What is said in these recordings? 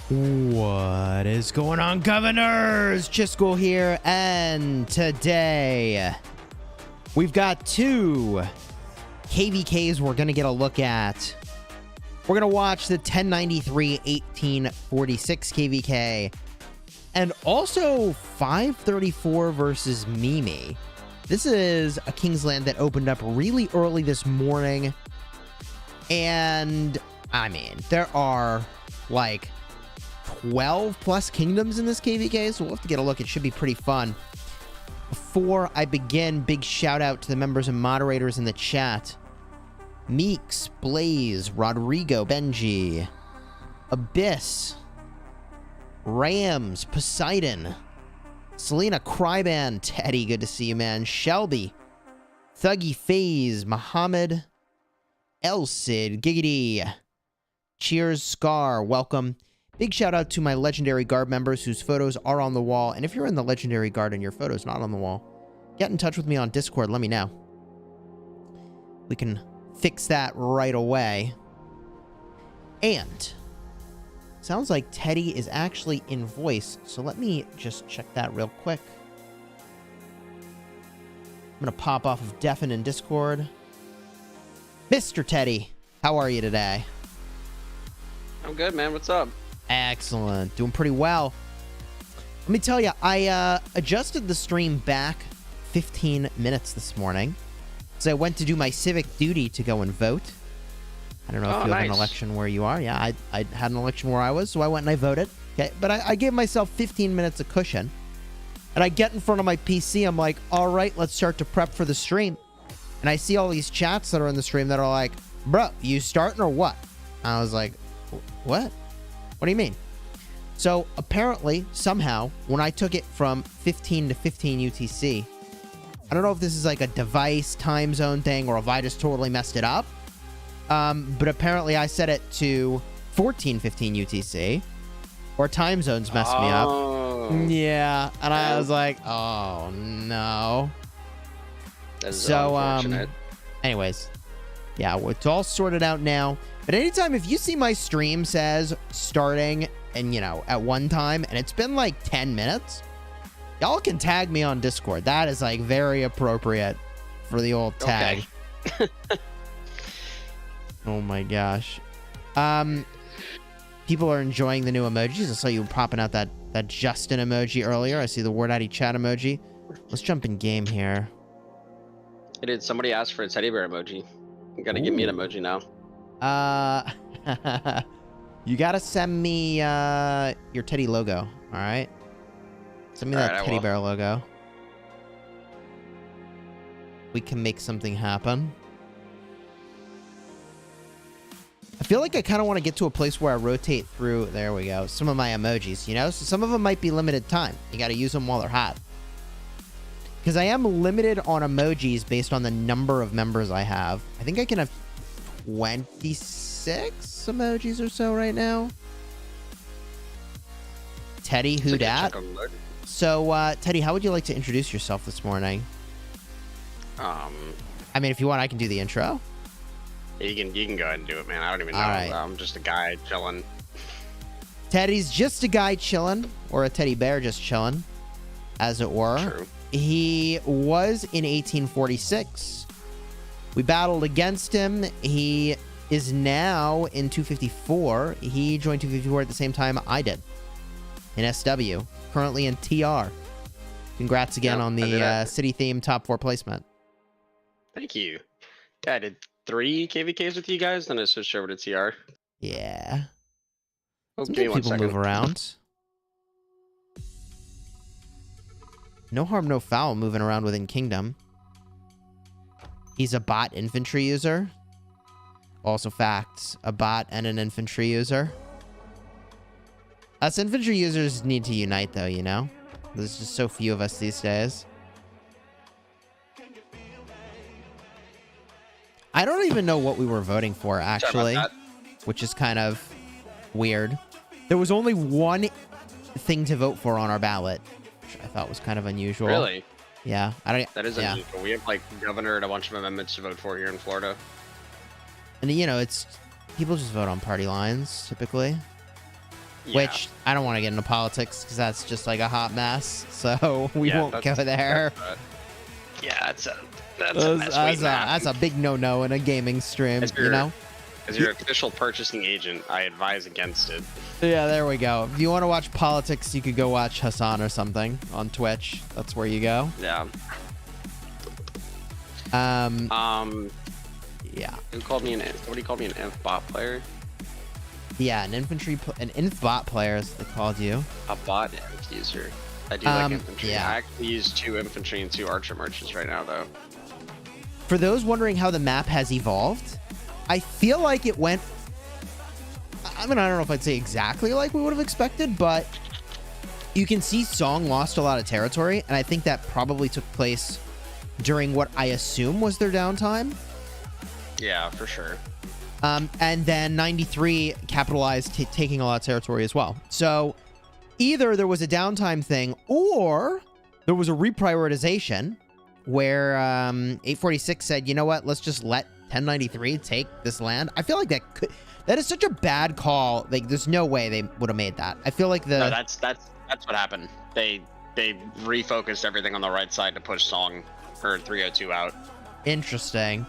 What is going on, governors? Chisgule here, and today we've got two KVKs we're going to get a look at. We're going to watch the 1093-1846 KVK and also 534 versus Mimi. This is a Kingsland that opened up really early this morning, and I mean, there are like 12 plus kingdoms in this KVK, so we'll have to get a look. It should be pretty fun. Before I begin, big shout out to the members and moderators in the chat: Meeks, Blaze, Rodrigo, Benji, Abyss, Rams, Poseidon, Selena, Cryban, Teddy, good to see you, man, Shelby, Thuggy FaZe, Muhammad, El Cid, Giggity, Cheers, Scar, welcome. Big shout out to my Legendary Guard members whose photos are on the wall. And if you're in the Legendary Guard and your photo's not on the wall, get in touch with me on Discord. Let me know. We can fix that right away. And sounds like Teddy is actually in voice. So let me just check that real quick. I'm going to pop off of Deafen in Discord. Mr. Teddy, how are you today? I'm good, man. What's up? Excellent. Doing pretty well. Let me tell you, I adjusted the stream back 15 minutes this morning. So I went to do my civic duty to go and vote. I don't know if you have an election where you are. Yeah, I had an election where I was, so I went and I voted. Okay, but I gave myself 15 minutes of cushion. And I get in front of my PC. I'm like, all right, let's start to prep for the stream. And I see all these chats that are in the stream that are like, bro, you starting or what? I was like, what? What do you mean? So apparently, somehow, when I took it from 15 to 15 UTC, I don't know if this is like a device time zone thing or if I just totally messed it up. But apparently I set it to 14:15 UTC, or time zones messed me up. Yeah, and I was like, oh no. So anyways, yeah, it's all sorted out now. But anytime, if you see my stream says starting and, you know, at one time, and it's been like 10 minutes, y'all can tag me on Discord. That is like very appropriate for the old tag. Okay. Oh my gosh. People are enjoying the new emojis. I saw you popping out that Justin emoji earlier. I see the Word Addy chat emoji. Let's jump in game here. Hey, did somebody ask for a teddy bear emoji? You gotta give me an emoji now. You gotta send me your Teddy logo. All right, send me that teddy bear logo. We can make something happen. I feel like I kind of want to get to a place where I rotate through. There we go. Some of my emojis, you know, so some of them might be limited time. You got to use them while they're hot. Because I am limited on emojis based on the number of members I have. I think I can have 26 emojis or so right now. Teddy, who dat? So, Teddy, how would you like to introduce yourself this morning? I mean, if you want, I can do the intro. You can go ahead and do it, man. I don't even know. Right. I'm just a guy chilling. Teddy's just a guy chilling, or a teddy bear just chilling, as it were. True. He was in 1846. We battled against him. He is now in 254. He joined 254 at the same time I did in SW. Currently in TR. Congrats again on the city theme top 4 placement. Thank you. Yeah, I did 3 KVKs with you guys, then I switched over to TR. Yeah. Oh, Sometimes people move around. No harm, no foul moving around within Kingdom. He's a bot infantry user. Also facts. A bot and an infantry user. Us infantry users need to unite, though, you know? There's just so few of us these days. I don't even know what we were voting for, actually. Which is kind of weird. There was only one thing to vote for on our ballot, which I thought was kind of unusual. Really? Yeah. That is unusual. We have, like, governor and a bunch of amendments to vote for here in Florida. And, you know, it's... People just vote on party lines, typically. which I don't want to get into politics because that's just like a hot mess. So we won't go there. Yeah, that's a mess. That's a big no-no in a gaming stream, you know? As your official purchasing agent, I advise against it. Yeah, there we go. If you want to watch politics, you could go watch Hassan or something on Twitch. That's where you go. Yeah. Yeah. Somebody called me an inf bot player. Yeah, an inf bot player, as they called you. A bot inf user. I do like infantry. Yeah. I actually use 2 infantry and 2 archer merchants right now, though. For those wondering how the map has evolved, I feel like it went... I mean, I don't know if I'd say exactly like we would have expected, but you can see Song lost a lot of territory, and I think that probably took place during what I assume was their downtime. Yeah, for sure. And then 93 capitalized taking a lot of territory as well. So either there was a downtime thing or there was a reprioritization where 846 said, you know what, let's just let 1093 take this land. I feel like that is such a bad call. Like, there's no way they would have made that. I feel like No, that's what happened. They refocused everything on the right side to push Song for 302 out. Interesting.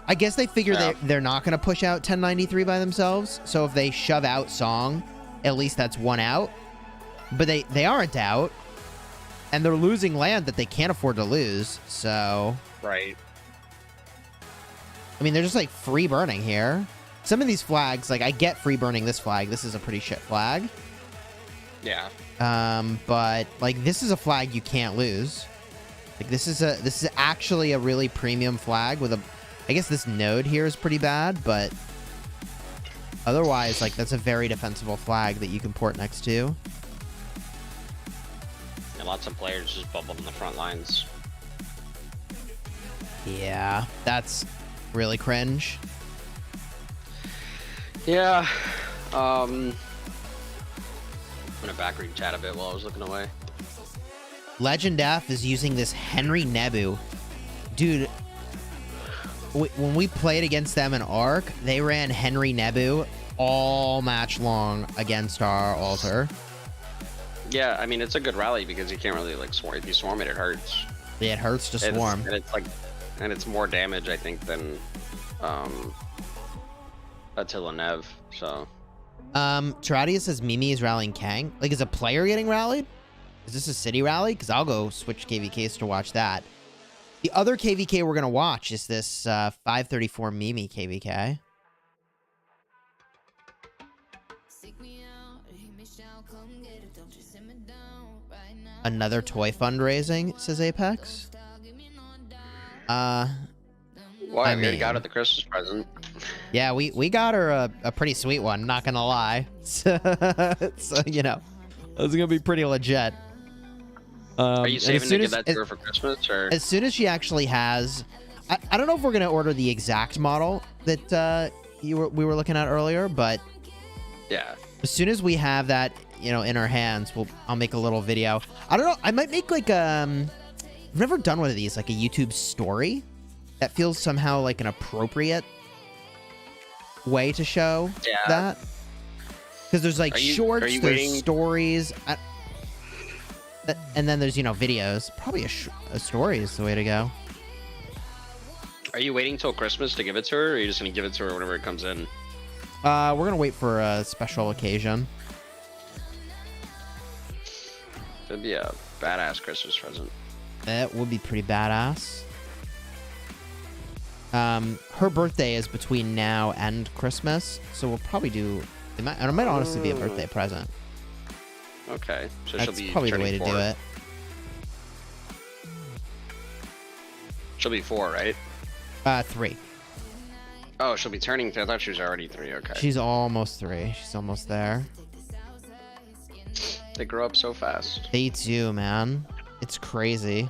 I guess they figure they're not going to push out 1093 by themselves. So if they shove out Song, at least that's one out. But they aren't out. And they're losing land that they can't afford to lose. So... Right. I mean, they're just like free burning here. Some of these flags, like I get free burning this flag. This is a pretty shit flag. Yeah. But like this is a flag you can't lose. Like this is actually a really premium flag with a... I guess this node here is pretty bad, but otherwise, like that's a very defensible flag that you can port next to. And lots of players just bubbled in the front lines. Yeah, that's really cringe. Yeah. I'm gonna backread chat a bit while I was looking away. Legend F is using this Henry Nebu. Dude, when we played against them in Arc, they ran Henry Nebu all match long against our altar. Yeah, I mean, it's a good rally because you can't really, like, swarm. If you swarm it, it hurts. Yeah, it hurts to swarm. And it's more damage, I think, than Attila Nev, so... Taradia says Mimi is rallying Kang. Like, is a player getting rallied? Is this a city rally? Because I'll go switch KVKs to watch that. The other KVK we're going to watch is this 534 Mimi KVK. Another toy fundraising, says Apex. Well, I mean, got her the Christmas present. Yeah, we got her a pretty sweet one, not gonna lie. So, you know, it's gonna be pretty legit. Are you saving to give that to her for Christmas, or as soon as she actually has? I don't know if we're gonna order the exact model that we were looking at earlier, but yeah, as soon as we have that, you know, in our hands, I'll make a little video. I don't know. I might make like I've never done one of these, like a YouTube story that feels somehow like an appropriate way to show that. Because there's like shorts, there's stories, and then there's, you know, videos. Probably a story is the way to go. Are you waiting till Christmas to give it to her, or are you just going to give it to her whenever it comes in? We're going to wait for a special occasion. That'd be a badass Christmas present. That would be pretty badass. Her birthday is between now and Christmas, so we'll probably do... It might honestly be a birthday present. Okay, so That's she'll be probably the way to 4. do it. She'll be 4, right? 3. Oh, she'll be turning 3. I thought she was already 3. Okay. She's almost 3. She's almost there. They grow up so fast. They do, man. It's crazy.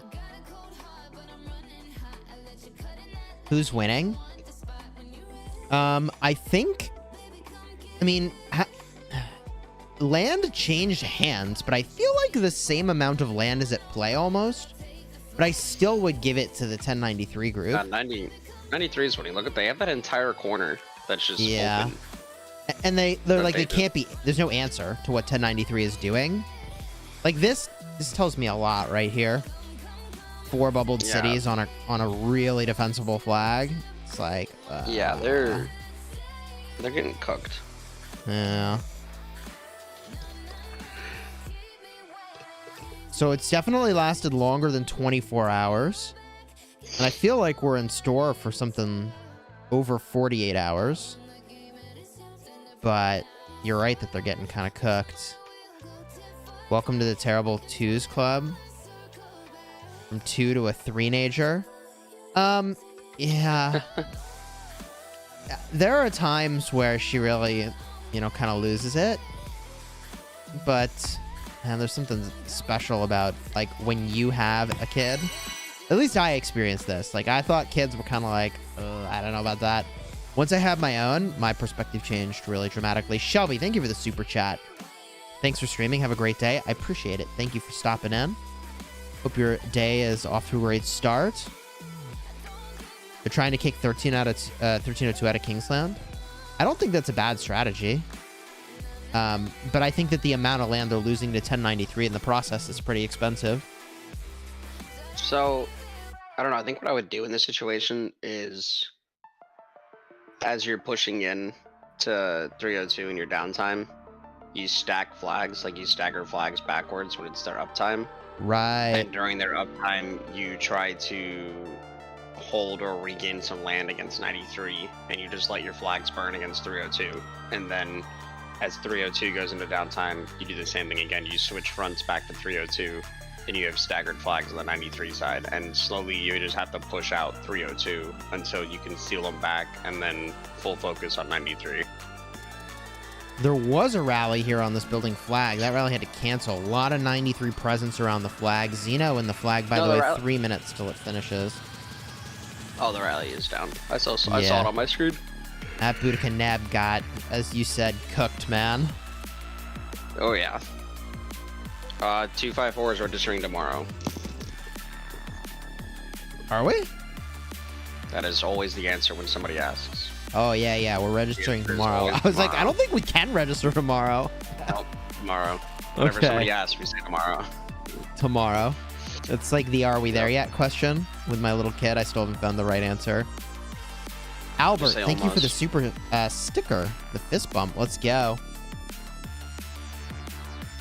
Who's winning? I think... I mean... land changed hands, but I feel like the same amount of land is at play almost. But I still would give it to the 1093 group. 93 is winning. Look at, they have that entire corner that's just open. And they're like, they it can't be, there's no answer to what 1093 is doing. Like this tells me a lot right here. 4 bubbled cities on a really defensible flag. It's like, yeah, they're getting cooked. Yeah. So it's definitely lasted longer than 24 hours. And I feel like we're in store for something over 48 hours. But you're right that they're getting kind of cooked. Welcome to the Terrible Twos Club. From 2 to a 3-nager. Yeah. There are times where she really, kind of loses it. But, man, there's something special about, like, when you have a kid. At least I experienced this. Like, I thought kids were kind of like, I don't know about that. Once I have my own, my perspective changed really dramatically. Shelby, thank you for the super chat. Thanks for streaming. Have a great day. I appreciate it. Thank you for stopping in. Hope your day is off to a great start. They're trying to kick 1302 out of Kingsland. I don't think that's a bad strategy. But I think that the amount of land they're losing to 1093 in the process is pretty expensive. So, I don't know. I think what I would do in this situation is, as you're pushing in to 302 in your downtime, you stack flags, like you stagger flags backwards when it's their uptime. Right. And during their uptime, you try to hold or regain some land against 93, and you just let your flags burn against 302. And then as 302 goes into downtime, you do the same thing again. You switch fronts back to 302, and you have staggered flags on the 93 side. And slowly you just have to push out 302 until you can seal them back, and then full focus on 93. There was a rally here on this building flag. That rally had to cancel. A lot of 93 presence around the flag. Xeno in the flag, by the way, 3 minutes till it finishes. Oh, the rally is down. I saw it on my screen. That Boudica Neb got, as you said, cooked, man. Oh, yeah. 254 is registering tomorrow. Are we? That is always the answer when somebody asks. Oh, yeah, we're registering tomorrow. I was like, I don't think we can register tomorrow. No, tomorrow. Whenever somebody asks, we say tomorrow. Tomorrow. It's like the "Are we there yet?" question with my little kid. I still haven't found the right answer. Albert, thank you for the super sticker, the fist bump. Let's go.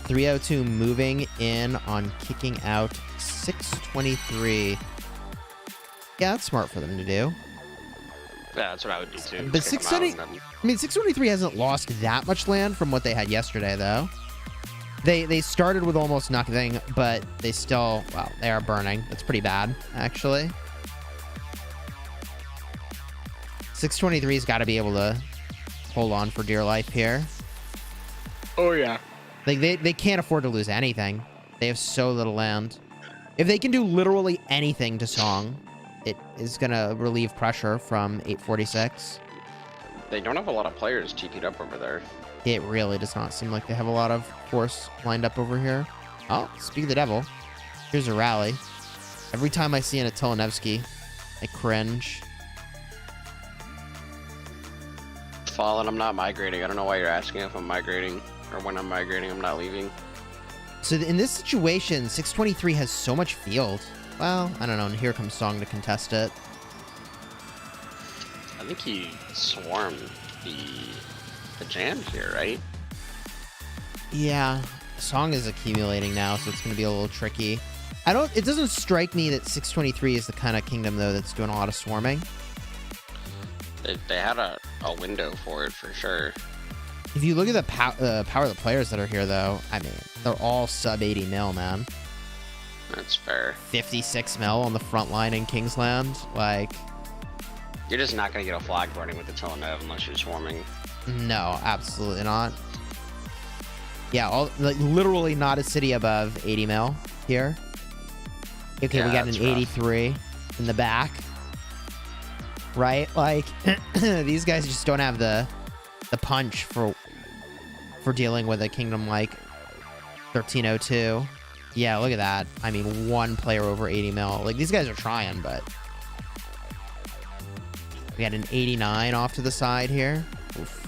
302 moving in on kicking out 623. Yeah, that's smart for them to do. Yeah, that's what I would do too. But 623 hasn't lost that much land from what they had yesterday, though. They started with almost nothing, but they still, well, they are burning. That's pretty bad, actually. 623's got to be able to hold on for dear life here. Oh, yeah. Like, they can't afford to lose anything. They have so little land. If they can do literally anything to Song, it is going to relieve pressure from 846. They don't have a lot of players TP'd up over there. It really does not seem like they have a lot of force lined up over here. Oh, speak of the devil. Here's a rally. Every time I see an Atilanevsky, I cringe. Fallen, I'm not migrating. I don't know why you're asking if I'm migrating, or when I'm migrating. I'm not leaving. So in this situation, 623 has so much field. Well, I don't know, and here comes Song to contest it. I think he swarmed the jam here, right? Yeah, Song is accumulating now, so it's going to be a little tricky. It doesn't strike me that 623 is the kind of kingdom, though, that's doing a lot of swarming. They had a window for it, for sure. If you look at the power of the players that are here, though, I mean, they're all sub 80 mil, man. That's fair. 56 mil on the front line in Kingsland, like... You're just not going to get a flag burning with the Atilanev unless you're swarming. No, absolutely not. Yeah, literally not a city above 80 mil here. Okay, yeah, we got an 83 rough in the back. Right? Like, these guys just don't have the punch for dealing with a kingdom like 1302. Yeah, look at that. I mean, one player over 80 mil. Like, these guys are trying, but... We got an 89 off to the side here. Oof.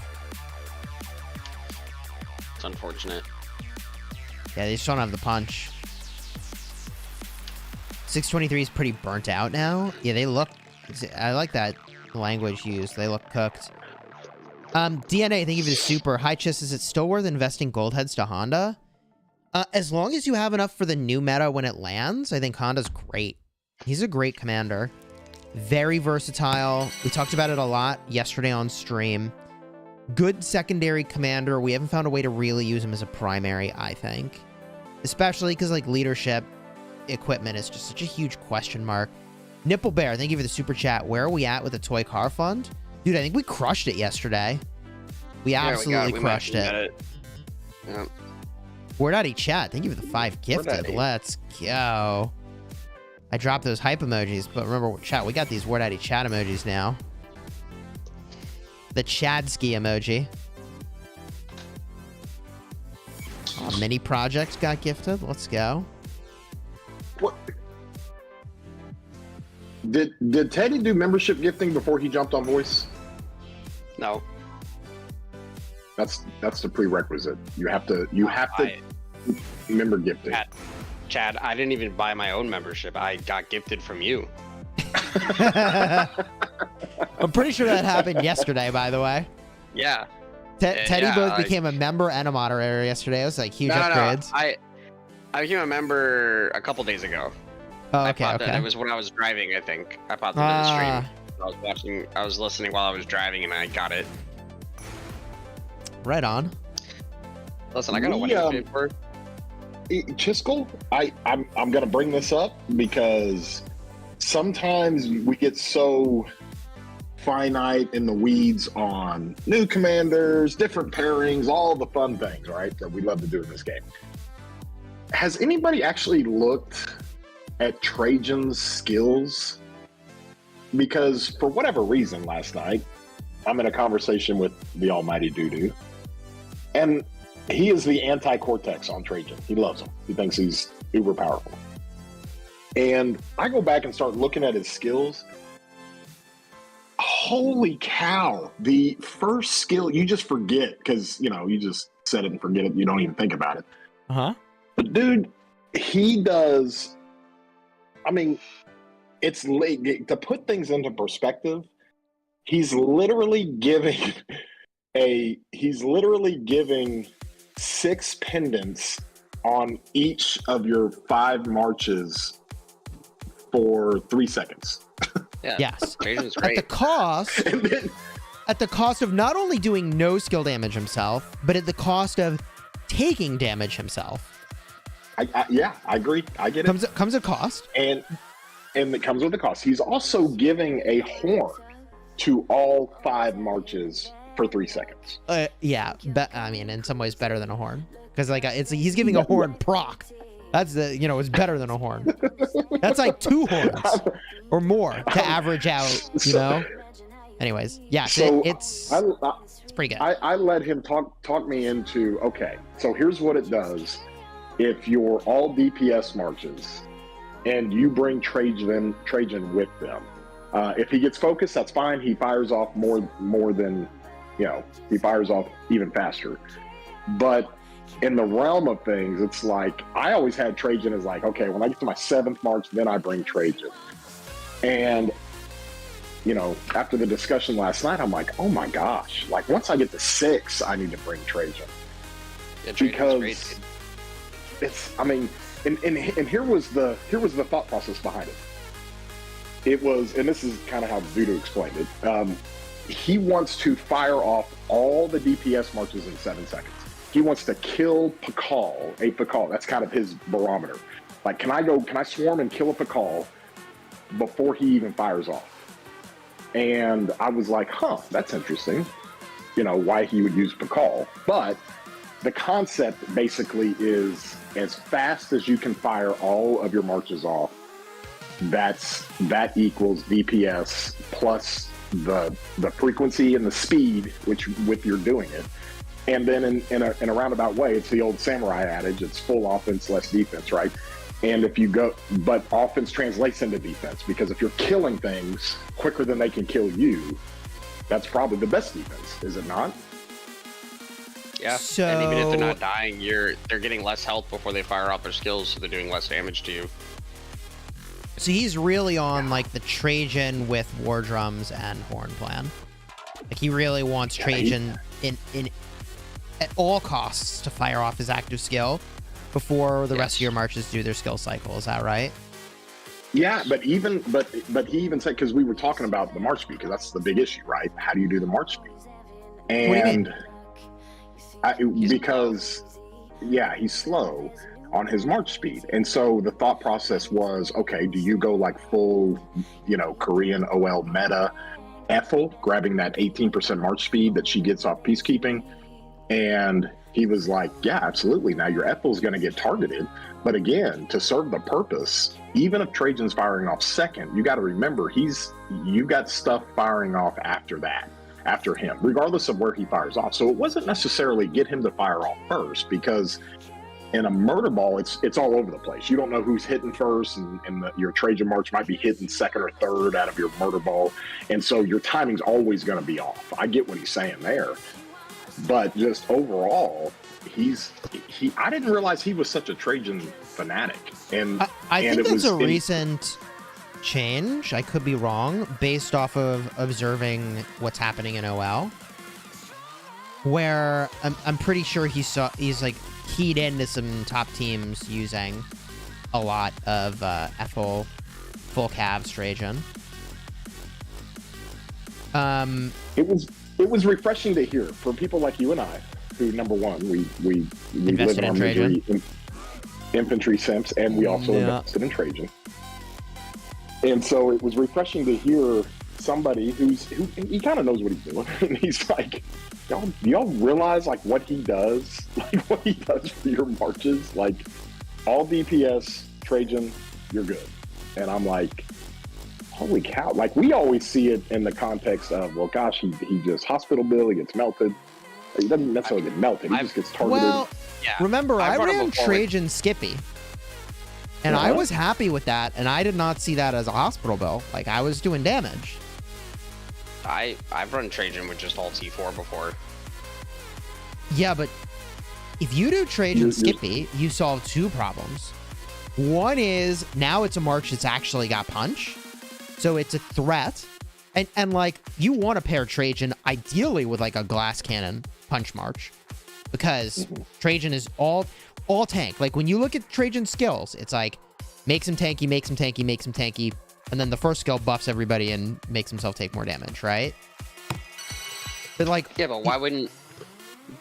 unfortunate. Yeah, they just don't have the punch. 623 is pretty burnt out now. Yeah, they look... I like that language used. They look cooked. DNA, thank you for the super. Hi, Chis, is it still worth investing gold heads to Honda? As long as you have enough for the new meta when it lands, I think Honda's great. He's a great commander. Very versatile. We talked about it a lot yesterday on stream. Good secondary commander. We haven't found a way to really use him as a primary, I think. Especially because, like, leadership equipment is just such a huge question mark. Nipple Bear, thank you for the super chat. Where are we at with the toy car fund? Dude, I think we crushed it yesterday. We absolutely crushed it. Yeah. Word Daddy chat, thank you for the 5 gifted. Let's go. I dropped those hype emojis, but remember, chat, we got these Word Daddy chat emojis now. The Chadski emoji. Mini projects got gifted. Let's go. What? Did Teddy do membership gifting before he jumped on voice? No. That's the prerequisite. You have to member gifting. Chad, I didn't even buy my own membership. I got gifted from you. I'm pretty sure that happened yesterday, by the way. Yeah. Teddy both became a member and a moderator yesterday. It was like huge upgrades. No. I became a member a couple days ago. Oh, okay, It was when I was driving, I think. I popped into the stream. I was listening while I was driving, and I got it. Right on. Listen, I got a wedding for Chisgule, I'm gonna bring this up because sometimes we get so finite in the weeds on new commanders, different pairings, all the fun things, right, that we love to do in this game. Has anybody actually looked at Trajan's skills? Because for whatever reason last night, I'm in a conversation with the almighty Doodoo, and he is the anti-Cortex on Trajan. He loves him. He thinks he's uber powerful. And I go back and start looking at his skills. Holy cow. The first skill, you just forget because, you just set it and forget it. You don't even think about it. Uh-huh. But dude, he does, it's late to put things into perspective. He's literally giving 6 pendants on each of your 5 marches for 3 seconds. Yeah. Yes. Trajan's great. At the cost of not only doing no skill damage himself, but at the cost of taking damage himself. I agree. I get it. Comes at cost. And it comes with a cost. He's also giving a horn to all 5 marches for 3 seconds. Yeah, in some ways better than a horn, because he's giving a horn proc. That's it's better than a horn. That's like 2 horns or more to average out. Anyways, yeah. So it's pretty good. I let him talk me into, okay, so here's what it does. If you're all DPS marches and you bring Trajan with them, if he gets focused, that's fine. He fires off more than, he fires off even faster. But in the realm of things, it's like, I always had Trajan as like, okay, when I get to my 7th march, then I bring Trajan. And, after the discussion last night, I'm like, oh my gosh, like once I get to 6, I need to bring Trajan. Yeah, because great. It's, and here was the thought process behind it. It was, and this is kind of how Voodoo explained it. He wants to fire off all the DPS marches in 7 seconds. He wants to kill a Pakal. That's kind of his barometer. Like, can I swarm and kill a Pakal before he even fires off? And I was like, that's interesting. Why he would use Pakal. But the concept basically is as fast as you can fire all of your marches off, that equals DPS plus the frequency and the speed with you're doing it. And then in a roundabout way, it's the old samurai adage, it's full offense, less defense, right? And but offense translates into defense, because if you're killing things quicker than they can kill you, that's probably the best defense, is it not? Yeah. So And even if they're not dying, they're getting less health before they fire off their skills, so they're doing less damage to you. So he's really on like the Trajan with War Drums and Horn plan. Like he really wants Trajan in at all costs to fire off his active skill before the rest of your marches do their skill cycle. Is that right? Yeah, but he even said, because we were talking about the march speed, because that's the big issue, right? How do you do the march speed? And because he's slow on his march speed, and so the thought process was, okay, do you go like full, Korean OL meta Ethel, grabbing that 18% march speed that she gets off peacekeeping? And he was like, yeah, absolutely. Now your Ethel's going to get targeted. But again, to serve the purpose, even if Trajan's firing off second, you got to remember you got stuff firing off after him, regardless of where he fires off. So it wasn't necessarily get him to fire off first, because in a murder ball, it's all over the place. You don't know who's hitting first, and your Trajan march might be hitting second or third out of your murder ball. And so your timing's always going to be off. I get what he's saying there. But just overall, I didn't realize he was such a Trajan fanatic. And I think that's a recent change. I could be wrong, based off of observing what's happening in OL, where I'm pretty sure he's like keyed into some top teams using a lot of Ethel full calves Trajan. It was refreshing to hear for people like you and I, who, number one, we live in our misery, infantry simps, and we also invested in Trajan. And so it was refreshing to hear somebody who he kind of knows what he's doing. And he's like, y'all realize like what he does for your marches? Like, all DPS, Trajan, you're good. And I'm like, holy cow. Like, we always see it in the context of, well, gosh, he just hospital bill, he gets melted. He doesn't necessarily get melted, he just gets targeted. Well, remember, I ran Trajan Skippy, and I was happy with that, and I did not see that as a hospital bill. Like, I was doing damage. I've run Trajan with just all T4 before. Yeah, but if you do Trajan Skippy, you solve two problems. One is, now it's a march that's actually got punch. So it's a threat, and like, you want to pair Trajan ideally with like a glass cannon punch march, because Trajan is all tank. Like, when you look at Trajan's skills, it's like makes him tanky, makes him tanky, makes him tanky, and then the first skill buffs everybody and makes himself take more damage, right? But like, yeah, but why wouldn't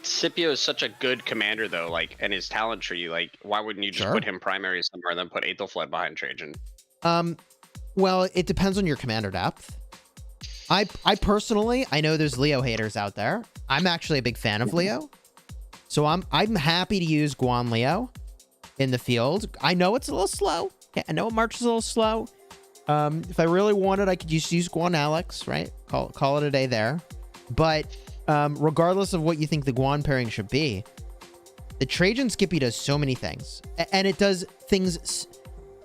Scipio is such a good commander though? Like, and his talent tree, like, why wouldn't you just put him primary somewhere and then put Aethelflaed behind Trajan? Well, it depends on your commander depth. I personally, I know there's Leo haters out there. I'm actually a big fan of Leo. So I'm happy to use Guan Leo in the field. I know it's a little slow. Yeah, I know March is a little slow. If I really wanted, I could just use Guan Alex, right? Call it a day there. But regardless of what you think the Guan pairing should be, the Trajan Skippy does so many things. And it does things...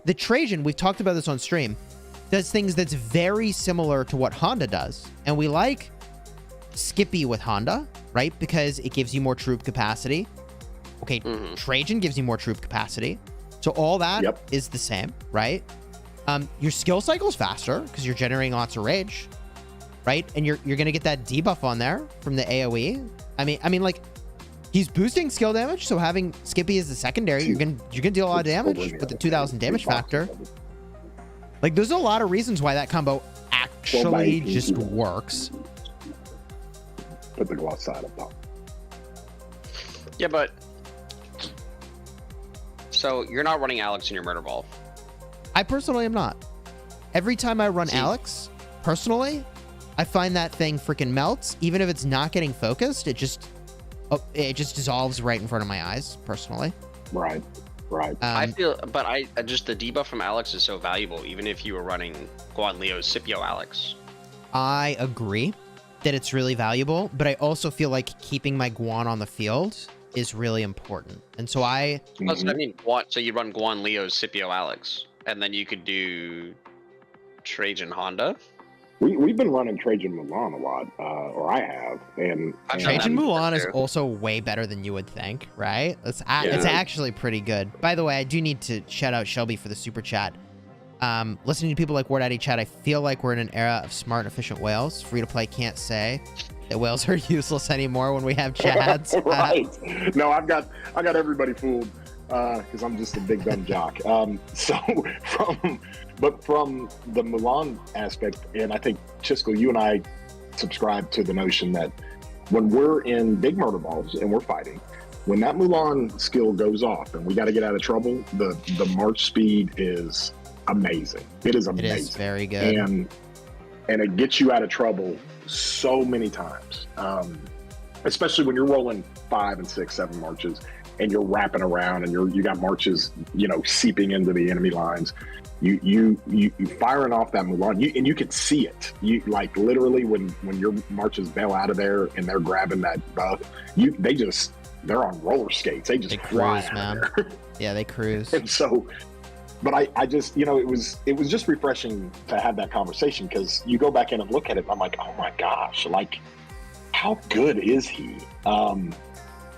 The Trajan, we've talked about this on stream, does things that's very similar to what Honda does. And we like Skippy with Honda, right? Because it gives you more troop capacity. Okay, Trajan gives you more troop capacity. So all that is the same, right? Your skill cycle's faster because you're generating lots of rage, right? And you're going to get that debuff on there from the AoE. I mean, like, he's boosting skill damage, so having Skippy as the secondary, you're gonna deal a lot of damage with the 2,000 damage factor. Like, there's a lot of reasons why that combo actually just works. Put the gloss side up top. Yeah, but so you're not running Alex in your murder ball. I personally am not. Every time I run Alex, personally, I find that thing freaking melts. Even if it's not getting focused, it just dissolves right in front of my eyes, personally. Right. I feel, but just the debuff from Alex is so valuable, even if you were running Guan Leo's Scipio Alex. I agree that it's really valuable, but I also feel like keeping my Guan on the field is really important. And so That's what I mean. So you run Guan Leo's Scipio Alex, and then you could do Trajan Honda. We've been running Trajan Mulan a lot, or I have, and I've done Trajan that Mulan is too. also way better than you would think, right? It's Yeah. actually pretty good. By the way, I do need to shout out Shelby for the super chat. Listening to people like Ward Addy chat, I feel like we're in an era of smart and efficient whales. Free to play can't say that whales are useless anymore when we have chats. right. No, I got everybody fooled because I'm just a big dumb jock. So from the Mulan aspect, and I think Chisgule, you and I subscribe to the notion that when we're in big murder balls and we're fighting, when that Mulan skill goes off and we got to get out of trouble, the march speed is amazing. It is amazing. It is very good. And it gets you out of trouble so many times, especially when you're rolling 5 and 6, 7 marches and you're wrapping around and you got marches, seeping into the enemy lines. You firing off that Mulan, and you can see it. You like literally when your marches bail out of there and they're grabbing that buff, they're on roller skates. They fly cruise, out man. of there. Yeah, they cruise. And so, but I just, it was just refreshing to have that conversation, because you go back in and look at it and I'm like, oh my gosh, like how good is he?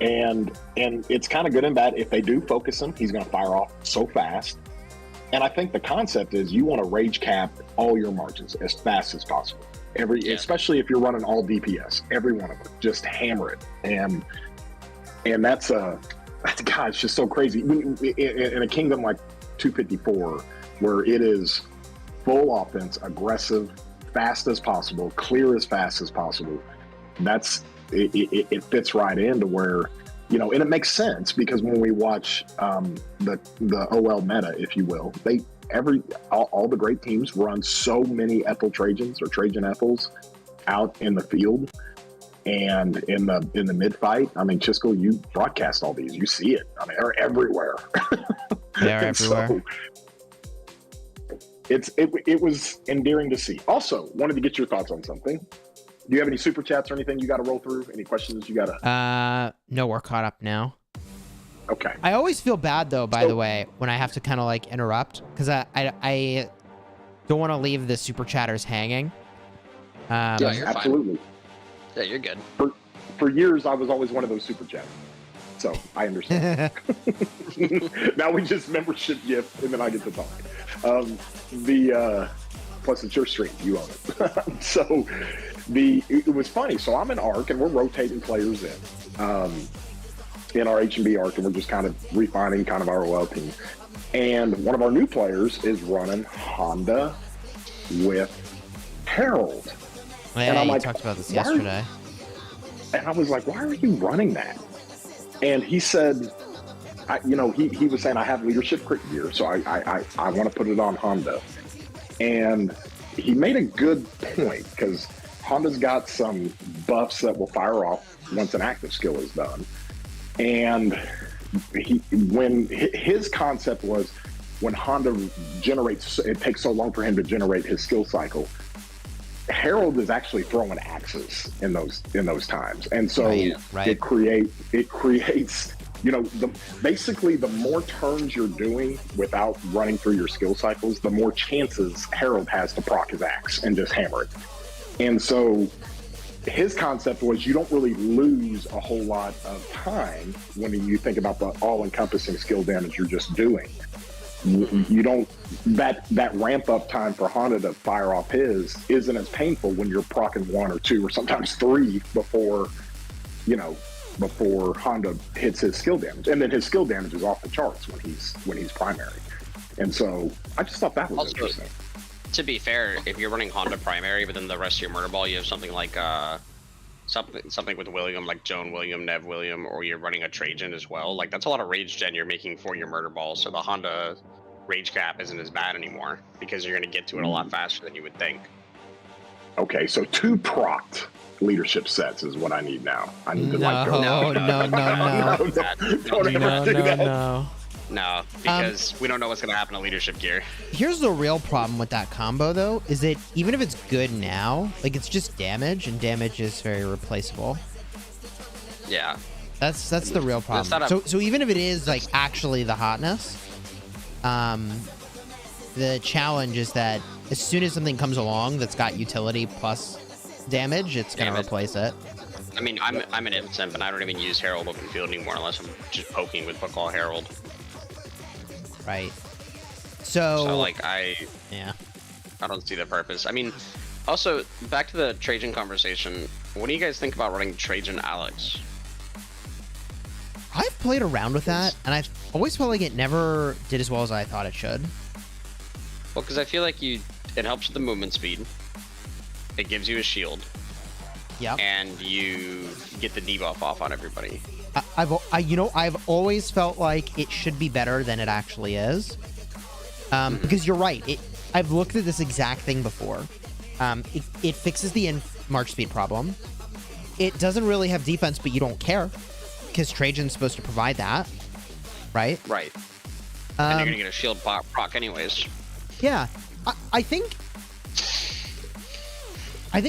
And it's kind of good and bad. If they do focus him, he's going to fire off so fast. And I think the concept is you want to rage cap all your marches as fast as possible. Especially if you're running all DPS, every one of them, just hammer it. And that's God, it's just so crazy. In a kingdom like 254, where it is full offense, aggressive, fast as possible, clear as fast as possible, it fits right into where, and it makes sense, because when we watch the OL meta, if you will, all the great teams run so many Ethel Trajans or Trajan Ethels out in the field and in the mid fight. I mean, Chisgule, you broadcast all these, you see it. I mean, they're everywhere. They're everywhere. So it was endearing to see. Also, wanted to get your thoughts on something. Do you have any super chats or anything you got to roll through? Any questions you got to? No, we're caught up now. Okay. I always feel bad though, by the way, when I have to kind of like interrupt, because I don't want to leave the super chatters hanging. Yeah, you're absolutely. Fine. Yeah, you're good. For years, I was always one of those super chatters, so I understand. Now we just membership gift, and then I get to talk. Plus it's your stream, you own it. So it was funny. So I'm in ARC and we're rotating players in our H&B ARC, and we're just kind of refining kind of our OL team. And one of our new players is running Honda with Harold. Oh, yeah, and I'm like, talked about this yesterday. And I was like, why are you running that? And he said, he was saying, I have leadership crit gear, so I want to put it on Honda. And he made a good point, because Honda's got some buffs that will fire off once an active skill is done. And his concept was, when Honda generates, it takes so long for him to generate his skill cycle, Harold is actually throwing axes in those times. And so it creates, basically the more turns you're doing without running through your skill cycles, the more chances Harold has to proc his axe and just hammer it. And so his concept was, you don't really lose a whole lot of time when you think about the all-encompassing skill damage you're just doing. You don't, that ramp up time for Honda to fire off his isn't as painful when you're proccing 1 or 2 or sometimes 3 before Honda hits his skill damage. And then his skill damage is off the charts when he's primary. And so I just thought that was also interesting. To be fair, if you're running Honda primary, but then the rest of your murder ball, you have something like something with William, like Joan William, Nev William, or you're running a Trajan as well. Like, that's a lot of rage gen you're making for your murder ball. So the Honda rage cap isn't as bad anymore, because you're going to get to it a lot faster than you would think. Okay, so 2 procced leadership sets is what I need now. I need to go. No, because we don't know what's going to happen to leadership gear. Here's the real problem with that combo, though, is that even if it's good now, like, it's just damage, and damage is very replaceable. Yeah. That's the real problem. So even if it is, like, actually the hotness, the challenge is that as soon as something comes along that's got utility plus damage, it's going to replace it. I mean, I'm an Imp and I don't even use Herald open field anymore unless I'm just poking with Book All Herald. Right. So like, yeah. I don't see the purpose. I mean, also, back to the Trajan conversation, what do you guys think about running Trajan Alex? I've played around with that, and I've always felt like it never did as well as I thought it should. Well, because I feel like it helps with the movement speed. It gives you a shield. Yeah. And you get the debuff off on everybody. I've always felt like it should be better than it actually is. Because you're right. I've looked at this exact thing before. It fixes the March speed problem. It doesn't really have defense, but you don't care. Because Trajan's supposed to provide that. Right? Right. And you're going to get a shield proc anyways. Yeah. I think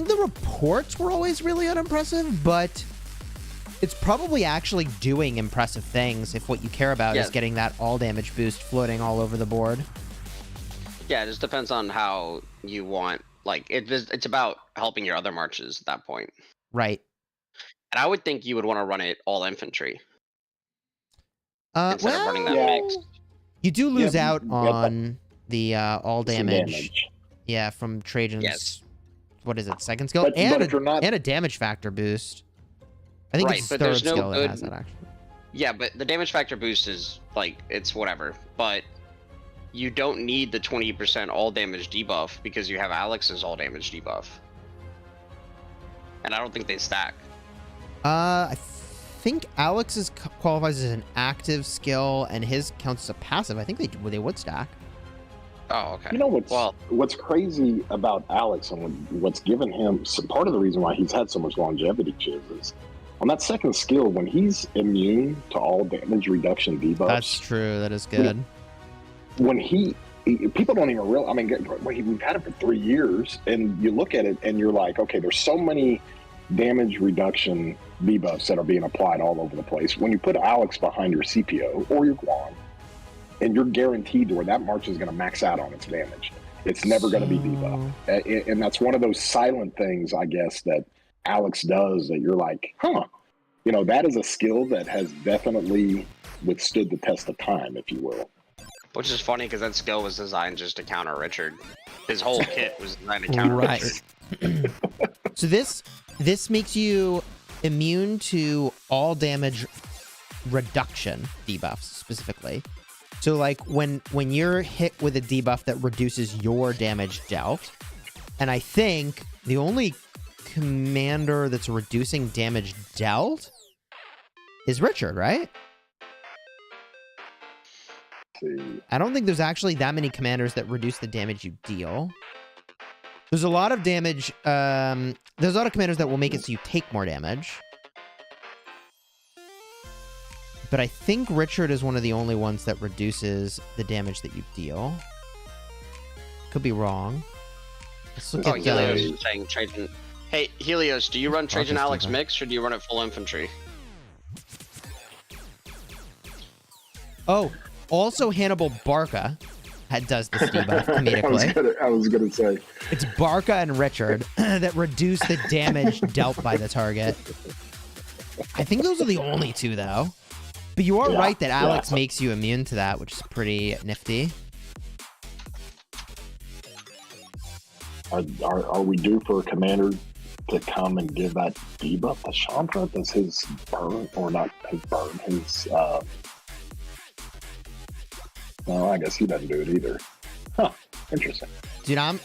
the reports were always really unimpressive, but it's probably actually doing impressive things if what you care about is getting that all damage boost floating all over the board. Yeah, it just depends on how you want. Like, it's about helping your other marches at that point. Right. And I would think you would want to run it all infantry. Instead of running that mix. You do lose out on the all damage. Yeah, from Trajan's... Yes. What is it? Second skill? And a damage factor boost. I think it's third skill that has that, actually. Yeah, but the damage factor boost is, like, it's whatever. But you don't need the 20% all damage debuff because you have Alex's all damage debuff. And I don't think they stack. I think Alex's qualifies as an active skill, and his counts as a passive. I think they would stack. Oh, okay. You know what's crazy about Alex and what's given him part of the reason why he's had so much longevity, Chiz, is on that second skill when he's immune to all damage reduction debuffs. That's true. That is good. When people don't even realize. I mean, we've had it for 3 years, and you look at it and you're like, okay, there's so many damage reduction debuffs that are being applied all over the place. When you put Alex behind your CPO or your Guan, and you're guaranteed to where that march is going to max out on its damage. It's never going to be debuffed. And that's one of those silent things, I guess, that Alex does that you're like, huh. You know, that is a skill that has definitely withstood the test of time, if you will. Which is funny because that skill was designed just to counter Richard. His whole kit was designed to counter Richard. So this makes you immune to all damage reduction debuffs, specifically. So, like, when you're hit with a debuff that reduces your damage dealt, and I think the only commander that's reducing damage dealt is Richard, right? I don't think there's actually that many commanders that reduce the damage you deal. There's a lot of damage, there's a lot of commanders that will make it so you take more damage. But I think Richard is one of the only ones that reduces the damage that you deal. Could be wrong. Let's look at Helios is saying Trajan. Hey, Helios, do you run Trajan Alex mix or do you run it full infantry? Oh, also Hannibal Barca does this debuff comedically. I was gonna say. It's Barca and Richard that reduce the damage dealt by the target. I think those are the only two, though. But you are right that Alex makes you immune to that, which is pretty nifty. Are we due for a commander to come and give that debuff to Chandra? Does his burn, or not his burn, his... Well, I guess he doesn't do it either. Huh, interesting. Dude, I'm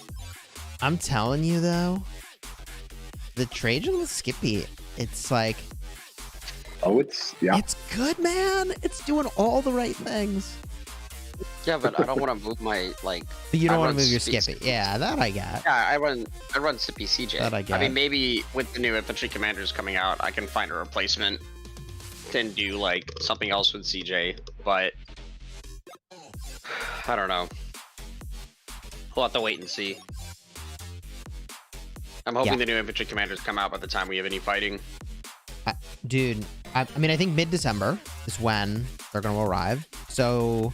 telling you, though, the Trajan with Skippy, it's like... Oh, it's good, man. It's doing all the right things. Yeah, but I don't want to move my, like... But you don't want to move your Skippy. Yeah, that I got. Yeah, I run Sippy CJ. That I got. I mean, maybe with the new infantry commanders coming out, I can find a replacement and do, like, something else with CJ, but... I don't know. We'll have to wait and see. I'm hoping the new infantry commanders come out by the time we have any fighting. Dude, I mean, I think mid-December is when they're going to arrive. So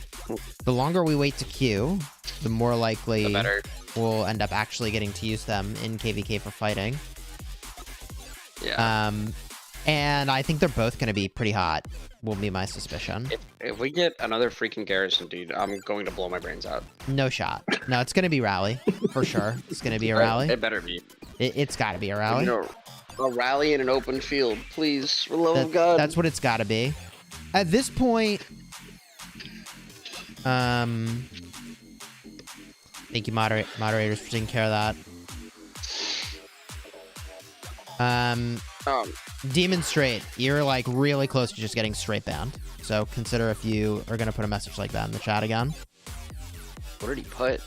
the longer we wait to queue, the more likely... The better. will end up actually getting to use them in KVK for fighting. Yeah. And I think they're both going to be pretty hot, will be my suspicion. If we get another freaking garrison, dude, I'm going to blow my brains out. No shot. No, it's going to be rally, for sure. It's going to be a rally. It better be. It's got to be a rally. You know, a rally in an open field, please, for the love of God. That's what it's got to be. At this point, thank you, moderators, for taking care of that. Demon Straight, you're like really close to just getting straight banned. So consider if you are gonna put a message like that in the chat again. What did he put?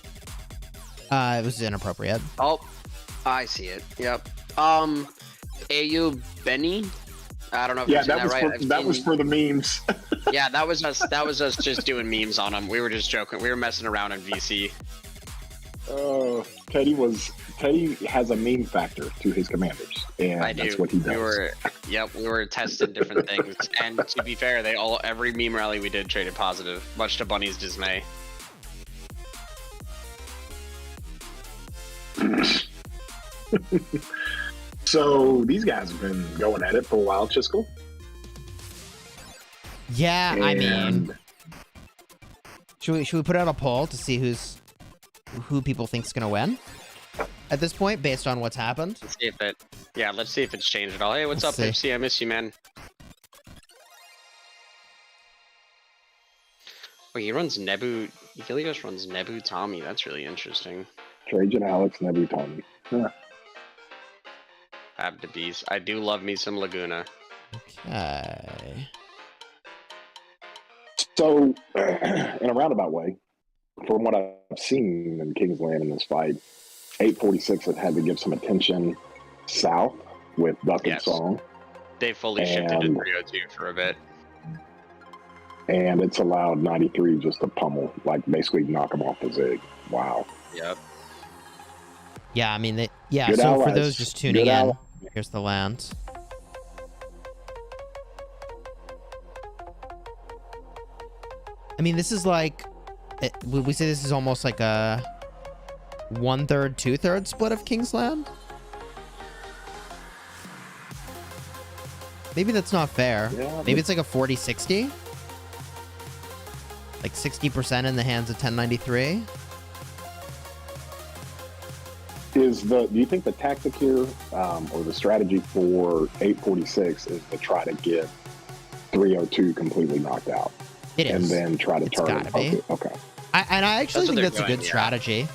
It was inappropriate. Oh, I see it. Yep. Ayu Benny. I don't know if Yeah, I'm saying that was right. that was for the memes. Yeah, that was us. That was us just doing memes on him. We were just joking. We were messing around in VC. Teddy has a meme factor to his commanders, and that's what he does. We were testing different things, and to be fair, every meme rally we did traded positive, much to Bunny's dismay. So these guys have been going at it for a while, Chisgule. Yeah, And I mean, should we put out a poll to see who people think's gonna win at this point, based on what's happened? Let's see if it's changed at all. Hey, what's up, Pipsy? I miss you, man. Oh, he runs Nebu. Helios runs Nebu Tommy. That's really interesting. Trajan Alex, Nebu Tommy. Huh. Ab to beast. I do love me some Laguna. Okay. So, in a roundabout way, from what I've seen in Kingsland in this fight, 846 has had to give some attention south with Duck and Song. They fully shifted to 302 for a bit. And it's allowed 93 just to pummel, like basically knock him off the zig. Wow. Yep. Yeah, I mean, Good so allies. for those just tuning Good in, allies. here's the land. I mean, this is like, would we say this is almost like a 1/3, 2/3 split of Kingsland? Maybe that's not fair. Yeah, Maybe it's like a 40-60? Like 60% in the hands of 1093? Do you think the tactic here, or the strategy for 846 is to try to get 302 completely knocked out? It is. And then try to It's turn gotta it. be. Okay. And I actually think that's a good yeah. strategy.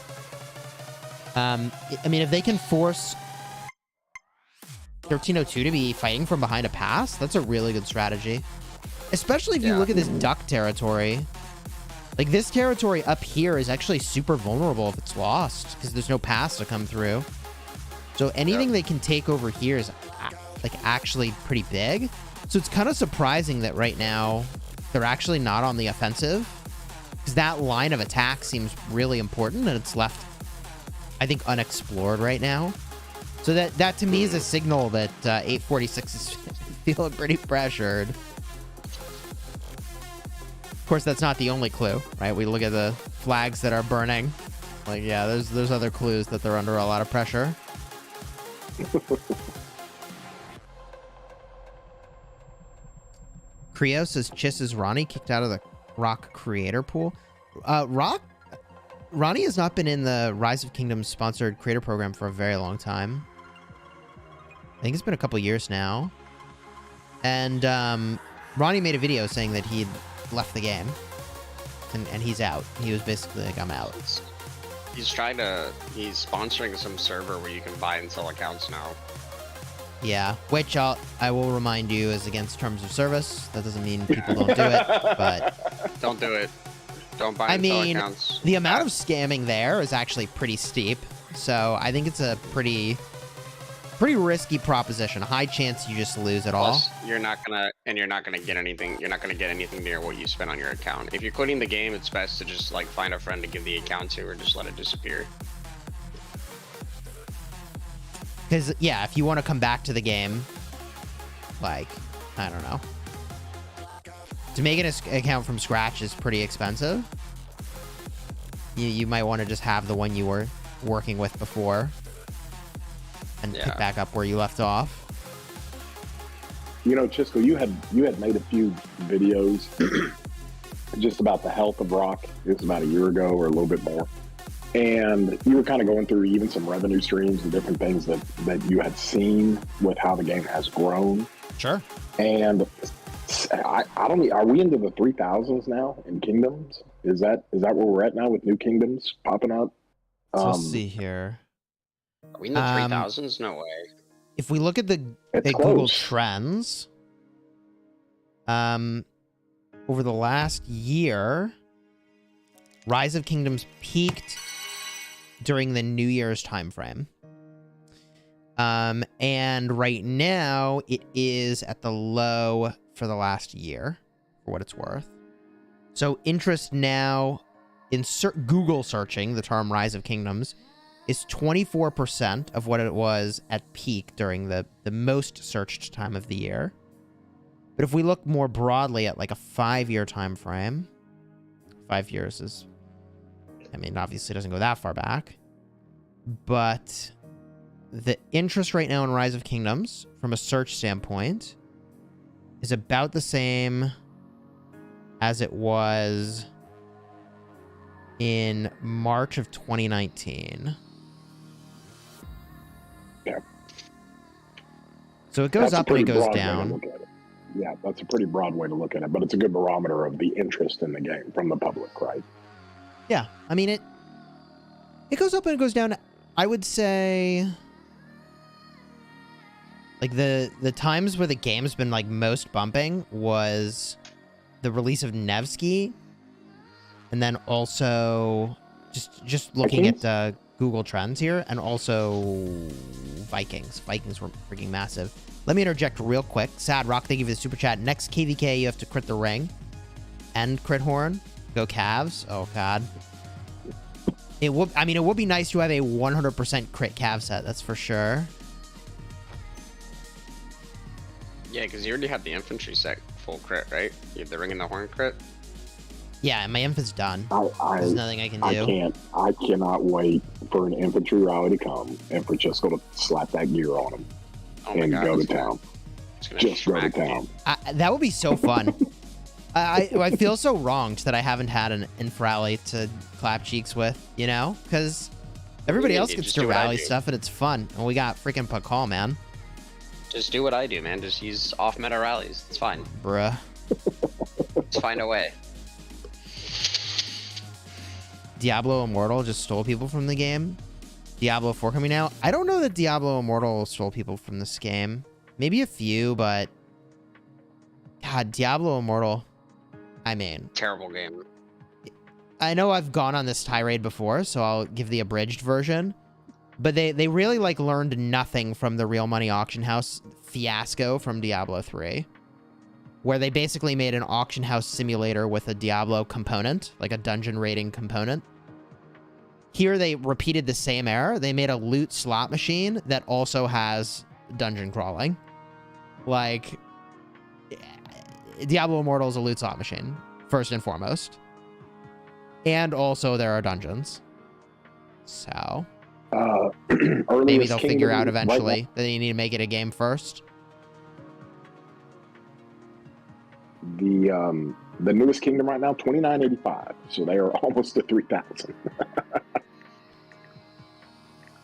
I mean, if they can force 1302 to be fighting from behind a pass, that's a really good strategy. Especially if you look at this duck territory. Like, this territory up here is actually super vulnerable if it's lost, because there's no pass to come through. So anything they can take over here is, like, actually pretty big. So it's kind of surprising that right now they're actually not on the offensive, because that line of attack seems really important, and it's left, I think, unexplored right now. So that to me is a signal that 846 is feeling pretty pressured. Of course, that's not the only clue, right? We look at the flags that are burning. Like, yeah, there's other clues that they're under a lot of pressure. Creo says Chis is Ronnie kicked out of the Rock creator pool. Ronnie has not been in the Rise of Kingdoms sponsored creator program for a very long time. I think it's been a couple years now. And Ronnie made a video saying that he'd left the game. And he's out. He was basically like, I'm out. He's sponsoring some server where you can buy and sell accounts now. Yeah, which I will remind you is against terms of service. That doesn't mean people don't do it, but... Don't do it. Don't buy and sell accounts. The amount of scamming there is actually pretty steep. So I think it's a pretty risky proposition. High chance you just lose it all. Plus, you're not gonna get anything. You're not gonna get anything near what you spend on your account. If you're quitting the game, it's best to just like find a friend to give the account to, or just let it disappear. Because yeah, if you want to come back to the game, like, I don't know, to make an account from scratch is pretty expensive. You might want to just have the one you were working with before and pick Yeah. back up where you left off. You know, Chisco, you had made a few videos just about the health of Rock. It was about a year ago or a little bit more. And you were kind of going through even some revenue streams and different things that you had seen with how the game has grown. Sure. And I don't know, are we into the 3000s now in kingdoms? Is that where we're at now with new kingdoms popping up? So let's see here. Are we in the 3000s? No way. If we look at the It's at Google close. Trends, over the last year, Rise of Kingdoms peaked during the New Year's timeframe. And right now, it is at the low for the last year, for what it's worth. So interest now in Google searching the term Rise of Kingdoms is 24% of what it was at peak during the most searched time of the year. But if we look more broadly at like a 5-year time frame, 5 years is, I mean, obviously it doesn't go that far back, but the interest right now in Rise of Kingdoms from a search standpoint is about the same as it was in March of 2019. Yeah. So it goes That's a up and it pretty goes broad way to down. look at it. Yeah, that's a pretty broad way to look at it, but it's a good barometer of the interest in the game from the public, right? Yeah, I mean, it goes up and it goes down. I would say, like, the times where the game's been, like, most bumping was the release of Nevsky, and then also just looking at Google Trends here, and also Vikings. Vikings were freaking massive. Let me interject real quick. Sad Rock, thank you for the super chat. Next KVK, you have to crit the ring and crit horn. Go Cavs. Oh, God. It would, I mean, it would be nice to have a 100% crit Cav set, that's for sure. Yeah, because you already have the infantry set full crit, right? You have the ring and the horn crit. Yeah, my inf is done. I There's nothing I can do. I cannot wait for an infantry rally to come and for Chisco to slap that gear on him Oh my and god. go to it's gonna- town. it's gonna Just go to smack you. town. That would be so fun. I feel so wronged that I haven't had an inf rally to clap cheeks with, you know? Because everybody Yeah, else dude, gets just to do what I rally do. stuff and it's fun. And we got freaking Pakal, man. Just do what I do, man. Just use off meta rallies. It's fine. Bruh. Let's find a way. Diablo Immortal just stole people from the game. Diablo 4 coming out. I don't know that Diablo Immortal stole people from this game. Maybe a few, but God, Diablo Immortal. I mean, Terrible game. I know I've gone on this tirade before, so I'll give the abridged version. But they really like learned nothing from the Real Money Auction House fiasco from Diablo 3. Where they basically made an auction house simulator with a Diablo component, like a dungeon raiding component. Here they repeated the same error. They made a loot slot machine that also has dungeon crawling. Like, Diablo Immortal is a loot slot machine, first and foremost. And also there are dungeons. So, maybe they'll figure out eventually that you need to make it a game first. The newest kingdom right now, 2985. So they are almost to 3000.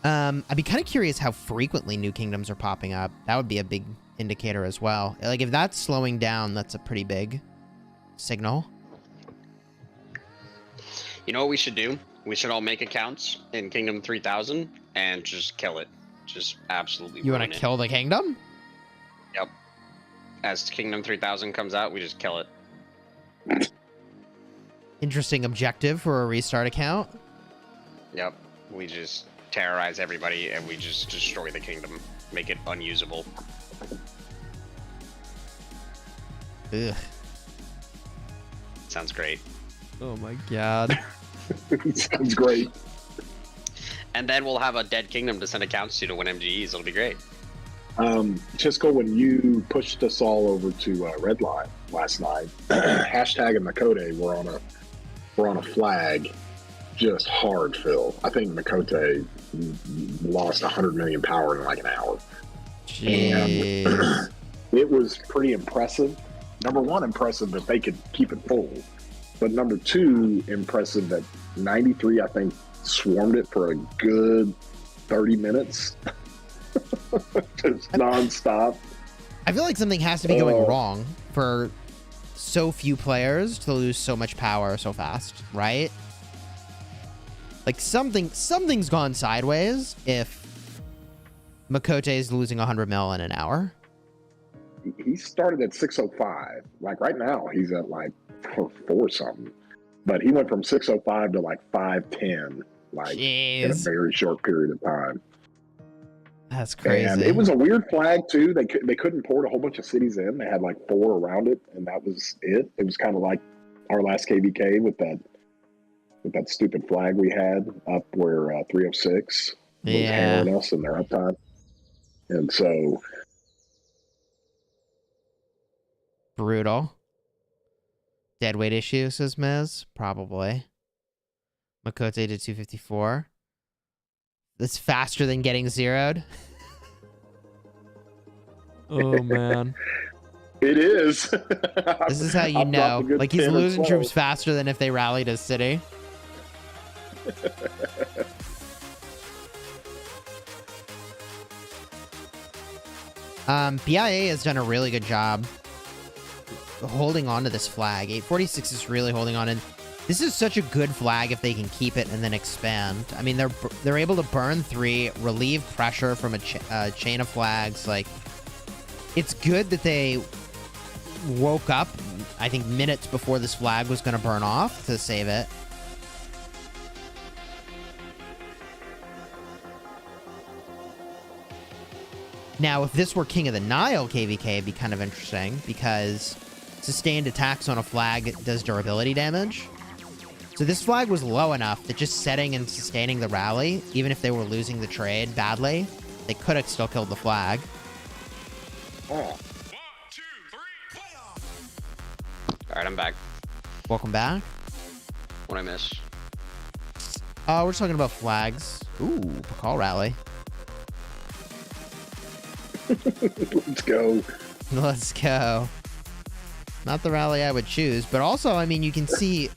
I'd be kind of curious how frequently new kingdoms are popping up. That would be a big indicator as well. Like, if that's slowing down, that's a pretty big signal. You know what we should do? We should all make accounts in Kingdom 3000 and just kill it. Just absolutely You want ruin to it. kill the kingdom? Yep. As Kingdom 3000 comes out, we just kill it. Interesting objective for a restart account. Yep. We just terrorize everybody and we just destroy the kingdom. Make it unusable. Ugh. Sounds great. Oh my god. Sounds great. And then we'll have a dead kingdom to send accounts to win MGEs. It'll be great. Chisco, when you pushed us all over to Redline last night, hashtag and Makode were on a flag, just hard, Phil. I think Makote lost 100 million power in like an hour. Jeez. And it was pretty impressive. Number one, impressive that they could keep it full. But number two, impressive that 93, I think, swarmed it for a good 30 minutes. Just nonstop. I feel like something has to be going wrong for so few players to lose so much power so fast, right? Like something's gone sideways if Makote is losing 100 mil in an hour. He started at 605. Like right now, he's at like 4 something. But he went from 605 to like 510, like in a very short period of time. That's crazy. And it was a weird flag too. They couldn't port a whole bunch of cities in. They had like 4 around it, and that was it. It was kind of like our last KVK with that stupid flag we had up where 306 was hammering us in their uptime. And so brutal. Deadweight issue, says Miz. Probably. Makote did 254. That's faster than getting zeroed. Oh, man. It is. This is how you know. Like, he's losing troops faster than if they rallied his city. BIA has done a really good job holding on to this flag. 846 is really holding on, and this is such a good flag if they can keep it and then expand. I mean, they're able to burn 3, relieve pressure from a chain of flags. Like, it's good that they woke up, I think, minutes before this flag was going to burn off to save it. Now, if this were King of the Nile KVK, it'd be kind of interesting, because sustained attacks on a flag does durability damage. So this flag was low enough that just setting and sustaining the rally, even if they were losing the trade badly, they could have still killed the flag. All right, I'm back. Welcome back. What I miss? We're talking about flags. Ooh, Pakal rally. Let's go. Let's go. Not the rally I would choose, but also, I mean, you can see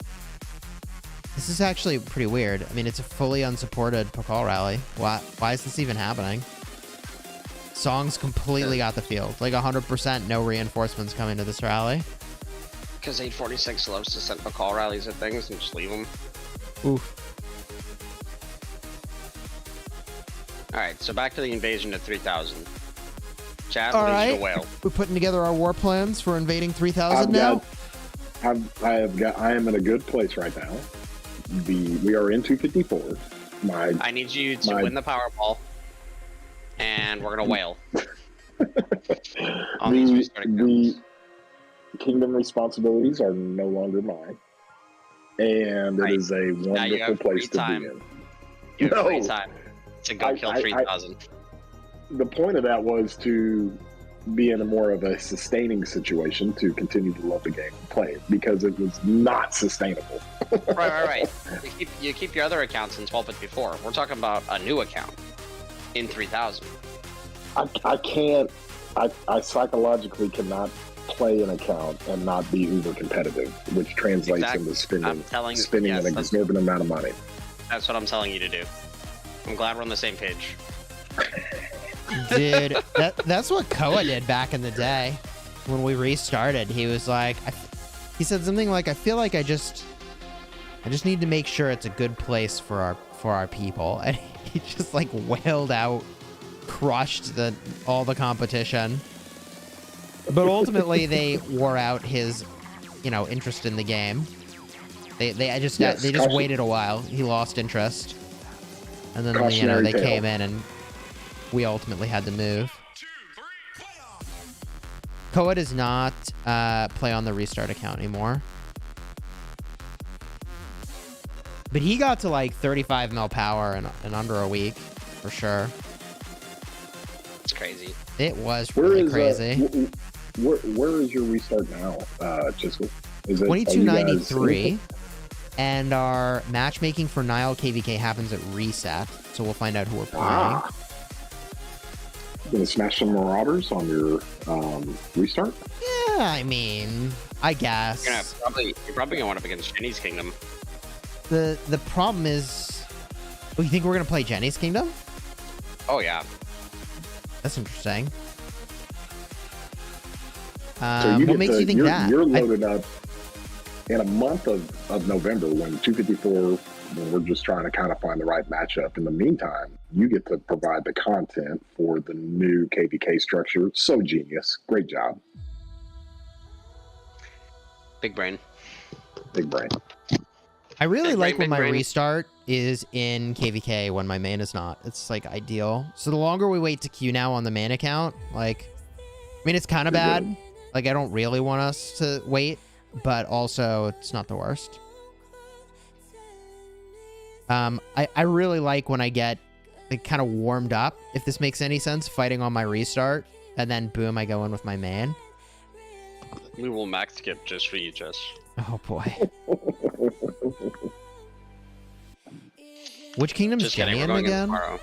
this is actually pretty weird. I mean, it's a fully unsupported Pakal rally. Why is this even happening? Song's completely got the field. Like 100% no reinforcements coming to this rally. Because 846 loves to send Pakal rallies at things and just leave them. Oof. Alright, so back to the invasion at 3000. Chat, all leads right. to whale. We're putting together our war plans for invading 3000 now. I am in a good place right now. We are in 254. I need you to win the Powerball, and we're gonna whale. On these restarting the kingdom responsibilities are no longer mine, and it is a wonderful place to be in. You have free time to go kill 3000. The point of that was to be in a more of a sustaining situation to continue to love the game and play it, because it was not sustainable. Right. You keep your other accounts in 1254. We're talking about a new account in 3000. I can't. I psychologically cannot play an account and not be uber competitive, which translates into spending an exorbitant amount of money. That's what I'm telling you to do. I'm glad we're on the same page. Dude, that's what Koa did back in the day when we restarted. He was like, he said something like, I feel like I just need to make sure it's a good place for our people. And he just like wailed out, crushed all the competition. But ultimately they wore out his, interest in the game. They just waited a while. He lost interest. And then, they came in and we ultimately had to move. Koa does not play on the restart account anymore. But he got to like 35 mil power in under a week, for sure. It's crazy. It was really crazy. Where is your restart now, Chisgule? Is it 2293. And our matchmaking for Nile KVK happens at reset, so we'll find out who we're playing. Ah. Gonna smash some Marauders on your restart? Yeah, I mean, I guess. You're probably going up against Jenny's Kingdom. The problem is... Oh, you think we're going to play Jenny's Kingdom? Oh, yeah. That's interesting. So what makes you think that? You're loaded up in a month of November when 254, when we're just trying to kind of find the right matchup. In the meantime, you get to provide the content for the new KVK structure. So genius. Great job. Big brain. Big brain. I really Big like brain, when big my brain. restart is in KVK when my main is not. It's like ideal. So the longer we wait to queue now on the main account, like, I mean, it's kind of You're bad. good. Like, I don't really want us to wait, but also it's not the worst. I really like when I get like kind of warmed up, if this makes any sense, fighting on my restart, and then boom, I go in with my main. We will max skip just for you, Jess. Oh boy. Which kingdom's Just kidding. Jenny We're in going in again? tomorrow.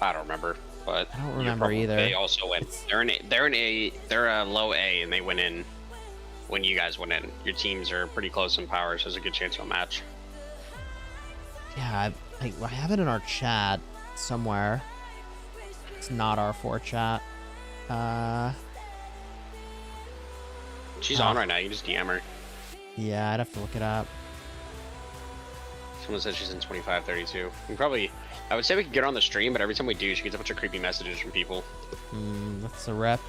I don't remember, but I don't you're remember probably- either. They also went. They're a low A, and they went in when you guys went in. Your teams are pretty close in power, so there's a good chance you'll match. Yeah, I have it in our chat somewhere. It's not our 4 chat. She's on right now. You can just DM her. Yeah, I'd have to look it up. Someone says she's in 2532. We probably, I would say we could get her on the stream, but every time we do, she gets a bunch of creepy messages from people. That's a rep.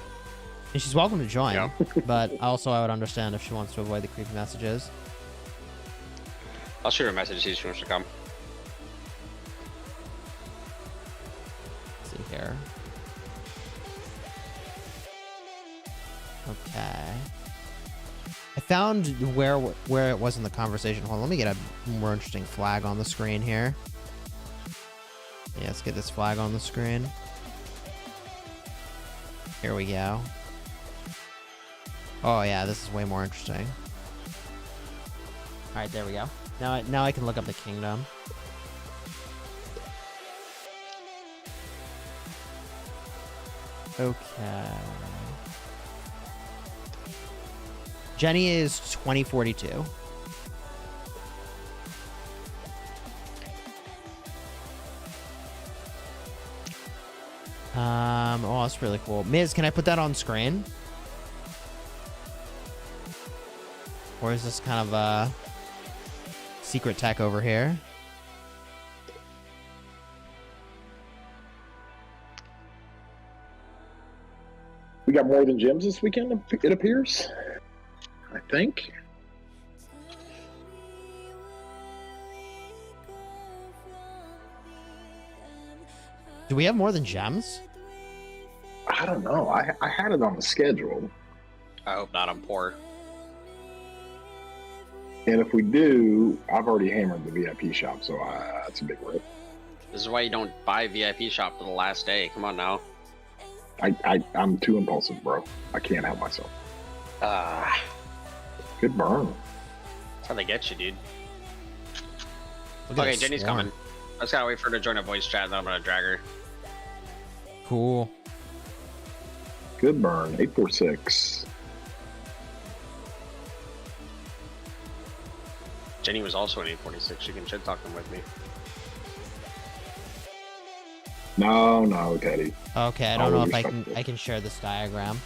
And she's welcome to join, Yeah. but also I would understand if she wants to avoid the creepy messages. I'll shoot her a message, see if she wants to come. Let's see here. Okay. I found where it was in the conversation. Hold on, let me get a more interesting flag on the screen here. Yeah, let's get this flag on the screen. Here we go. Oh yeah, this is way more interesting. All right, there we go. Now I can look up the kingdom. Okay. Jenny is 2042. Oh, that's really cool. Miz, can I put that on screen? Or is this kind of a secret tech over here? We got more than gems this weekend, it appears. I think. Do we have more than gems? I don't know. I had it on the schedule. I hope not, I'm poor. And if we do, I've already hammered the VIP shop, so that's a big rip. This is why you don't buy VIP shop for the last day. Come on now. I'm too impulsive, bro. I can't help myself. Good burn. That's how they get you, dude. Look at Okay, this Jenny's swarm. coming. I just gotta wait for her to join a voice chat, then I'm gonna drag her. Cool. Good burn. 846. Jenny was also in 846. You can shit talk them with me. No, Teddy. Okay, I I don't know will if respect it. I can share this diagram.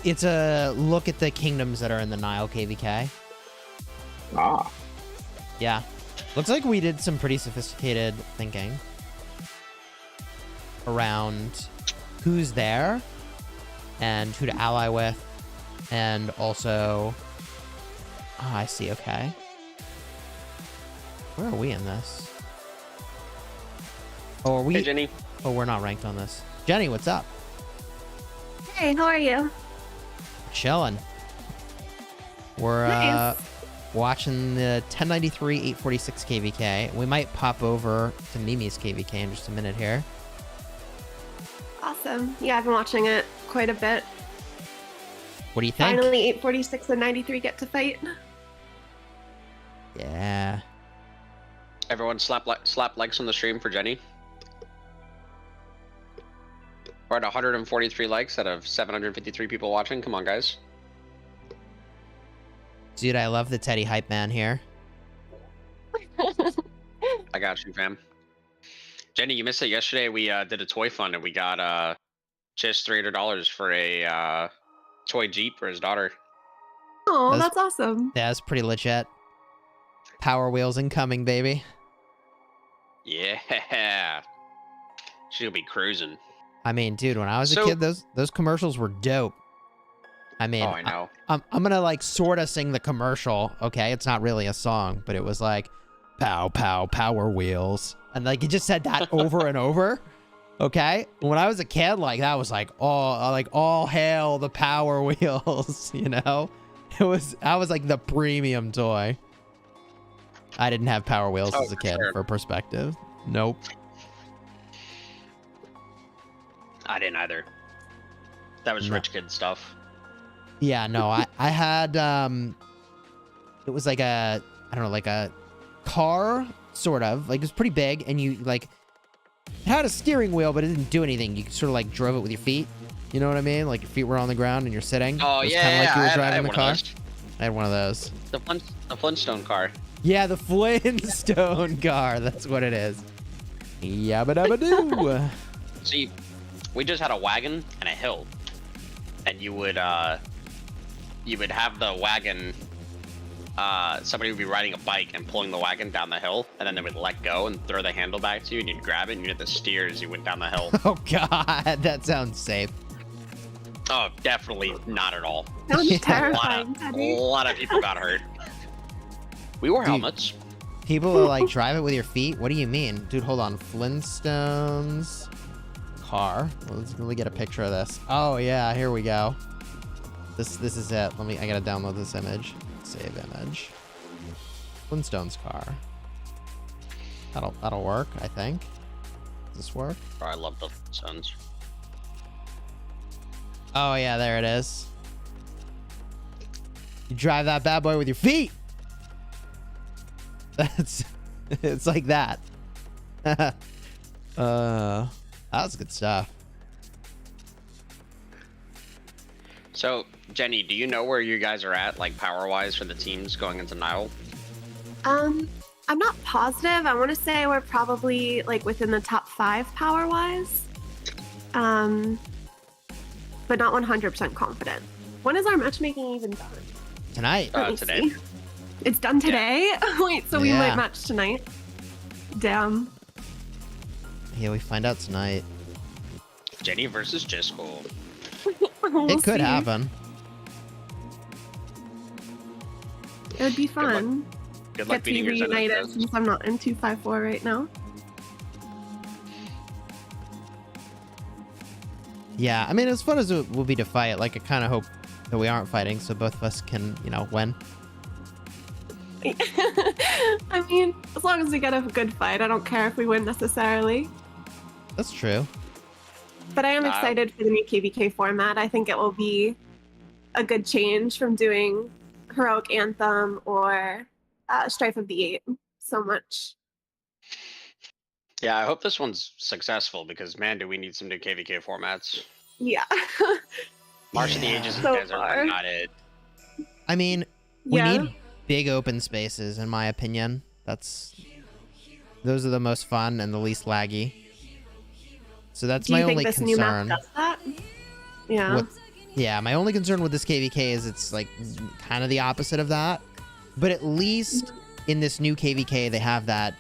It's a look at the kingdoms that are in the Nile KVK. Ah, Yeah. Looks like we did some pretty sophisticated thinking around who's there and who to ally with, and also... Oh, I see, okay. Where are we in this? Oh, are we... Hey, Jenny. Oh, we're not ranked on this. Jenny, what's up? Hey, how are you? Chilling. We're Nice. watching the 1093 846 KVK. We might pop over to Mimi's KVK in just a minute here. Awesome. Yeah, I've been watching it quite a bit. What do you think? Finally, 846 and 93 get to fight. Yeah. Everyone slap likes on the stream for Jenny. We're at 143 likes out of 753 people watching. Come on, guys. Dude, I love the Teddy hype man here. I got you, fam. Jenny, you missed it yesterday. We did a toy fund and we got just $300 for a toy Jeep for his daughter. Oh, that's awesome. Yeah, that's pretty legit. Power Wheels incoming, baby. Yeah. She'll be cruising. I mean, dude, when I was a kid, those commercials were dope. I mean, oh, I know. I'm gonna like sort of sing the commercial. Okay, it's not really a song, but it was like, "Pow pow Power Wheels," and like it just said that over and over. Okay, when I was a kid, like that was like all hail the Power Wheels. You know, I was like the premium toy. I didn't have Power Wheels as a kid, for perspective. Nope. I didn't either. That was rich kid stuff. Yeah, no, I had it was like a, I don't know, like a car, sort of. Like it was pretty big, and you like it had a steering wheel, but it didn't do anything. You sort of like drove it with your feet. You know what I mean? Like your feet were on the ground and you're sitting. Oh, it was yeah, kind of like you were driving the car. I had one of those. The Flintstone car. Yeah, the Flintstone car. That's what it is. Yabba dabba doo. See, we just had a wagon and a hill, and you would have the wagon. Somebody would be riding a bike and pulling the wagon down the hill, and then they would let go and throw the handle back to you, and you'd grab it, and you'd hit the steer as you went down the hill. Oh God, that sounds safe. Oh, definitely not at all. Sounds terrifying, A lot of people got hurt. We wore helmets. People will like drive it with your feet? What do you mean? Dude, hold on. Flintstones car. Let's really get a picture of this. Oh yeah, here we go. This is it. I gotta download this image. Save image. Flintstones car. That'll work, I think. Does this work? Oh, I love the Flintstones. Oh yeah, there it is. You drive that bad boy with your feet. It's like that. That was good stuff. So, Jenny, do you know where you guys are at, like power-wise, for the teams going into Nile? I'm not positive. I want to say we're probably like within the top 5 power-wise. But not 100% confident. When is our matchmaking even done? Tonight. Today. See. It's done today? Yeah. Wait, so we Yeah. might match tonight? Damn. Yeah, we find out tonight. Jenny versus Chisgule. We'll It could see. happen. It would be fun. Good luck Get to beating be your reunited since I'm not in 254 right now. Yeah, I mean, as fun as it will be to fight, like, I kind of hope that we aren't fighting so both of us can, you know, win. I mean, as long as we get a good fight, I don't care if we win necessarily. That's true. But I am excited for the new KVK format. I think it will be a good change from doing Heroic Anthem or Strife of the Eight so much. Yeah, I hope this one's successful because, man, do we need some new KVK formats. Yeah. March of the Ages So and Desert far. are not it. I mean, we Yeah. need big open spaces, in my opinion. Those are the most fun and the least laggy. So that's Do my you think only this new concern. map does that? Yeah. Yeah, my only concern with this KVK is it's like kind of the opposite of that. But at least in this new KVK, they have that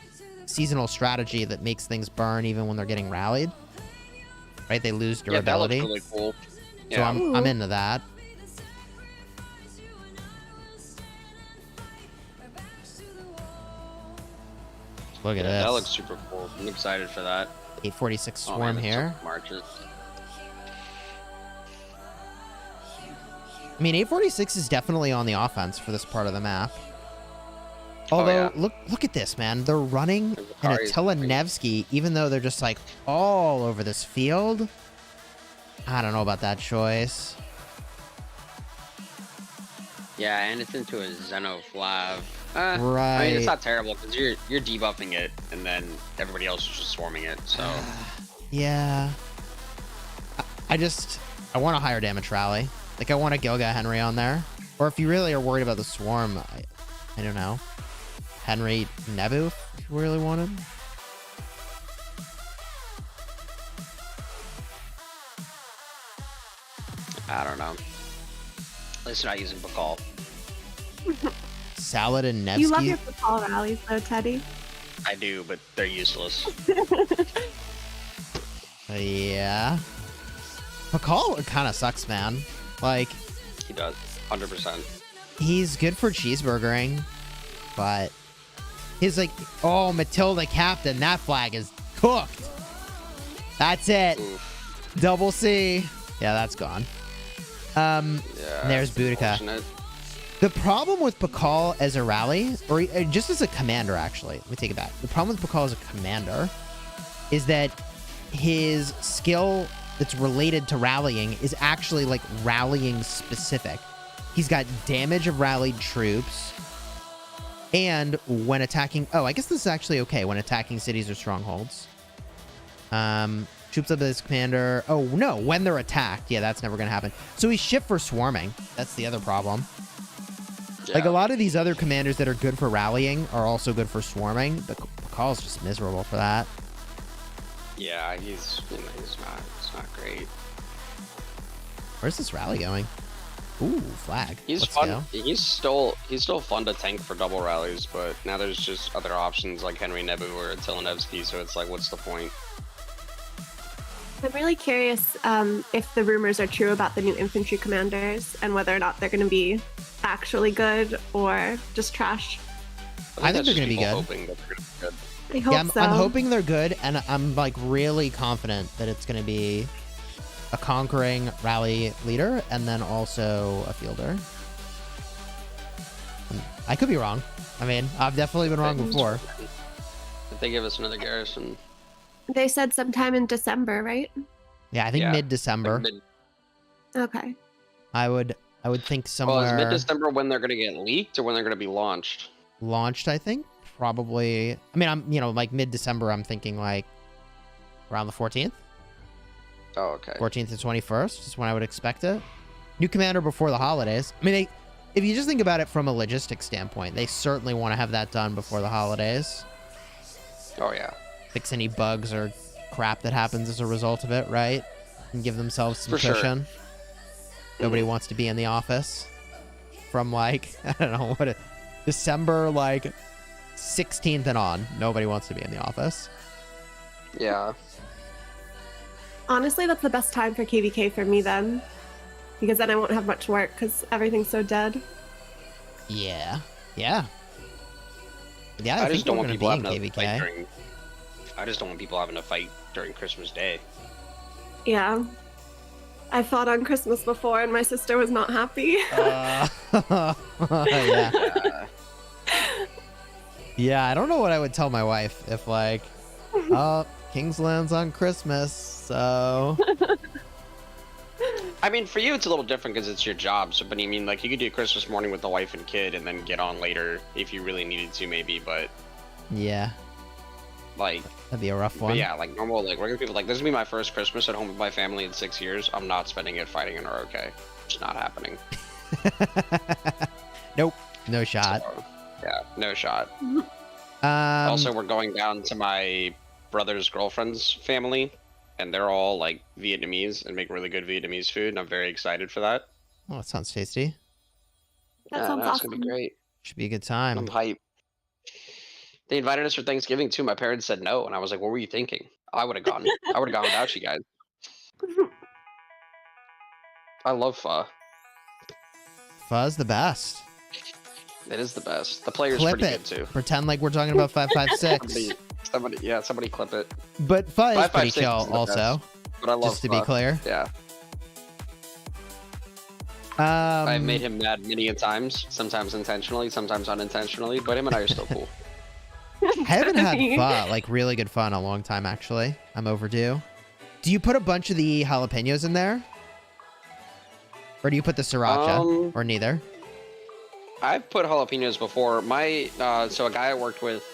seasonal strategy that makes things burn even when they're getting rallied. Right? They lose Yeah, that looks durability. really cool. So Yeah. I'm into that. Look at Yeah, this. that looks super cool. I'm excited for that. 846 Oh, Swarm man, here. Marches. I mean, 846 is definitely on the offense for this part of the map. Although, yeah. look at this, man. They're running in a Akari's Telenevsky, even though they're just like all over this field. I don't know about that choice. Yeah, and it's into a Xenoflav. Right. I mean, it's not terrible because you're debuffing it, and then everybody else is just swarming it. So Yeah. I want a higher damage rally. Like, I want a Gilga Henry on there. Or if you really are worried about the swarm, I don't know. Henry Nebu, if you really wanted. I don't know. At least not using Bakal. Salad and Nevsky. You love your football rallies, though, Teddy. I do, but they're useless. Yeah. Pakal kind of sucks, man. Like, He does, 100%. he's good for cheeseburgering, but he's like, oh, Matilda Captain, that flag is cooked. That's it. Oof. Double C. Yeah, that's gone. Yeah, there's that's Boudica. unfortunate. The problem with Pakal as a rally, or just as a commander, actually, let me take it back. The problem with Pakal as a commander is that his skill that's related to rallying is actually like rallying specific. He's got damage of rallied troops, and when attacking, oh, I guess this is actually okay when attacking cities or strongholds. Troops of this commander. Oh no, when they're attacked. Yeah, that's never gonna happen. So he's shift for swarming. That's the other problem. Like a lot of these other commanders that are good for rallying are also good for swarming, but Pakal's just miserable for that. Yeah, he's not great. Where's this rally going? Ooh, flag. He's Let's fun. go. He's still fun to tank for double rallies, but now there's just other options like Henry Nebu or Attila Nevsky, so it's like, what's the point? I'm really curious if the rumors are true about the new infantry commanders and whether or not they're going to be actually good or just trash. I think that's they're just gonna be people good. hoping that they're gonna be good. I hope Yeah, so. I'm hoping they're good, and I'm like really confident that it's going to be a conquering rally leader and then also a fielder. I could be wrong. I mean, I've definitely been wrong before. If they give us another garrison, They said sometime in December, right? Yeah, I think Yeah, mid-December. like Okay. I would think well, somewhere is mid-December when they're gonna get leaked or when they're gonna be launched? launched, I think. Probably. I mean, I'm, like mid-December, I'm thinking like around the 14th. Oh, okay. 14th to 21st is when I would expect it. New commander before the holidays. I mean, if you just think about it from a logistics standpoint, they certainly want to have that done before the holidays. Oh yeah. Fix any bugs or crap that happens as a result of it, right? And give themselves some For sure. cushion. Nobody wants to be in the office from like, I don't know, December like 16th and on. Nobody wants to be in the office. Yeah. Honestly, that's the best time for KVK for me then. Because then I won't have much work because everything's so dead. Yeah. Yeah. Yeah, I think just don't we're want gonna people be in having to fight KVK. during. I just don't want people having to fight during Christmas Day. Yeah. I fought on Christmas before and my sister was not happy. Yeah. Yeah. Yeah, I don't know what I would tell my wife if like, Kingsland's on Christmas, so I mean, for you, it's a little different because it's your job. So, but I mean, like, you could do Christmas morning with the wife and kid, and then get on later if you really needed to, maybe. But yeah, like, that'd be a rough but one. yeah, like normal, like regular people, like this will be my first Christmas at home with my family in 6 years. I'm not spending it fighting in ROK. It's not happening. Nope, no shot. So, yeah, no shot. Um, Also, we're going down to my brother's girlfriend's family, and they're all like Vietnamese and make really good Vietnamese food, and I'm very excited for that. oh, it sounds tasty. That Yeah, sounds no, it's awesome. gonna be great. Should be a good time. I'm hyped. They invited us for Thanksgiving too. My parents said no, and I was like, "What were you thinking?" I would have gone. I would have gone without you guys. I love pho. Fuzz the best. It is the best. The player's Clip pretty it. good too. Pretend like we're talking about 556. Somebody clip it. But Fuzz is pretty 556 chill is the also. But I love Just to be pho. clear. Yeah, I've made him mad many a times. Sometimes intentionally, sometimes unintentionally. But him and I are still cool. I haven't had pho, like really good pho in a long time, actually. I'm overdue. Do you put a bunch of the jalapenos in there? Or do you put the sriracha? Or neither? I've put jalapenos before. So a guy I worked with,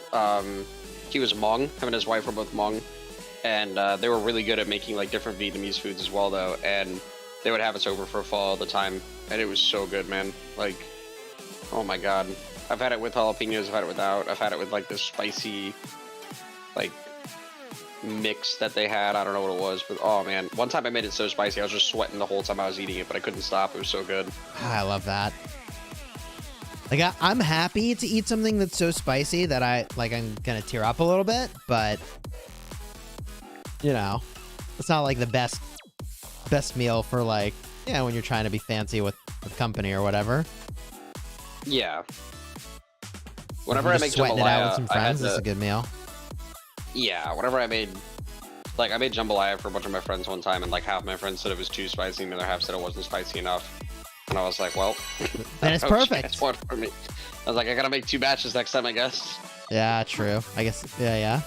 he was Hmong. Him and his wife were both Hmong, and they were really good at making like different Vietnamese foods as well, though. And they would have us over for fall all the time, and it was so good, man. Like, oh my god. I've had it with jalapenos. I've had it without. I've had it with like this spicy, like, mix that they had. I don't know what it was, but oh man, one time I made it so spicy I was just sweating the whole time I was eating it, but I couldn't stop. It was so good. I love that. Like, I'm happy to eat something that's so spicy that I'm gonna tear up a little bit, but you know, it's not like the best meal for, like, yeah, when you're trying to be fancy with company or whatever. Yeah. Whenever I make sweating it out with some jambalaya, friends, it's a good meal. Yeah, whenever I made jambalaya for a bunch of my friends one time, and like half my friends said it was too spicy, and the other half said it wasn't spicy enough. And I was like, well, then it's perfect. That's one for me. I was like, I gotta make 2 batches next time, I guess. Yeah, true. I guess, yeah.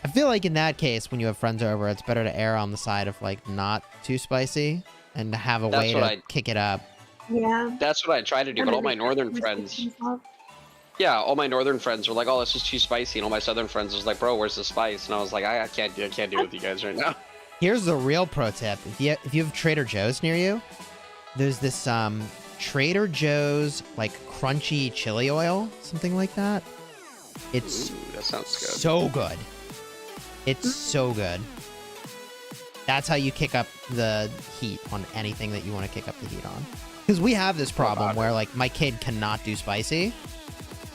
I feel like in that case, when you have friends over, it's better to err on the side of, like, not too spicy and to have a way to kick it up. Yeah. That's what I try to do, but all my northern friends... Yeah, all my northern friends were like, oh, this is too spicy, and all my southern friends was like, bro, where's the spice? And I was like, I can't deal with you guys right now. Here's the real pro tip. If you have Trader Joe's near you, there's this Trader Joe's like crunchy chili oil, something like that. It's that sounds good. So good. It's so good. That's how you kick up the heat on anything that you want to kick up the heat on. Because we have this problem where, like, my kid cannot do spicy.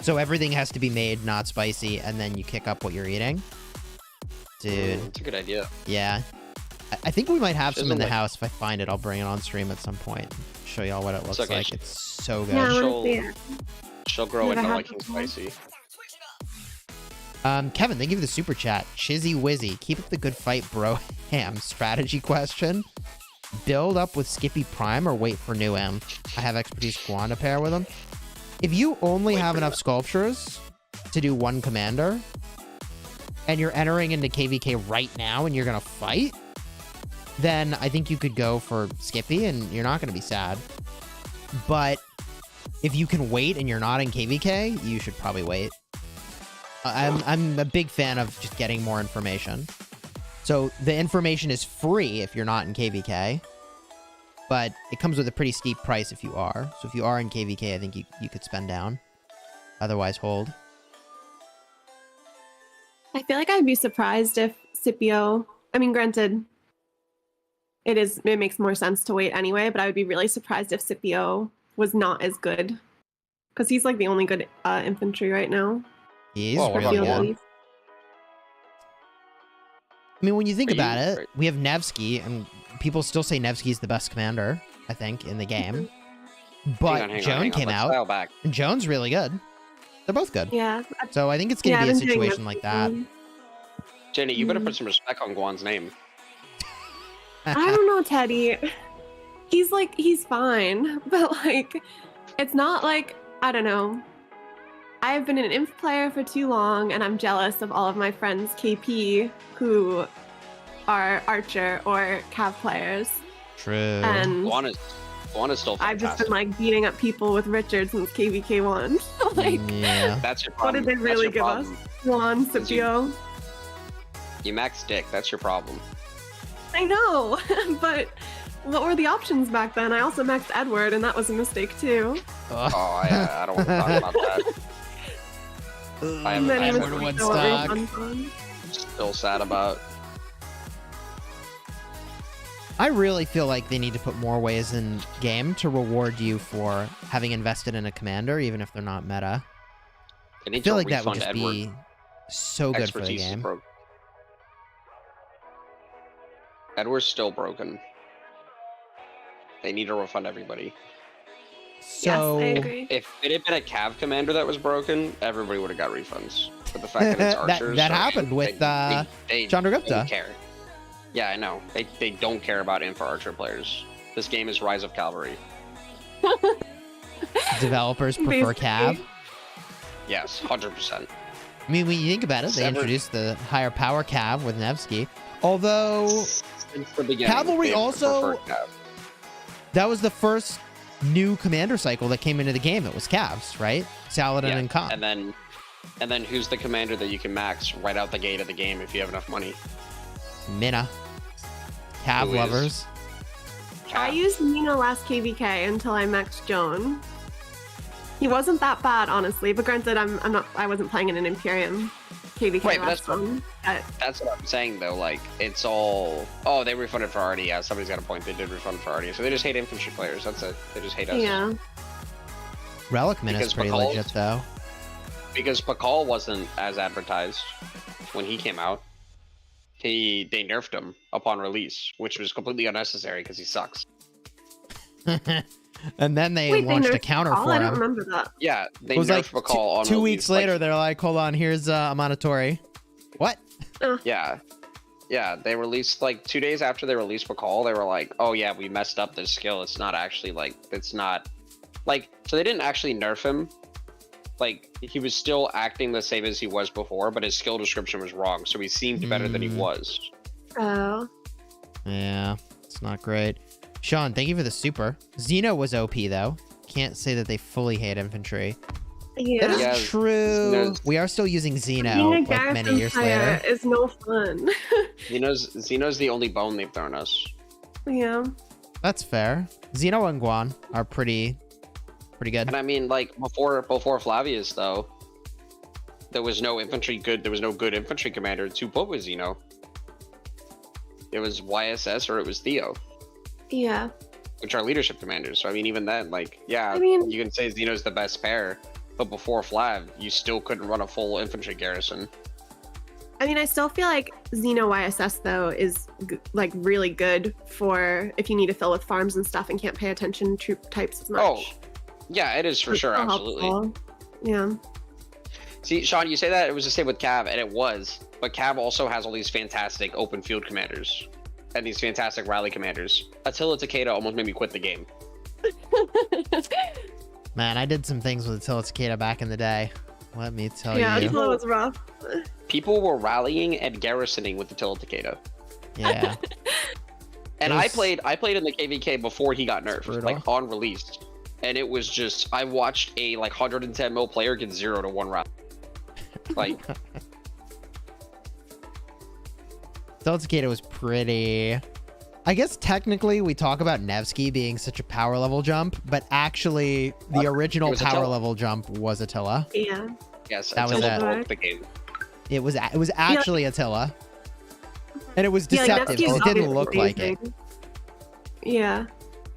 So everything has to be made not spicy, and then you kick up what you're eating. Dude. That's a good idea. Yeah. I think we might have some in the house. If I find it, I'll bring it on stream at some point and show y'all what it looks like. It's so good. Yeah, she'll grow into liking spicy. Kevin, thank you for the super chat. Chizzy Wizzy, keep up the good fight, bro. Ham strategy question. Build up with Skippy Prime or wait for new M? I have expertise Guan to pair with him. If you only have enough sculptures to do one commander, and you're entering into KVK right now and you're going to fight, then I think you could go for Skippy and you're not going to be sad. But if you can wait and you're not in KVK, you should probably wait. I'm a big fan of just getting more information. So the information is free if you're not in KVK, but it comes with a pretty steep price if you are. So if you are in KVK, I think you could spend down. Otherwise, hold. I feel like I'd be surprised if Scipio... I mean, granted, it makes more sense to wait anyway, but I would be really surprised if Scipio was not as good. Because he's, like, the only good infantry right now. He's really good. I mean, when you think about it, we have Nevsky, and people still say Nevsky's the best commander, I think, in the game. But Joan came out, and Joan's really good. They're both good. Yeah. So I think it's going to be a situation like that. Jenny, you better put some respect on Guan's name. I don't know, Teddy. He's fine. But, like, it's not like, I don't know. I've been an inf player for too long, and I'm jealous of all of my friends KP who are archer or cav players. True. And Guan is still fantastic. I've just been like beating up people with Richard since KVK 1. Like, yeah. That's your problem. What did they really give us? Guan, Scipio. You max dick. That's your problem. I know, but what were the options back then? I also maxed Edward, and that was a mistake too. Oh, I don't want to talk about that. I'm still sad about. I really feel like they need to put more ways in game to reward you for having invested in a commander, even if they're not meta. I feel like that would just be so good for the game. Edward's still broken. They need to refund everybody. So, yes, I agree. If it had been a cav commander that was broken, everybody would have got refunds. But the fact that it's archers... that happened with Chandra Gupta. They don't care. Yeah, I know. They don't care about info archer players. This game is Rise of Cavalry. Developers prefer cav? Yes, 100%. I mean, when you think about it, they introduced the higher power cav with Nevsky. Although, since the beginning, Cavalry also... That was the first new commander cycle that came into the game. It was Cavs, right? Saladin and Khan. And then who's the commander that you can max right out the gate of the game if you have enough money? Mina. Cav lovers. I used Nino last KVK until I maxed Joan. He wasn't that bad, honestly, but granted, I wasn't playing in an Imperium KVK Wait, last time. That's what I'm saying though. Like it's all. Oh, they refunded for Artie. Yeah, somebody's got a point. They did refund for Artie, so they just hate infantry players. That's it. They just hate us. Yeah. Relic Min is pretty legit though. Because Pakal wasn't as advertised when he came out. They nerfed him upon release, which was completely unnecessary because he sucks. And then they launched a counter for him. I don't remember that. Yeah, they nerfed Pakal on 2 weeks later. They're like, hold on, here's Amonatori. What? Yeah. Yeah, they released like 2 days after they released Pakal, they were like, oh yeah, we messed up this skill. It's not actually like, it's not like, so they didn't actually nerf him. Like, he was still acting the same as he was before, but his skill description was wrong, so he seemed better than he was. Oh. Yeah, it's not great. Sean, thank you for the super. Xeno was OP, though. Can't say that they fully hate infantry. Yeah. That is true. We are still using Xeno, like many years later. It's no fun. Xeno's the only bone they've thrown us. Yeah. That's fair. Xeno and Guan are pretty good. And I mean, like, before Flavius, though, there was no good infantry commander to put with Xeno. It was YSS or it was Theo. Yeah. Which are leadership commanders. So, I mean, even then, like, yeah, I mean, you can say Xeno's the best pair, but before Flav, you still couldn't run a full infantry garrison. I mean, I still feel like Xeno YSS, though, is, like, really good for if you need to fill with farms and stuff and can't pay attention to troop types as much. Oh, yeah, it is for sure, absolutely. Helpful. Yeah. See, Sean, you say that it was the same with Cav, and it was, but Cav also has all these fantastic open field commanders and these fantastic rally commanders. Attila Takeda almost made me quit the game. Man, I did some things with Attila Takeda back in the day. Let me tell you. Yeah, Attila was rough. People were rallying and garrisoning with Attila Takeda. Yeah. And I played in the KVK before he got nerfed, like on release. And it was just, I watched a like 110 mil player get 0 to 1 round. Like, Attila Takeda was pretty. I guess technically we talk about Nevsky being such a power level jump, but actually the original power level jump was Attila. Yeah. Yes, that was Attila broke the game. It was actually Attila. And it was deceptive. Yeah, It didn't look like it. Yeah.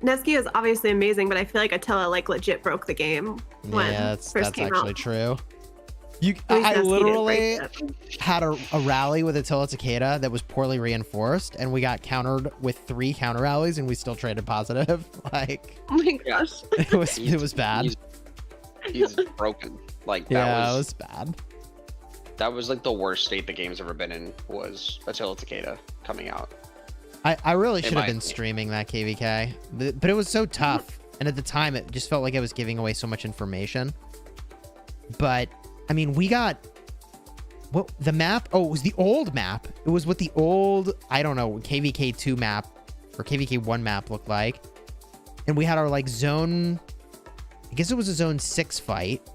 Nevsky was obviously amazing, but I feel like Attila like legit broke the game when that's first came actually out. true. I literally had a rally with Attila Takeda that was poorly reinforced, and we got countered with 3 counter rallies, and we still traded positive. Like, oh my gosh, it was bad. He's broken. Like that yeah, it was bad. That was like the worst state the game's ever been in. Was Attila Takeda coming out? I really should have been streaming that KVK, but it was so tough, and at the time it just felt like I was giving away so much information. But I mean, we got the map. Oh, it was the old map. It was what the old, I don't know, KVK2 map or KVK1 map looked like. And we had our like zone, I guess it was a zone 6 fight.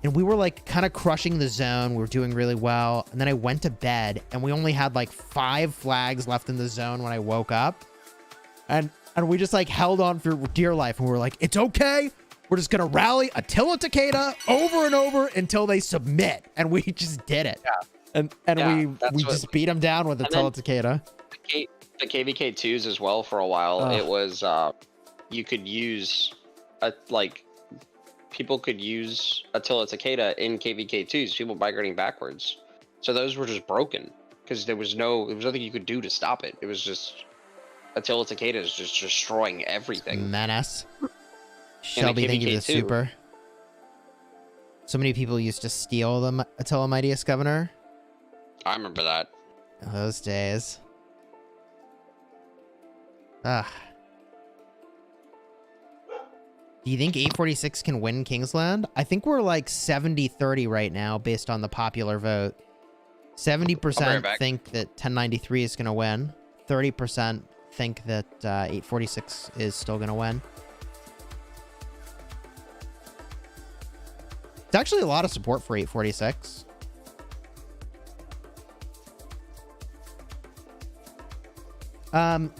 And we were like kind of crushing the zone. We were doing really well. And then I went to bed and we only had like 5 flags left in the zone when I woke up. And we just like held on for dear life. And we were like, it's okay. We're just going to rally Attila Takeda over and over until they submit. And we just did it. Yeah. And we just beat them down with Attila Takeda. The KVK2s as well for a while. It was, you could use, people could use Attila Takeda in KVK2s, people migrating backwards. So those were just broken because there was nothing you could do to stop it. It was just, Attila Takeda is just destroying everything. Menace. Shelby, thank you for the super. So many people used to steal the Attila Mightiest Governor. I remember that. Those days. Ugh. Do you think 846 can win Kingsland? I think we're like 70-30 right now based on the popular vote. 70% think that 1093 is going to win. 30% think that 846 is still going to win. It's actually a lot of support for 846.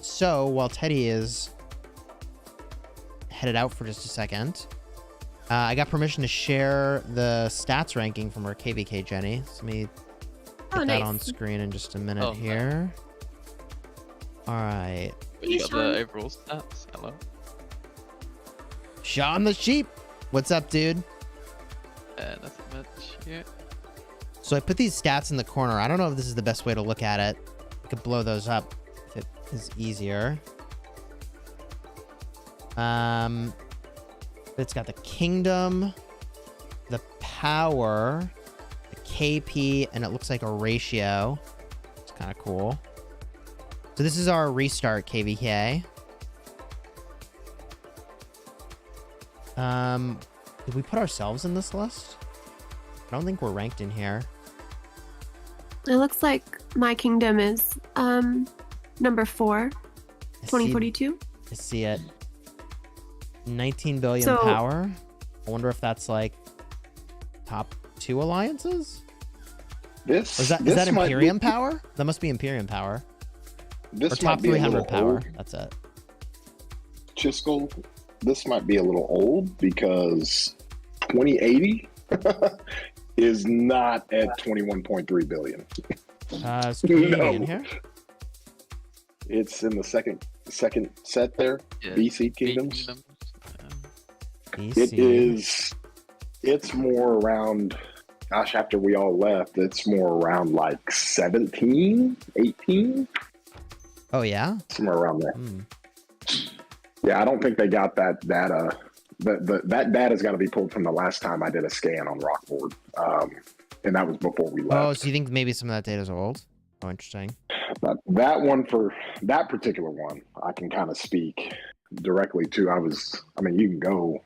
So while Teddy is headed out for just a second, I got permission to share the stats ranking from our KVK Jenny. So let me put that on screen in just a minute here. All right. You got the overall stats. Hello. Sean the Sheep. What's up, dude? Nothing much here. So I put these stats in the corner. I don't know if this is the best way to look at it. I could blow those up if it is easier. It's got the kingdom, the power, the KP, and it looks like a ratio. It's kind of cool. So this is our restart KVK. Did we put ourselves in this list? I don't think we're ranked in here. It looks like my kingdom is number 4, 2042. I see it. 19 billion So- power. I wonder if that's like top 2 alliances? This Is that this might Imperium power? That must be Imperium power. This Or top might be a 300 little power. old. That's it. Chisgule, this might be a little old because 2080 is not at 21.3 billion. Is community No. in here? It's in the second set there. Yeah, BC Kingdoms. BC. It is. It's more around. Gosh, after we all left, it's more around like 17, 18, Oh, yeah? somewhere around there. Hmm. Yeah, I don't think they got that data. That data's got to be pulled from the last time I did a scan on Rockboard, and that was before we left. Oh, so you think maybe some of that data is old? Oh, interesting. But that one, for that particular one, I can kind of speak directly to. I mean, you can go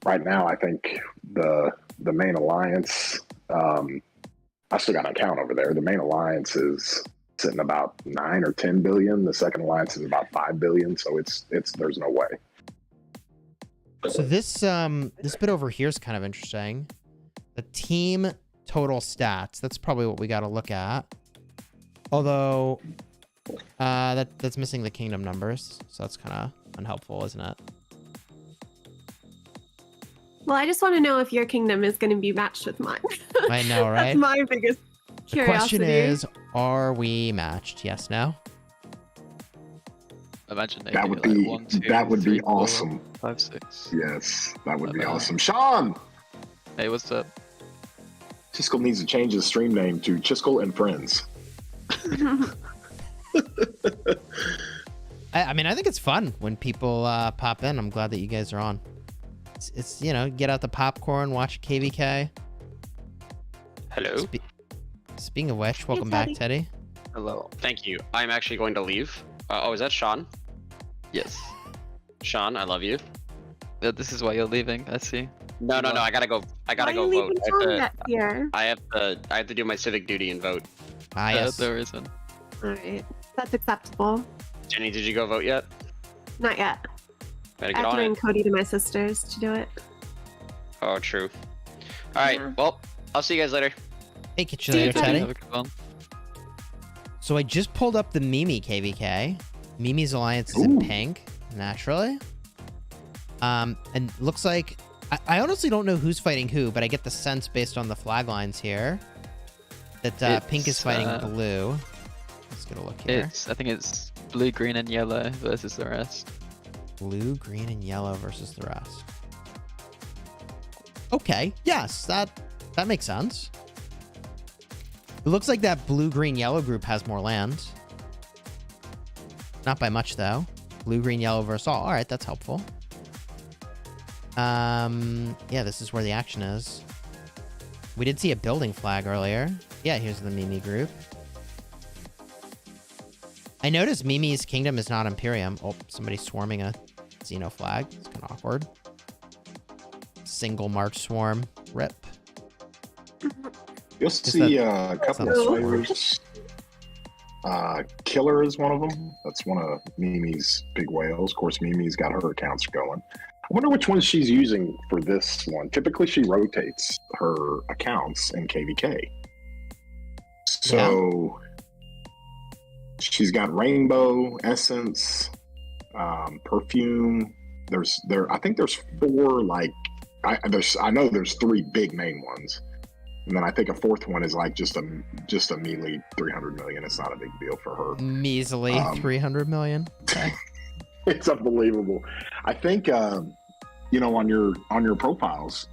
right now. I think the main alliance. I still got an account over there. The main alliance is sitting about 9 or 10 billion. The second alliance is about 5 billion. So it's there's no way. So this bit over here is kind of interesting. The team total stats. That's probably what we got to look at. Although that's missing the kingdom numbers, so that's kind of unhelpful, isn't it? Well, I just want to know if your kingdom is going to be matched with mine. I know, right? That's my biggest The curiosity. question is, are we matched? Yes, no? Imagine they That do would like be 1, 2, that would 3, be 4, awesome. 5, 6. Yes, that would be Uh-oh. awesome. Sean, Hey, what's up? Chisgule needs to change his stream name to Chisgule and Friends. I mean, I think it's fun when people pop in. I'm glad that you guys are on. It's get out the popcorn, watch KVK. Hello. Speaking of which, welcome back, Teddy. Teddy. Hello. Thank you. I'm actually going to leave. Oh, is that Sean? Yes. Sean, I love you. This is why you're leaving. I see. No. I gotta go. I gotta Why go are you vote. leaving Tom back here? I have to do my civic duty and vote. Ah, yes. There isn't. All right, that's acceptable. Jenny, did you go vote yet? Not yet. Better I get have to on bring it. Cody to my sisters to do it. Oh, true. All right. Yeah. Well, I'll see you guys later. Hey, catch you See you, later, Teddy. Teddy. Have a good one. So I just pulled up the Mimi KVK. Mimi's alliance is in Ooh. pink, naturally. And looks like I honestly don't know who's fighting who, but I get the sense based on the flag lines here that pink is It's, fighting blue. Let's get a look here. I think it's blue, green, and yellow versus the rest. Blue, green, and yellow versus the rest. Okay, yes, that makes sense. It looks like that blue, green, yellow group has more land. Not by much, though. Blue, green, yellow versus all. All right, that's helpful. Yeah, this is where the action is. We did see a building flag earlier. Yeah, here's the Mimi group. I noticed Mimi's kingdom is not Imperium. Oh, somebody's swarming a Xeno flag. It's kind of awkward. Single March swarm. Rip. You'll see a couple of sounds slayers. Killer is one of them. That's one of Mimi's big whales. Of course, Mimi's got her accounts going. wonder which one she's using for this one. Typically, she rotates her accounts in KVK. So she's got Rainbow, Essence, Perfume. I think there's 4 like I know there's 3 big main ones, and then I think a 4th one is like just a measly 300 million. It's not a big deal for her. Measly 300 million. Okay. It's unbelievable. I think on your profiles,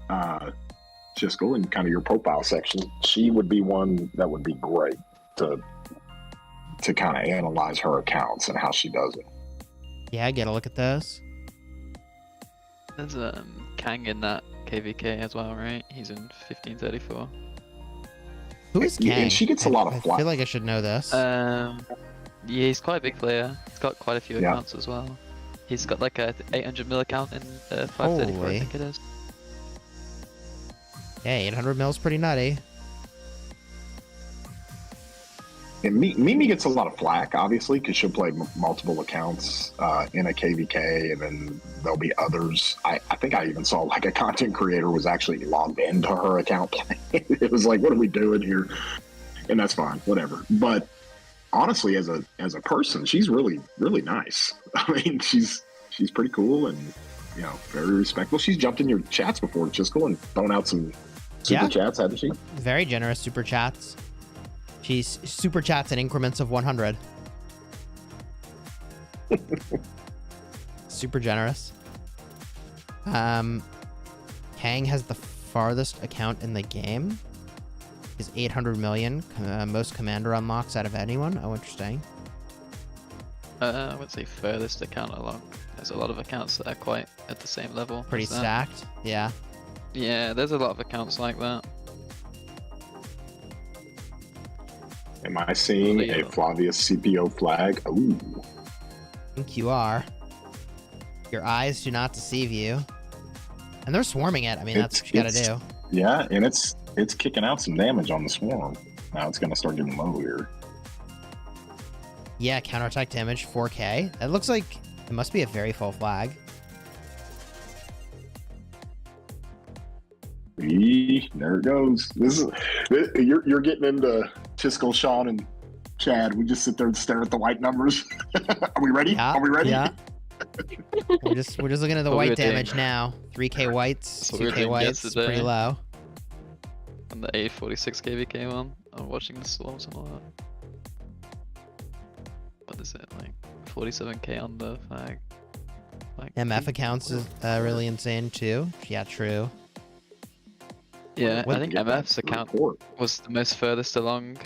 Chisgule, and kind of your profile section, she would be one that would be great to kind of analyze her accounts and how she does it. Yeah, get a look at those. There's Kang in that KVK as well, right? He's in 1534. Who is Yeah, Kang? and she gets a lot of I flack. feel like I should know this. Yeah, he's quite a big player. He's got quite a few Yeah. accounts as well. He's got like a 800 mil account in 534, Holy. I think it is. Yeah, 800 mil's pretty nutty. And Mimi gets a lot of flack, obviously, because she'll play multiple accounts in a KVK, and then there'll be others. I think I even saw like a content creator was actually logged into her account playing. It was like, what are we doing here? And that's fine, whatever. But honestly, as a person, she's really, really nice. I mean, she's pretty cool and very respectful. She's jumped in your chats before, Chisgule, and thrown out some super chats, hasn't she? Very generous super chats. She's super chats in increments of 100. Super generous. Kang has the farthest account in the game. Is 800 million, most commander unlocks out of anyone. Oh, interesting. I would say furthest account along. There's a lot of accounts that are quite at the same level. Pretty as that. stacked. Yeah. Yeah, there's a lot of accounts like that. Am I seeing a Flavius CPO flag? Ooh. I think you are. Your eyes do not deceive you. And they're swarming it. I mean, that's what you gotta do. Yeah, and it's kicking out some damage on the swarm. Now it's gonna start getting low here. Yeah, counterattack damage, 4k. It looks like it must be a very full flag. There it goes. You're getting into Chisgule, Sean, and Chad. We just sit there and stare at the white numbers. Are we ready? Yeah, Are we ready? Yeah. we're just looking at the What we white were doing. damage now. 3k whites, What we were 2k doing whites, yesterday. pretty low. On the 846 KVK one, I'm watching the swarms and all that. What is it, like 47k on the flag? Like MF accounts is really insane too. Yeah, true. Yeah, What- I think MF's account Report. was the most furthest along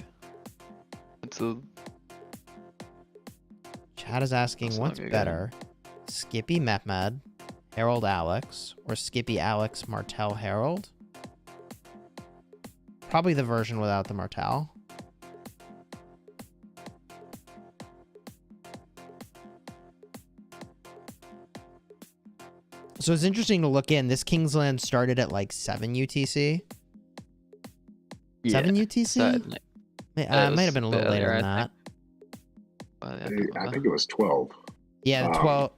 until Chad is asking, That's what's not good. better, Skippy Mehmed, Harold Alex, or Skippy Alex Martel Harold? Probably the version without the Martel. So it's interesting to look in. This Kingsland started at like 7 UTC. 7 UTC? certainly. It it might have was been a a little bit later earlier, than I that. Well, yeah, I remember. think it was 12. Yeah, the Um, 12.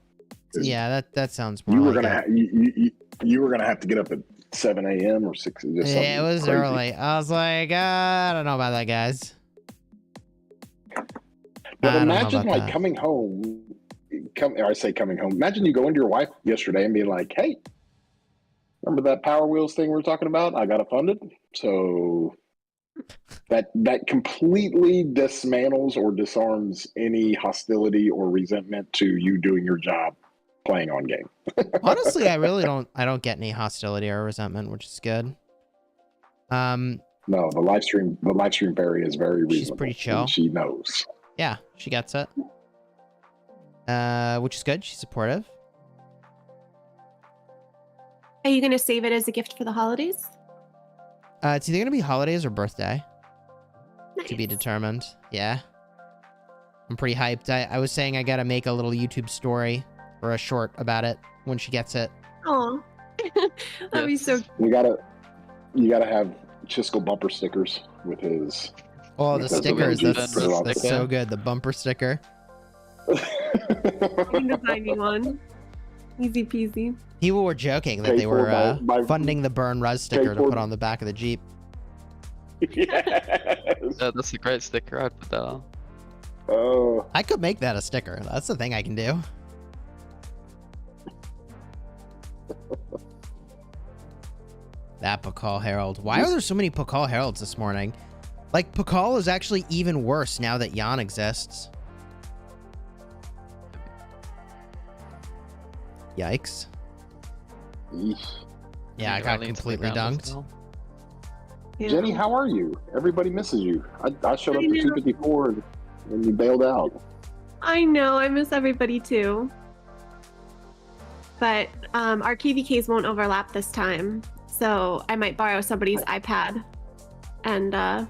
is- Yeah, that sounds more You were like gonna it. you were gonna have to get up at 7 a.m. or 6. Just Yeah, it something was crazy. early. I was like, I don't know about that, guys. But I don't know imagine about like that. coming home. Or I say coming home. Imagine you go into your wife yesterday and be like, "Hey, remember that Power Wheels thing we were talking about? I got it funded." So that completely dismantles or disarms any hostility or resentment to you doing your job playing on game. Honestly, I don't get any hostility or resentment, which is good. No, the live stream fairy is very reasonable. She's pretty chill. And she knows. Yeah, she gets it. Which is good. She's supportive. Are you going to save it as a gift for the holidays? It's either gonna be holidays or birthday to be Nice. determined. Yeah. I'm pretty hyped. I was saying I gotta make a little YouTube story or a short about it when she gets it. Oh, that'd be so. You gotta have Chisgule bumper stickers with his. Oh, the Because the stickers. way That's, you that's so good. The bumper sticker. I can design you one. Easy peasy. People were joking that Paid they for were by funding the Burn Ruz sticker to for- put on the back of the Jeep. Yes. That's a great sticker. I'd put that on. Oh, I could make that a sticker. That's the thing I can do. That Pakal Herald. Why are there so many Pakal Heralds this morning? Like, Pakal is actually even worse now that Jan exists. Yikes. yeesh. Yeah, I got completely dunked. Yeah. Jenny, how are you? Everybody misses you. I showed up I to know. 254 and you bailed out. I know, I miss everybody too. But our KVKs won't overlap this time, so I might borrow somebody's iPad and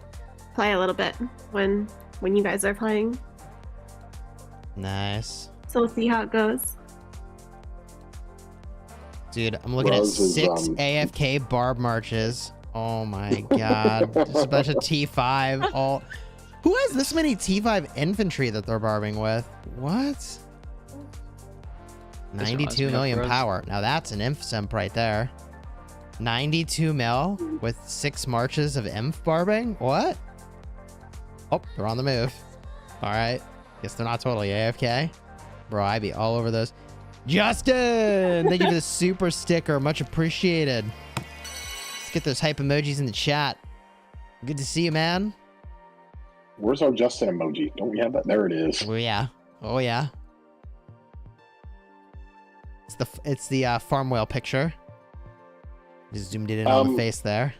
play a little bit when you guys are playing. Nice. So we'll see how it goes. Dude, I'm looking at Ruz is, 6 AFK barb marches. Oh my god. Just a bunch of T5. All. Who has this many T5 infantry that they're barbing with? What? 92 million power. Now that's an inf simp right there. 92 mil with 6 marches of inf barbing? What? Oh, they're on the move. Alright. Guess they're not totally AFK. Bro, I'd be all over those. Justin! Thank you for the super sticker. Much appreciated. Let's get those hype emojis in the chat. Good to see you, man. Where's our Justin emoji? Don't we have that? There it is. Oh, yeah. Oh, yeah. It's the farm whale picture. Just zoomed it in on the face there.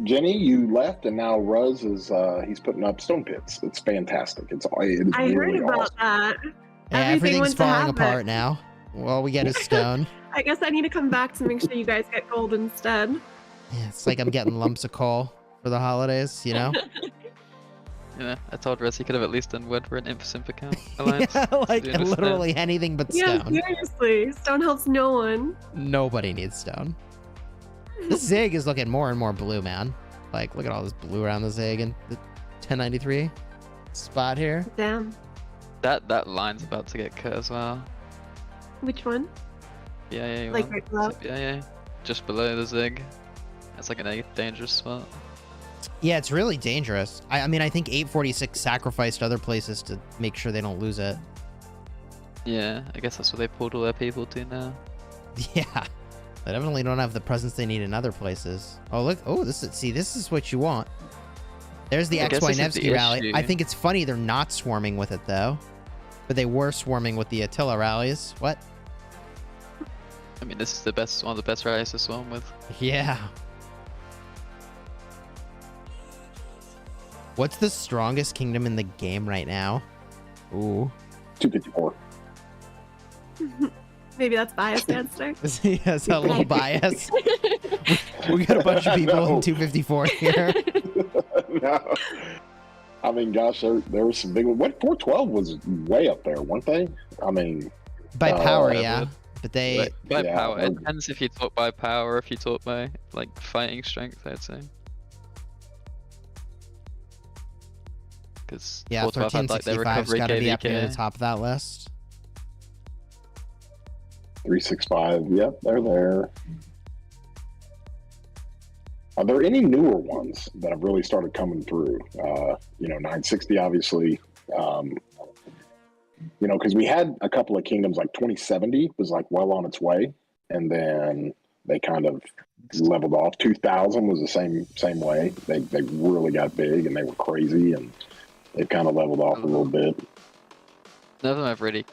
Jenny, you left, and now Ruz is he's putting up stone pits. It's fantastic. It is I really heard about awesome. that. Yeah, Everything everything's went to falling havoc. apart now. Well, we get a stone. I guess I need to come back to make sure you guys get gold instead. Yeah, it's like I'm getting lumps of coal for the holidays, you know? Yeah, I told Rez he could have at least done wood for an Imp account alliance. Yeah, like Do you understand? literally anything but Yeah, stone. seriously. Stone helps no one. Nobody needs stone. This Zig is looking more and more blue, man. Like, look at all this blue around the Zig and the 1093 spot here. Damn. That line's about to get cut as well. Which one? Yeah, Like right below? Yeah, just below the Zig. It's like a dangerous spot. Yeah, it's really dangerous. I mean, I think 846 sacrificed other places to make sure they don't lose it. Yeah, I guess that's what they pulled all their people to now. Yeah. They definitely don't have the presence they need in other places. Oh, look. Oh, this is what you want. There's the I guess XY this is the Nevsky rally. issue. I think it's funny they're not swarming with it, though. But they were swarming with the Attila rallies. What? I mean, this is one of the best rallies to swarm with. Yeah. What's the strongest kingdom in the game right now? Ooh. 254. Maybe that's biased answer. Yes, a little bias. We got a bunch of people No. in 254 here. No. I mean, gosh, there was some big ones. What 412 was way up there, weren't they? I mean, By power, yeah, yeah. But they... By yeah, power. It they're- depends if you talk by power or if you talk by like fighting strength, I'd say. Because Yeah, 412 had like their 1365's recovery got to be up near the KVK. top of that list. 365. Yep, they're there. Are there any newer ones that have really started coming through? 960, obviously. Because we had a couple of kingdoms, like 2070 was like well on its way, and then they kind of leveled off. 2000 was the same way. They really got big and they were crazy, and they've kind of leveled off a little bit. None of them have really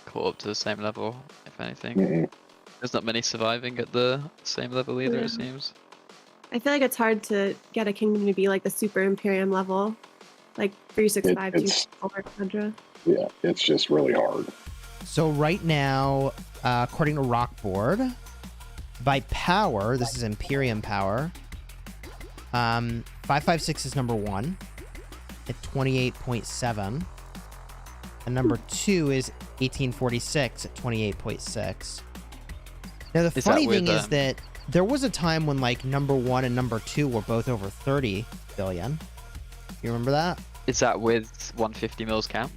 caught up to the same level, if anything. Mm-mm. There's not many surviving at the same level either, Yeah. it seems. I feel like it's hard to get a kingdom to be like the super Imperium level. Like 365, It's- 254, etc. Yeah, it's just really hard. So right now, according to Rockboard, by power, this is Imperium power, 556 is number 1 at 28.7. And number 2 is 1846 at 28.6. Now, the Is funny that with, thing is that there was a time when, like, number 1 and number 2 were both over 30 billion. You remember that? Is that with 150 mils camp?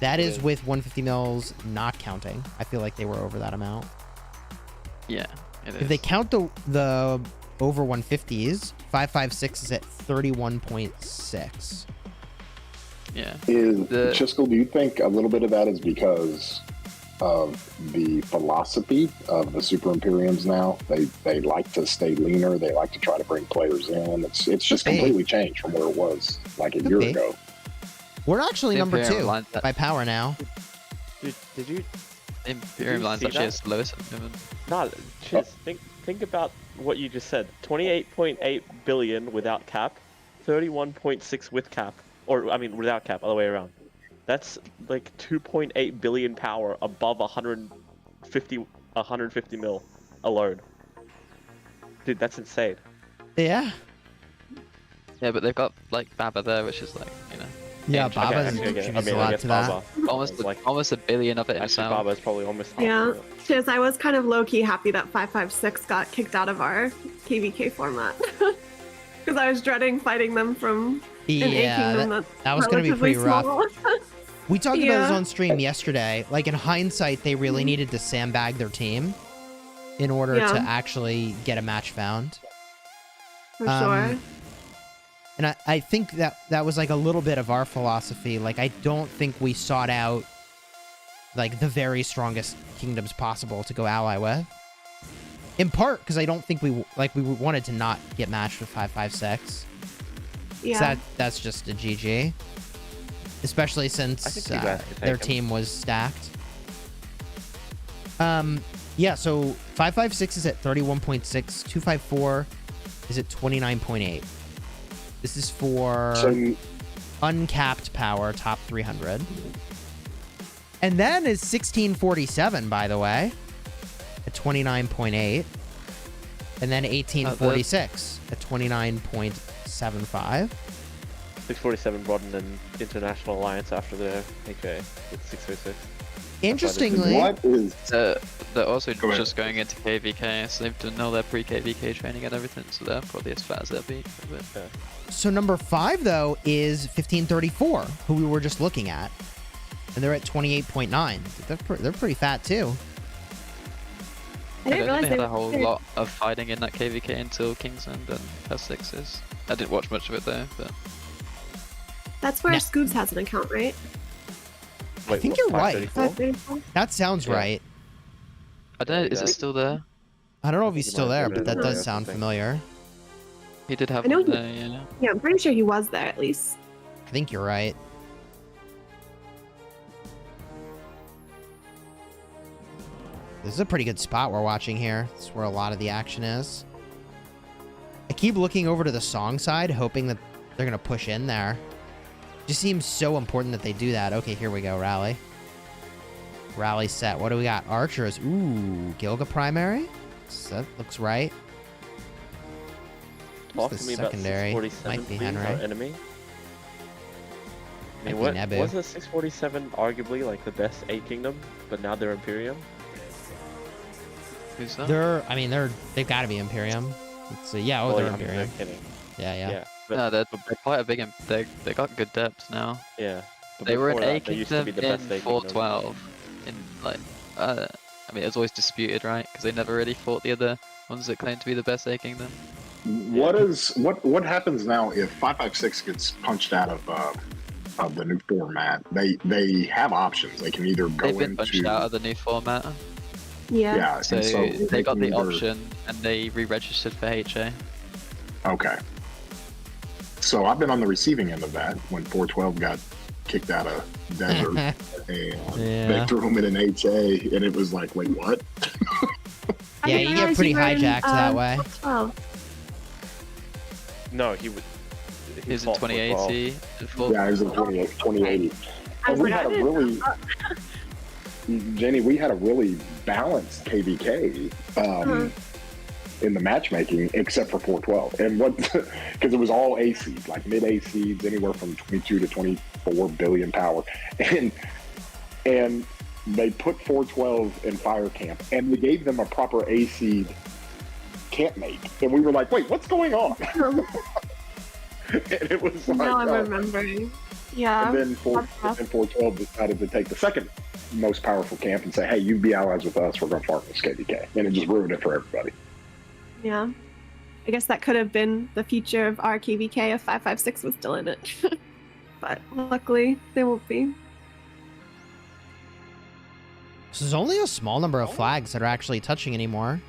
That It is is. with 150 mils not counting. I feel like they were over that amount. Yeah, it is. If they count the over 150s, 556 is at 31.6. Yeah. Is The- Chisgule, do you think a little bit of that is because of the philosophy of the Super Imperiums now? They like to stay leaner. They like to try to bring players in. It's just Could be. completely changed from where it was like a Could year be. ago. We're actually The number Imperium 2 lines that- by power now. Dude, did you Imperium you line's see actually that? its lowest at the moment. not just think about what you just said. 28.8 billion without cap, 31.6 with cap, or I mean without cap, other way around. That's like 2.8 billion power above 150 mil alone. Dude, that's insane. Yeah. Yeah, but they've got like Baba there, which is like, you know, Yeah, Okay, Baba actually, I contributes a mean, I lot guess to that. Baba almost is like almost a billion of it actually himself. Baba is probably almost half Yeah. of it. Chiz, I was kind of low-key happy that 556 got kicked out of our KVK format. Because I was dreading fighting them from an A Yeah, Kingdom that was going to be pretty rough. small. We talked about this Yeah. on stream yesterday. Like, in hindsight, they really needed to sandbag their team in order Yeah. to actually get a match found. For sure. And I think that was like a little bit of our philosophy. Like, I don't think we sought out like the very strongest kingdoms possible to go ally with. In part because I don't think we wanted to not get matched with 556. Yeah. So that's just a GG. Especially since I think you guys can take their them. team was stacked. Yeah, so 556 is at 31.6, 254 is at 29.8. This is for So uncapped power, top 300. And then is 1647, by the way, at 29.8. And then 1846 at 29.75. 647 brought in an international alliance after the HA with 606. Interestingly, what is They're also Go ahead. just going into KVK, so they've done all their pre-KVK training and everything, so they're probably as fat as they'll be. But so number 5, though, is 1534, who we were just looking at. And they're at 28.9. They're pretty fat, too. I didn't I realize think they they had were a whole big. lot of fighting in that KVK until Kingsland and S6s. I didn't watch much of it though, but That's where Nah. Scoobs has an account, right? I think you're right. 534? 534? That sounds Yeah. right. I don't know, is Yeah. it still there? I don't know if think he's you still might there, have but put it that in does there or sound something. familiar. He did have I know one he- there, yeah. Yeah, I'm pretty sure he was there at least. I think you're right. This is a pretty good spot we're watching here. This is where a lot of the action is. I keep looking over to the song side, hoping that they're going to push in there. Just seems so important that they do that. Okay, here we go, rally. Rally set. What do we got? Archers. Ooh, Gilga primary. So that looks right. Talk The to me about secondary 647 might be being our Henry. enemy. I Might mean, be what Nebu. wasn't 647 arguably like the best A Kingdom, but now they're Imperium? Who's that? They've got to be Imperium. Let's see. Yeah, oh, Well, they're I mean, Imperium. they're kidding. Yeah, yeah. Yeah, but, No, they're quite a big. They got good depth now. yeah. But They were an before A that, they used to Kingdom be the in best A Kingdom. 412. In like, I mean, it was always disputed, right? Because they never really fought the other ones that claimed to be the best A Kingdom. What happens now if 556 gets punched out of the new format? They have options. They can either go They've been punched into out of the new format, Yeah. yeah, so, and so they got can the either- option and they re-registered for HA. Okay. So I've been on the receiving end of that when 412 got kicked out of Desert and Yeah. they threw him in an HA and it was like, wait, what? I Yeah, didn't you get realize pretty were in, hijacked that way. 12. No, he would. He was in fought for 12. 2080. and fought- Yeah, it was in 2080. I And we was had a like, I really, Jenny, we had a really balanced KVK in the matchmaking, except for 412. And what, because it was all A seeds, like mid A seeds, anywhere from 22 to 24 billion power. And they put 412 in fire camp and we gave them a proper A seed campmate. And we were like, wait, what's going on? And it was like, now I'm oh. remembering. Yeah. And then 412 decided to take the second most powerful camp and say, hey, you be allies with us, we're going to farm this KVK. And it just ruined it for everybody. Yeah. I guess that could have been the future of our KVK if 556 was still in it. But luckily, they won't be. So there's only a small number of flags that are actually touching anymore.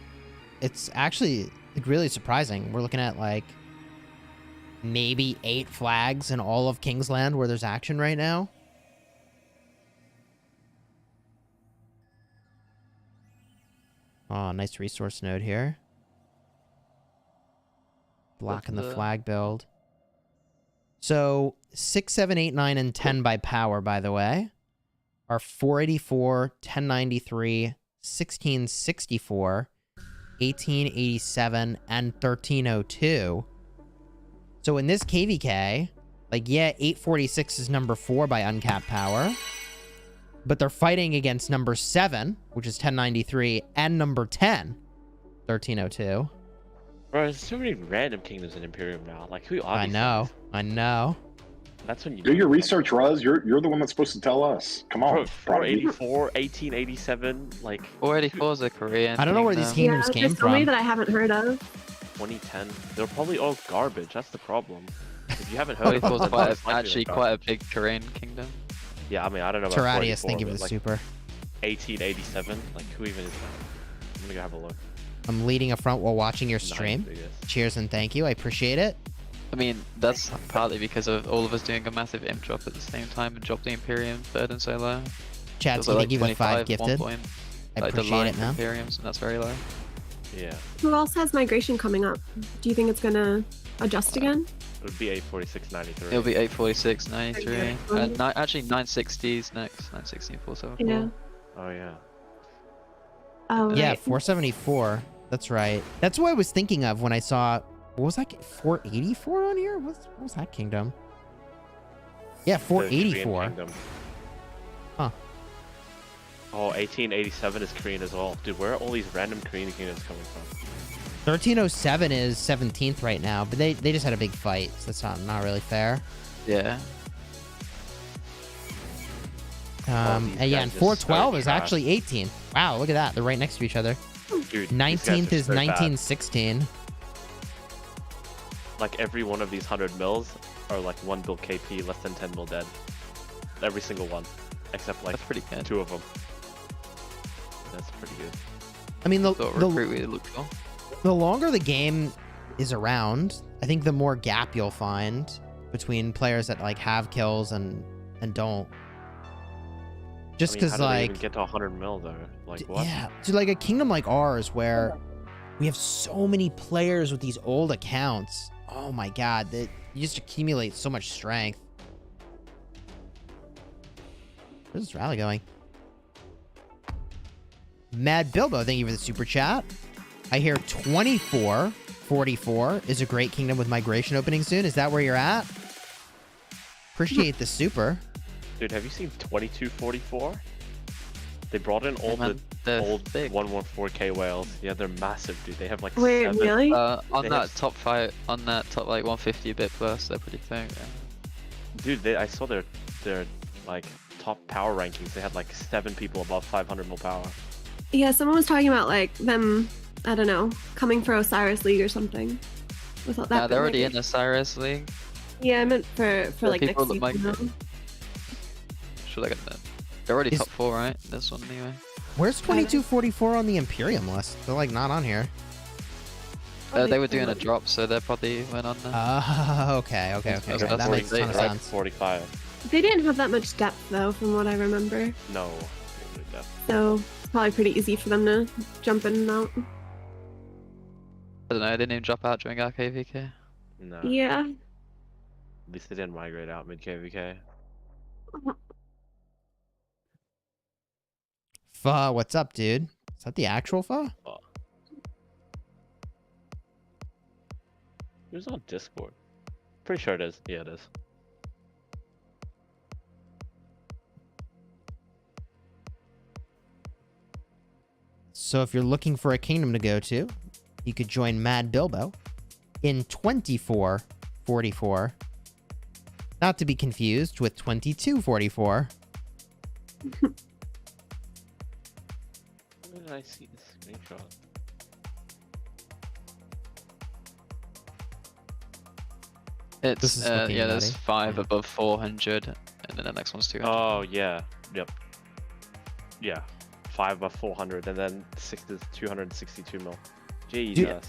It's actually really surprising. We're looking at like maybe 8 flags in all of Kingsland where there's action right now. Oh, nice resource node here. Blocking the flag build. So 6, 7, 8, 9, and 10 by power, by the way, are 484, 1093, 1664, 1887, and 1302. So in this KVK, like, yeah, 846 is number 4 by uncapped power. But they're fighting against number 7, which is 1093, and number 10, 1302. Bro, there's so many random kingdoms in Imperium now. Like, who are these I things? know. That's when you Do your research, Ruz. You're the one that's supposed to tell us. Come on. Bro, 484, 1887, like 484 is a Korean. I don't know where these kingdom. kingdoms came there's so many from. that I haven't heard of. 2010. They're probably all garbage. That's the problem. If you haven't heard of 484 is them, quite it's likely actually they're quite a garbage. big Korean kingdom. Yeah, I mean, I don't know about Terradius, 484, thank you for but, the like, super. 1887. Like, who even is that? I'm gonna go have a look. I'm leading a front while watching your Nine stream. biggest. Cheers and thank you. I appreciate it. I mean, that's partly because of all of us doing a massive imp drop at the same time and drop the Imperium third and so low. Chad's So, gonna like, give you the 5 25 gifted. 1 point. I Like the appreciate line it, for man. Imperiums, and that's very low. Yeah, Who else has migration coming up? Do you think it's gonna adjust again? it would be 846.93. It'll be 846, 93. Okay. Actually, 960s next. 960 and 474. Yeah. Oh yeah. Oh, Yeah, right. 474. That's right. That's what I was thinking of when I saw... What was that? 484 on here? What was that kingdom? Yeah, The Korean 484. kingdom. Huh. Oh, 1887 is Korean as well. Dude, where are all these random Korean kingdoms coming from? 1307 is 17th right now, but they just had a big fight, so that's not really fair. Yeah. these And yeah, guys and are 412 so is trash. actually 18. Wow, look at that. They're right next to each other. Dude, these guys 19th are is so bad. 1916. Like every one of these 100 mils are like 1 bill KP, less than 10 mil dead. Every single one, except like That's pretty good. 2 of them. That's pretty good. I mean, Sort of recruit we look for. the longer the game is around, I think the more gap you'll find between players that like have kills and don't. Just I mean, because how do they like even get to 100 mil though? Like what? yeah, to like a kingdom like ours where we have so many players with these old accounts. Oh my god, that you just accumulate so much strength. Where's this rally going? Mad Bilbo, thank you for the super chat. I hear 2444 is a great kingdom with migration opening soon. Is that where you're at? Appreciate the super. Dude, have you seen 2244? They brought in all man, they're the old thick. 114k whales. Yeah, they're massive, dude. They have like Wait, 7. really? On They that have- top fight, on that top like 150 a bit plus, they're pretty thick. Yeah. Dude, I saw their like top power rankings. They had like 7 people above 500 mil power. Yeah, someone was talking about like them, I don't know, coming for Osiris League or something. Was that Nah, they're already in migration? the Cyrus League. Yeah, I meant for The like next people that season. migrate. though. Sure, they're already Is- top 4, right? This one anyway. Where's 2244 on the Imperium list? They're like not on here. They were doing a drop, so they probably went on there. Okay. That's That makes a ton of right? sense. 45. They didn't have that much depth though, from what I remember. No. Really depth. So it's probably pretty easy for them to jump in and out. I don't know, they didn't even drop out during our KVK. No. Yeah. At least they didn't migrate out mid KVK. Pho, what's up, dude? Is that the actual Pho? It was on Discord. Pretty sure it is. Yeah, it is. So if you're looking for a kingdom to go to, you could join Mad Bilbo in 2444. Not to be confused with 2244. Where did I see this screenshot? This It's is looking yeah, there's nutty. 5 above 400, and then the next one's 200. Oh yeah, yep, yeah, 5 above 400, and then 6 is 262 mil. Jesus.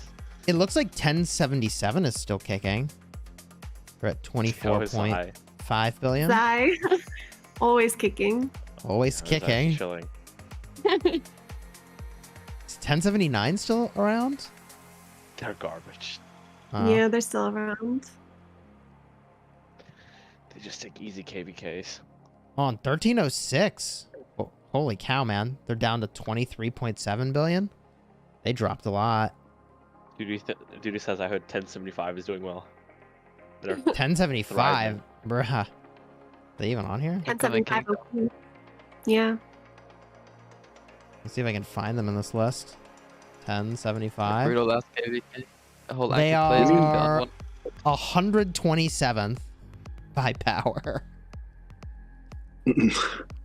It looks like 1077 is still kicking. We're at 24.5 billion. Zai. Always kicking. Always kicking. Chilling. Is 1079 still around? They're garbage. Yeah, they're still around. They just take easy KVKs. On 1306. Oh, holy cow, man. They're down to 23.7 billion. They dropped a lot. Duty says I heard 1075 is doing well. They're 1075. Bruh. Are they even on here? And 75. Yeah. Let's see if I can find them in this list. 1075. Brutal last KVK. The whole They active players can be on are one. 127th by power.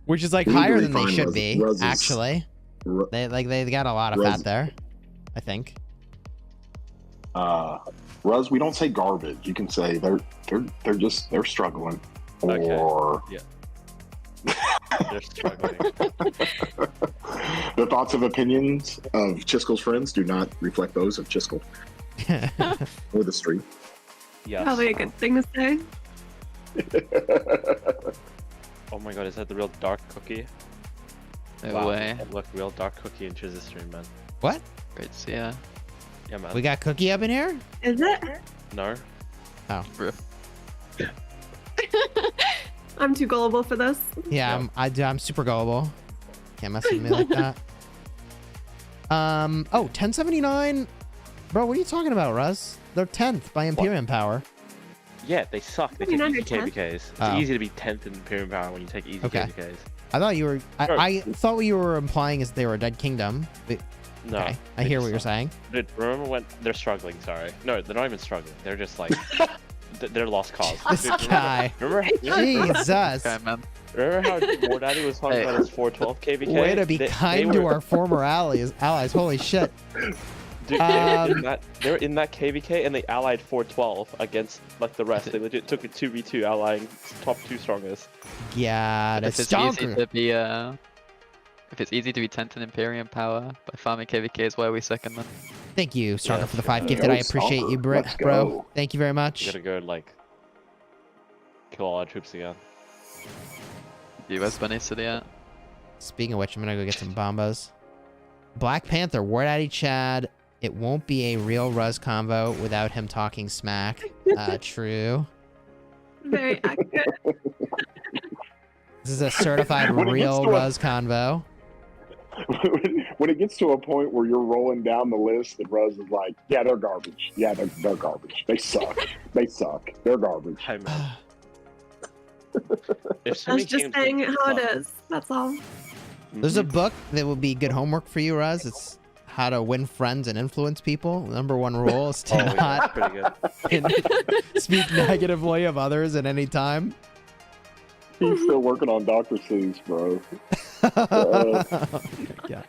Which is like Legally higher than they fine, should be, Ruz is- actually. Ru- They got a lot of Ruz- fat there, I think. Ruz, we don't say garbage. You can say they're struggling, Okay. or They're struggling. the thoughts and opinions of Chisgule's friends do not reflect those of Chisgule or the street. Yes. Probably a good thing to say. Oh my god, is that the real dark cookie? No way. Look, real dark cookie in Chiz's stream, man. What? Great to see ya. Yeah, man. We got Cookie up in here? Is it? No. Bro. I'm too gullible for this. Yeah, I'm super gullible. Can't mess with me like that. Oh, 1079. Bro, what are you talking about, Russ? They're 10th by Imperium Power. Yeah, they suck. They I mean, take under easy 10. KVKs. It's Oh. easy to be 10th in Imperium Power when you take easy Okay. KVKs. I thought you were. Sure. I thought what you were implying is they were a dead kingdom. But, No. okay, I they hear just what you're suck. saying. Dude, remember when they're struggling? Sorry. No, they're not even struggling. They're just like they're lost cause. This Dude, guy. Remember Jesus. Okay, man. how War Daddy was talking Hey. about his 412 KVK? Way to be kind to our former allies. Holy shit. Dude, Um, they were in that KVK and they allied 412 against like the rest. They legit took a 2v2 allying top 2 strongest. Yeah, If that's it's easy stonker. to be if it's easy to be 10th in Imperium Power by farming KVK is where we second them. Thank you, Stalker, Yeah, for the sure. 5 gifted. Go, I appreciate you, Stalker. Let's bro. go. Thank you very We much. gotta go like kill all our troops again. US bunnies to the out. Speaking of which, I'm gonna go get some bombos. Black Panther, War Daddy Chad. It won't be a real Ruz convo without him talking smack. True. Very accurate. This is a certified When it gets real to a- Ruz convo. When it gets to a point where you're rolling down the list and Ruz is like, yeah, they're garbage. Yeah, they're garbage. They suck. They suck. They're garbage. Hi man. If so I was many just games saying would how it suck. is. That's all. There's a book that will be good homework for you, Ruz. It's How to Win Friends and Influence People. Number 1 rule is to Oh, yeah, not that's pretty good. speak negatively of others at any time. He's still working on Dr. Seuss, bro. Yeah.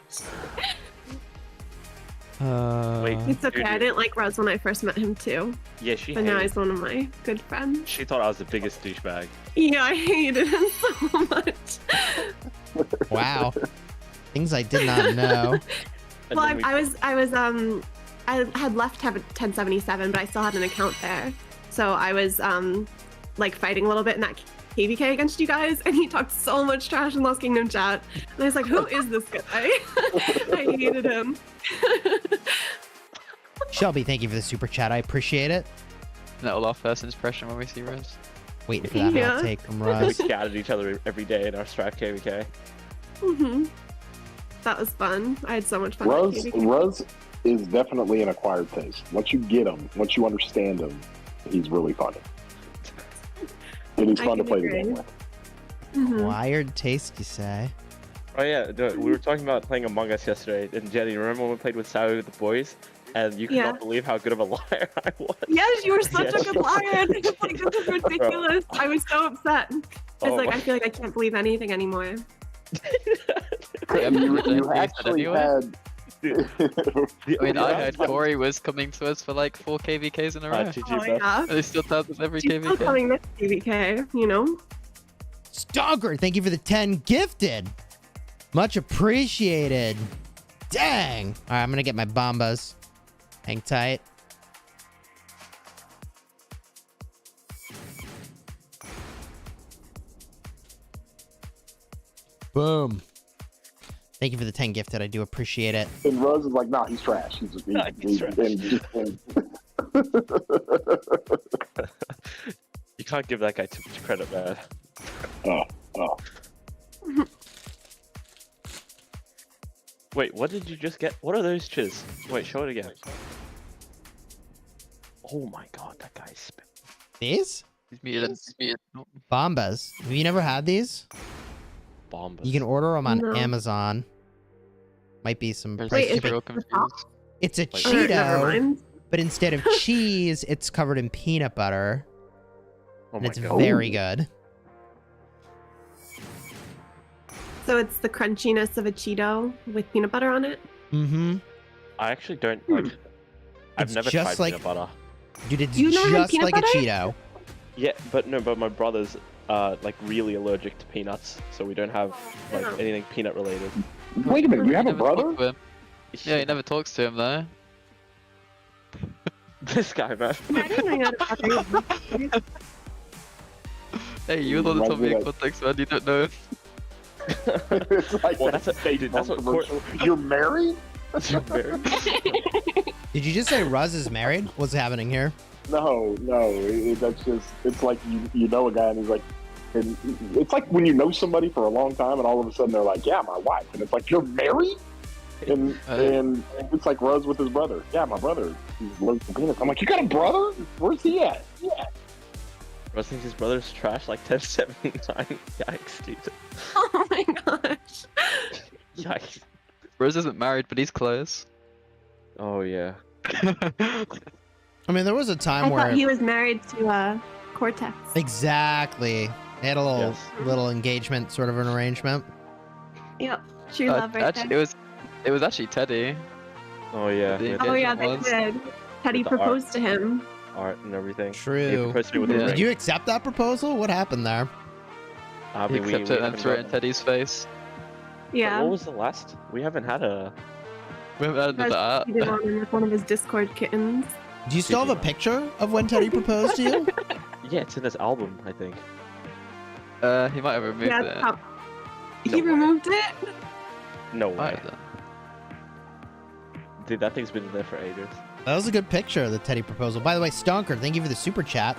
Wait. It's okay. I didn't like Ruz when I first met him too, Yeah, she but now hated. he's one of my good friends. She thought I was the biggest douchebag. Yeah, I hated him so much. Wow. Things I did not know. And Well, then I had left 1077, but I still had an account there. So I was like fighting a little bit in that KVK against you guys, and he talked so much trash in Lost Kingdom chat. And I was like, who is this guy? I hated him. Shelby, thank you for the super chat. I appreciate it. That'll our first impression when we see Rose. Waiting for that Yeah. hot take from we Ruz. scattered each other every day in our Strife KVK. hmm That was fun. I had so much fun. Ruz, at KVK. Ruz is definitely an acquired taste. Once you get him, once you understand him, he's really funny. And he's I fun to can play the agree. game with. Mhm. Wired taste, you say? Oh yeah, we were talking about playing Among Us yesterday, and Jenny, remember when we played with Sawi with the boys? and you Yeah. cannot believe how good of a liar I was. Yes, you were such Yes. a good liar. Like, this is ridiculous. I was so upset. I was Oh like, my- I feel like I can't believe anything anymore. Yeah, you, but you they actually anyway? had. I mean, I heard Like, Corey was coming to us for like 4 KVKs in a row. GG, Oh, bro. yeah. And he still tells us every She's still KVK. coming this KVK, you know? Stonker, thank you for the 10 gifted. Much appreciated. Dang. All right, I'm going to get my bombas. Hang tight. Boom. Thank you for the 10 gifted. I do appreciate it. And Rose is like, nah, he's trash. He's just, Nah, he's trash. You can't give that guy too much credit, man. oh. Wait, what did you just get? What are those chiz? Wait, show it again. Oh my god, that guy's spit. These? He's muted. Oh, Bombas. Have you never had these? Bombas. You can order them on No. Amazon. Might be some there's price Wait, is shipping. real confused. It's a Wait. Never Cheeto, mind. but instead of cheese, it's covered in peanut butter, Oh and my it's god. very good. So it's the crunchiness of a Cheeto with peanut butter on it? Mm-hmm. I actually don't like. I've It's never just tried like- peanut butter. Dude, it's You never had just peanut like butter? a Cheeto. Yeah, but my brother's like really allergic to peanuts, so we don't have like Oh. anything peanut related. Wait a minute, you have a Never talked brother? to him. Yeah, he never talks to him though. This guy, man. I didn't know you had a brother. Hey, you're the one that told me in Right, context, man. You don't know him. It's like Well, that that's a- State that's Farm what commercial. You're married? Did you just say Ruz is married? What's happening here? No. That's just, it's like you know a guy and he's like, and it's like when you know somebody for a long time and all of a sudden they're like, yeah, my wife. And it's like, you're married? And it's like Rose with his brother. Yeah, my brother. He's allergic to peanuts. I'm like, you got a brother? Where's he at? Yeah. Russ thinks his brother's trash like 1079. Yikes, dude. Oh my gosh. Yikes. Rose isn't married, but he's close. Oh yeah. I mean, there was a I time where thought he was married to Cortex. exactly they had a little Yes. little engagement, sort of an arrangement. Yep. True love right actually, there. it was actually Teddy. Oh yeah. The With Oh yeah, they engagement was- did. Teddy with the art. proposed to him. art and everything. He True. proposed to me with Yeah. a Did ring. you accept that proposal? What happened there? I He mean, we accepted it and haven't threw it got- in Teddy's face. Yeah. What was the last? We haven't had a. We haven't had Because that. he did one of his Discord kittens. Do you still have a picture of when Teddy proposed to you? Yeah, it's in his album, I think. He might have removed Yeah, it. No he way. removed it? No Might way. have done. Dude, that thing's been there for ages. That was a good picture of the Teddy proposal. By the way, Stonker, thank you for the super chat.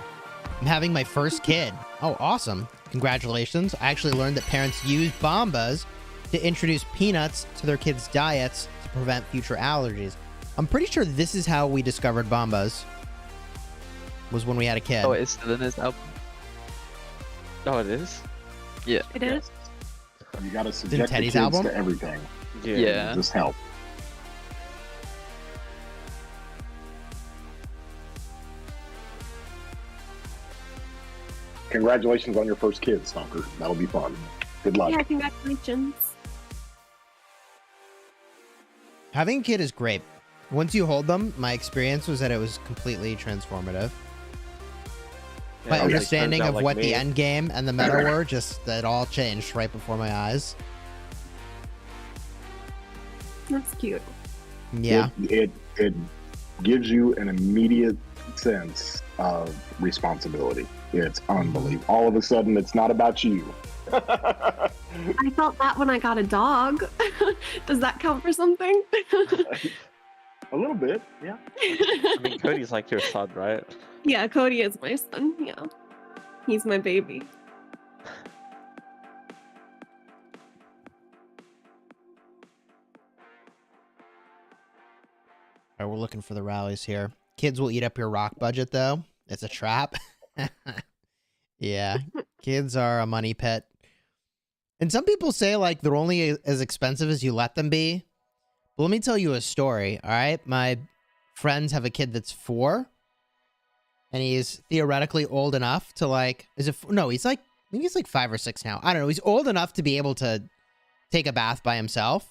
I'm having my first kid. Oh, awesome. Congratulations. I actually learned that parents use bombas to introduce peanuts to their kids' diets to prevent future allergies. I'm pretty sure this is how we discovered bombas. Was when we had a kid. Oh, it is still in his album. Oh, it is? Yeah. It is. You got to subject the Teddy's kids album? to everything. Yeah. Just help. Congratulations on your first kid, Stonker. That'll be fun. Good luck. Yeah, congratulations. Having a kid is great. Once you hold them, my experience was that it was completely transformative. My Yeah, understanding turns out of like what me. the end game and the meta were, just that all changed right before my eyes. That's cute. Yeah. It gives you an immediate sense of responsibility. It's unbelievable. All of a sudden, it's not about you. I felt that when I got a dog. Does that count for something? A little bit, yeah. I mean, Cody's like your son, right? Yeah, Cody is my son. Yeah. He's my baby. All right, we're looking for the rallies here. Kids will eat up your rock budget, though. It's a trap. Yeah, kids are a money pit. And some people say, like, they're only as expensive as you let them be. But let me tell you a story, all right? My friends have a kid that's 4. And he's theoretically old enough to like, no, he's like, maybe he's like 5 or 6 now. I don't know. He's old enough to be able to take a bath by himself.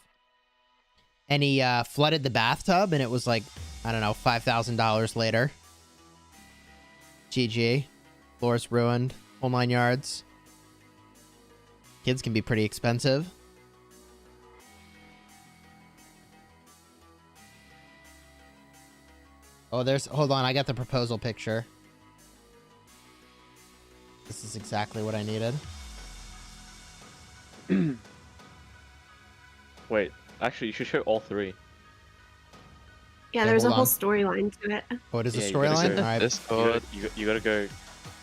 And he flooded the bathtub, and it was like, I don't know, $5,000 later. GG. Floor's ruined. Whole 9 yards. Kids can be pretty expensive. Oh, hold on, I got the proposal picture. This is exactly what I needed. Wait, actually, you should show all 3. Yeah, Okay, there's a hold whole on. storyline to it. Oh, it is Yeah, a you gotta storyline? go- All right. Discord. You gotta go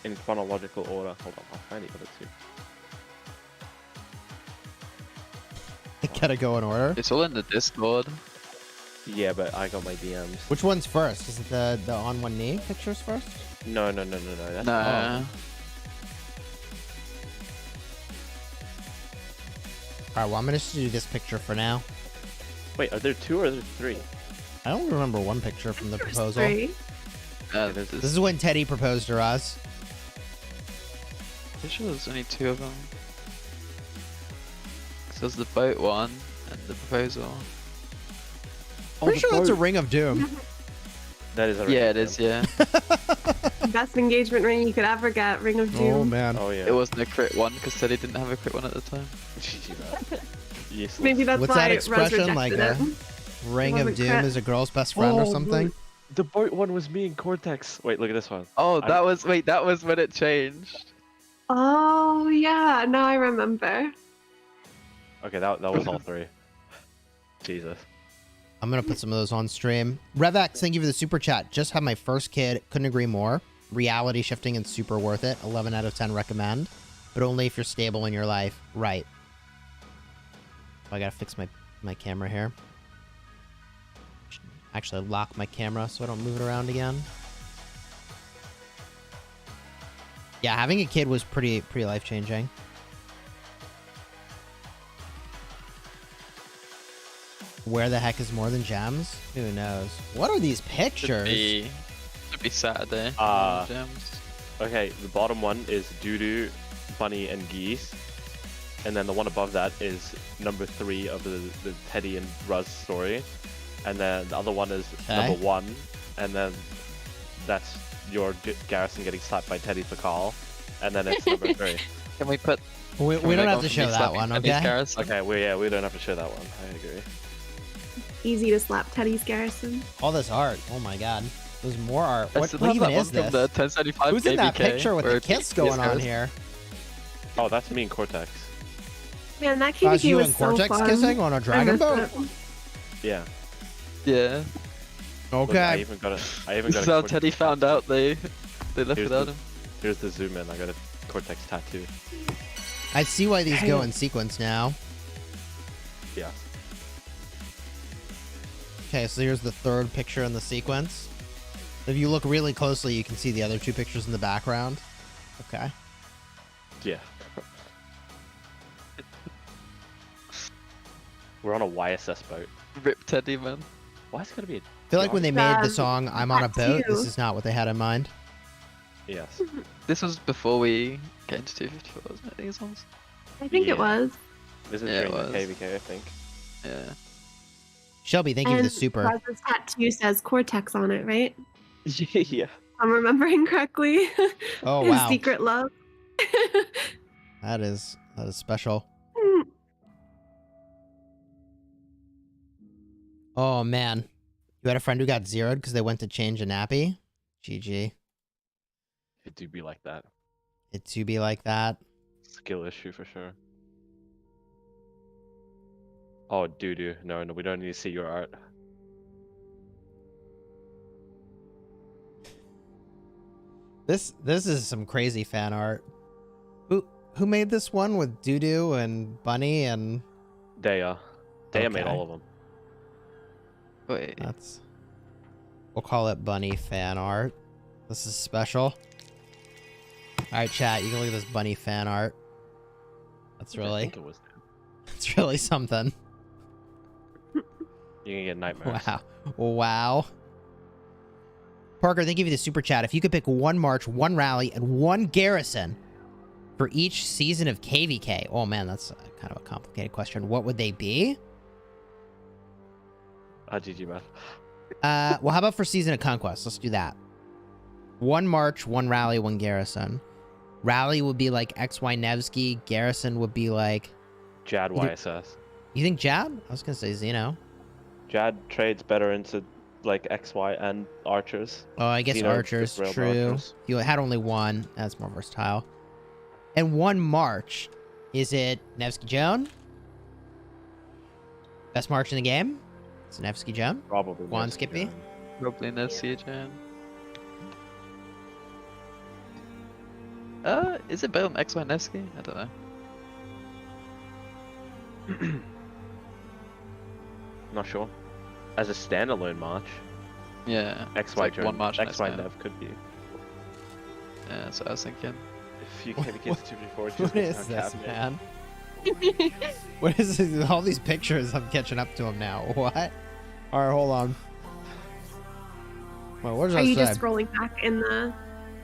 in chronological order. Hold on, I'll find the other 2. Gotta go in order. It's all in the Discord. Yeah, but I got my DMs. Which one's first? Is it the on one knee pictures first? No. That's Nah. Alright, well, I'm gonna just do this picture for now. Wait, are there 2 or are there 3? I don't remember one picture from the There's proposal. 3. This This is when Teddy proposed to us. pretty sure there's only 2 of them. So there's the boat one and the proposal. Pretty sure that's a Ring of Doom. That is a Yeah, it is. Yeah. Best engagement ring you could ever get, Ring of Doom. Oh, man. Oh yeah. It wasn't a crit one because Teddy didn't have a crit one at the time. Useless. Maybe that's What's why that Rose expression? Like rejected a it. Ring of wasn't Doom crit. is a girl's best friend or Oh, something? The boat one was me and Cortex. Wait, look at this one. Oh, I- that was that was when it changed. Oh, yeah. Now I remember. Okay, that was all 3. Jesus. I'm gonna put some of those on stream. Revax, thank you for the super chat. Just had my first kid. Couldn't agree more. Reality shifting and super worth it. 11 out of 10 recommend. But only if you're stable in your life. Right. I gotta fix my camera here. Actually lock my camera so I don't move it around again. Yeah, having a kid was pretty life-changing. Where the heck is more than gems? Who knows? What are these pictures? Should be Saturday. Gems. Okay, the bottom one is Doodoo, Bunny, and Geese. And then the one above that is number 3 of the Teddy and Ruz story. And then the other one is Okay. number 1. And then that's your Garrison getting slapped by Teddy for Carl. And then it's number 3. Can we put? We can we don't make have one to for show me that slapping one, Teddy's okay? Garrison? Okay, we don't have to show that one. I agree. Easy to slap Teddy's Garrison. All this art. Oh my god. There's more art. I What still even have that is one from this? the 1075 Who's in that KVK, picture with where the it kiss keeps going on Garrison. here? Oh, that's me and Cortex. Man, that That's KVK you was and so Cortex fun. kissing on a I dragon missed boat? it. Yeah. Yeah. Look, I Okay. even got This is how Teddy found out they left Here's without the- him. Here's the zoom in. I got a Cortex tattoo. I see why these go Damn. in sequence now. Yeah. Okay, so here's the third picture in the sequence. If you look really closely, you can see the other 2 pictures in the background. Okay. Yeah. We're on a YSS boat. Rip Teddy, man. Why is it gonna be a I feel like when they made the song I'm on a that boat, too. this is not what they had in mind. Yes. This was before we get into 254, wasn't it? These songs. I think Yeah. it was. This is Yeah, it during the was. KVK, I think. Yeah. Shelby, thank you for And the super. Roz's tattoo says Cortex on it, right? Yeah. I'm remembering correctly. Oh, His wow. secret love. That is special. Oh, man. You had a friend who got zeroed because they went to change a nappy? GG. It do be like that. It to be like that. Skill issue for sure. Oh, doo-doo. No, we don't need to see your art. This is some crazy fan art. Who made this one with Doodoo and Bunny and Daya. Daya made Okay. all of them. Wait. that's we'll call it Bunny fan art. This is special. Alright, chat, you can look at this Bunny fan art. That's I really think it was. it's really something. You can get nightmares. Wow. Wow. Parker, thank you for the super chat. If you could pick one march, one rally, and one garrison for each season of KVK. Oh man, that's kind of a complicated question. What would they be? GG, man. Well, how about for Season of Conquest? Let's do that. One march, one rally, one garrison. Rally would be like XY Nevsky. Garrison would be like... Jad YSS. You think Jad? I was going to say Xeno. Jad trades better into like XY and archers. Oh, I guess Xeno archers. just railed True. archers. You had only one. That's more versatile. And one march. Is it Nevsky Joan? Best march in the game? It's Nevsky Joan? Probably. Juan Nevsky Skippy? Joan. Probably Nevsky Joan. Is it better than XY Nevsky? I don't know. Not sure. As a standalone march, Yeah. it's XY like Joan, one march next XY time. Nev could be. Yeah, that's what I was thinking. If you can get to 2v4, What is this, man? What is this? All these pictures, I'm catching up to them now. What? All right, hold on. Well, what does Are that you say? just scrolling back in the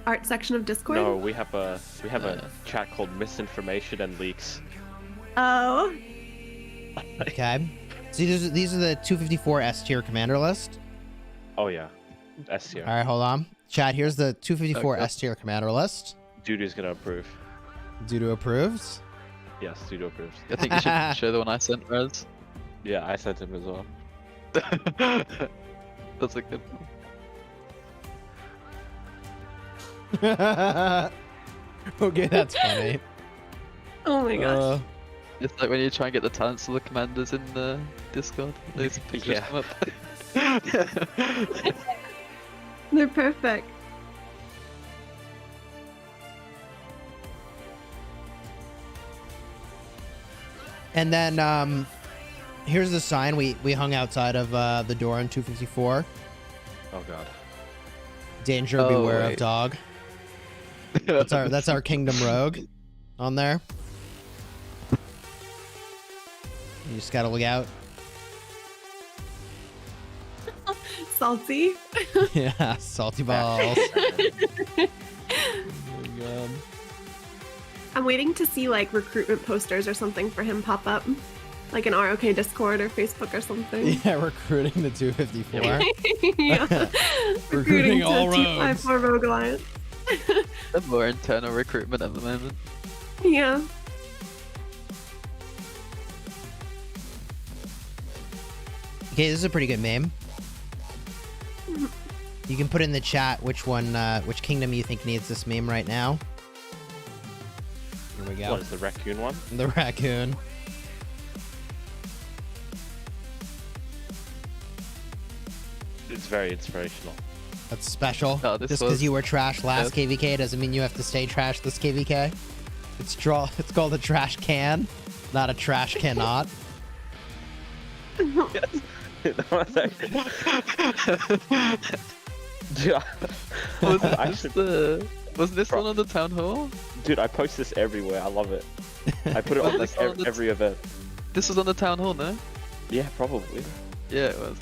art section of Discord? No, we have a chat called Misinformation and Leaks. Oh. Okay. See, these are the 254 S tier commander list. Oh yeah, S tier. All right, hold on. Chat, here's the 254 Okay. S tier commander list. Dudu's gonna approve. Dudu approves. Yes, Dudu approves. I think you should show the one I sent, Rez. Yeah, I sent him as well. That's a good one. Okay, that's funny. Oh my gosh. It's like when you try and get the talents of the commanders in the Discord. Those pictures Yeah. come up. They're perfect. And then here's the sign we hung outside of the door in 254. Oh god. Danger, Oh, beware of wait. dog. That's our Kingdom Rogue on there. You just gotta look out. Salty. Yeah, salty balls. Oh my God. I'm waiting to see like recruitment posters or something for him pop up. Like an ROK Discord or Facebook or something. Yeah, recruiting the 254. Yeah. Recruiting to all roads. T54 Rogue Alliance. There's more internal recruitment at the moment. Yeah. Okay, this is a pretty good meme. You can put in the chat which one, which kingdom you think needs this meme right now. Here we go. What is the raccoon one? The raccoon. It's very inspirational. That's special. Oh, this Just because was- you were trash last KVK doesn't mean you have to stay trash this KVK. It's called a trash can, not a trash cannot. That's actually... Dude, Wasn't this one on the town hall? dude, I post this everywhere. I love it. I put it on like every event. This was on the town hall, no? Yeah, probably. Yeah, it was.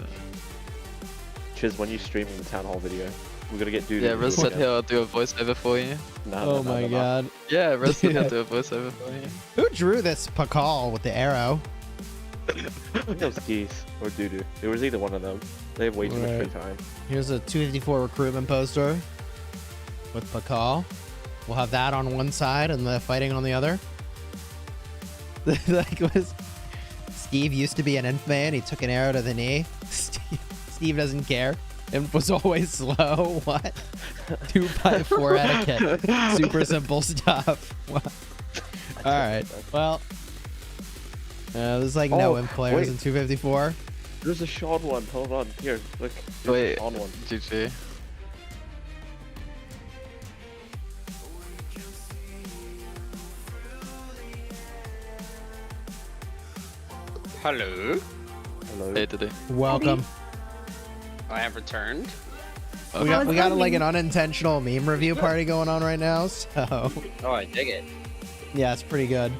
Chiz, when you streaming the town hall video, we're gonna get dude. Yeah, Rez said he'll do a voiceover for you. Oh my god. Yeah, Rez said he'll do a voiceover for you. Who drew this Pakal with the arrow? I think it was Geese or Dudu. It was either one of them. They have way too much Right. free time. Here's a 254 recruitment poster with Pakal. We'll have that on one side and the fighting on the other. Steve used to be an inf man. He took an arrow to the knee. Steve doesn't care. Inf was always slow. What? 2x4 etiquette. Super simple stuff. All right. Well, there's like no imp players wait. in 254. There's a Sean one. Hold on. Here, look. There's Wait. a Sean one. GG. Hello. Hello. Hey, did he? Welcome. I have returned. We How's got it like an going? unintentional meme review party going on right now, so Oh, I dig it. yeah, it's pretty good.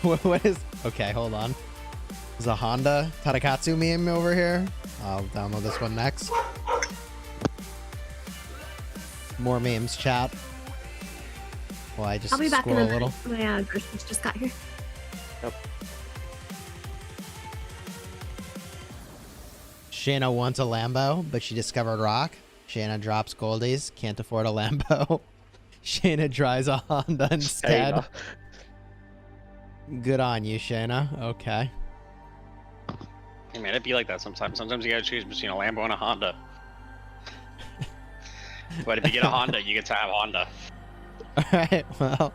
What is? Okay, hold on. There's a Honda Tadakatsu meme over here. I'll download this one next. More memes, chat. Well, I just I'll be back in scroll a a little. minute. My groceries just got here. Shayna wants a Lambo, but she discovered rock. Shayna drops goldies, can't afford a Lambo. Shayna drives a Honda instead. Shayna. Good on you, Shayna. Okay. Hey man, it'd be like that sometimes. Sometimes you gotta choose between a Lambo and a Honda. But if you get a Honda, you get to have Honda. Alright, well.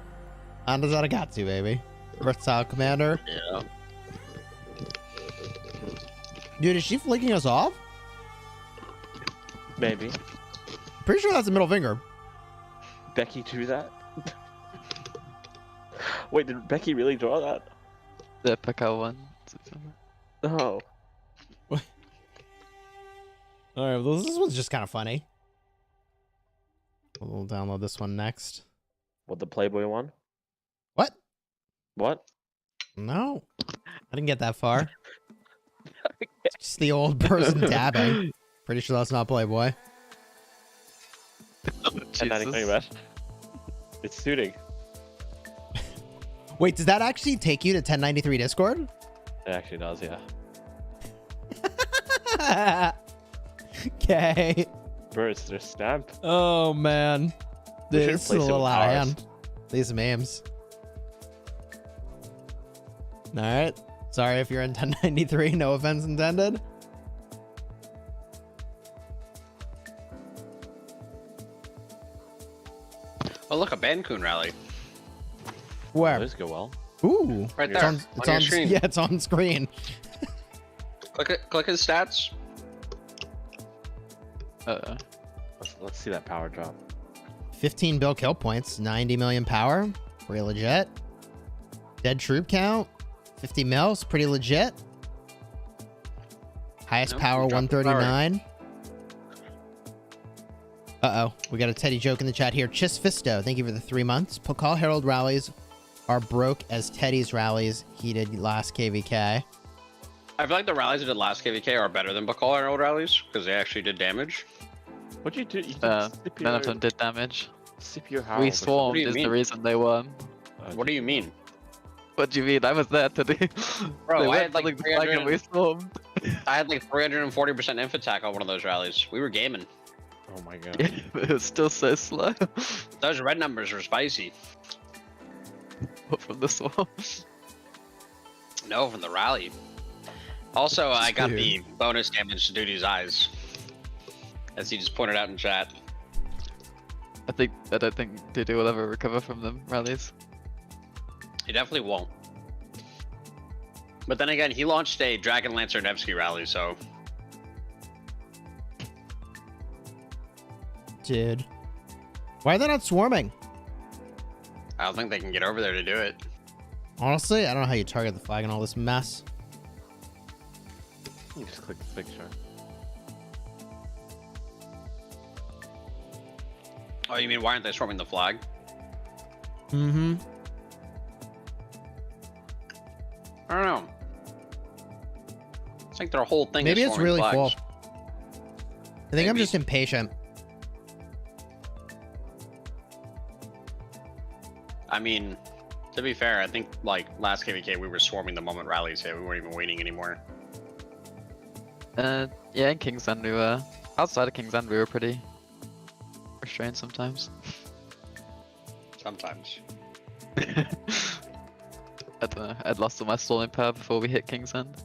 Honda's Tadakatsu, baby. Versatile commander. Yeah. Dude, is she flicking us off? Maybe. Pretty sure that's a middle finger. Becky do that? Wait, did Becky really draw that? The Pekka one. No. Alright, well, this one's just kind of funny. We'll download this one next. What, the Playboy one? What? What? No. I didn't get that far. It's just the old person dabbing. Pretty sure that's not Playboy. And that Jesus. Best. It's suiting. Wait, does that actually take you to 1093 Discord? It actually does, yeah. Okay. Birds, their stamp. Oh, man. We should This is a replace it little with out of ours. hand. These memes. Alright. Sorry if you're in 1093. No offense intended. Oh look, a Bancoon rally. Where? Those go well. Ooh. Right It's there, on, on it's your on screen. Yeah, it's on screen. Click his stats. Let's see that power drop. 15 bill kill points, 90 million power, pretty legit. Dead troop count, 50 mils, pretty legit. Highest Nope, power, you dropped the power. 139. Uh-oh, we got a Teddy joke in the chat here. Chisfisto, thank you for the 3 months. Pokal Herald rallies are broke as Teddy's rallies he did last KVK. I feel like the rallies that did last KVK are better than Bacall Herald rallies because they actually did damage. What'd you do? You did None of them did damage. Scipio We Harold or swarmed do you is mean? the reason they won. something. What do you mean? What do you mean? I was there today. Bro, they I went had, like, for the flag and 300 we swarmed. I had like 340% inf attack on one of those rallies. We were gaming. Oh my god. Yeah, but it was still so slow. Those red numbers were spicy. What from the swarm? No, from the rally. Also, I got Dude. the bonus damage to Duty's eyes. As he just pointed out in chat. I don't think Dudu will ever recover from them rallies. He definitely won't. But then again, he launched a Dragon Lancer Nevsky rally, so Dude. Why are they not swarming? I don't think they can get over there to do it. Honestly, I don't know how you target the flag and all this mess. You just click the picture. Oh, you mean why aren't they swarming the flag? Mm-hmm. I don't know. It's like their whole thing Maybe is it's swarming really flags. full. I think I'm Maybe. just impatient. I mean, to be fair, I think like last KVK we were swarming the moment rallies hit. We weren't even waiting anymore. Yeah, in Kingsland we were. Outside of Kingsland we were pretty restrained sometimes. Sometimes. I don't know. I'd lost all my stalling power before we hit Kingsland.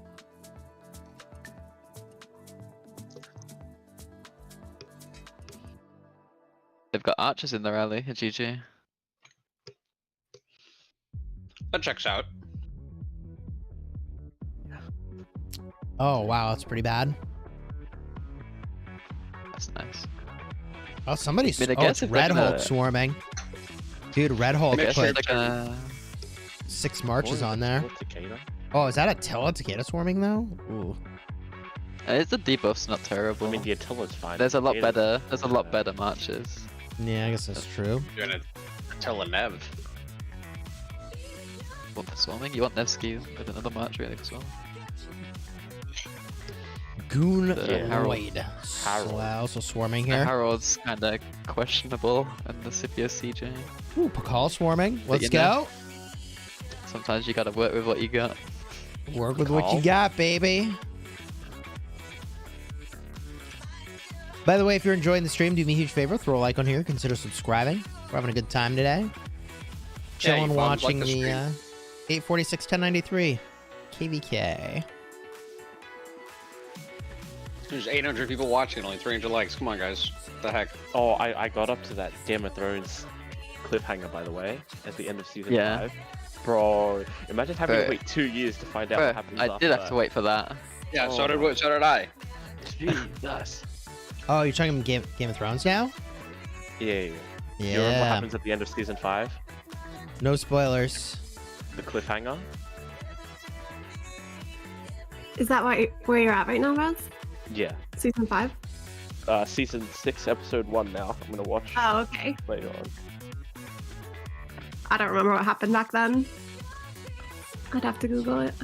They've got archers in the rally at GG. That checks out. Oh, wow, that's pretty bad. That's nice. Oh, somebody's... I mean, I oh, guess it's if they're Red gonna- Hulk swarming. Dude, Red Hulk Make Guess sure put they're gonna... 6 marches on there. What cicada? Oh, is that Attila Takeda swarming, though? Ooh. It's the debuff's not terrible. I mean, the Attila's fine. There's a lot Cicada's- better. There's a lot better marches. Yeah, I guess that's true. Doing it Attila Nev. What for swarming? You want Nevsky with another march really for swarming? Goonoid. Harold. Also swarming The here. Harold's kind of questionable in the Scipio CJ. Ooh, Pakal swarming. Let's you know. go. Sometimes you gotta work with what you got. Work with what you Pakal. got, baby. By the way, if you're enjoying the stream, do me a huge favor. Throw a like on here. Consider subscribing. We're having a good time today. Chilling, you bums like watching the the stream. 846 1093 KVK. There's 800 people watching, only 300 likes. Come on, guys. What the heck? Oh, I got up to that Game of Thrones cliffhanger, by the way, at the end of season Yeah. 5. Bro, imagine having to Bro. wait 2 years to find out Bro, what happens I after did have that. to wait for that. Yeah, Oh so did my- so did I. Jesus. Oh, you're talking Game of Thrones now? Yeah. You remember what Yeah. happens at the end of season 5? No spoilers. The cliffhanger? Is that where you're at right now, Roz? Yeah. Season 5? Season 6, episode 1 now. I'm gonna watch Oh, okay. later on. I don't remember what happened back then. I'd have to Google it.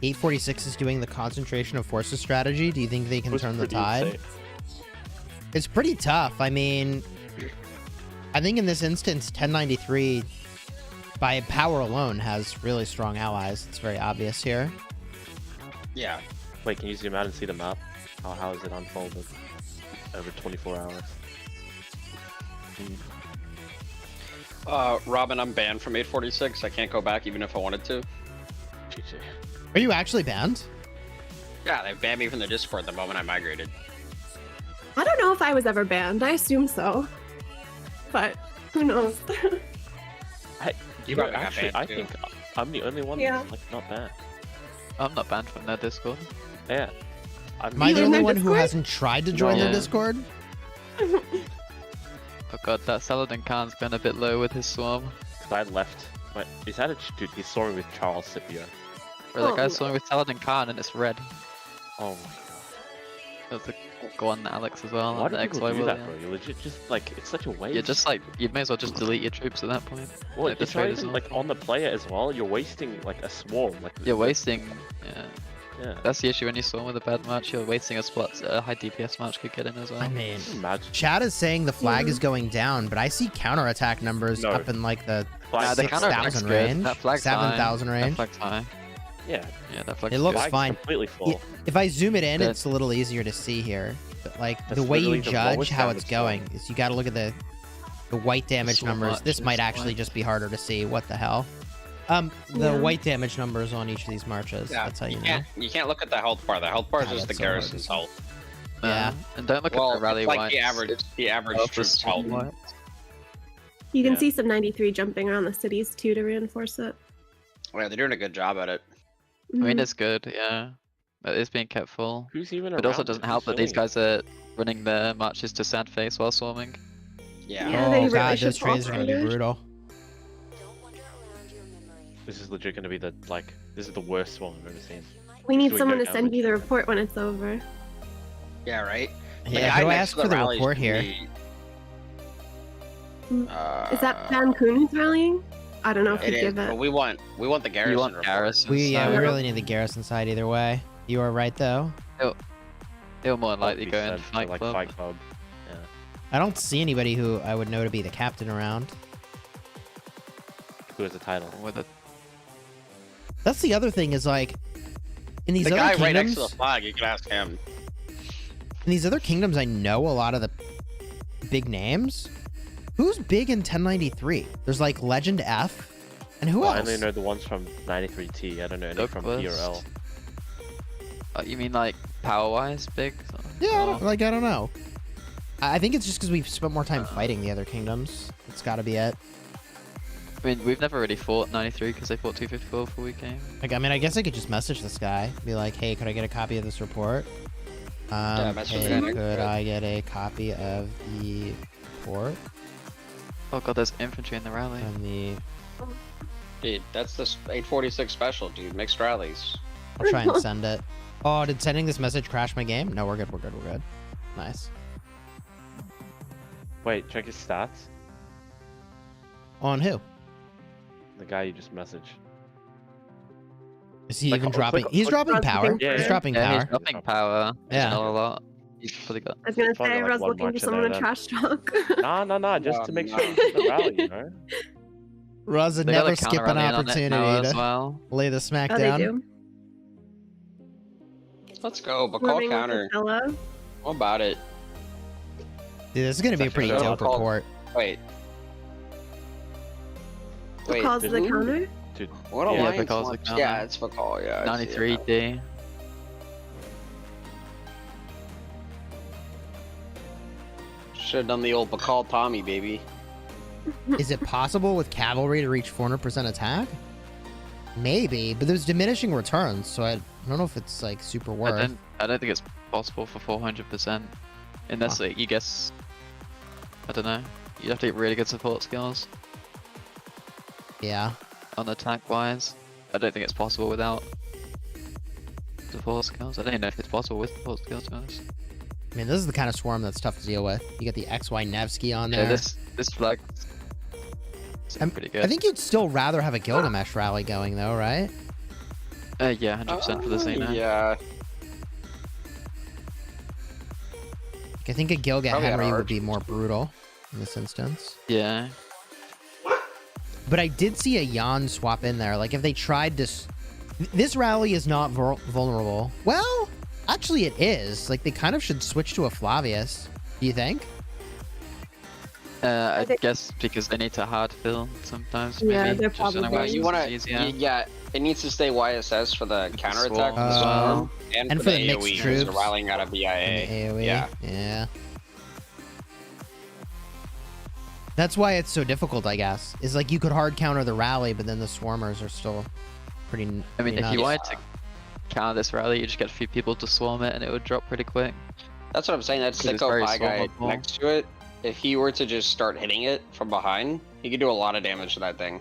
846 is doing the concentration of forces strategy. Do you think they can Was turn the pretty tide? insane. It's pretty tough. I mean, I think in this instance, 1093, by power alone, has really strong allies. It's very obvious here. Yeah. Wait, can you zoom out and see the map? How is it unfolded over 24 hours? Robin, I'm banned from 846. I can't go back even if I wanted to. GG. Are you actually banned? Yeah, they banned me from the Discord the moment I migrated. I don't know if I was ever banned. I assume so. But who knows? You know, probably got actually, banned, I too. think I'm the only one Yeah. that's like not banned. I'm not banned from their Discord. Yeah. Am I You the in only their one who Discord? hasn't tried to join their No. Discord? Oh god, that Saladin Khan's going a bit low with his swarm. Cause I left. Wait, is that a dude? He's soaring with Charles Scipio. Bro, that Oh, guy's no. swarming with Saladin Khan and it's red. Oh my There's the Guan Alex as well. god. Why and do the people XY do that, William. bro? You legit just like it's such a waste. You're just like, you may as well just delete your troops at that point. well, like the it's not traders even all. like on the player as well. You're wasting like a swarm. Like You're wasting, yeah. Yeah. That's the issue when you swarm with a bad match, you're wasting a spot a high DPS match could get in as well. I mean, Imagine. Chad is saying the flag is going down, but I see counterattack numbers No. up in like the Nah, the counter-attack's 6,000 good. range, That flag's high. 7,000 That range. flag's high. Yeah. Yeah, that flag's It looks good. Flag's fine. completely full. If I zoom it in, That- it's a little easier to see here. But like That's the way you literally the judge lowest how it's damage going score. is you got to look at the white damage so numbers. much, This there's might so actually much. just be harder to see. What the hell? The Yeah. white damage numbers on each of these marches. Yeah, That's how you know. You can't look at the health bar. The health bar is Yeah, just the that's so hard to garrison's see. health. Yeah. And don't look Well, at the rally it's like whites. the average, It's the average both the troops health. swarm whites. You can Yeah. see some 93 jumping around the cities too to reinforce it. Yeah, they're doing a good job at it. I mean, Mhm. it's good, yeah. But it's being kept full. Who's even But it also around? doesn't Who's help that these filming? guys are running their marches to sad face while swarming. Yeah. Yeah, oh they really god, should those trades are gonna be cooperate. brutal. This is legit gonna be the this is the worst one I've ever seen. We need doing someone no to send you the report when it's over. Yeah, right? Yeah, how do I ask for the rally report should here? be- Is that Van Koon who's rallying? I don't know if It he'd is, give but it. we want the garrison You want report. garrison. We so we Yeah. really need the garrison side either way. You are right though. They'll more than likely Be go in sent to, Fight like Club. Fight Club. Yeah. I don't see anybody who I would know to be the captain around. Who has the title? With a That's the other thing is like in these The other guy kingdoms. right next to the flag, you can ask him. In these other kingdoms, I know a lot of the big names. Who's big in 1093? There's like Legend F, and who Well, I else? only know the ones from 93T. I don't know any from Douglas. PRL. you mean like power-wise big? Yeah, I Or- don't, like I don't know. I think it's just because we've spent more time fighting the other kingdoms. It's got to be it. I mean, we've never really fought 93 because they fought 254 before we came. Like, I mean, I guess I could just message this guy, be like, "Hey, could I get a copy of this report? message Hey, him. could I get a copy of the report Oh god, there's infantry in the rally. and the?" Dude, that's the 846 special, dude. Mixed rallies. I'll try and send it. Oh, did sending this message crash my game? No, we're good. We're good. We're good. Nice. Wait, check his stats. On who? The guy you just messaged. Is he Like, even it's dropping? like- He's like- dropping power. Yeah, He's yeah. dropping Yeah, power. he's dropping power. Yeah. Yeah. A lot. He's probably got. I was gonna Probably say, like I was one looking march for in someone there to then. trash talk. Nah, just to make sure no. you get the rally, you know? Roz would They got never a skip counter an rally on it opportunity now as to well. lay the smack Oh, they down. do. Let's go, but Running call with counter. Othello. What about it? Dude, this is gonna be a pretty Definitely. dope Call- report. Wait. Wait, Calls the who? counter. Dude, What Yeah, alliance Bacall's wants- the counter. Yeah, it's Bacall, yeah. I see it 93 now. D. Should have done the old Bacall Tommy, baby. Is it possible with cavalry to reach 400% attack? Maybe, but there's diminishing returns, so I don't know if it's like super worth. I don't think it's possible for 400%. Unless like, you guess. I don't know. You have to get really good support skills Yeah. on attack wise. I don't think it's possible without support skills. I don't even know if it's possible with support skills, to be honest. I mean, this is the kind of swarm that's tough to deal with. You get the XY Nevsky on there. Yeah, this flag seems pretty good. I think you'd still rather have a Gilgamesh rally going, though, right? Yeah, 100% for the Xena. Yeah. I think a Gilga Probably Henry had would be archers. more brutal in this instance. Yeah. But I did see a Jan swap in there. Like, if they tried this... This rally is not vulnerable. Well, actually it is. Like, they kind of should switch to a Flavius. Do you think? I guess because they need to hard fill sometimes. Yeah, maybe, they're just in a probably way going You it's want to, easier. yeah, it needs to stay YSS for the counterattack swarm as well. And for the mixed AoE, 'cause troops. they're rallying out of And BIA. AoE. Yeah. Yeah. That's why it's so difficult, I guess. Is like you could hard counter the rally, but then the swarmers are still pretty. I mean, pretty if nuts. you wanted to counter this rally, you just get a few people to swarm it and it would drop pretty quick. That's what I'm saying. That Because it's sicko very pie guy swarmable. next to it, if he were to just start hitting it from behind, he could do a lot of damage to that thing.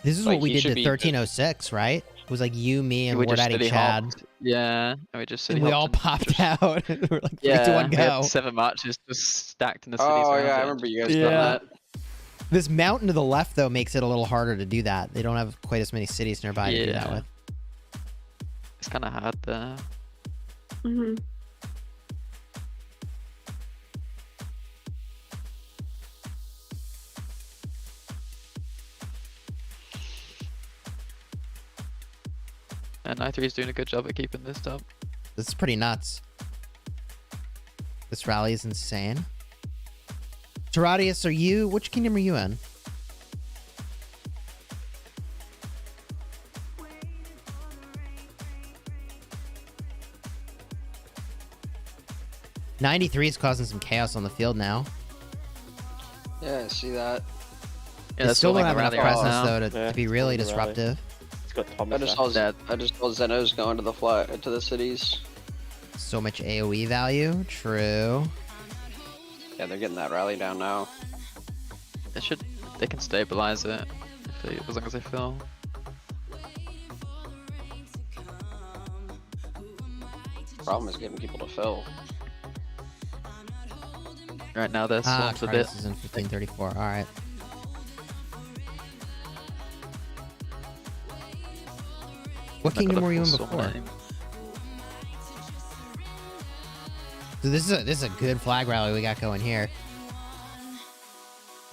This is like, what we he did should to be- 1306, right? It was like you, me, and we War just Daddy city Chad. hopped. Yeah, and we just city And we all hopped and popped just- out. We're like, 3, 2, Yeah, 1, we had go. 7 marches just stacked in the cities. Oh around yeah, I it. remember you guys Yeah. doing that. This mountain to the left, though, makes it a little harder to do that. They don't have quite as many cities nearby to do that Yeah. with. It's kind of hard there. Hmm. And I3 is doing a good job at keeping this up. This is pretty nuts. This rally is insane. Terradius, which kingdom are you in? '93 is causing some chaos on the field now. Yeah, I see that. Yeah, They that's still what don't have making enough the rally presence, now. though, to Yeah, be really still the rally. disruptive. It's got I Thomas. just back. saw Zeno's going to the cities. So much AoE value. True. Yeah, they're getting that rally down now. They can stabilize it as long as they fill. Problem is getting people to fill. Right now they're swamped a bit. Tritus is in 1534. All right. What They've got kingdom a were you in full swarm before? name. So this is a good flag rally we got going here.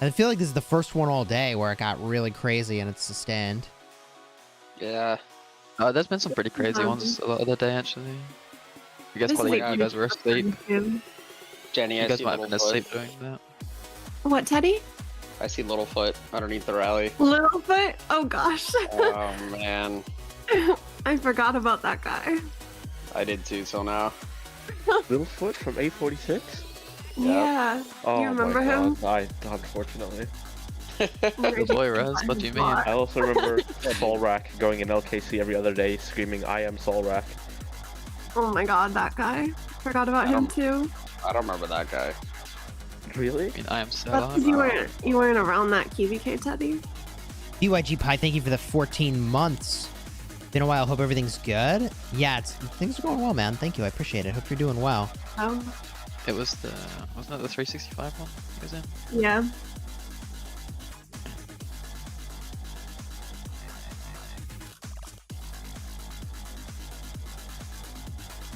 And I feel like this is the first one all day where it got really crazy and it's sustained. Yeah. There's been some pretty crazy ones a lot of the day actually. You guys This is probably a you guys were asleep. Jenny, You I guys see might have been Littlefoot. asleep during that. What, Teddy? I see Littlefoot underneath the rally. Littlefoot? Oh gosh. Oh man, I forgot about that guy. I did too till now. Littlefoot from 846? Yeah. Oh you remember my him? God, unfortunately. Good boy, Rez. What do you mean? I also remember Solrak going in LKC every other day screaming, "I am Solrak." Oh my god, that guy. Forgot about him too. I don't remember that guy. Really? I mean, I am so That's because you weren't around that KVK, Teddy. BYG Pie, thank you for the 14 months. Been a while. Hope everything's good. Yeah, things are going well, man. Thank you. I appreciate it. Hope you're doing well. Oh. It was wasn't it the 365 one he was in? Yeah.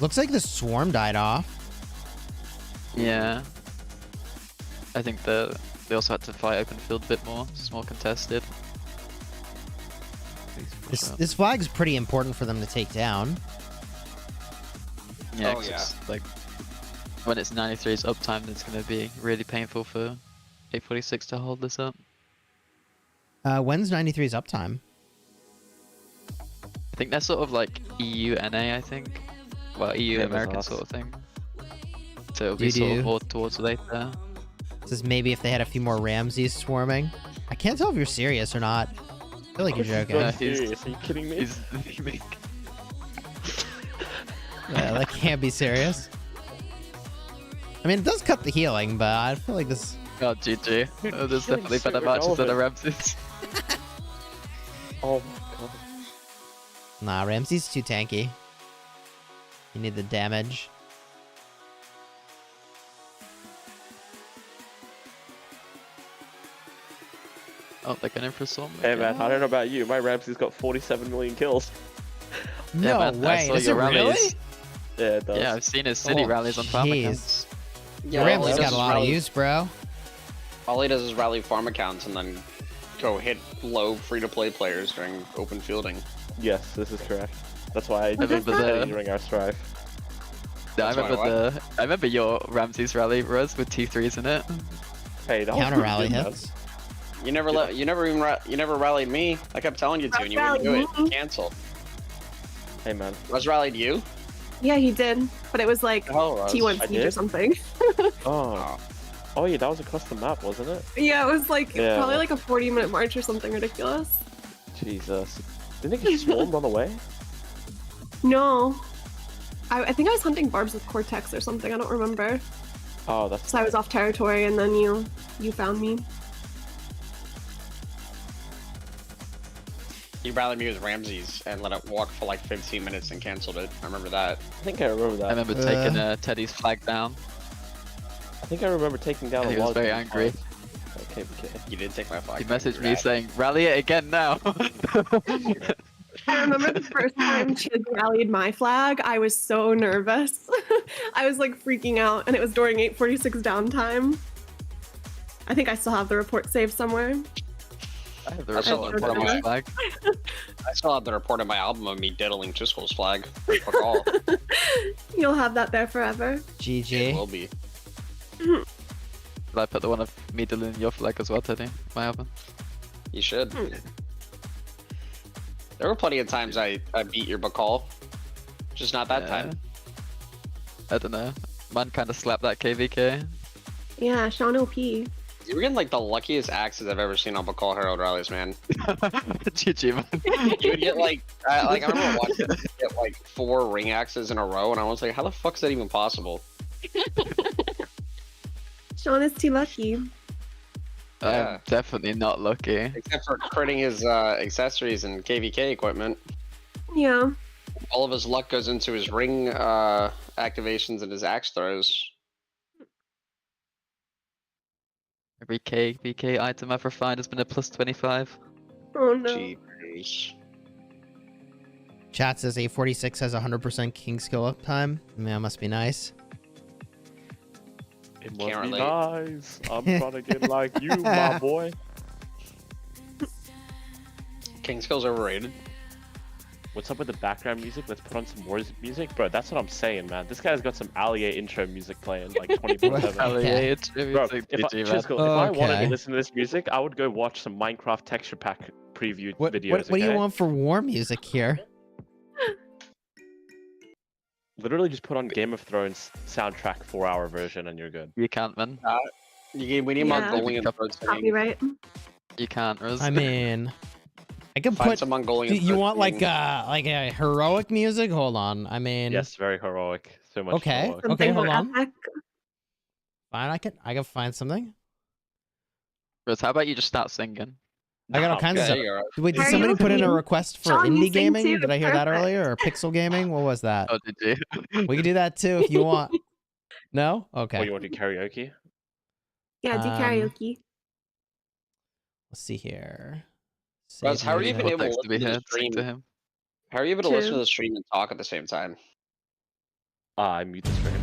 Looks like the swarm died off. Yeah. I think they also had to fight open field a bit more. It's more contested. This flag is pretty important for them to take down. Yeah, Oh, 'cause yeah. it's like when it's 93's uptime, it's gonna be really painful for 846 to hold this up. When's 93's uptime? I think they're sort of like EU NA, I think. Well, EU Same as American us. sort of thing. So it'll be sort of more towards later. This is maybe if they had a few more Ramses swarming. I can't tell if you're serious or not. I feel like you're joking. Yeah. Serious? Are you kidding me? He's Yeah, that can't be serious. I mean, it does cut the healing, but I feel like this... oh, GG. Oh, there's Healing's definitely so better matches than the irrelevant. Ramses. Oh my god. Nah, Ramses too tanky. You need the damage. Oh, they're going for some. Hey man, I don't know about you, my Ramsey's got 47 million kills. No man, I way. saw Does it your rallies. really? Yeah, it does. Yeah, I've seen his city Oh, rallies on farm jeez. accounts. Yeah, Ramses all he got does a is lot of rally- use, bro. All he does is rally farm accounts and then go hit low free-to-play players during open fielding. Yes, this is correct. That's why I Was did this not- during our strife. Yeah, That's why I remember your Ramses rally, Rose, with T3s in it. Hey, that was Counter rally good, man. hits. You never rallied me. I kept telling you to, and you wouldn't do it. You cancel. Hey man. Russ rallied you? Yeah, he did, but it was like Oh, Russ. T1 I Siege or did? something. Oh. Oh yeah, that was across the map, wasn't it? Yeah, it was like Yeah. probably like a 40-minute march or something ridiculous. Jesus. Didn't it get swarmed on the way? No. I think I was hunting barbs with Cortex or something, I don't remember. Oh, that's... So I was off territory and then you found me. You rallied me with Ramses and let it walk for like 15 minutes and canceled it. I remember that. I think I remember that. I remember taking Teddy's flag down. I think I remember taking down And a he was lot very of angry. Okay, okay. You did take my flag. He messaged me saying, rally it again now. I remember the first time Chiz rallied my flag, I was so nervous. I was like freaking out and it was during 846 downtime. I think I still have the report saved somewhere. I have the That's report all on important. Teddy's flag. I still have the report of my album of me diddling Chisgule's flag. Fuck all. You'll have that there forever. It GG. will be. Did I put the one of me deleting your flag as well, Teddy? My album. You should. There were plenty of times I beat your Bacall. Just not that time. I don't know. Man kind of slapped that KVK. Yeah, Sean OP. You were getting like the luckiest axes I've ever seen on Bacall Herald rallies, man. GG, man. You would get like, I remember watching you get like 4 ring axes in a row, and I was like, how the fuck is that even possible? Sean is too lucky. Yeah. I'm definitely not lucky. Except for critting his accessories and KVK equipment. Yeah. All of his luck goes into his ring activations and his axe throws. Every KVK item I've refined has been a plus 25. Oh no. Jeez. Chat says A46 has 100% king skill uptime. Man, that must be nice. It must Can't be relate. nice. I'm trying to get like you, my boy. King skill's overrated. What's up with the background music? Let's put on some more music. Bro, that's what I'm saying, man. This guy's got some Allier intro music playing like 24/7. Hell yeah, it's Bro, music, if GG, man. Chisgule, if I wanted Okay. to listen to this music, I would go watch some Minecraft texture pack preview What, videos. what do you okay? want for war music here? Literally just put on Game of Thrones soundtrack 4-hour version and you're good. You can't, man. We need Yeah. Mongolian throat singing. Copyright. You can't, Riz. I mean, I can Find put. some Mongolian. You throat want like singing. a heroic music? Hold on. I mean, Yes, very heroic. So much Okay. heroic. Something hold more on. epic. fine. I can find something. Riz, how about you just start singing? I got all kinds of Okay, stuff. you're right. Wait, did Are somebody you put in a singing? request for Sean, you indie sing gaming? too, Did I hear that perfect. earlier? Or pixel gaming? What was that? Oh, did you? We can do that too if you want. No? Okay. What, you want to do karaoke? Yeah, do Um, karaoke. Let's see here. Russ, Save how are you music. even What able to text do we listen to hear? the Sing stream? to him. How are you able to listen to True. the stream and talk at the same time? I mute the stream.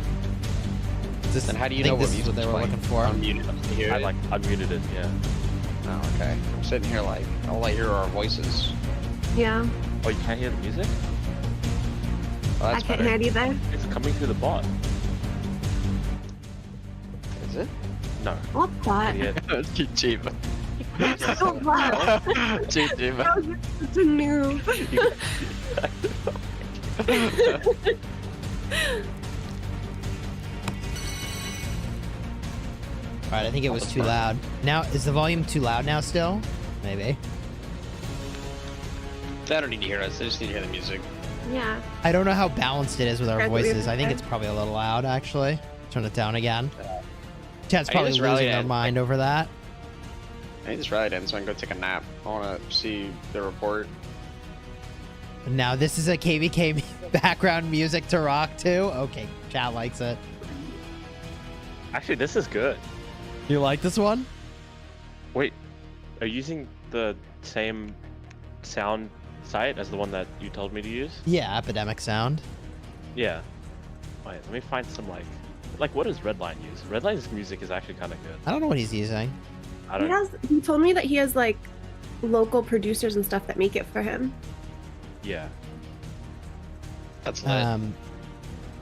This, Then how do you I think know what this is what music's they were playing? looking for? Unmuted. You I hear like unmuted it. Yeah. it? Oh, okay. I'm sitting here like, all I hear are voices. Yeah, Oh, you can't hear the music? Well, I that's can't better. hear it either. It's coming through the bot. Is it? No. What's that? Idiot. GG, man. So loud. GG, man. I was such a noob. Alright, I think it was too loud. Now, is the volume too loud now still? Maybe. They don't need to hear us. They just need to hear the music. Yeah. I don't know how balanced it is with our That's what we voices. I think said. it's probably a little loud, actually. Turn it down again. Chat's I probably just losing rallied their it. mind over that. I need this rally in so I can go take a nap. I want to see the report. Now, this is a KVK background music to rock to? Okay, chat likes it. Actually, this is good. You like this one? Wait, are you using the same sound site as the one that you told me to use? Yeah, Epidemic Sound. Yeah. Wait, let me find some like what does Redline use? Redline's music is actually kind of good. I don't know what he's using. I He don't. he told me that he has like local producers and stuff that make it for him. Yeah. That's lit.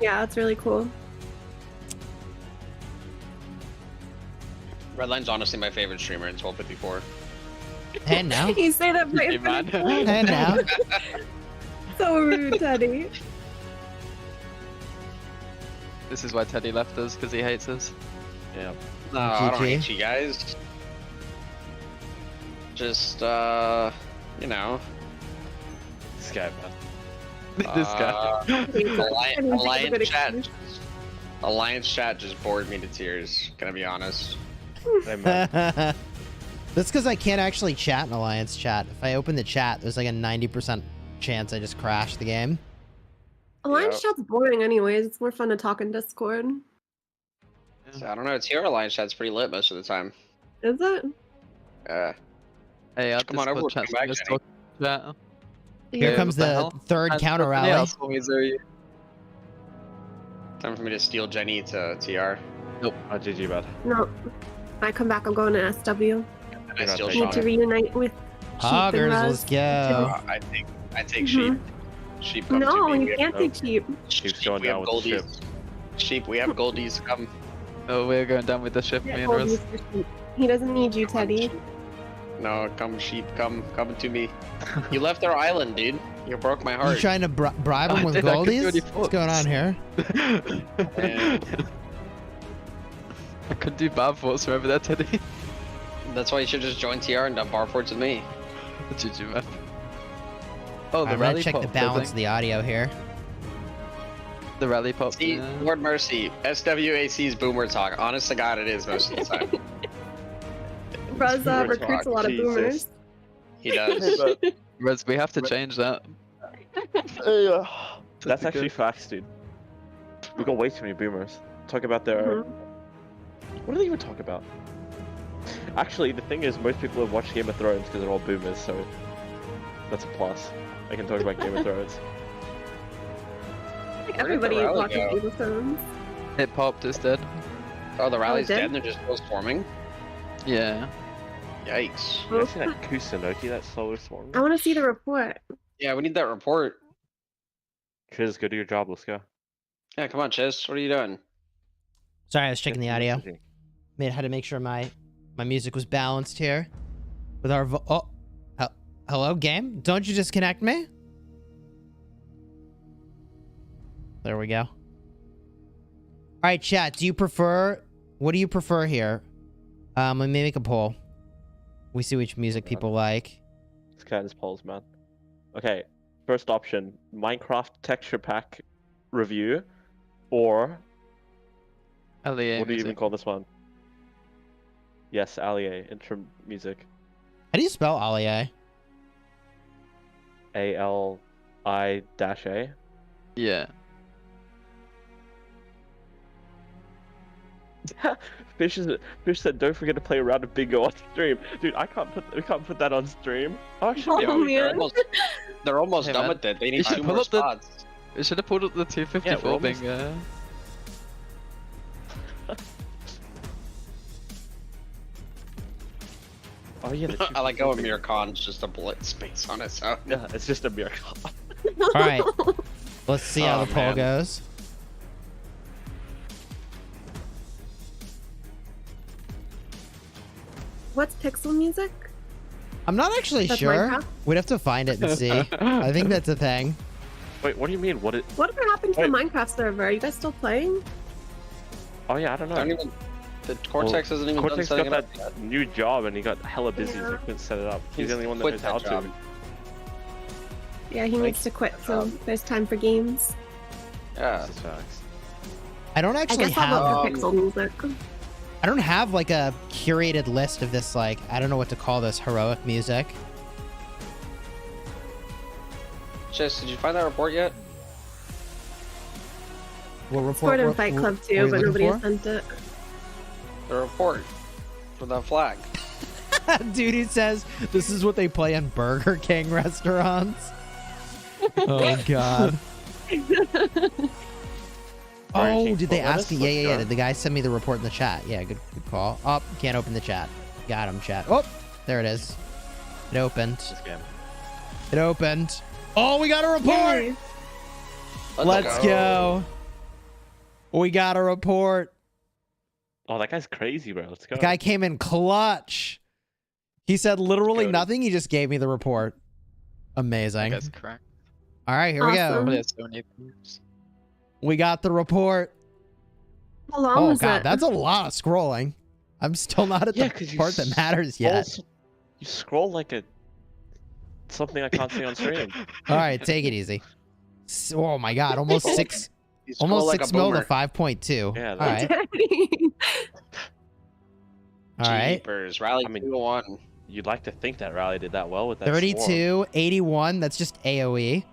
Yeah, that's really cool. Redline's honestly my favorite streamer in 1254. And now. You say that Hey, right man. And now. So rude, Teddy. This is why Teddy left us, because he hates us. Yeah. No, I don't GG. hate you guys. Just, you know. This guy, man. This guy. Alliance chat just bored me to tears. Gonna be honest. Hey, man. That's because I can't actually chat in Alliance chat. If I open the chat, there's like a 90% chance I just crash the game. Alliance chat's boring anyways. It's more fun to talk in Discord. So, I don't know. TR Alliance chat's pretty lit most of the time. Is it? Hey, our Come on over, Discord chat's come back, just Jenny. talking chat. Here Yeah, comes what the the hell? third And counter somebody rally. else for me, Zoe. Time for me to steal Jenny to TR. Oh, GG, bad. No. I come back, I'm going to SW. And I You're not steal taking Need to Sean. reunite with Sheep and Hoggers, Ruz. let's go. I take Mhm. sheep. Sheep come No, to me. you can't take sheep. Sheep's Sheep, going we have down with the ship. goldies. Sheep, we have goldies. Come. Oh, we're going down with the ship, Yeah, me and hold Riz. these for sheep. He doesn't need you, Come on, Teddy. sheep. No, come sheep, come to me. You left our island, dude. You broke my You heart. trying to bribe him I with did, I could do goldies? any What's going on here? I could do bad thoughts forever there, Teddy. That's why you should just join TR and dump bar forts with me. GG, man. Oh, the I'm gonna rally check pop. the balance of the audio here. The rally pop. See, yeah. Lord mercy, SWAC's boomer talk. Honest to God, it is most of the time. Ruz Boomer recruits a talk, lot of Jesus. boomers. He does. Riz, we have to change that. That's be actually good. facts, dude. We got way too many boomers. Talk about their. Mhm. What do they even talk about? Actually, the thing is, most people have watched Game of Thrones because they're all boomers, so that's a plus. I can talk about Game of Thrones. Like Where did the everybody rally watches go? Game of Thrones. It popped, it's dead. Oh, the rally's dead? dead and they're just still storming? Yeah. Yikes. You guys see that Kusunoki, that solar storm? I want to see the report. Yeah, we need that report. Chiz, go do your job, let's go. Yeah, come on, Chis. What are you doing? Sorry, I was checking the audio. Messaging. Had to make sure my music was balanced here. With our hello, game? Don't you disconnect me? There we go. All right, chat. What do you prefer here? Let me make a poll. We see which music people like. This guy's polls, man. Okay, first option, Minecraft texture pack review, or LEA what do you even music. call this one? Yes, Allier, intro music. How do you spell Alia? A-L-I-A. Yeah. Fish said, "Don't forget to play a round of bingo on stream." Dude, we can't put that on stream. Oh, actually, Oh, yeah, we man. can. They're almost Hey, done man. with it. They You need should two pull more up the- spots. We should have pulled up the 254 almost- bingo. Oh yeah. The I like how 254 Amir Khan's just a blitz space on its own. Yeah, it's just a miracle. All right. Let's see how Oh, the poll man. goes. What's pixel music? I'm not actually That's sure. Minecraft? We'd have to find it and see. I think that's a thing. Wait, what do you mean? Whatever happened to the Minecraft server? Are you guys still playing? Oh yeah, I don't know. Don't even. The Cortex hasn't even Cortex done setting got it that up yet. new job and he got hella busy. Yeah. He couldn't set it up. He's He's the only one that quit knows that how job. to. Yeah, he needs to quit, so there's time for games. Yeah. This is facts. I don't I actually guess I'll vote have. for pixel music. I don't have like a curated list of this. Like I don't know what to call this heroic music. Chess, did you find that report yet? What report? Sport and what- Fight what- Club what are too, you but looking nobody for? has sent it. The report for that flag. Dude, he says this is what they play in Burger King restaurants. Oh God. Oh, King did they Club, let ask us me? look, Yeah. John. Did the guy send me the report in the chat? Yeah, good call. Oh, can't open the chat. Got him, chat. Oh, there it is. It opened. This game. It opened. Oh, we got a report. Yay. Let's go. We got a report. Oh, that guy's crazy, bro. Let's go. The guy came in clutch. He said literally Go. nothing. He just gave me the report. Amazing. That's correct. All right, here we Awesome. go. There's so many things. We got the report. How long Oh was God, it? that's a lot of scrolling. I'm still not at Yeah, the 'cause you part that matters scroll yet. You scroll like a something I can't see on stream. All right, take it easy. Oh my God, almost six, He's almost cool like 6 a mil to boomer. 5.2. Yeah, All right, all right. Jeepers, rally I mean- 2-1. You'd like to think that Rally did that well with that. 32, 81. That's just AOE.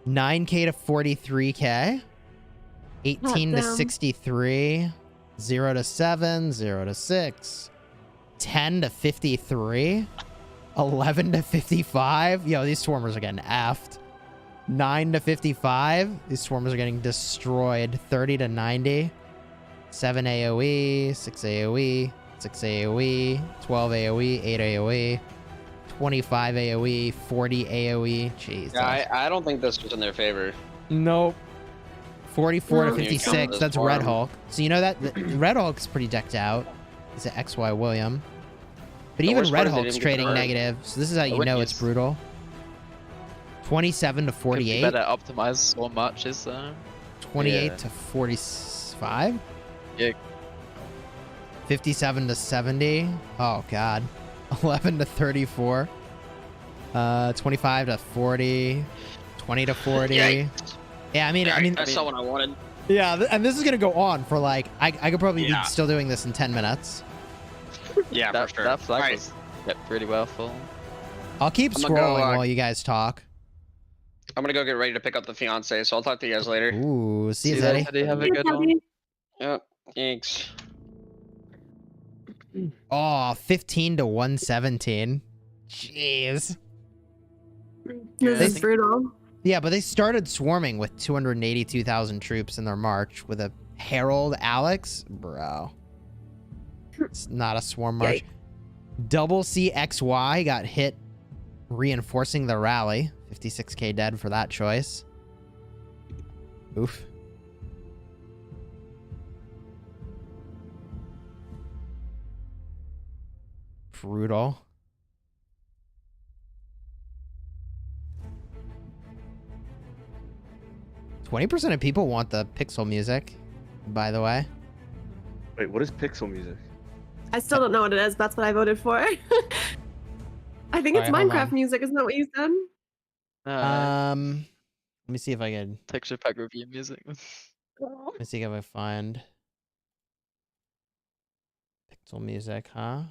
9K to 43K. 18 to damn. 63. 0 to 7. 0 to 6. 10 to 53. 11 to 55. Yo, these swarmers are getting effed. 9 to 55. These swarmers are getting destroyed. 30 to 90. 7 AoE. 6 AoE. 6 AoE. 12 AoE. 8 AoE. 25 AoE. 40 AoE. Jeez. Yeah, I don't think this was in their favor. Nope. 44 to No. Can you count 56. this That's farm? Red Hulk. So you know that Red Hulk's pretty decked out. He's an XY William. But The even worst Red part is they Hulk's didn't get the trading burn. negative. So this is how you wouldn't know it's use- brutal. 27 to Could be 48. better optimized so much, is there? 28 Yeah. to 45. Yeah. 57 to 70. Oh god. 11 to 34. 25 to 40. 20 to 40. Yikes. Yeah, I mean, That's not what I wanted. yeah, and this is gonna go on for like I could probably Yeah. be still doing this in 10 minutes. Yeah, That, for sure. that flag Alright, was kept pretty well full. I'll keep I'm gonna scrolling go, while you guys talk. I'm gonna go get ready to pick up the fiance, so I'll talk to you guys later. Ooh, see you, See Zeddy. that, Teddy? Have a good one. Yep. Thanks. Oh, 15 to 117. Jeez. This is think- brutal. Yeah, but they started swarming with 282,000 troops in their march with a Herald Alex. Bro. It's not a swarm march. Double CXY got hit reinforcing the rally. 56k dead for that choice. Oof. Brutal. %20 of people want the pixel music, by the way. Wait, what is pixel music? I still don't know what it is. That's what I voted for. I think it's Alright, hold Minecraft on. music. Isn't that what you said? Let me see if I can. Texture pack review music. Let me see if I find pixel music, huh?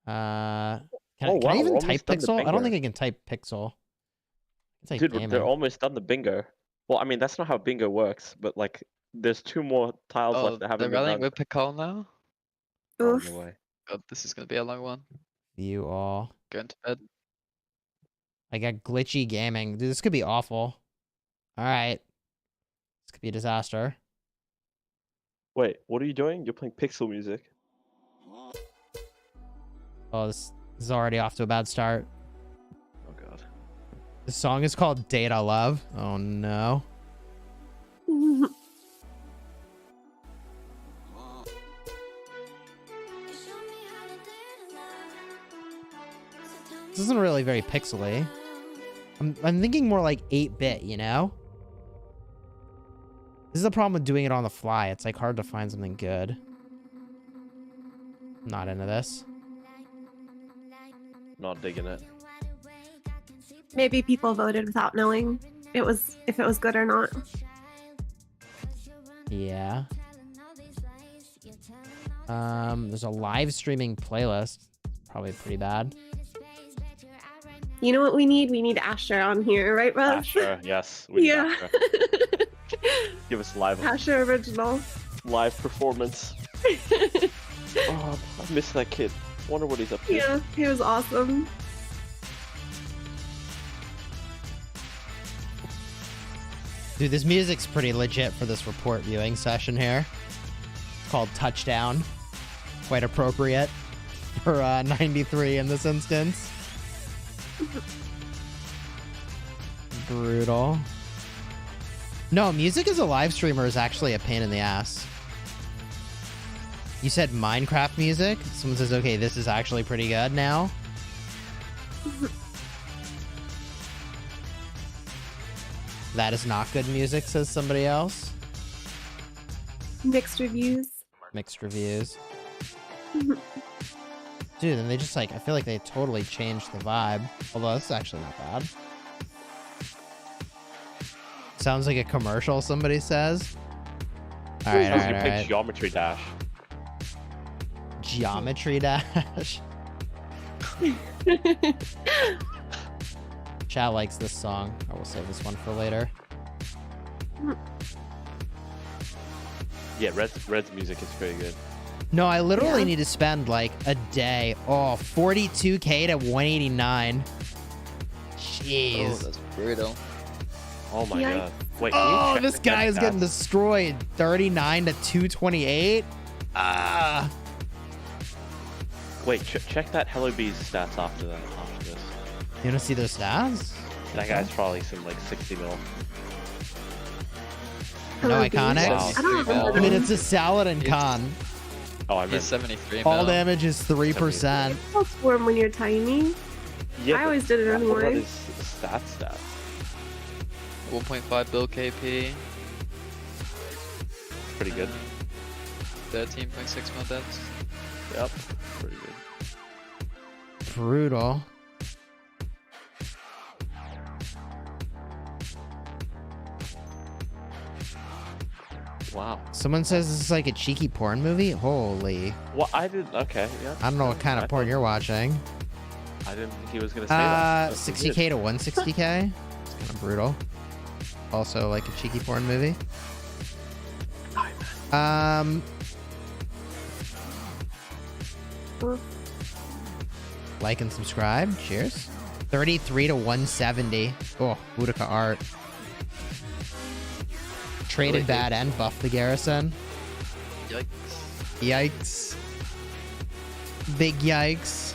Can Oh, I wow, even we're type almost done the pixel? I don't bingo. think I can type pixel. I can type Dude, gaming. they're almost done the bingo. Well, I mean, that's not how bingo works, but like, there's 2 more tiles Oh, left that they're haven't been rallying done. with Picol now? Oh, Oof. no way. God, this is gonna be a long one. View all. Going to bed. I got glitchy gaming. Dude, this could be awful. All right. This could be a disaster. Wait, what are you doing? You're playing pixel music. Oh, this is already off to a bad start. Oh god. The song is called Data Love. Oh no. This isn't really very pixely. I'm thinking more like 8-bit, you know? This is the problem with doing it on the fly. It's like hard to find something good. Not into this. Not digging it. Maybe people voted without knowing if it was good or not. Yeah. There's a live streaming playlist. Probably pretty bad. You know what we need? We need Asher on here, right, Russ? Asher, yes. We need Yeah. Asher. Give us Asher original. live performance. Oh, I miss that kid. Wonder what he's up to. Yeah, he was awesome. Dude, this music's pretty legit for this report viewing session here. Called Touchdown. Quite appropriate for 93 in this instance. Brutal. No, music as a live streamer is actually a pain in the ass. You said Minecraft music? Someone says, okay, this is actually pretty good now. That is not good music, says somebody else. Mixed reviews. Mixed reviews. Dude, and they just like, I feel like they totally changed the vibe. Although that's actually not bad. Sounds like a commercial, somebody says. Alright, alright. Geometry Dash. Geometry Dash. Chat likes this song. I will save this one for later. Yeah, Red's music is pretty good. No, I literally need to spend like a day. Oh, 42k to 189. Jeez. Oh, that's brutal. Oh my god. Wait. Oh, this guy is getting destroyed. 39 to 228. Ah. Wait, check that Hello Bees stats after this. You want to see those stats? That guy's probably some like 60 mil. No iconics? Wow. I don't remember. I mean, it's a Saladin Khan. Oh, I He's meant 73 All mil. damage is 3%. I'll swarm when you're tiny. yeah, I always did it what about anyway. his stats? 1.5 bill KP. Pretty good. 13.6 mil deaths. Yep. Pretty good. Brutal. Wow. Someone says this is like a cheeky porn movie? Holy. Well, I didn't. Okay, yeah. I don't know what kind of porn you're watching. I didn't think he was gonna say that. 60k to 160k? It's kind of brutal. Also like a cheeky porn movie. Like and subscribe. Cheers. 33 to 170. Oh, Boudica art. Traded Really bad and buffed the garrison. Yikes. Yikes. Big yikes.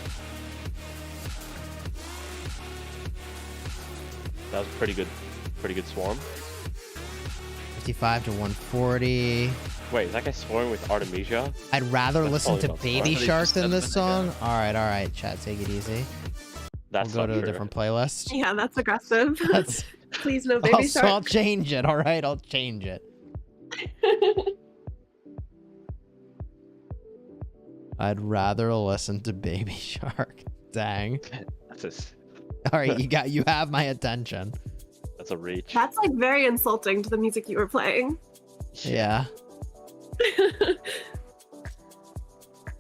That was pretty good swarm. 55 to 140. Wait, is that guy swarming with Artemisia? I'd rather That's listen to probably not Baby smart. Shark than this Just song. Alright, chat, take it easy. That's We'll go not to a true. different playlist. Yeah, that's aggressive. That's, Please no baby so I'll shark. change it, alright? I'll change it. I'd rather listen to Baby Shark. Dang. That's Alright, you have my attention. a reach. That's like very insulting to the music you were playing. Yeah.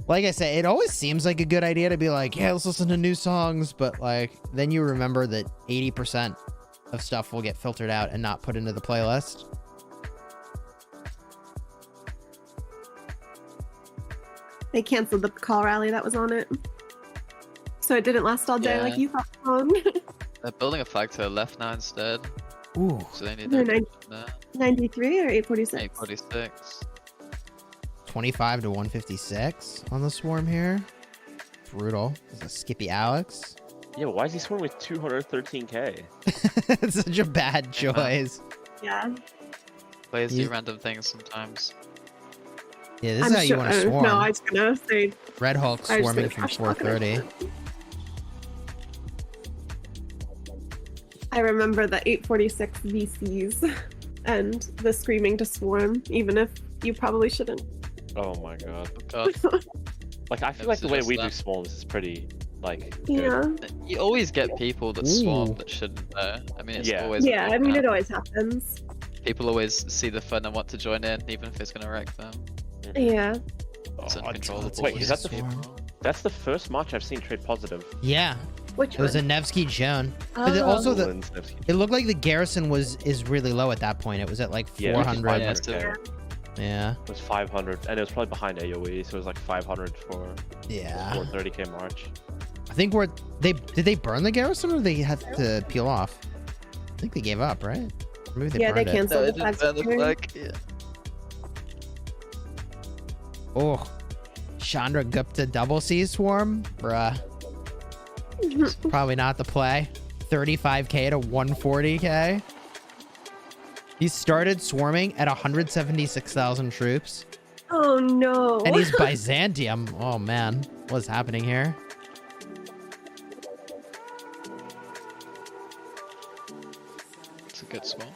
Like I say, it always seems like a good idea to be like, yeah, let's listen to new songs, but like then you remember that 80% of stuff will get filtered out and not put into the playlist. They canceled the call rally that was on it. So it didn't last all day Yeah. like you thought. They're building a flag to the left now instead. Ooh. So they need They're their 93 or 846? 846. 25 to 156 on the swarm here. Brutal. This is a Skippy Alex. Yeah, but why is he scoring with 213k? It's such a bad choice. Yeah. Players You- do random things sometimes. Yeah, this is how you want to swarm. No, I was gonna say. Red Hulk I was swarming gonna from crash talk it. 430. I remember the 846 VCs and the screaming to swarm, even if you probably shouldn't. Oh my god. Oh god. Like, I feel Never like the way suggest we do that. swarms is pretty, like, good. Yeah. You always get people that Ooh. swarm that shouldn't though. I mean, it's Yeah. always Yeah, I mean, it it always happens. people always see the fun and want to join in, even if it's gonna wreck them. Yeah. It's Oh, uncontrollable. wait, is that the Swarm. That's the first match I've seen trade positive. Yeah, Which it was a one? Nevsky Joan. But Oh. also the Nolan's Nevsky. it looked like the garrison is really low at that point. It was at like Yeah, 400. Yeah, 500K. Yeah. It was 500, and it was probably behind AoE, so it was like 500 for Yeah. 430k March. I think did they burn the garrison or did they have to peel off? I think they gave up, right? Or maybe they Yeah, they burned it. canceled the didn't flags. burn the return. flag. Yeah. Oh, Chandra Gupta double C swarm, bruh. Probably not the play. 35k to 140k. He started swarming at 176,000 troops, Oh no. and he's Byzantium. Oh man, what's happening here? It's a good swarm.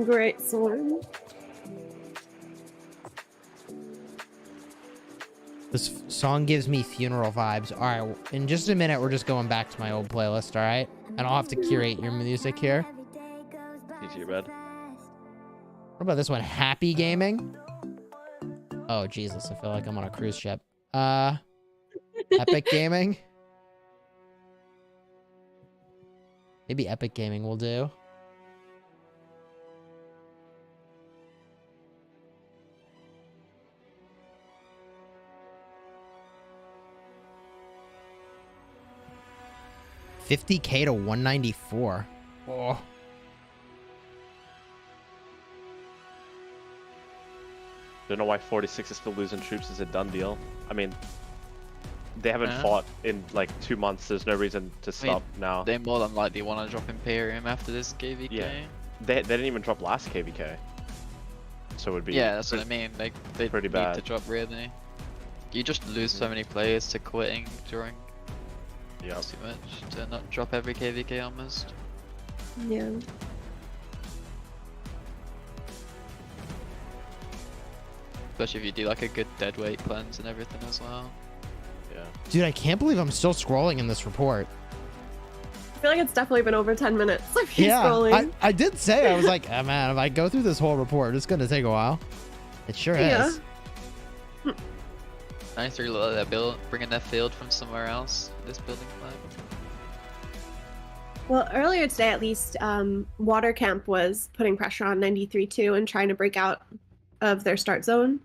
Great swarm. This song gives me funeral vibes. All right, in just a minute, we're just going back to my old playlist, all right? And I'll have to curate your music here. GG, Red. What about this one? Happy Gaming? Oh, Jesus, I feel like I'm on a cruise ship. Epic Gaming? Maybe Epic Gaming will do. $50k to 194. Oh. Don't know why 46 is still losing troops. Is a done deal. I mean, they haven't Yeah. fought in like 2 months. There's no reason to stop now. They more than likely want to drop Imperium after this KVK. Yeah. They didn't even drop last KVK. So it would be Yeah, that's what I mean. Like they pretty need bad. to drop really. You just lose so many players to quitting during Yeah. too much to not drop every KVK almost. Yeah. Especially if you do like a good deadweight cleanse and everything as well. Yeah. Dude, I can't believe I'm still scrolling in this report. I feel like it's definitely been over 10 minutes. I've been scrolling. I did say, I was like, oh, man, if I go through this whole report, it's going to take a while. It sure Yeah. is. 93 look like they're bringing their field from somewhere else. This building flag. Well, earlier today, at least, Water Camp was putting pressure on 93 too and trying to break out of their start zone.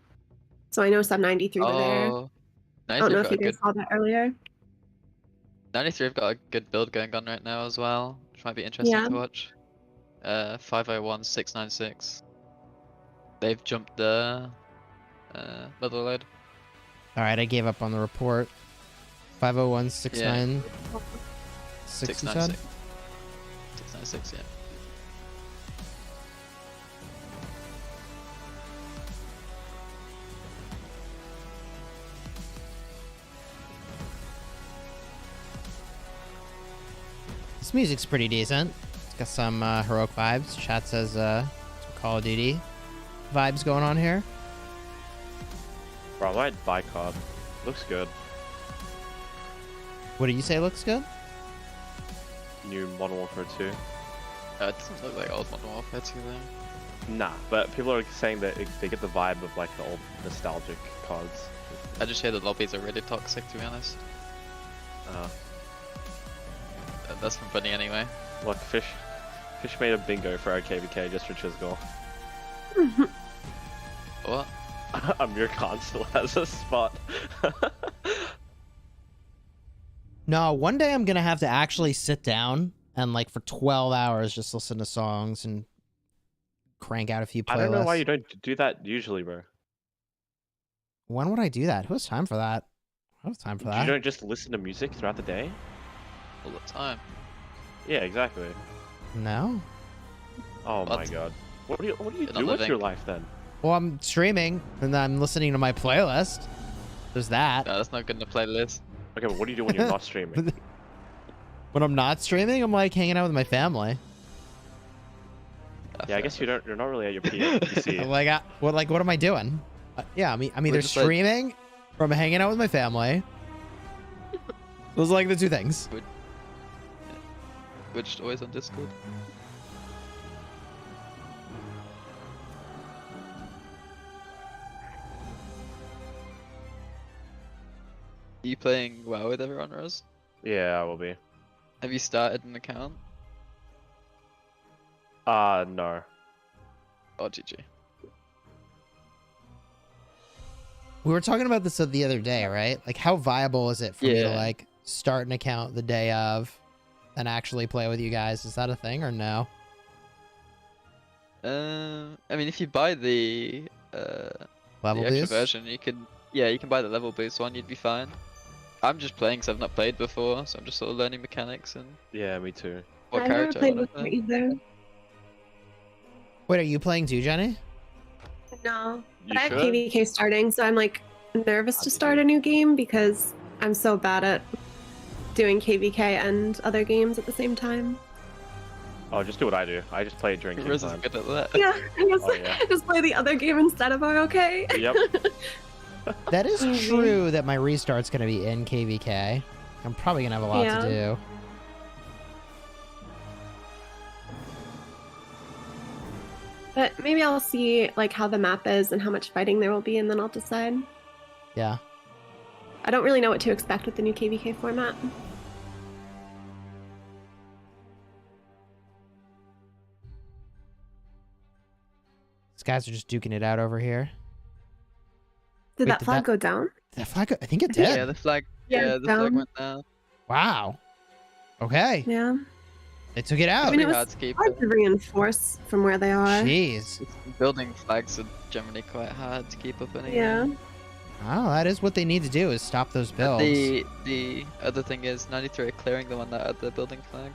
So I know some 93 were there. Oh, I don't 93 know have if got you a guys good. saw that earlier. 93 have got a good build going on right now as well, which might be interesting Yeah. to watch. 501 696. They've jumped the Motherload. All right, I gave up on the report. 501 69 696. 696, yeah. This music's pretty decent. It's got some heroic vibes. Chat says some Call of Duty vibes going on here. Bro, I might buy COD. Looks good. What do you say looks good? New Modern Warfare 2. It doesn't look like old Modern Warfare 2 though. Nah, but people are saying that they get the vibe of like the old nostalgic CODs. I just hear the lobbies are really toxic, to be honest. That's from Bunny anyway. Look, Fish made a bingo for our KVK just for Chisgule. What? Amir Khan still has a spot. No, one day I'm going to have to actually sit down and like for 12 hours just listen to songs and crank out a few playlists. I don't know why you don't do that usually, bro. When would I do that? Who has time for that? I don't have time for that. You don't just listen to music throughout the day? All the time. Yeah, exactly. No. Oh my What? god. What do you You're do not with your living. life then? Well, I'm streaming and I'm listening to my playlist. There's that. No, that's not good in a playlist. Okay, but what do you do when you're not streaming? When I'm not streaming, I'm like hanging out with my family. Yeah, I guess you're not really at your PC. I'm like, what am I doing? Yeah, I'm either just like- streaming or I'm hanging out with my family. Those are like the two things. We're just always on Discord. Are you playing WoW with everyone, Rose? Yeah, I will be. Have you started an account? No. Oh, GG. We were talking about this the other day, right? Like, how viable is it for me to Yeah. like start an account the day of and actually play with you guys? Is that a thing or no? I mean, if you buy the Level extra boost? version, you can buy the level boost one. You'd be fine. I'm just playing because I've not played before, so I'm just sort of learning mechanics and Yeah, me too. what I've never character I played want to before play. either. Wait, are you playing too, Jenny? No, but You I have should. KVK starting, so I'm like nervous to did start you? a new game because I'm so bad at doing KVK and other games at the same time. Oh, just do what I do. I just play it during Rose is Kingsland. good at that. Yeah, I just, Oh, yeah. just play the other game instead of ROK. Yep. That is Mhm. true that my restart's going to be in KVK. I'm probably going to have a lot Yeah. to do. But maybe I'll see like how the map is and how much fighting there will be, and then I'll decide. Yeah. I don't really know what to expect with the new KVK format. These guys are just duking it out over here. Did Wait, that did flag that- go down? That flag, I think it Yeah. did. Yeah, the flag. Yeah, Yeah, the flag down. went down. Wow. Okay. Yeah. They took it out. I mean, it Pretty was hard to keep. hard to reinforce from where they are. Jeez. Building flags are generally quite hard to keep up anyway. Yeah. Oh, that is what they need to do is stop those But builds. the other thing is 93 are clearing the one that had the building flag.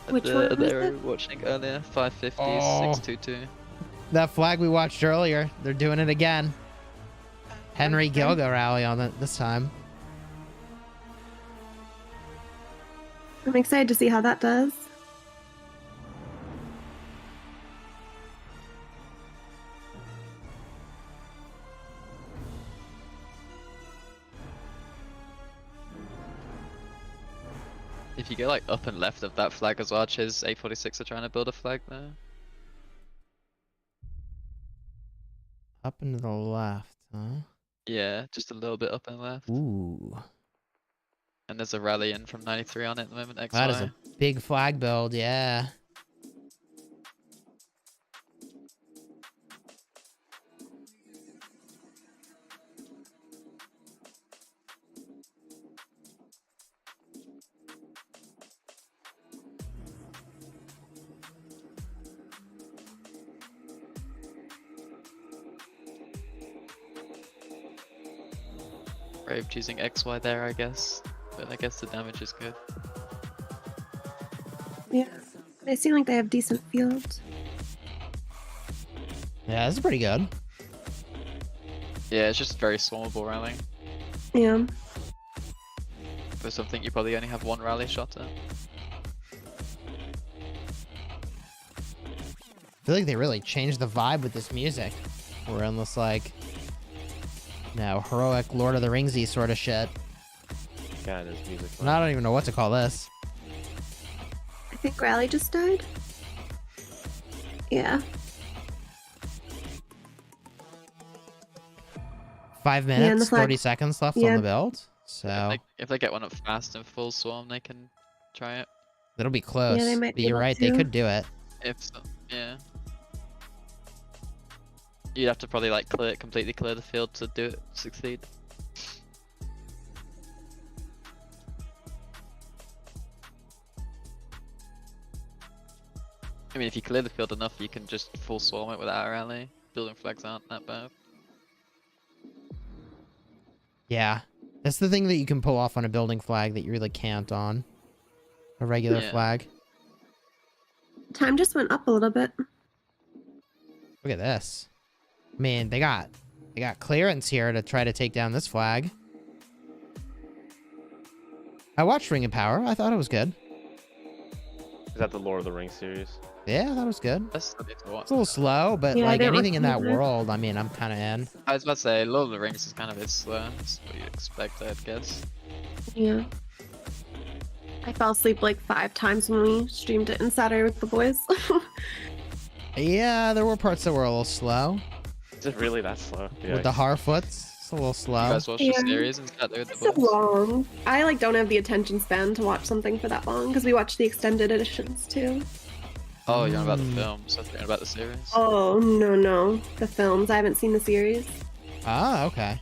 Which one was They were it? watching earlier. 550, Oh. 622. That flag we watched earlier, they're doing it again. Henry Okay. Gilga rally on it this time. I'm excited to see how that does. If you go like up and left of that flag as well, Chiz, A46 are trying to build a flag there. Up and to the left, huh? Yeah, just a little bit up and left. Ooh. And there's a rally in from 93 on it at the moment, XY. That is a big flag build, yeah. Brave choosing XY there, I guess. But I guess the damage is good. Yeah. They seem like they have decent fields. Yeah, this is pretty good. Yeah, it's just very swarmable rally. Yeah. For something you probably only have one rally shot at. I feel like they really changed the vibe with this music. We're in this like, heroic Lord of the Ringsy sort of shit. God, this music. And I don't even know what to call this. I think Rally just died. Yeah. 5 and the minutes, flag- 30 seconds left on Yeah. the build. So Like, if they get one up fast and full swarm, they can try it. it'll be close. they might But be you're able right, they to. could do it. If so, yeah. You'd have to probably like completely clear the field to do it, succeed. I mean, if you clear the field enough, you can just full swarm it without a rally. Building flags aren't that bad. Yeah. That's the thing that you can pull off on a building flag that you really can't on a regular Yeah. flag. Time just went up a little bit. Look at this. I mean, they got clearance here to try to take down this flag. I watched Ring of Power. I thought it was good. Is that the Lord of the Rings series? Yeah, that was good. That's something to watch. It's a little slow, but Yeah, I like didn't anything in that recognize it. world, I mean, I'm kind of in. I was about to say, Lord of the Rings is kind of a bit slow. That's what you'd expect, I guess. Yeah. I fell asleep like 5 times when we streamed it in Saturday with the boys. Yeah, there were parts that were a little slow. Is it really that slow? Yeah. With the Harfoots, it's a little You slow. guys watch Yeah. the series and sat there with It's the so boys? long. I like don't have the attention span to watch something for that long because we watch the extended editions too. Oh, you're on about the Mm. films. I think about the series. Oh no, the films. I haven't seen the series. Ah, okay.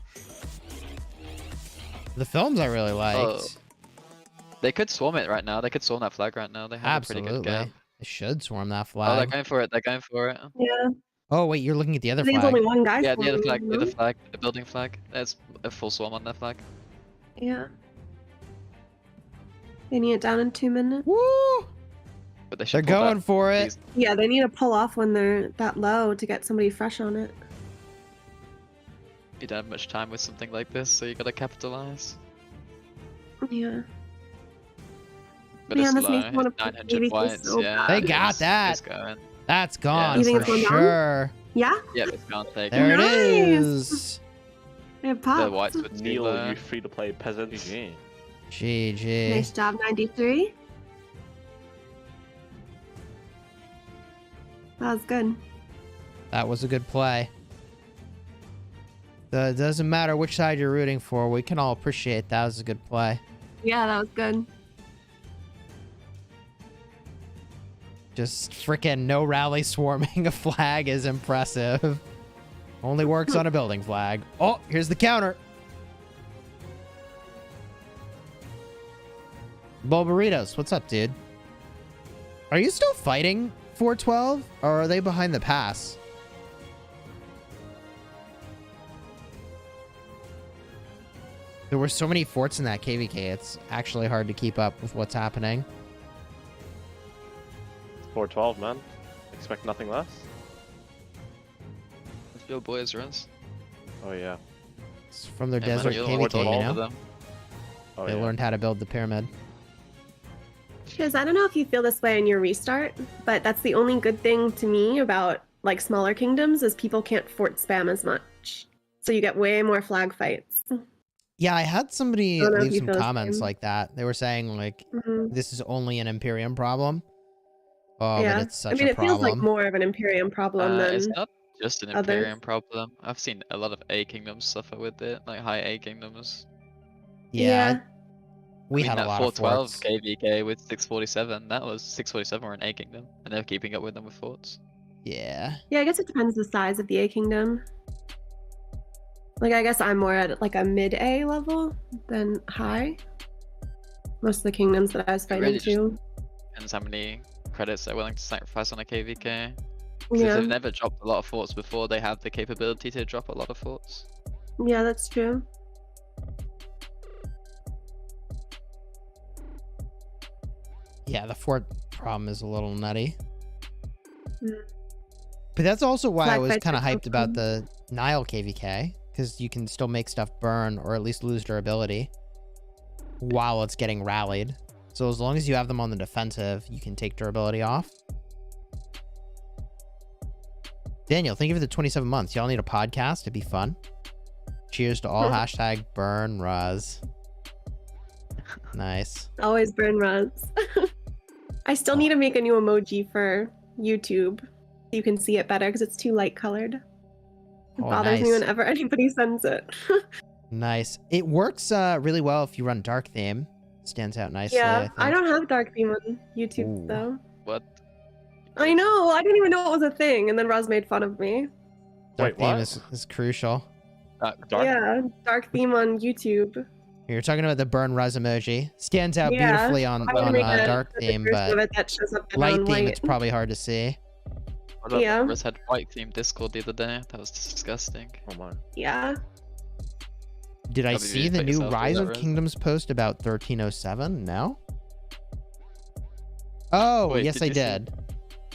The films I really liked. Oh, They could swarm it right now. They could swarm that flag right now. They have a pretty good Absolutely. gap. They should swarm that Oh, they're flag. going for it. They're going for it. Yeah, Oh, wait, you're looking at the other I think flag. there's only one guy. Yeah, the other swarming, flag, the no? other flag, the building flag. There's a full swarm on that flag. Yeah. They need it down in 2 minutes. Woo! But they They're should pull going back. for it. These- Yeah, they need to pull off when they're that low to get somebody fresh on it. You don't have much time with something like this, so you gotta capitalize. Yeah. But Man, it's this low. makes me wanna It's put 900 baby points. so Yeah, They got it's that. going. That's gone You think for it's going down? sure. Yeah. Yep, it's gone. Take There it. it Nice. is. They have The popped. whites were too Neil, low. you free to play peasant. GG. GG. Nice job, 93. That was good. That was a good play. It doesn't matter which side you're rooting for. We can all appreciate that was a good play. Yeah, that was good. Just freaking no rally swarming a flag is impressive. Only works on a building flag. Oh, here's the counter. Bulburitos, what's up, dude? Are you still fighting 412? Or are they behind the pass? There were so many forts in that KVK, it's actually hard to keep up with what's happening. 412, man. Expect nothing less. Let's go, boys, runs. Oh yeah. It's from their Hey, man, desert you're the one with KVK, all you of know? them. Oh They yeah. learned how to build the pyramid. Because I don't know if you feel this way in your restart, but that's the only good thing to me about like smaller kingdoms is people can't fort spam as much. So you get way more flag fights. Yeah, I had somebody I don't know if leave you some feel the comments same. like that. They were saying, like, Mhm. this is only an Imperium problem. Oh, Yeah. but it's such I mean, a it feels like problem. more of an Imperium problem It's than not just an others. Imperium problem. I've seen a lot of A kingdoms suffer with it, like high A kingdoms. Yeah, we I mean, had a that lot of 412 forts. KVK with 647, that was 647 were an A kingdom, and they're keeping up with them with forts. Yeah. Yeah, I guess it depends the size of the A kingdom. Like, I guess I'm more at like a mid A level than high. Most of the kingdoms that I was fighting really just- to. Depends how many credits they're willing to sacrifice on a KVK. Because if Yeah, they've never dropped a lot of forts before, they have the capability to drop a lot of forts. yeah, that's true. Yeah, the fort problem is a little nutty. Mm. But that's also why I Flag was fights kind of are so hyped about fun. the Nile KVK, because you can still make stuff burn or at least lose durability while it's getting rallied. So as long as you have them on the defensive, you can take durability off. Daniel, thank you for the 27 months. Y'all need a podcast. It'd be fun. Cheers to all. Hashtag burn Raz. Nice. Always burn runs. I still need to make a new emoji for YouTube. You can see it better because it's too light colored. It Oh, bothers me nice. whenever anybody sends it. Nice. It works really well if you run dark theme. Stands out nicely. Yeah, I think. don't have dark theme on YouTube Ooh. though. What? I know. I didn't even know it was a thing, and then Roz made fun of me. Dark Wait, theme what? is crucial. Dark. Yeah, dark theme on YouTube. You're talking about the burn Ruz emoji. Stands out Yeah, beautifully on I wanna make a dark theme, version of but it that shows up better light on theme white. it's probably hard to see. I love Yeah. that Riz had white themed Discord the other day. That was disgusting. Come on. Yeah. Did I Probably see put the new yourself through Rise that, of Riz. Kingdoms post about 1307? No. Oh, Wait, yes, did I you see-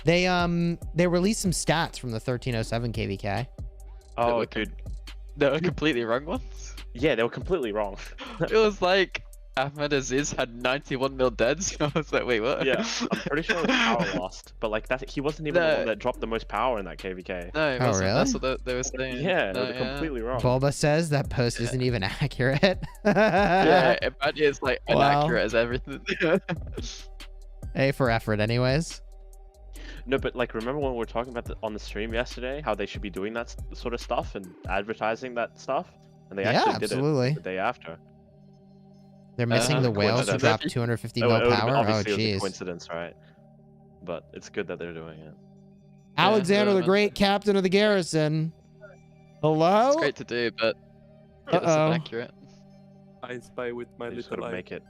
did. They released some stats from the 1307 KVK. Oh, were dude. They were completely wrong ones. Yeah, they were completely wrong. It was like Ahmed Aziz had 91 mil deads. I was like, wait, what? Yeah, I'm pretty sure it was power lost, but like that he wasn't even the No. one that dropped the most power in that KVK. No, it Oh, wasn't. That's really? what they were saying. Yeah, no, they were completely wrong. Bulba says that post isn't even accurate. Yeah, imagine it's like Well. inaccurate as everything. A for effort, anyways. No, but like remember when we were talking about on the stream yesterday how they should be doing that sort of stuff and advertising that stuff, and they Yeah, actually absolutely. did it the day after. They're missing the whales who coincidence. dropped 250 Oh, mil it would've been- power. Oh, obviously it was a jeez. coincidence, right? But it's good that they're doing it. Alexander the man. Great, captain of the garrison. Hello? It's great to do, but it Uh-oh. isn't accurate. I spy with my They just gotta little eye. make it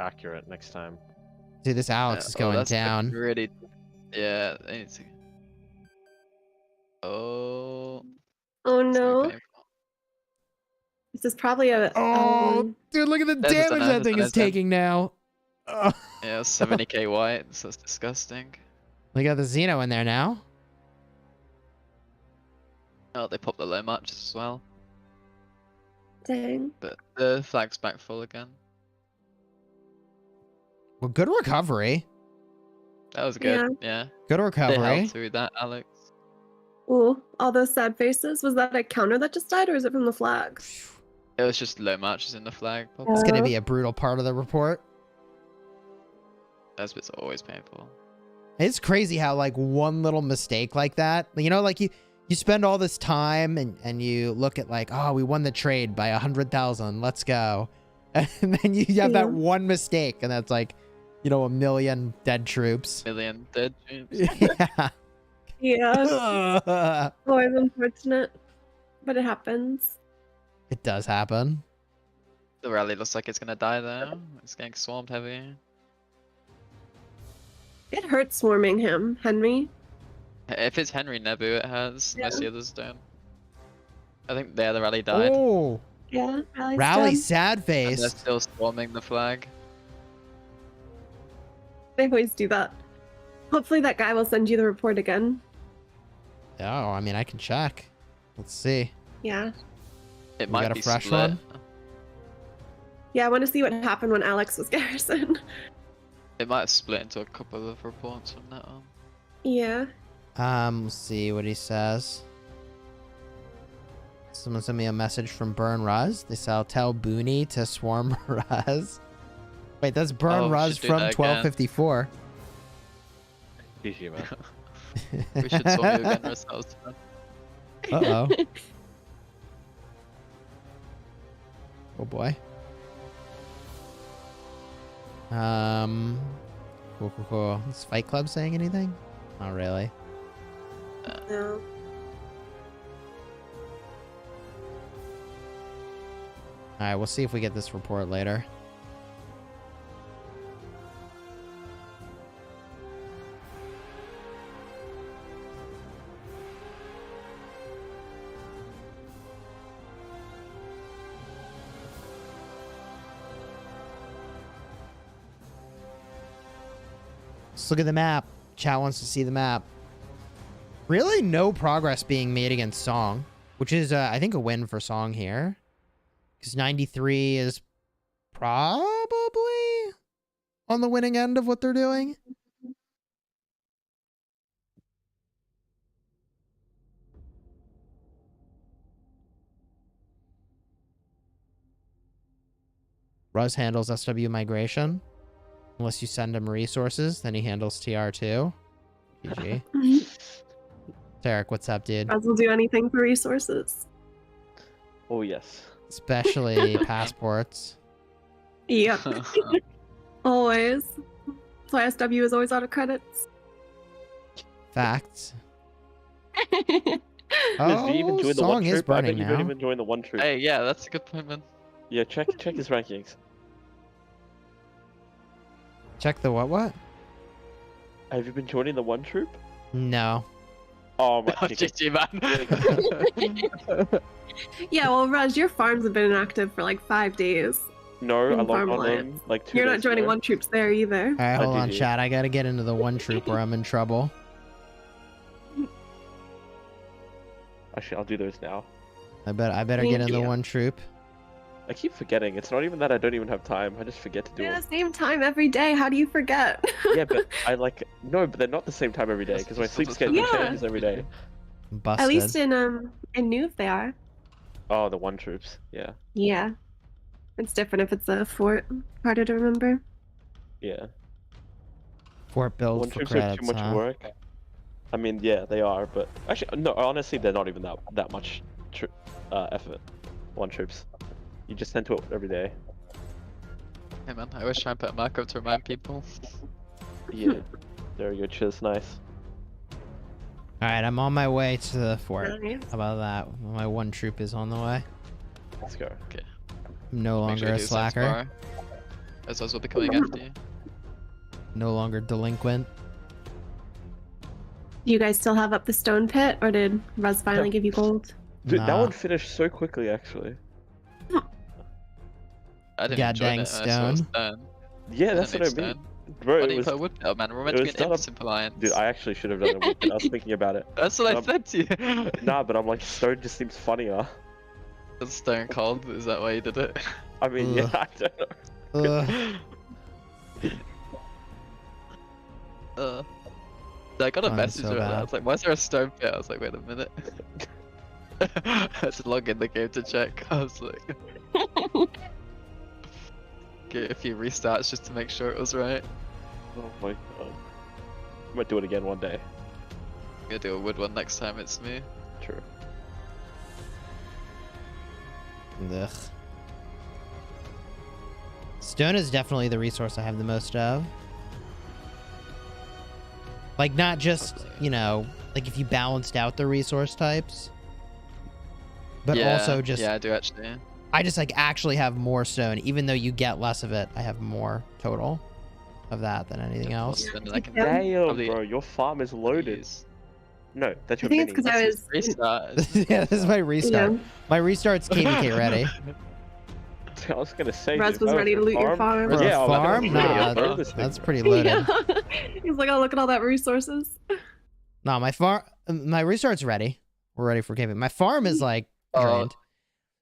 accurate next time. Dude, this Alex Yeah, is going that's like down. really, yeah. They need to... Oh. Oh it's gonna no. be painful. This is probably a. Oh, dude, look at the There's a damage ton, that there's thing a is ton. taking now. Oh. Yeah, 70k white. So that's disgusting. We got the Xeno in there now. Oh, they popped the low matches as well. Dang. But the flag's back full again. Well, good recovery. That was good. Yeah. Good They recovery. held through that, Alex. Ooh, all those sad faces. Was that a counter that just died, or is it from the flag? It was just low matches in the flag. Pop. It's going to be a brutal part of the report. Those bits are always painful. It's crazy how, like, one little mistake like that, you know, like you spend all this time and you look at like, oh, we won the trade by 100,000. Let's go. And then you have that one mistake and that's like, you know, 1 million dead troops. Million dead troops. Yeah. Yeah. Always unfortunate, but it happens. It does happen. The rally looks like it's gonna die there. It's getting swarmed heavy. It hurts swarming him, Henry. If it's Henry Nebu, it has. Yeah. Most of the others don't. I think there the rally died. Oh, Yeah, rally dead. sad And they're face. still swarming the flag. They always do that. Hopefully that guy will send you the report again. Oh, I mean, I can check. Let's see. Yeah. It We might got a be fresh split. one? Yeah, I want to see what happened when Alex was garrison. It might have split into a couple of reports from that one. Yeah. Let's see what he says. Someone sent me a message from Burn Ruz. They say, I'll tell Booney to swarm Ruz. Wait, that's Burn Oh, we Ruz should do from that again. 1254. GG, man. We should swarm you again ourselves. Uh-oh. Oh boy. Cool. Is Fight Club saying anything? Not really. No. Alright, we'll see if we get this report later. Let's look at the map. Chat wants to see the map. Really no progress being made against Song, which is, I think, a win for Song here. Because 93 is probably on the winning end of what they're doing. Ruz handles SW migration. Unless you send him resources, then he handles TR2. GG. Tarek, what's up, dude? Ruz will do anything for resources. Oh yes. Especially passports. Yep. Always. That's why SW is always out of credits. Facts. Did you even Oh, join the Song one is troop? I bet burning you now. don't even join the one troop. Hey, yeah, that's a good point, man. Yeah, check his rankings. Check the what? Have you been joining the one troop? No. Oh my Oh, god. GG, man. Yeah, well, Raj, your farms have been inactive for like 5 days. No, In I logged Farm on Alliance. them like 2 You're not days joining ago. one troops there either. All right, hold on, GG. chat. I gotta get into the one troop or I'm in trouble. Actually, I'll do those now. I better Thank get in the you. one troop. I keep forgetting. It's not even that I don't even have time. I just forget to do They're it. the same time every day. How do you forget? Yeah, but I like no, but they're not the same time every day because my sleep schedule Yeah. changes every day. Busted. At least in Nuve they are. Oh, the one troops. Yeah, Yeah. It's different if it's a fort. Harder to remember. yeah. Fort build One for troops are credits, too much huh? work. I mean, yeah, they are, but actually, no. Honestly, they're not even that much effort. One troops. You just tend to it every day. Hey man, I always try and put a marker to remind people. Yeah. Very good. Cheers. Nice. All right, I'm on my way to the fort. Nice. How about that? My one troop is on the way. Let's go. I'm no Make longer sure you a do the same slacker. tomorrow. As those will be coming after you. No longer delinquent. Do you guys still have up the stone pit, or did Ruz finally No. give you gold? Dude, that Nah. one finished so quickly, actually. I didn't God join dang it. I saw it was stone. done. Yeah, that's I what I didn't need mean. stone. Bro, Why it didn't you was. put a wood pile, man? We're meant it to be was an done up- imp alliance. Dude, I actually should have done a weapon. I was thinking about it. That's what I Um, said to you. Nah, but I'm like, stone just seems funnier. It's stone cold. Is that why you did it? I mean, yeah, Ugh. I don't know. Ugh. I got a Oh, message so over that. I bad. was like, why is there a stone pit? I was like, wait a minute. I had to log in the game to check. I was like, get a few restarts just to make sure it was right. Oh my god. I might do it again one day. I'm gonna do a wood one next time it's me. True. Ugh. Stone is definitely the resource I have the most of. Like, not just, you know, like if you balanced out the resource types, but yeah, also just, yeah, I do actually. I just like actually have more stone. Even though you get less of it, I have more total of that than anything Yeah, more else. stone than I can Yeah. Damn, probably bro, your farm is loaded. use. No, that's I your think mini. it's because I was. Restart. Yeah, this is my restart. Yeah. My restart's KVK ready. I was gonna say. Ruz dude, was oh, ready to for loot your farm. For Yeah, a I was like, farm? oh, Nah, bro, this that's thing- pretty loaded. Yeah. He's like, oh, look at all that resources. No, my restart's ready. We're ready for KVK. My farm is like Oh. drained.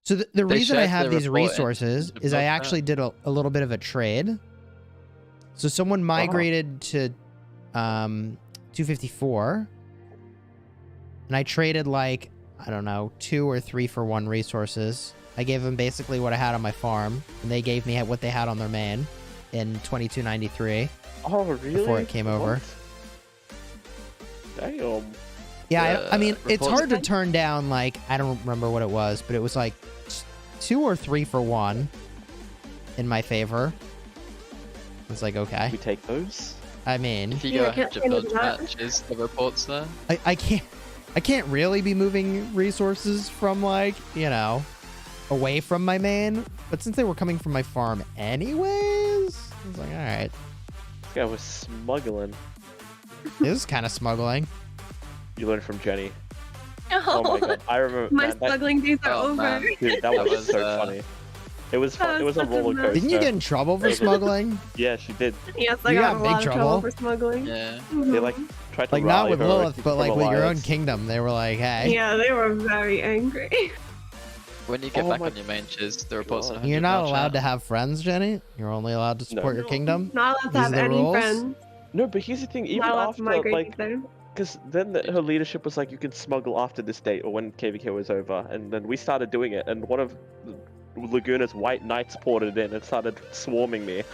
So the They reason I shared have the these report in resources the is I book, actually did a little bit of a trade. So someone migrated to 254, and I traded like, I don't know, 2 or 3 for 1 resources. I gave them basically what I had on my farm, and they gave me what they had on their main in 2293 Oh, really? before it came over. What? Damn. Yeah, I mean, it's reports- hard to turn down, like, I don't remember what it was, but it was like 2 or 3 for 1 in my favor. It's like, okay. We take those? I mean, If you Yeah, go I can't 100 say no build to that. matches, the reports there. I can't really be moving resources from, like, you know, away from my main, but since they were coming from my farm anyways, I was like, all right, This guy was smuggling. this is kind of smuggling. You learned from Jenny. Oh my god, I remember. My man, that, smuggling days are Oh, over. man. dude, that That was was, so uh, funny. It was fun. That It was was a such a roller mess. coaster. Didn't you get in trouble for smuggling? Yeah, she did. Yes, I You got got in a big lot of trouble. trouble for smuggling. Yeah. They like Mhm. tried to Like, not rally with her Lilith, to but become like with your own alliance. kingdom. They were like, hey, Yeah, they were very angry. When you get Oh back my on your main chiz, the reports God. on you're 100 not now, allowed chat. to have friends, Jenny. You're only allowed to support your kingdom. Not allowed to These have are the any rules? friends. No, but here's the thing. Even Not allowed to after, migrate like, either. because then her leadership was like, you can smuggle after this date or when KVK was over, and then we started doing it, and one of Laguna's white knights ported in and started swarming me, and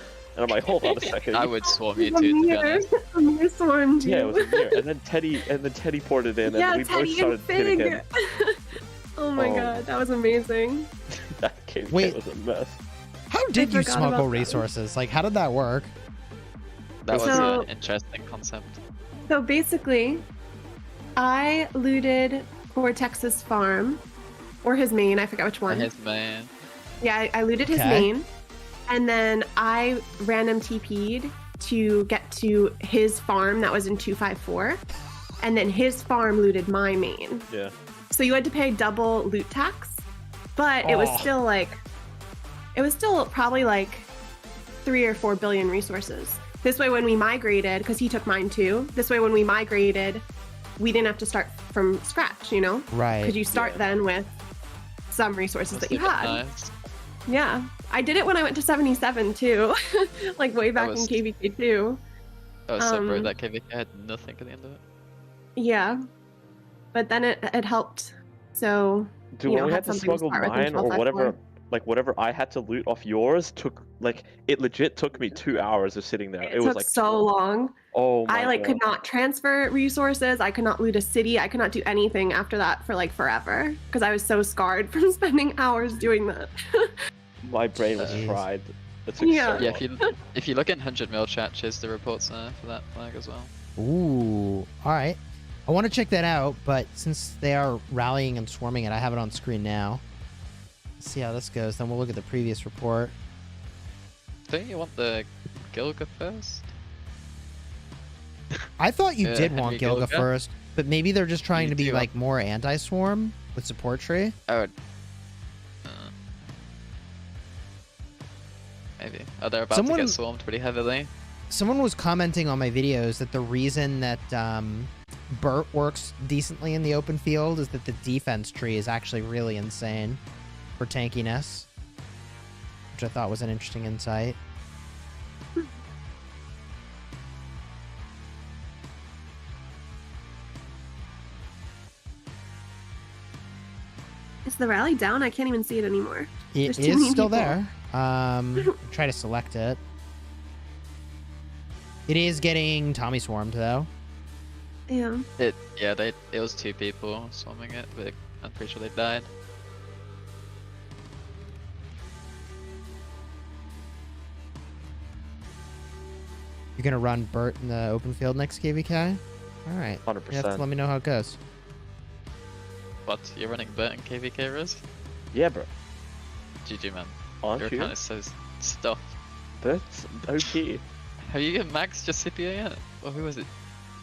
I'm like, hold on a second. I would swarm you The too, to be mirror. honest. The mirror swarmed you. Yeah, it was a mirror, and then Teddy ported in, and Yeah, we both Teddy and started hitting Fig. him. Oh my Oh. god, that was amazing. That KVK Wait. was a mess. How did you forgot smuggle about that. resources? Like, how did that work? That was So- an interesting concept. So basically, I looted Vortex's farm, or his main, I forgot which one. And his main. Yeah, I looted his Okay. main, and then I random TP'd to get to his farm that was in 254, and then his farm looted my main. Yeah. So you had to pay double loot tax, but it was still probably like 3 or 4 billion resources. This way, when we migrated, because he took mine too. This way, when we migrated, we didn't have to start from scratch, you know? Right. Because you start then with some resources that you That's had. nice. Yeah, I did it when I went to 77 too, like way back was- in KVK too. I was so broke Um, that KVK had nothing at the end of it. Yeah, but then it helped. So Dude, you when know, we had had to something to smuggle start with in mine or 1254. whatever, like whatever I had to loot off yours took like it legit took me 2 hours of sitting there. It was took like so long. Oh my I like god. could not transfer resources. I could not loot a city. I could not do anything after that for like forever because I was so scarred from spending hours doing that. My brain was Jeez. fried. It took Yeah. so Yeah, long. if you look at 100 mil chat, cheers the reports there for that flag as well. Ooh. All right. I want to check that out, but since they are rallying and swarming it, I have it on screen now. Let's see how this goes. Then we'll look at the previous report. Don't you want the Gilga first? I thought you Yeah, did Henry want Gilga Gilga. first, but maybe they're just trying You to be do. like more anti-swarm with support tree. Oh. Maybe. Oh, they're about to Someone- get swarmed pretty heavily. Someone was commenting on my videos that the reason that Burt works decently in the open field is that the defense tree is actually really insane for tankiness, which I thought was an interesting insight. Is the rally down? I can't even see it anymore. It There's too many is still people. there. Try to select it. It is getting Tommy swarmed though. Yeah. It was 2 people swarming it, but I'm pretty sure they died. You're gonna run Burt in the open field next KVK? All right. 100%. You have to let me know how it goes. What? You're running Burt and KVK Riz? Yeah, bro. GG man. Aren't Your you? account is so stuffed. That's OP. Have you maxed your Scipio yet? Or who was it?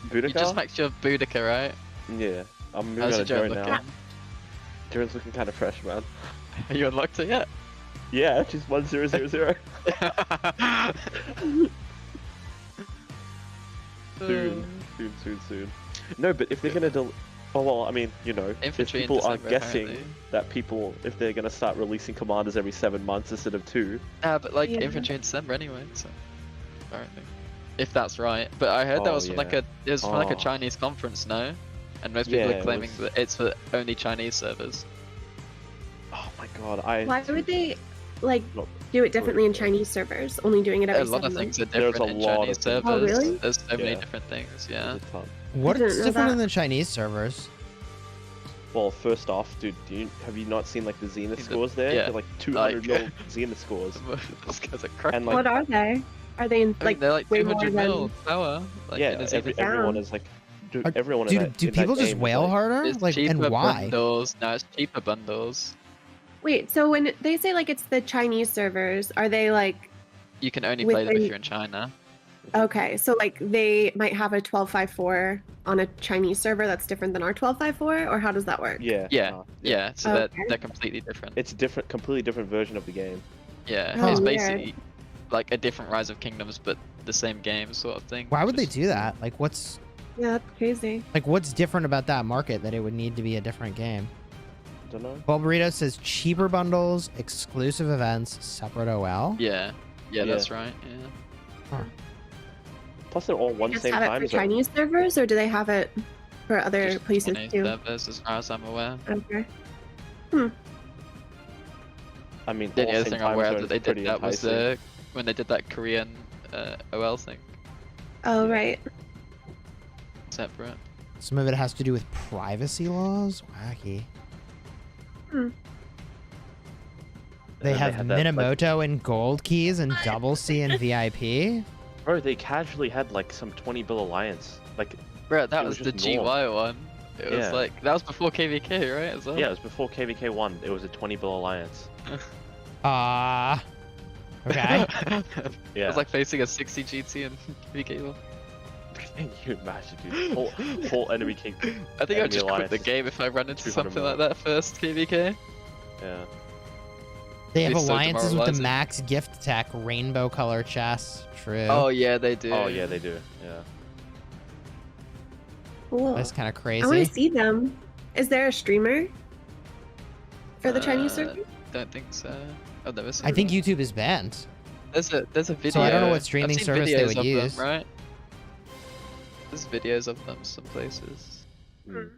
Boudica? You just maxed your Boudica, right? Yeah. I'm moving How's on your to Joe Joe looking? now. Joe's looking kind of fresh, man. Are you unlocked it yet? Yeah, she's 1000. Soon. No, but if they're gonna oh well, I mean, you know, if Infantry in people are December, guessing apparently. that people, if they're gonna start releasing commanders every 7 months instead of 2, But like Yeah. infantry in December anyway, so apparently. If that's right. But I heard that Oh, was from like yeah. it was from like a Oh. Chinese conference, no? And most people Yeah, are it claiming was- that it's for only Chinese servers. oh my god, Why would they like Look, do it differently in Chinese servers? Only doing it every A lot 7 of months. things are There's different a in lot Chinese of things. servers. Oh, really? There's so many Yeah. different things, yeah. There's a ton. What's didn't know different that. in the Chinese servers? Well, first off, dude, have you not seen like the Zenith He's a- scores there? yeah, They're like 200 like- mil Zenith scores. Those guys are crazy. And like, What are they? Are they in I mean, like they're like way more 200 than- mil power. Like, yeah, in a Zenith. everyone down? is like, dude, everyone in Dude, that, do in that people just game is wail like, harder? It's Like, cheaper and why? bundles. No, it's cheaper bundles. Wait, so when they say like it's the Chinese servers, are they like You can only play them if Within- you're in China. okay, so like they might have a 1254 on a Chinese server that's different than our 1254, or how does that work? Yeah, Yeah, yeah. So Okay. they're completely different. It's a different, completely different version of the game. Yeah, Oh, it's weird. basically like a different Rise of Kingdoms, but the same game sort of thing. Why would they Just- do that? Like, what's Yeah, that's crazy. different about that market that it would need to be a different game? Don't know. Well, Burrito says cheaper bundles, exclusive events, separate OL. Yeah, yeah, Yeah. that's right. Yeah. Plus, they're all one Just same have it time for zone. Chinese servers, or do they have it for other Just places 20 too? servers, as far as I'm aware. Okay. I mean, The all other same thing I'm time aware zone that is they pretty did that was enticing. when they did that Korean OL thing Oh right. separate. Some of it has to do with privacy laws. Wacky. Hmm. They And have had that, like- Minamoto and gold keys and double C and VIP. Bro, they casually had like some 20 bill alliance. Like, Bro, that It was was the just norm. GY one. It was Yeah. like that was before KVK, right? As well. yeah, it was before KVK 1. It was a 20 bill alliance. Okay. Yeah. It's like facing a 60 GT and PK. Can you imagine, dude? Whole enemy king. I think I'd enemy just quit the alliance, game if I run into 200 something mil. like that first KVK. Yeah. They have Be so alliances with the demoralizing. max gift tech rainbow color chests. True. Oh yeah, they do. Oh yeah, they do. Yeah. Cool. That's kind of I want crazy. to see them. Is there a streamer for the Chinese circuit? Don't think so. I've never seen I think one. YouTube is banned. There's a video. So I don't know what I've streaming seen service they videos would of use. Them, right? There's videos of them some places. Mm.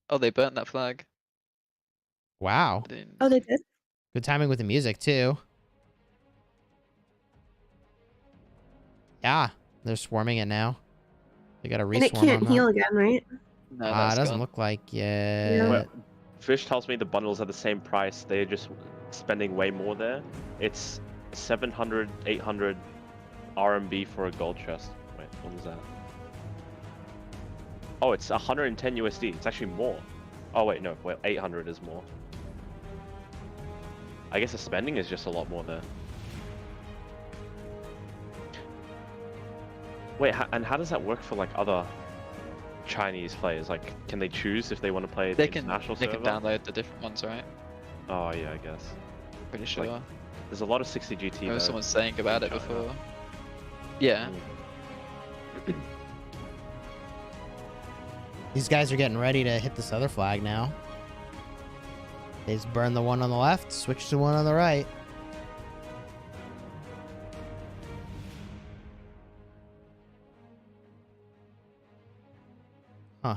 Oh, they burnt that flag. Wow. I didn't- Oh, they did. Good timing with the music too. Yeah, they're swarming it now. They got a And it reswarm can't on heal that. again, right? No, It that's doesn't gone. look like Yeah. it. Well, Fish tells me the bundles are the same price. They're just spending way more there. It's 700, 800 RMB for a gold chest. Wait, what is that? Oh, it's 110 USD. It's actually more. Oh wait, no. Wait, 800 is more. I guess the spending is just a lot more there. Wait, and how does that work for like other Chinese players? Like, can they choose if they want to play the They can international they server? can download the different ones, right? Oh yeah, I guess. Pretty sure. There's a lot of 60 GT. I remember though. someone saying about it China. before. Yeah. These guys are getting ready to hit this other flag now. They just burn the one on the left, switch to one on the right. Huh.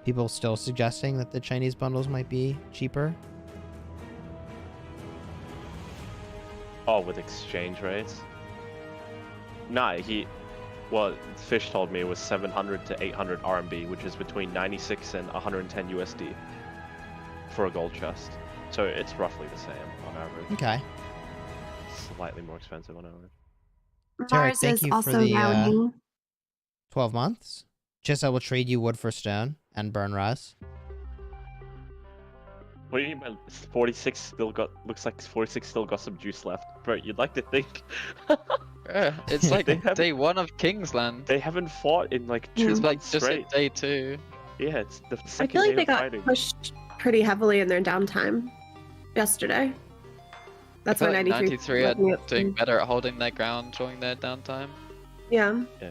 People still suggesting that the Chinese bundles might be cheaper. Oh, with exchange rates? Nah, well, Fish told me it was 700 to 800 RMB, which is between 96 and 110 USD for a gold chest. So it's roughly the same on average. Okay. Slightly more expensive on average. Tarek, Mars thank is you for also the, rallying. 12 months. Just I will trade you wood for stone and burn Russ. What do you mean by 46 still got, looks like 46 still got some juice left? Bro, you'd like to think. Yeah, it's like They have- day 1 of Kingsland. They haven't fought in like 2 It's like months just straight. like day 2. Yeah, it's the I second feel like day they of got fighting. pushed pretty heavily in their downtime yesterday. That's I why feel like 93 are looking at- doing better at holding their ground during their downtime. Yeah. Yeah.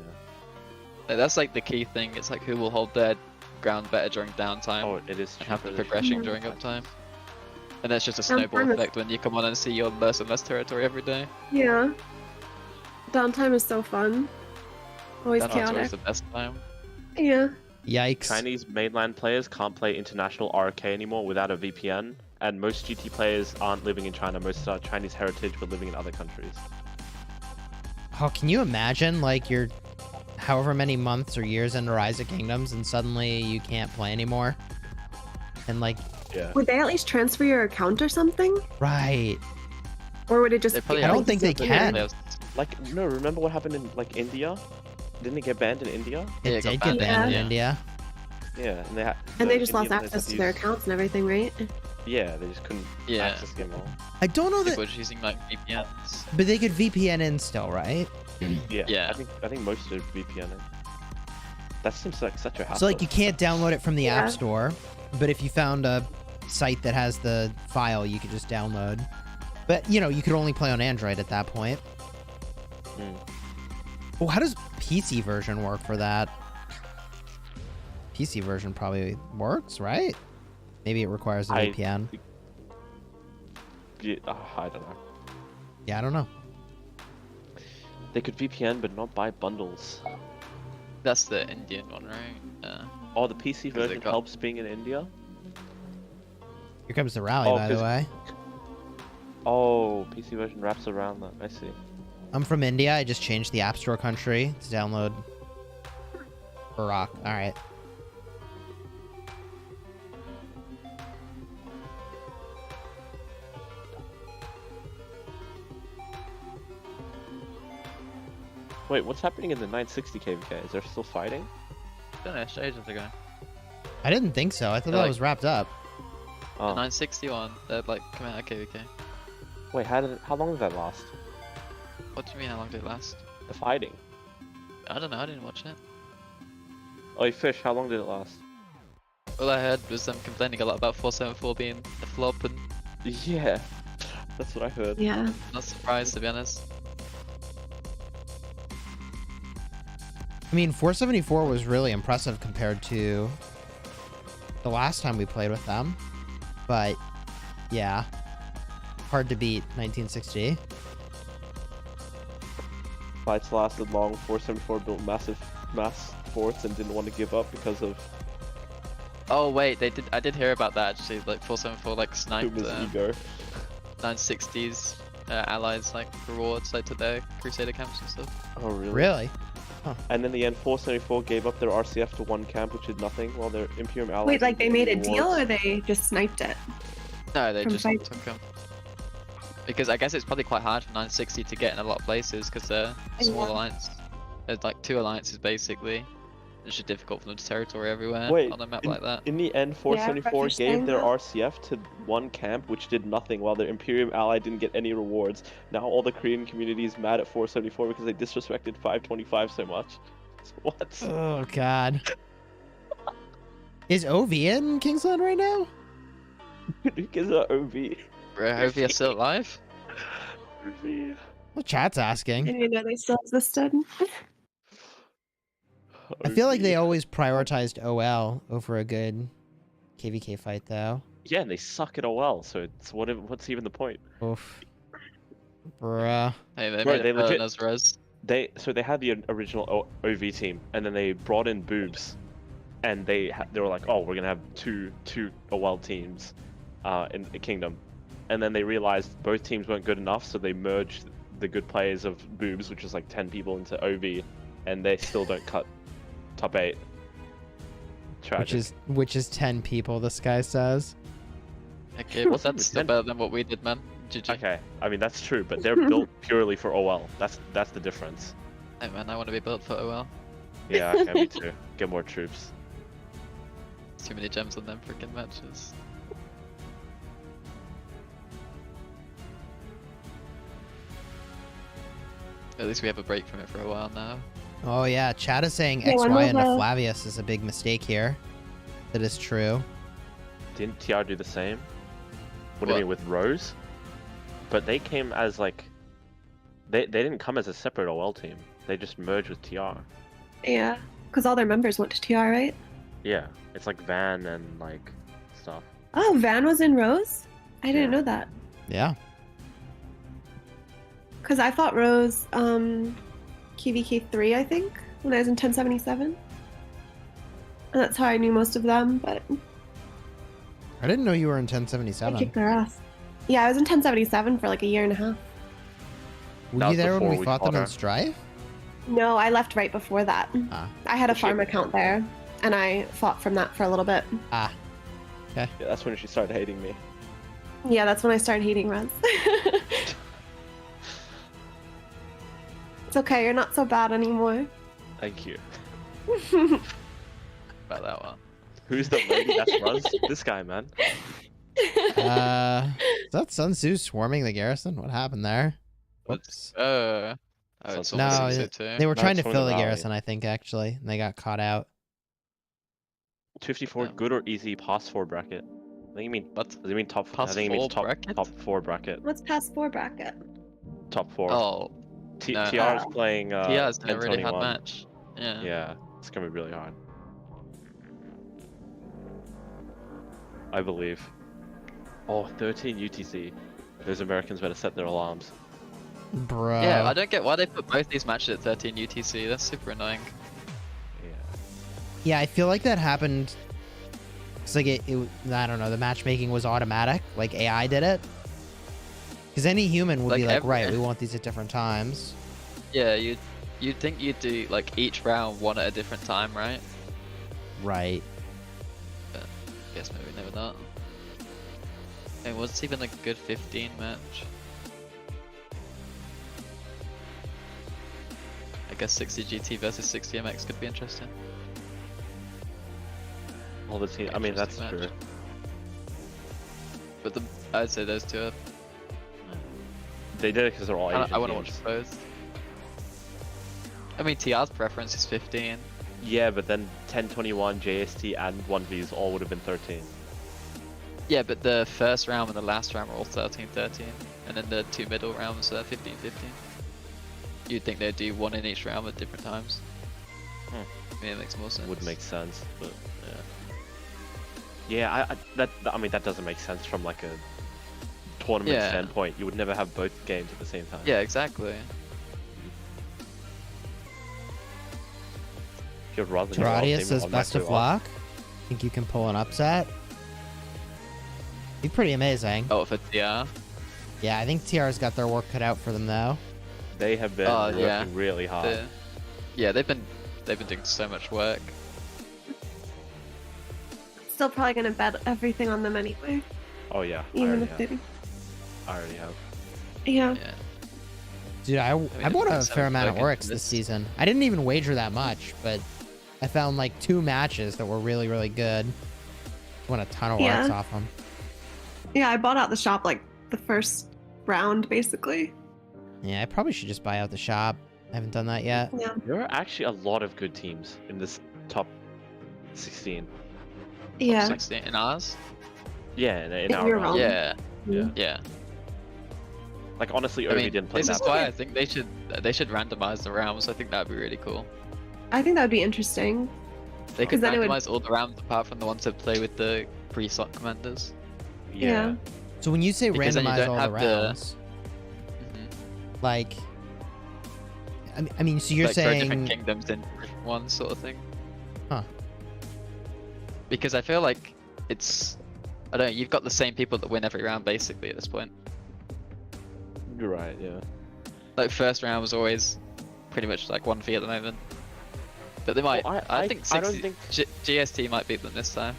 Like, that's like the key thing. It's like who will hold their ground better during downtime Oh, it is and have the cheaper this progression year. during uptime. And that's just a Downtime snowball is- effect when you come on and see your less and less territory every day. Yeah. Downtime is so fun. Always That's chaotic. always the best time. Yeah. Yikes. Chinese mainland players can't play international RK anymore without a VPN, and most GT players aren't living in China. Most are Chinese heritage but living in other countries. Oh, can you imagine, like, you're however many months or years into Rise of Kingdoms and suddenly you can't play anymore? And, like, Yeah. Would they at least transfer your account or something? right. Or would it just They probably I have don't think they something can. else. Like, no, remember what happened in, like, India? Didn't it get banned in India? It Yeah, it got did get banned, banned in yeah. India. Yeah, and they had. And the they just lost Indian players access had to their use- accounts and everything, right? Yeah, they just couldn't Yeah. access the all. I don't know People that, are just using like VPNs. but they could VPN in still, right? Yeah. Yeah. I think most are VPN. That seems like such a hassle. So, like, you can't download it from the Yeah. App Store, but if you found a site that has the file, you could just download. But, you know, you could only play on Android at that point. Hmm. Oh, how does PC version work for that? PC version probably works, right? Maybe it requires a I- VPN. Yeah, I don't know. Yeah, I don't know. They could VPN but not buy bundles. That's the Indian one, right? Yeah. Oh, the PC Because they version got- helps being in India? Here comes the rally, Oh, by the 'cause- way. Oh, PC version wraps around that. I see. I'm from India. I just changed the App Store country to download Barack. All right. Wait, what's happening in the 960 KVK? Is there still fighting? Finished ages ago. I didn't think so. I thought that Like- was wrapped up. The Oh. 961, they're like coming out of KVK. Wait, how long did that last? What do you mean, how long did it last? The fighting. I don't know, I didn't watch it. Oh, Fish, how long did it last? All I heard was them complaining a lot about 474 being a flop, and Yeah, that's what I heard. Yeah. I'm not surprised, to be honest. I mean, 474 was really impressive compared to the last time we played with them. But, yeah. Hard to beat 1960. Fights lasted long. 474 built mass forts and didn't want to give up because of Oh wait, they did. I did hear about that actually. Like 474 like sniped Kuma's ego. 960s allies like rewards like to their Crusader camps and stuff. Oh really? Really? And in the end, 474 gave up their RCF to one camp, which did nothing, while their Imperium allies. Wait, like they made a deal rewards. or they just sniped it? No, they From just fight- took them. Because I guess it's probably quite hard for 960 to get in a lot of places because they're a small Yeah. alliance. There's like 2 alliances basically. It's just difficult for them to territory everywhere Wait, on a map in, like that. in the end, 474 British gave thing, their though. RCF to one camp, which did nothing, while their Imperium ally didn't get any rewards. Now all the Korean community is mad at 474 because they disrespected 525 so much. What? Oh, God. Is OV in Kingsland right now? Who gives a OV? Bro, hope you're still alive. OV. Well, chat's I asking. didn't even know they still existed. I feel like they OV. always prioritized OL over a good KVK fight, though. Yeah, and they suck at OL, so it's what's even the point? Oof. Bruh. Hey, they Bro, made they it better legit- than us res. They had the original OV team, and then they brought in boobs, and they were like, oh, we're gonna have two OL teams, in the kingdom, and then they realized both teams weren't good enough, so they merged the good players of boobs, which is like 10 people, into OV, and they still don't cut top 8. Tragic. Which is 10 people, this guy says. Okay, well that's still Ten- better than what we did, man. GG. Okay, I mean that's true, but they're built purely for OL. That's the difference. Hey man, I want to be built for OL. Yeah, okay, me too. Get more troops. Too many gems on them freaking matches. At least we have a break from it for a while now. Oh, yeah. Chat is saying Yeah, when XY will into the- Flavius is a big mistake here. That is true. Didn't TR do the same? What do you What? mean with Rose? But they came as like they didn't come as a separate OL team. They just merged with TR. Yeah, because all their members went to TR, right? Yeah, it's like Van and like stuff. Oh, Van was in Rose? I didn't Yeah. know that. Yeah. Because I thought Rose, KVK3, I think, when I was in 1077. And that's how I knew most of them, but I didn't know you were in I 1077. kicked their ass. Yeah, I was in 1077 for like a year and a half. Were That you was there when before we we fought them fought in her. Strife? No, I left right before that. Ah. I had a She- farm account there, and I fought from that for a little bit. Ah. Yeah, that's when she started hating me. Yeah, that's when I started hating Rez. It's okay, you're not so bad anymore. Thank you. About that one. Who's the lady that's Ruz? This guy, man. Is that Sun Tzu swarming the garrison? What happened there? Whoops. Oh, it's No, almost yeah, 6 too. They were No, trying it's to from fill the the valley. garrison, I think, actually, and they got caught out. 54 Yeah. good or easy pass 4 bracket? I think you mean What? does it mean top? Pass I think it means 4 top bracket? top 4 bracket. What's past 4 bracket? Top 4. Oh, no, TR is no. playing. TR is a really hard 10-21. match. Yeah. Yeah, it's gonna be really hard. I believe. Oh, 13 UTC. Those Americans better set their alarms. Bro. Yeah, I don't get why they put both these matches at 13 UTC. That's super annoying. Yeah. Yeah, I feel like that happened. It's like I don't know, the matchmaking was automatic, like AI did it. Because any human would Like be like, every- right, we want these at different times. Yeah, you'd think you'd do like each round one at a different time, right? Right. Guess maybe never that. It was even a good 15 match. I guess 60 GT versus 60 MX could be interesting. All the team. I mean, that's Interesting true. match. But I'd say those two are. They did it because they're all Asian I want to watch teams. both. I mean, TR's preference is 15. Yeah, but then 10-21, JST, and 1Vs all would have been 13. Yeah, but the first round and the last round were all 13-13, and then the two middle rounds are 15-15. You'd think they'd do one in each round at different times. Hmm. I mean, it makes more sense. Would make sense, but yeah. Yeah, I mean that doesn't make sense from like a tournament Yeah. standpoint. You would never have both games at the same time. Yeah, exactly. You'd rather do all Gerardius team says best of automatically lost. luck. Think you can pull an upset? Be pretty amazing. Oh, for TR. Yeah, I think TR's got their work cut out for them though. They have been Oh, working yeah. really hard. Yeah, they've been doing so much work. Still probably gonna bet everything on them anyway, Oh yeah, even if they. I already have. Yeah. Yeah. Dude, I it's bought a been fair amount of working Oryx for this this. season. I didn't even wager that much, but I found like 2 matches that were really, really good. Won a ton of Yeah. Oryx off them. Yeah, I bought out the shop like the first round, basically. Yeah, I probably should just buy out the shop. I haven't done that yet. Yeah. There are actually a lot of good teams in this top 16. Yeah. 16 in ours? Yeah, in In our your round. realm. Yeah. Yeah. Yeah. Like honestly, I Ovi mean, didn't play this that is why bad. I think they should randomize the rounds. I think that'd be really cool. I think that would be interesting. They could then it would- randomize all the rounds apart from the ones that play with the pre-slot commanders. Yeah. So when you say Because then you randomize don't all the have the- rounds, Mhm. like, I mean, so you're Like throw different saying, kingdoms in one sort of thing. Huh. Because I feel like it's, I don't know, you've got the same people that win every round basically at this point. You're right. Yeah. Like first round was always pretty much like 1v at the moment. But they might, Well, I think I don't 60 think. GST might beat them this time.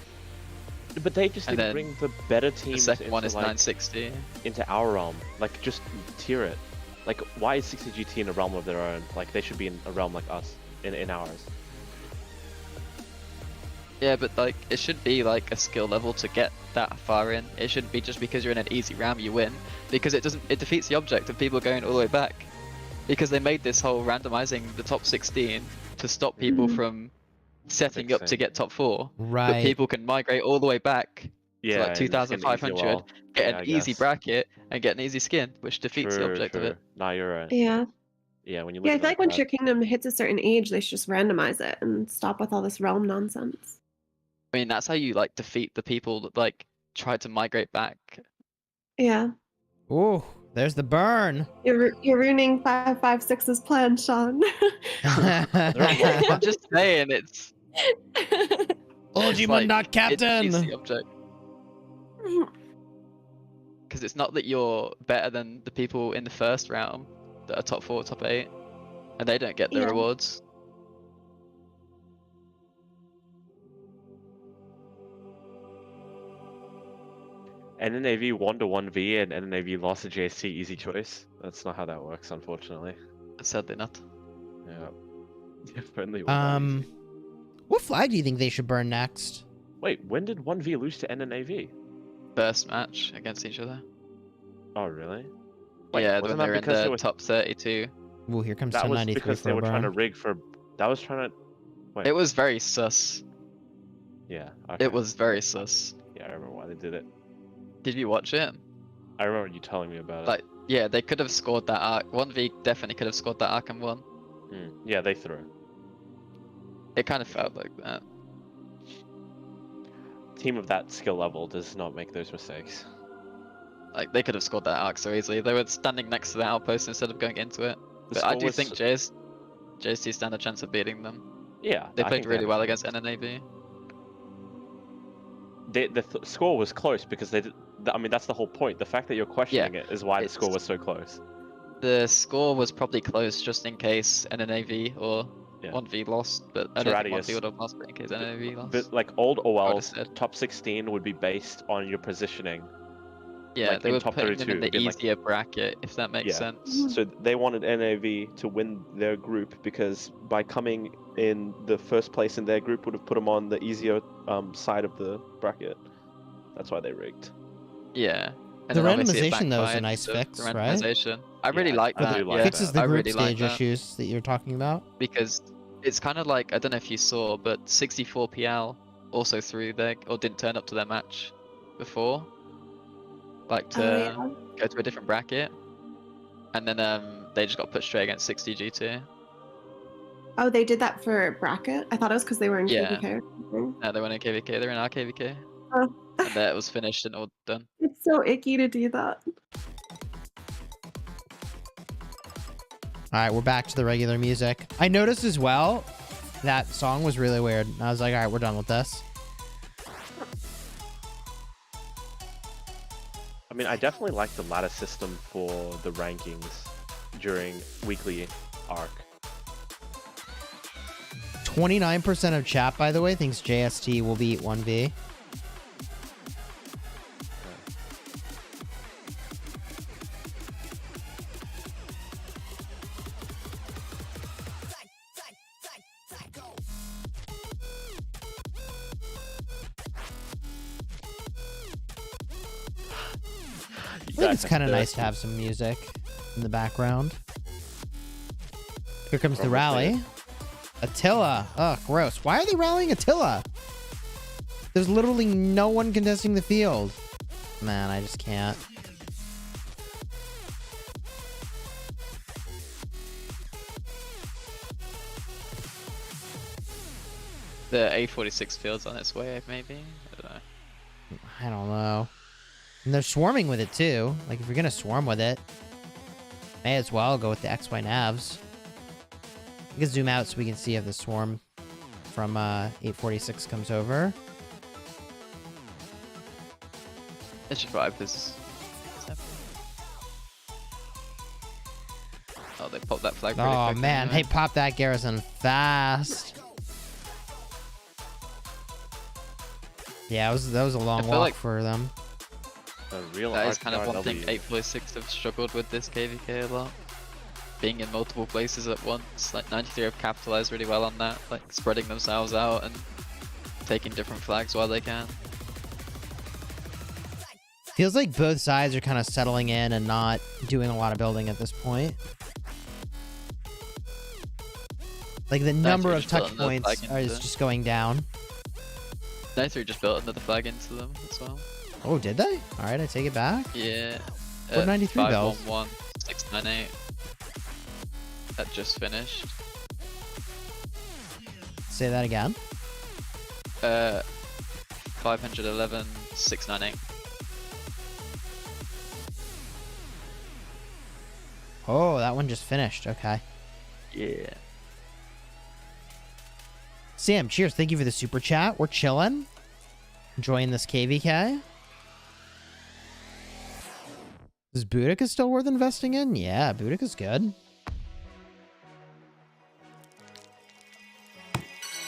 But they just And need to then bring the better The teams second into, one is like, 960. into our realm. Like just tier it. Like why is 60GT in a realm of their own? Like they should be in a realm like us in ours. Yeah, but like it should be like a skill level to get that far in. It shouldn't be just because you're in an easy round you win, because it defeats the object of people going all the way back. Because they made this whole randomizing the top 16 to stop people Mhm. from setting up to Fixing. get top 4. But right? people can migrate all the way back, Yeah. like and just get an easy 2,500, wall. get Yeah, an I easy guess. bracket, and get an easy skin, which defeats the True, object of true. it. Nah, you're right. Yeah. Yeah, when you look Yeah, I at feel it like once that. your kingdom hits a certain age, they should just randomize it and stop with all this realm nonsense. I mean, that's how you like defeat the people that like try to migrate back. Yeah. Ooh, there's the burn. You're ruining 556's plan, Sean. I'm just saying, it's Ultimate not it defeats captain. the object. Because it's not that you're better than the people in the first round that are top 4, top 8, and they don't get the Yeah. rewards. NNAV won to 1v and NNAV lost to JST easy choice. That's not how that works, unfortunately. Sadly not. Yeah. If only it was that easy. What flag do you think they should burn next? Wait, when did 1v lose to NNAV? First match against each other. Oh, really? Wait, Yeah, when wasn't they that were in because the they were- top 32. Ooh, here comes That was 1093 because for they a were trying to burn. rig for. That was trying to. Wait. It was very sus. Yeah. Okay. It was very sus. Yeah, I remember why they did it. Did you watch it? I remember you telling me about it. Like, yeah, they could have scored that arc. 1v definitely could have scored that arc and won. Yeah, they threw. It kind of felt like that. Team of that skill level does not make those mistakes. Like, they could have scored that arc so easily. They were standing next to the outpost instead of going into it. The But I score do was- think JST stand a chance of beating them. Yeah, They I played think really have- well against NNAV. The score was close because they did. I mean, that's the whole point. The fact that you're questioning it is why the score it's- was so close. The score was probably close just in case NNAV or Yeah. 1v lost, but I don't think Terradius. 1v would have lost, but in case NNAV lost. But like old I would've OL's said. top 16 would be based on your positioning Yeah, like, they in were top putting them 32, in the being like- easier bracket, if that makes Yeah. sense. So they wanted NAV to win their group because by coming in the first place in their group would have put them on the easier side of the bracket. That's why they rigged. Yeah. And The then obviously it randomization, though, is a backfired nice the fix, right? randomization. I really Yeah, like I that. do like Yeah, that. Fixes the I group really like stage that issues that you're talking about. because it's kind of like, I don't know if you saw, but 64 PL also threw their or didn't turn up to their match before, like to Oh, go to a different bracket, and then they just got put straight against 60 G2. Oh, they did that for bracket? I thought it was because they were in Yeah. KVK or something. No, they went in KVK. They're in our KVK, Oh. and that was finished and all done. It's so icky to do that. All right, we're back to the regular music. I noticed as well that song was really weird. I was like, all right, we're done with this. I mean, I definitely like the ladder system for the rankings during weekly arc. 29% of chat, by the way, thinks JST will beat 1v. I think it's kind of nice to have some music in the background. Here comes the rally. Attila. Ugh, gross. Why are they rallying Attila? There's literally no one contesting the field. Man, I just can't. The A46 field's on its way, maybe? I don't know. I don't know. And they're swarming with it too. Like, if you're gonna swarm with it, may as well go with the XY navs. We can zoom out so we can see if the swarm from 846 comes over. It should vibe this. Oh, they popped that flag really Oh quick man, anyway. they popped that garrison fast. Yeah, that was a long feel walk like- for them. A real That is arc kind of one RW. thing 846 have struggled with this KVK a lot. Being in multiple places at once. Like 93 have capitalized really well on that, like spreading themselves out and taking different flags while they can. Feels like both sides are kind of settling in and not doing a lot of building at this point. Like the number of just built touch another points flag is into- just going down. 93 just built another flag into them as well. Oh, did they? All right, I take it back. Yeah. What 93 build? 511, 698. That just finished. Say that again. 511, 698. Oh, that one just finished. Okay. Yeah. Sam, cheers. Thank you for the super chat. We're chilling. Enjoying this KVK. Is Boudica still worth investing in? Yeah, Boudica's good.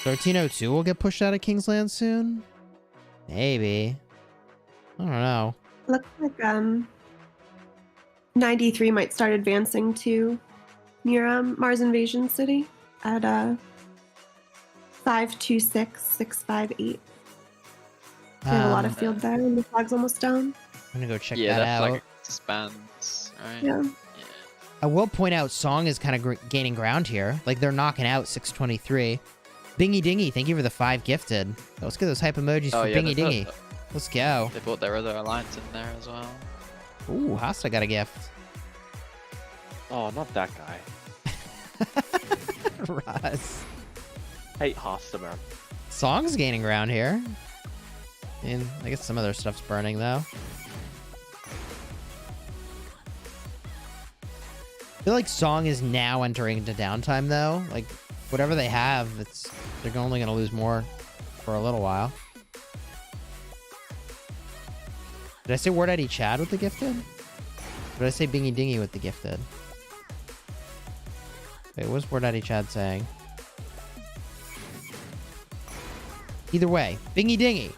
1302 will get pushed out of Kingsland soon? Maybe. I don't know. Looks like 93 might start advancing to near Mars Invasion City at 526658. They have a lot of field there, and the flag's almost down. I'm gonna go check Yeah, that that out. flag expands, right? Yeah. I will point out Song is kind of gaining ground here. Like, they're knocking out 623. Bingy Dingy, thank you for the 5 gifted. Let's get those hype emojis for yeah, Bingy Dingy. Let's go. They brought their other alliance in there as well. Ooh, Hasta got a gift. Oh, not that guy. Russ. Hate Hosta, man. Song's gaining ground here. And I guess some other stuff's burning, though. I feel like Song is now entering into downtime, though. Like, whatever they have, they're only going to lose more for a little while. Did I say Word ID Chad with the gifted? Or did I say Bingy Dingy with the gifted? Wait, what's Word ID Chad saying? Either way, Bingy Dingy.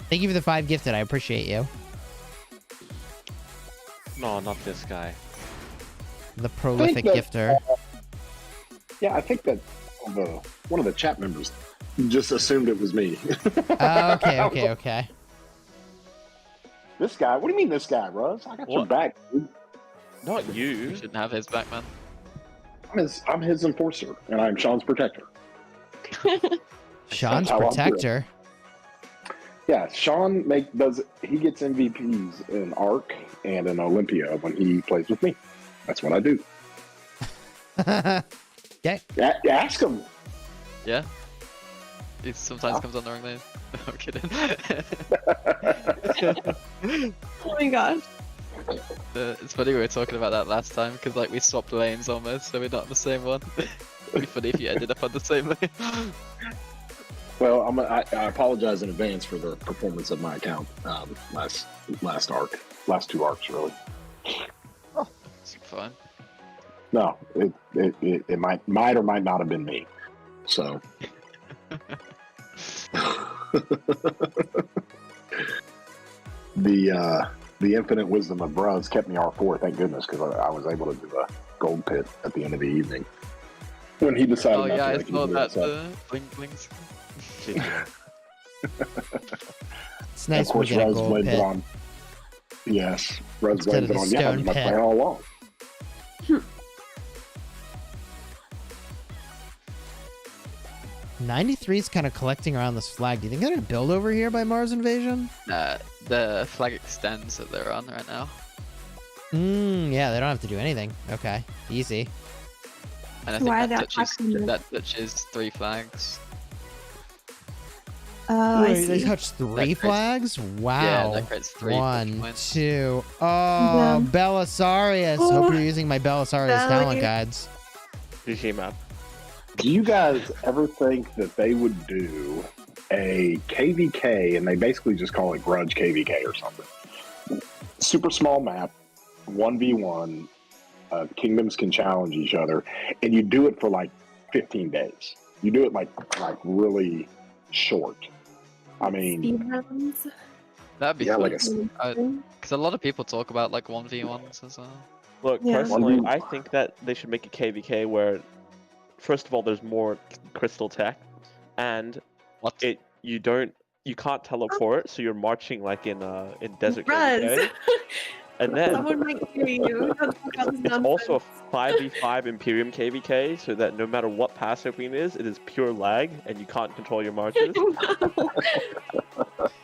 Thank you for the 5 gifted. I appreciate you. No, not this guy. The prolific that- gifter. Yeah, I think that one of the chat members just assumed it was me. Oh, okay. This guy? What do you mean this guy, Russ? I got your What? back, dude. Not You you. shouldn't have his back, man. I'm his enforcer, and I'm Sean's protector. Sean's how I'll do it. protector. Yeah, Sean he gets MVPs in Arc and in Olympia when he plays with me. That's what I do. Okay. Ask him. Yeah. He sometimes comes on the wrong name. I'm kidding. Oh my gosh. It's funny we were talking about that last time because like we swapped lanes almost, so we're not on the same one. It'd be funny if you ended up on the same lane. Well, I apologize in advance for the performance of my account last arc, last two arcs really. It's fine. No, it might or might not have been me. So. The infinite wisdom of Bruz kept me R4, thank goodness, because I was able to do a gold pit at the end of the evening. When he decided Oh not yeah, to I like saw do that. it, so. The blink blinks. It's Of nice we course, get a Ruz gold blames pit. it on. Yes, Ruz Instead blames of it on. the Yeah, stone I've been pit. playing all along. 93 is kind of collecting around this flag. Do you think they're gonna build over here by Mars Invasion? The flag extends that they're on right now, Yeah, they don't have to do anything. Okay, easy. and I Why think are they that touches 3 flags. Oh, I Wait, they see. touched 3 creates- flags? Yeah, Wow. that creates 3 One, points. 2. Oh, Yeah. Belisarius. Oh, Hope you're using my Belisarius talent Belly. guides. GG map. Do you guys ever think that they would do a KVK, and they basically just call it Grudge KVK or something? Super small map, 1v1, kingdoms can challenge each other, and you do it for like 15 days. You do it like really short. I mean, Speed runs. That'd be yeah, fun. like a Because a lot of people talk about like 1v1s as well. Look, Yeah. personally, 1v1. I think that they should make a KVK where, first of all, there's more crystal tech, and What? you can't teleport, so you're marching like in desert Ruz. KVK, and then Someone might hear you. Don't talk about this it's also a nonsense. 5v5 Imperium KVK, so that no matter what pass opening it is pure lag, and you can't control your marches.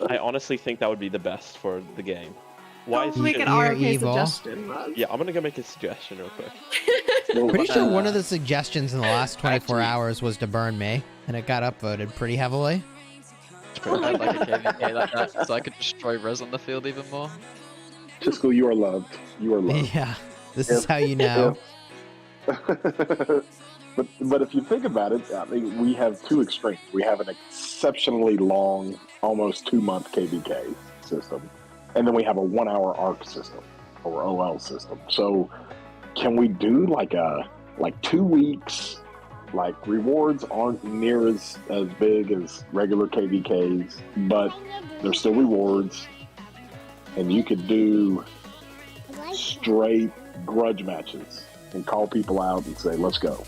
I honestly think that would be the best for the game. Why Don't is make it? an You're RK evil. suggestion, Ruz. Yeah, I'm gonna go make a suggestion real quick. Pretty sure one of Uh, the suggestions in the last 24 hours was to burn me, and it got upvoted pretty heavily. I'd like a KVK like that, so I could destroy Res on the field even more. Chisgule, you are loved. You are loved. Yeah, this is how you know. but if you think about it, I mean, we have two extremes. We have an exceptionally long, almost 2-month KVK system, and then we have a 1-hour ARC system or OL system. So, can we do like 2 weeks? Like rewards aren't near as big as regular KVKs, but they're still rewards, and you could do straight grudge matches and call people out and say, let's go.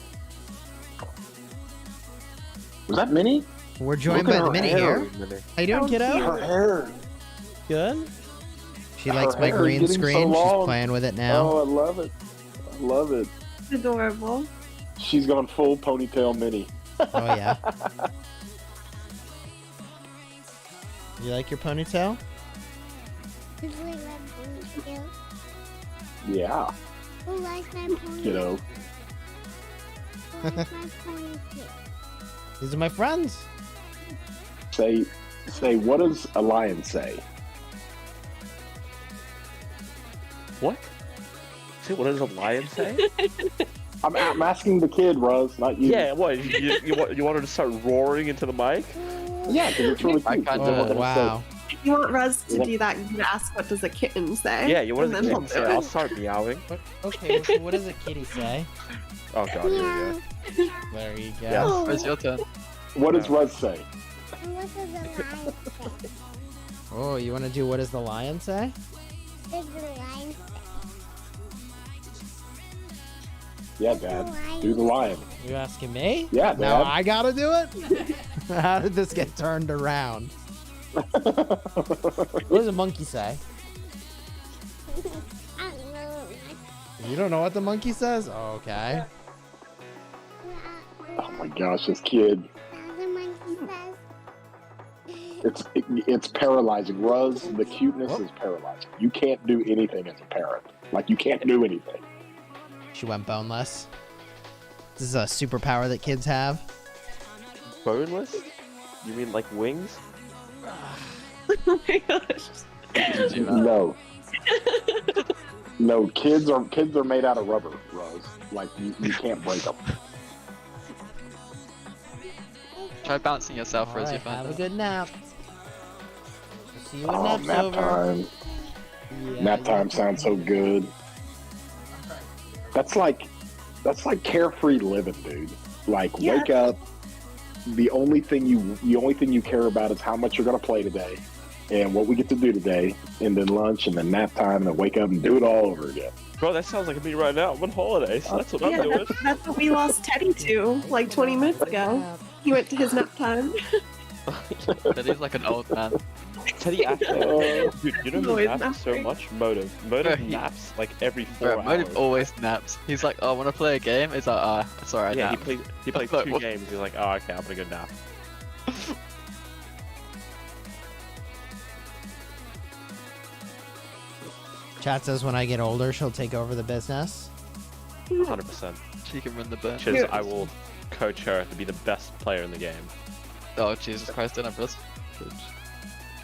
Was that Minnie? We're joined Look by at the her mini hair. here. How you doing, kiddo? Her hair. Good. She Her likes my hair is green getting so screen. She's long. playing with it now. Oh, I love it. I love it. Adorable. She's gone full ponytail Minnie. Oh yeah. You like your ponytail? Yeah, Who likes my ponytail? you know. Who likes my ponytail? These are my friends. Say, what does a lion say? What? See, what does a lion say? I'm asking the kid, Ruz, not you. Yeah, what? You want her to start roaring into the mic? Yeah, because it's really I cute. can't Then do we're it. gonna Wow. If you want Ruz to Yeah. do that, you can ask what does a kitten say? Yeah, you want and to then he'll say? do I'll it. start meowing. Okay, so what does a kitty say? Oh god, here we go. There you go. Yeah. It's your turn. say, what does Ruz say? What does the lion say? Oh, you want to do what does the lion say? What does the lion say? Yeah, Dad. Do the lion. You asking me? Yeah, Now Dad. I gotta do it? How did this get turned around? What does a monkey say? I don't know. You don't know what the monkey says? Oh, okay. Oh my gosh, this kid. The monkey says. It's paralyzing. Ruz, the cuteness is paralyzing. You can't do anything as a parent. Like, you can't do anything. She went boneless. This is a superpower that kids have. Boneless? You mean like wings? Oh my gosh. No. No, kids are made out of rubber, Rose. Like, you can't break them. Try bouncing yourself, Rose. You Alright, find have a that. good nap. See you when Oh, nap's nap over. time. Yeah, Nap time sounds so good. That's like carefree living, dude. Like, Yeah. wake up. The only thing you care about is how much you're gonna play today, and what we get to do today, and then lunch, and then nap time, and then wake up and do it all over again. Bro, that sounds like me right now. I'm on holiday, so that's what I'm Yeah, doing. that's what we lost Teddy to like 20 minutes ago. He went to his nap time. That is like an old man. Teddy actually, dude, you know No, who it's naps not so great. much? Motive. Motive Bro, he- naps like every 4 Bro, hours. Motive always naps. He's like, oh, I want to play a game. It's like, it's alright. Yeah, nap. he played Like, 2 what? games. He's like, oh, okay, I'm gonna go nap. Chat says when I get older, she'll take over the business. 100%. She can run the burn. Chiz, I will coach her to be the best player in the game. Oh, Jesus Christ, don't have Rose.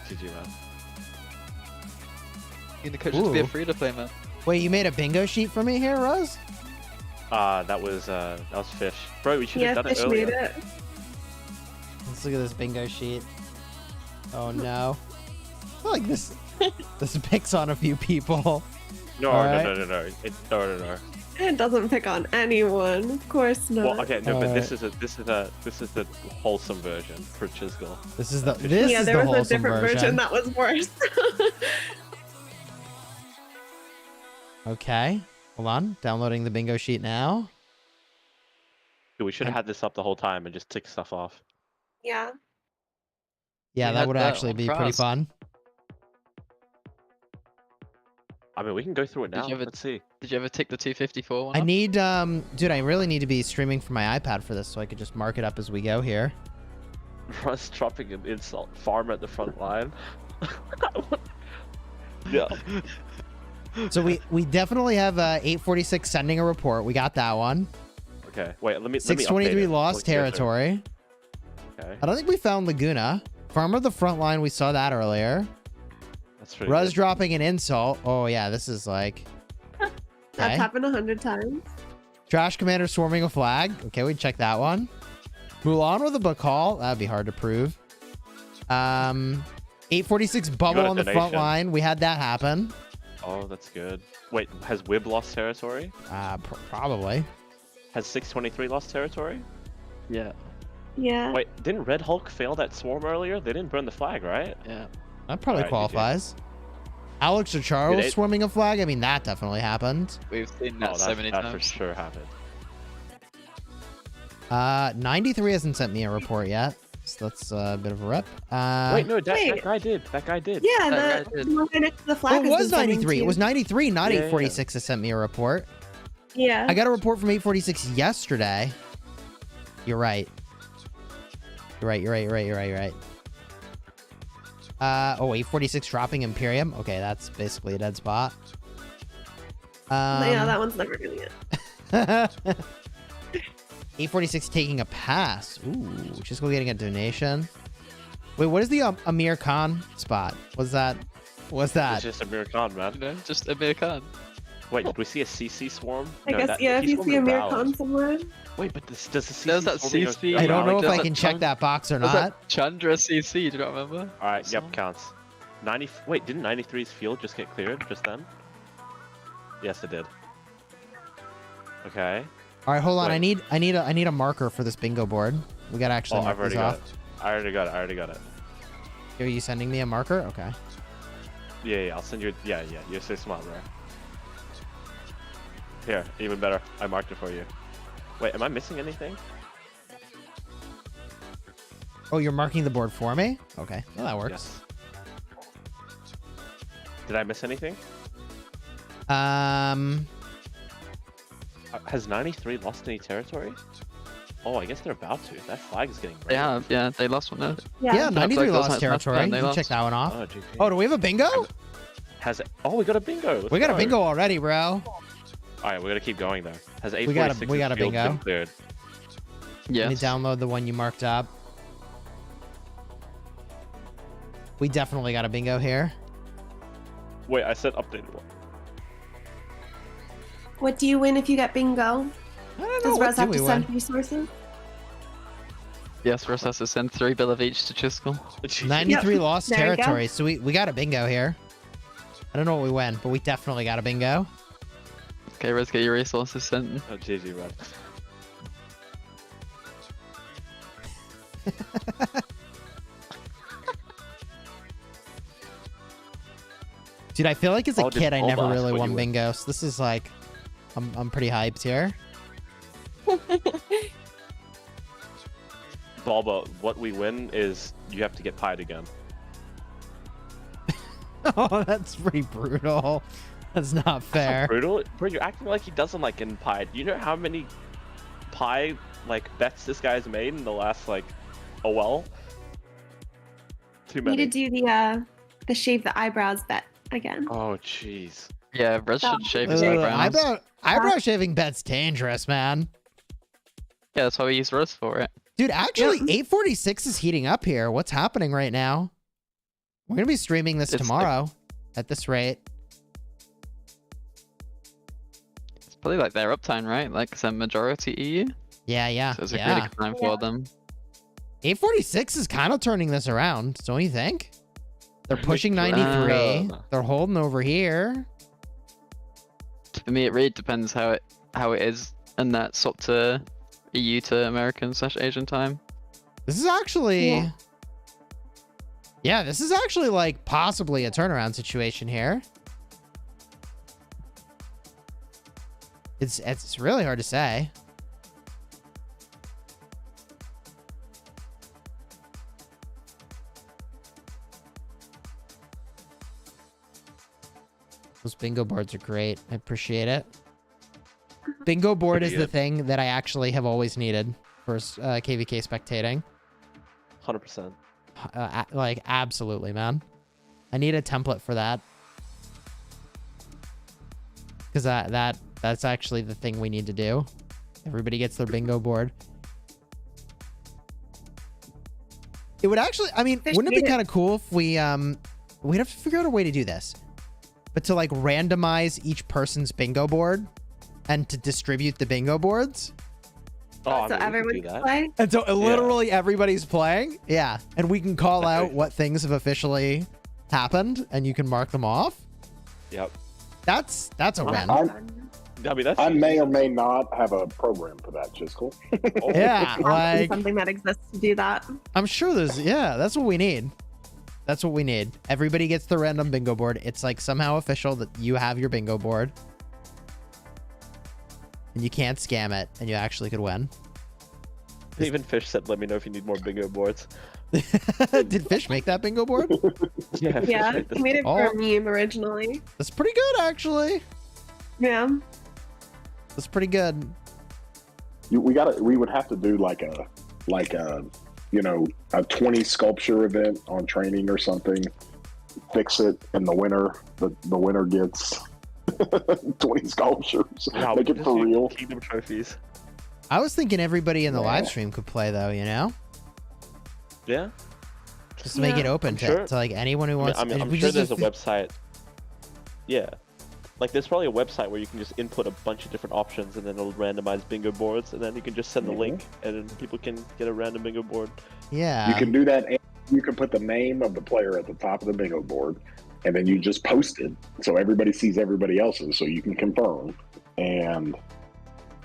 GG, man. You the coach to be a Ooh. free-to-play man. Wait, you made a bingo sheet for me here, Rose? That was Fish. Bro, we should have Yeah, done it Fish earlier. made it. Let's look at this bingo sheet. Oh no. I feel like this picks on a few people. No, Alright. no. No. It doesn't pick on anyone. Of course not. Well, okay, no, but Alright. this is the wholesome version for Chisgule. This is the yeah, there was a wholesome different version that was worse. Okay. Hold on. Downloading the bingo sheet now. Dude, we should have had this up the whole time and just tick stuff off. yeah. Yeah, We that had would that actually on be pretty Frost. fun. I mean, we can go through it Did now. you ever- Let's see. Did you ever tick the 254 one I off? need dude, I really need to be streaming from my iPad for this so I could just mark it up as we go here. Russ dropping an insult. Farm at the front line. Yeah. So we definitely have 846 sending a report. We got that one. Okay. Wait. Let me. 623 update it. lost Let's go through. territory. Okay. I don't think we found Laguna. Farmer the front line, we saw that earlier. That's pretty. Ruz good. dropping an insult. Oh yeah, this is like That's okay. happened 100 times. Trash commander swarming a flag. Okay, we check that one. Mulan with a Bacall. That'd be hard to prove. 846 bubble got a on the front donation. line. We had that happen. Oh, that's good. Wait, has Wib lost territory? Probably. Has 623 lost territory? Yeah. Yeah. Wait, didn't Red Hulk fail that swarm earlier? They didn't burn the flag, right? Yeah. That probably Alright, qualifies. Alex or Charles Dude, swarming a flag. I mean, that definitely happened. We've seen that so many that times. for sure happened. 93 hasn't sent me a report yet. So that's a bit of a rep. Wait, no, that wait. guy did. That guy did. Yeah, That the guy did. one right next to the Oh, flag. it has was been sending 93. It to- was 93, not Yeah, 846 that sent me a report. Yeah. I got a report from 846 yesterday. You're right. You're right. 846 dropping Imperium. Okay, that's basically a dead spot. yeah, that one's never gonna get. 846 taking a pass. Ooh, just go getting a donation. Wait, what is the Amir Khan spot? What's that? It's just Amir Khan, man. You know, just Amir Khan. Wait, did we see a CC swarm? I No, guess, that- yeah, if he you swarmed see a Amir Valve. Khan somewhere. Wait, but does the CC There's that swarming CC. a I don't know Valve? if I does can that check count? that box or Was not. that Chandra CC? Do you not remember? Alright, Someone? yep, counts. 90. Wait, didn't 93's field just get cleared just then? Yes, it did. Okay. All right, hold on. Wait. I need a marker for this bingo board. We gotta actually Oh, mark I've already this got off. it. I already got it. Are you sending me a marker? Okay. Yeah, I'll send you. Yeah, you're so smart, bro. Here, even better. I marked it for you. Wait, am I missing anything? Oh, you're marking the board for me? Okay, well, that works. Yes. Did I miss anything? Has 93 lost any territory? Oh, I guess they're about to. That flag is getting. They have, yeah. They lost one there. Yeah, 93 Like, lost that's territory. fine, You they can check lost. that one off. Oh, GG. Oh, do we have a bingo? Has it? Oh, we got a bingo. Let's We got a go. bingo already, bro. All right, we gotta keep going though. Has We got a 846 bingo. been cleared? Let me Yes. download the one you marked up. We definitely got a bingo here. Wait, I said updated one. What do you win if you get bingo? I don't know. Does What Russ do have we to win? send resources? Yes, Russ has to send 3 bill of each to Chisgule. 93 Yep. lost There you go. territory. So we got a bingo here. I don't know what we win, but we definitely got a bingo. Okay, Russ, get your resources sent. Oh, GG, Red. Dude, I feel like as a Oh, did kid I Paul never ask really what won you win? bingo. So this is like, I'm pretty hyped here. Balbo, what we win is you have to get pied again. Oh, that's pretty brutal. That's not fair. Brutal? Bro, you're acting like he doesn't like getting pied. You know how many pie bets this guy's made in the last oh well? Too Need to many. do the shave the eyebrows bet again. Oh jeez. Yeah, Russ Oh. should shave his Ugh, eyebrows. eyebrow shaving bet's dangerous, man. Yeah, that's why we use Russ for it. Dude, actually, Yeah. 846 is heating up here. What's happening right now? We're gonna be streaming this It's tomorrow at this rate. It's probably like their uptime, right? Like some majority EU. Yeah, yeah, So it's a yeah. really good time for them. 846 is kind of turning this around, don't you think? They're pushing 93. They're holding over here. For me, it really depends how it is, and that swap to EU to American/Asian time. This is actually... Yeah. Yeah, this is actually like possibly a turnaround situation here. It's really hard to say. Those bingo boards are great. I appreciate it. Bingo board is the thing that I actually have always needed for KVK spectating. 100%. Like, absolutely, man. I need a template for that. Because that's actually the thing we need to do. Everybody gets their bingo board. It would actually, I mean, wouldn't it be kind of cool if we'd have to figure out a way to do this. But to like randomize each person's bingo board and to distribute the bingo boards. Oh, I So mean, we everyone could do can that. play? And so literally everybody's playing. Yeah. And we can call out what things have officially happened and you can mark them off. Yep. That's a win. I mean, that's I may or may not have a program for that, Chisgule. Yeah, Probably like something that exists to do that. I'm sure that's what we need. That's what we need. Everybody gets the random bingo board. It's like somehow official that you have your bingo board. And you can't scam it and you actually could win. Even Fish said, "Let me know if you need more bingo boards." Did Fish make that bingo board? Yeah. Fish Yeah, made this. he made it for Oh. a meme originally. That's pretty good, actually. Yeah. That's pretty good. We would have to do like a a 20 sculpture event on training or something. Fix it, and the winner gets 20 sculptures. No, Make we it just for use real. Kingdom trophies. I was thinking everybody in the Yeah. live stream could play though, you know? Yeah. Just to make Yeah. it open I'm to, sure- to like anyone who wants. I mean, and I'm we sure just- there's a website. Yeah. Like, there's probably a website where you can just input a bunch of different options and then it'll randomize bingo boards, and then you can just send the Mhm. link and then people can get a random bingo board. Yeah. You can do that, and you can put the name of the player at the top of the bingo board, and then you just post it so everybody sees everybody else's, so you can confirm, and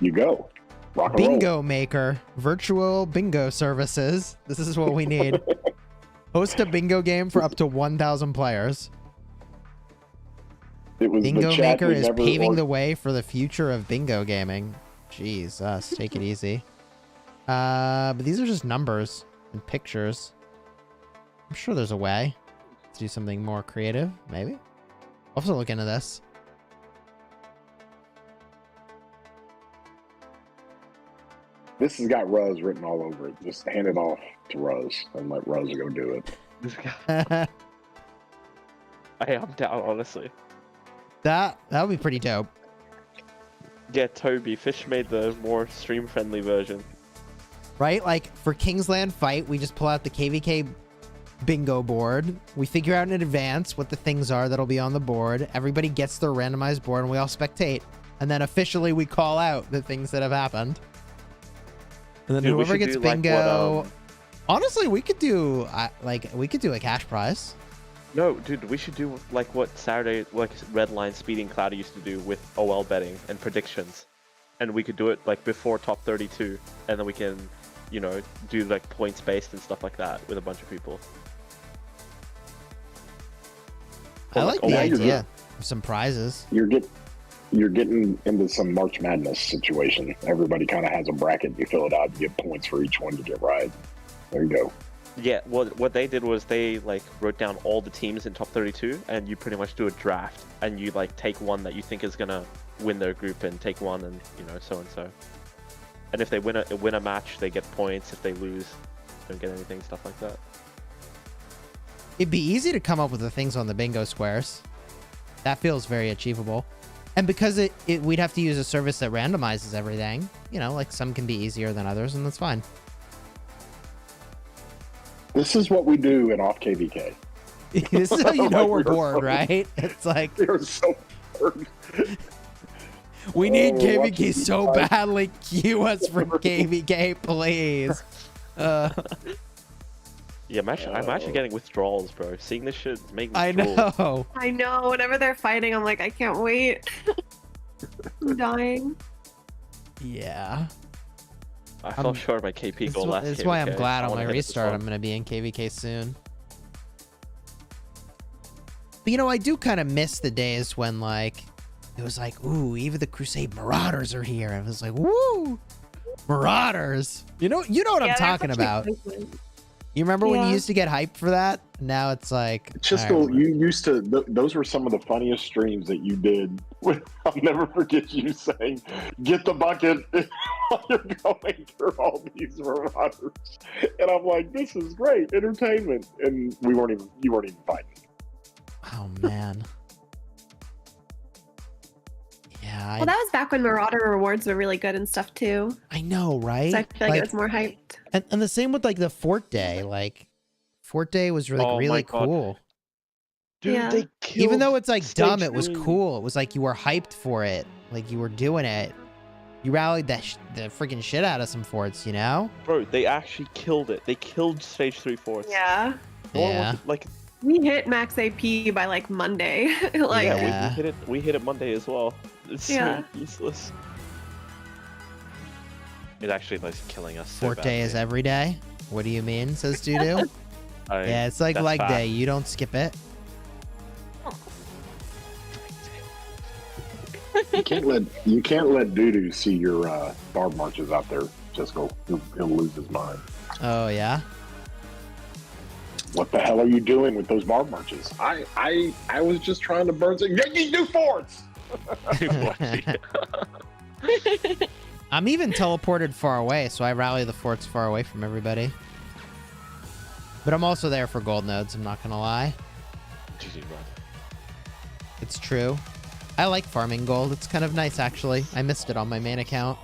you go. Rock and roll. Bingo maker, virtual bingo services. This is what we need. Host a bingo game for up to 1,000 players. It was the Bingo chat Maker we is never paving the way for the future of bingo gaming. Jeez, take it easy. But these are just numbers and pictures. I'm sure there's a way to do something more creative, maybe. I'll also look into this. This has got Ruz written all over it. Just hand it off to Ruz and let Ruz go do it. Hey, I'm down, honestly. That would be pretty dope. Yeah, Toby, Fish made the more stream-friendly version. Right? Like, for Kingsland Fight, we just pull out the KVK bingo board. We figure out in advance what the things are that'll be on the board. Everybody gets their randomized board, and we all spectate. And then officially we call out the things that have happened. And then Dude, we whoever should gets do, like, bingo... what, Honestly, we could do, we could do a cash prize. No, dude, we should do like what Saturday, like Redline Speeding Cloudy used to do with OL betting and predictions. And we could do it like before top 32, and then we can, you know, do like points based and stuff like that with a bunch of people. I like the now you're idea of some prizes. You're getting into some March Madness situation. Everybody kind of has a bracket. You fill it out. You get points for each one you get right. There you go. Yeah, what they did was they like wrote down all the teams in top 32, and you pretty much do a draft, and you like take one that you think is gonna win their group, and take one, and you know, so and so. And if they win a match, they get points. If they lose, they don't get anything. Stuff like that. It'd be easy to come up with the things on the bingo squares. That feels very achievable. And because we'd have to use a service that randomizes everything, you know, like some can be easier than others, and that's fine. This is what we do in off KVK. This is how you know Like, we're we are bored, so- right? It's like, They're so bored. we need Oh, KVK watching so these guys. badly. Cue us from KVK, please. Yeah, I'm actually getting withdrawals, bro. Seeing this shit is making me I drool. know. I know. Whenever they're fighting, I'm like, I can't wait. I'm dying. Yeah. I fell short of my KP goal last That's why I'm KVK. glad I on wanna my hit this restart one. I'm going to be in KVK soon. But, you know, I do kind of miss the days when, like, it was like, ooh, even the Crusade Marauders are here. I was like, woo, Marauders. You know what I'm Yeah, they're talking such about. excitement. You remember when you Yeah. used to get hyped for that? Now it's like, Chisgule, all right, you used to. Those were some of the funniest streams that you did. I'll never forget you saying, "Get the bucket," while you're going through all these marauders, and I'm like, "This is great entertainment," and you weren't even fighting. oh man. Yeah, Well, that was back when Marauder rewards were really good and stuff too. I know, right? So I feel like it was more hyped. And the same with like the Fort Day. Like Fort Day was really Oh my really God. cool. Dude, Yeah. they killed Even though it's like stage dumb, it was 3. cool. It was like you were hyped for it. Like you were doing it. You rallied the freaking shit out of some forts, you know? Bro, they actually killed it. They killed stage 3 forts. Yeah. No one Yeah. wanted- like We hit max AP by like Monday. like Yeah. yeah, we hit it. We hit it Monday as well. It's Yeah. so useless. It actually like killing us. So Fort Day is badly. every day. What do you mean? Says Dudu. I- Yeah, it's like that's leg fact. day. You don't skip it. You can't let Doodoo see your barb marches out there. Chisgule, he'll lose his mind. Oh yeah. What the hell are you doing with those barb marches? I was just trying to burn some Yankees new forts. I'm even teleported far away, so I rally the forts far away from everybody. But I'm also there for gold nodes. I'm not gonna lie. GG, bro. It's true. I like farming gold. It's kind of nice, actually. I missed it on my main account.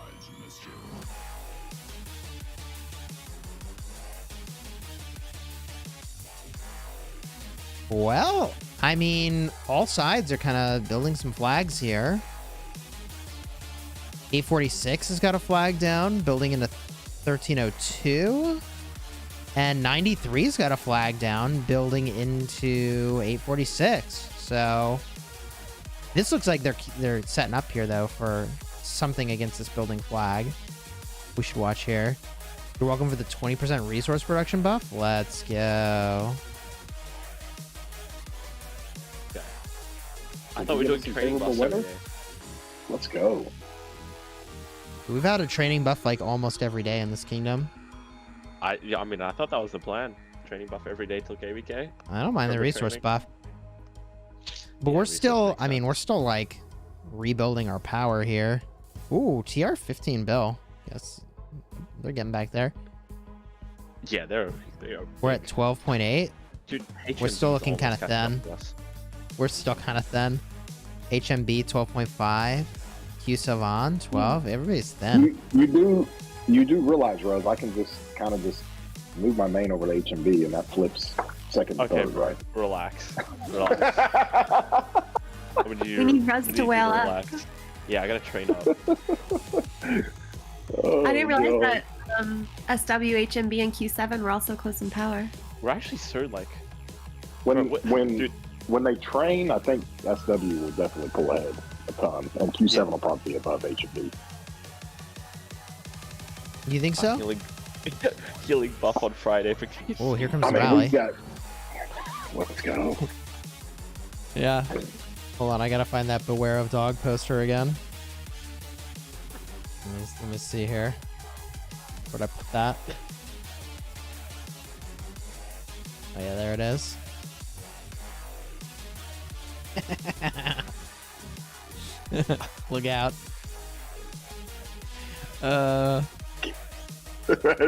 Well, I mean, all sides are kind of building some flags here. 846 has got a flag down, building into 1302. And 93's got a flag down, building into 846. So this looks like they're setting up here, though, for something against this building flag. We should watch here. You're welcome for the 20% resource production buff. Let's go. I thought we were doing training buffs every day. Let's go. We've had a training buff like almost every day in this kingdom. I mean, I thought that was the plan. Training buff every day till KVK. I don't mind the Further resource training. buff. But Yeah, we're resource still, makes I mean, sense. we're still like rebuilding our power here. Ooh, TR 15 bill. Yes, they're getting back there. Yeah, they are. We're at 12.8. Dude, We're still HMB looking is kinda almost catching thin. up to us. We're still kind of thin. HMB 12.5. Q Savan 12. Everybody's thin. You do realize, Rose, I can just kind of just move my main over to HMB and that flips second and Okay, third, bro, right? relax. Relax. I'm gonna We need Rez to whale up. relax. Yeah, I gotta train up. Oh, I didn't realize God. that SW, HMB, and Q7 were also close in power. We're actually so like. When Bro, when when they train, I think SW will definitely pull ahead a ton, and Q7 will probably be above HMB. You think so? Healing buff on Friday for Oh, here comes I the mean, rally. we've got. Let's go. Yeah. Hold on, I gotta find that Beware of Dog poster again. Let me see here. Where'd I put that? Oh yeah, there it is. Look out. That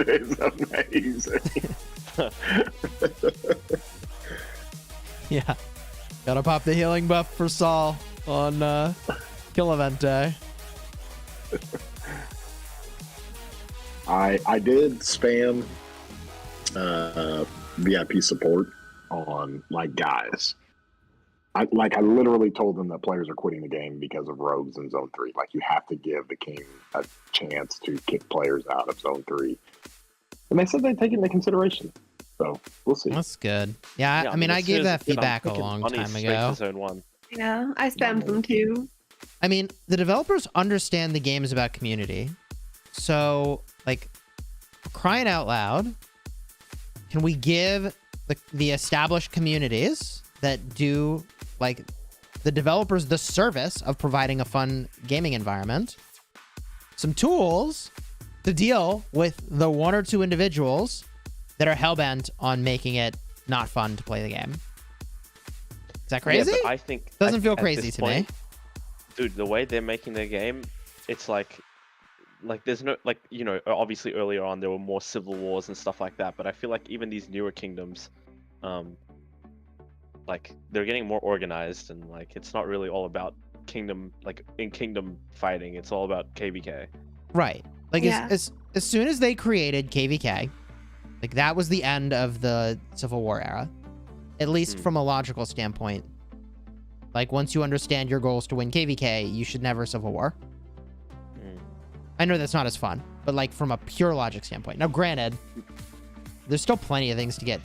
is amazing. Yeah. Gotta pop the healing buff for Saul on kill event day. I did spam VIP support on like guys. I literally told them that players are quitting the game because of rogues in Zone 3. Like, you have to give the king a chance to kick players out of Zone 3. And they said they'd take it into consideration. So, we'll see. That's good. Yeah, I mean, as I soon gave as that it's good, I'm feedback a thinking long money time straight ago. to Zone 1. Yeah, I spammed them too. I mean, the developers understand the game is about community. So, like, crying out loud, can we give the established communities that do, like, the developers the service of providing a fun gaming environment some tools to deal with the one or two individuals that are hellbent on making it not fun to play the game? Is that crazy? Yeah, but I think Doesn't feel at crazy this to me. point, dude, the way they're making their game, it's like there's no, like, you know, obviously earlier on there were more civil wars and stuff like that, but I feel like even these newer kingdoms, like, they're getting more organized, and like it's not really all about kingdom, like in kingdom fighting, it's all about KVK. Right. Like, Yeah. as soon as they created KVK, like, that was the end of the Civil War era. At least from a logical standpoint. Like, once you understand your goals to win KVK, you should never Civil War. I know that's not as fun, but, like, from a pure logic standpoint. Now, granted, there's still plenty of things to get,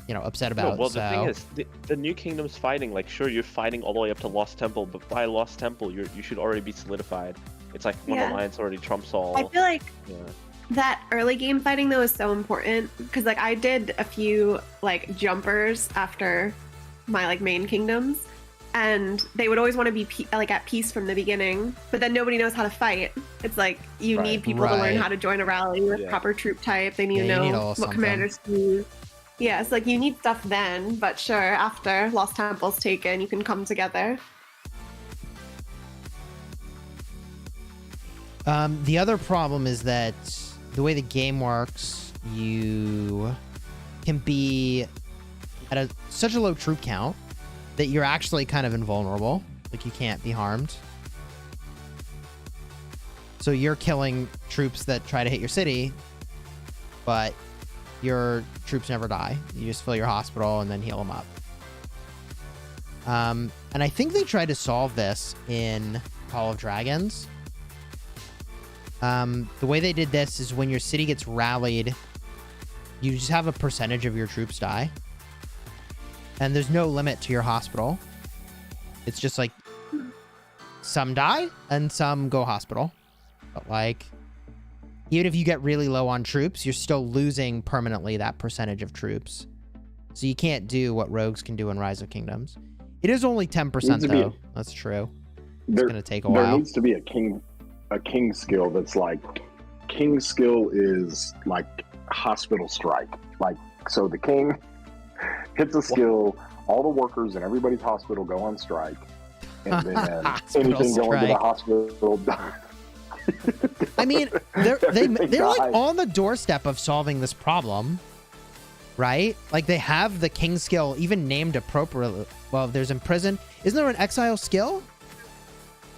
you know, upset about. No, well, so... the thing is, the new kingdom's fighting, like, sure, you're fighting all the way up to Lost Temple, but by Lost Temple, you should already be solidified. It's like one Yeah. alliance already trumps all. I feel like Yeah. that early game fighting though is so important because like I did a few like jumpers after my like main kingdoms, and they would always want to be like at peace from the beginning, but then nobody knows how to fight. It's like you Right. need people to learn Right. how to join a rally with Yeah. proper troop type. They need Yeah, to you know need a little what something. commanders to use. Yeah, it's like you need stuff then, but sure, after Lost Temple's taken, you can come together. The other problem is that the way the game works, you can be at such a low troop count that you're actually kind of invulnerable. Like, you can't be harmed. So you're killing troops that try to hit your city, but your troops never die. You just fill your hospital and then heal them up. And I think they tried to solve this in Call of Dragons. The way they did this is when your city gets rallied, you just have a percentage of your troops die. And there's no limit to your hospital. It's just like some die and some go hospital. But like, even if you get really low on troops, you're still losing permanently that percentage of troops. So you can't do what rogues can do in Rise of Kingdoms. It is only 10% Needs to be though. That's true. It's There, gonna take a there while. needs to be a king skill that's like king skill is like hospital strike. Like so the king hits a skill, all the workers in everybody's hospital go on strike, and then Hospital anything going to the strike. hospital. I mean, they're Everything like dies. on the doorstep of solving this problem, right? Like they have the king skill even named appropriately. Well, there's imprison. Isn't there an exile skill?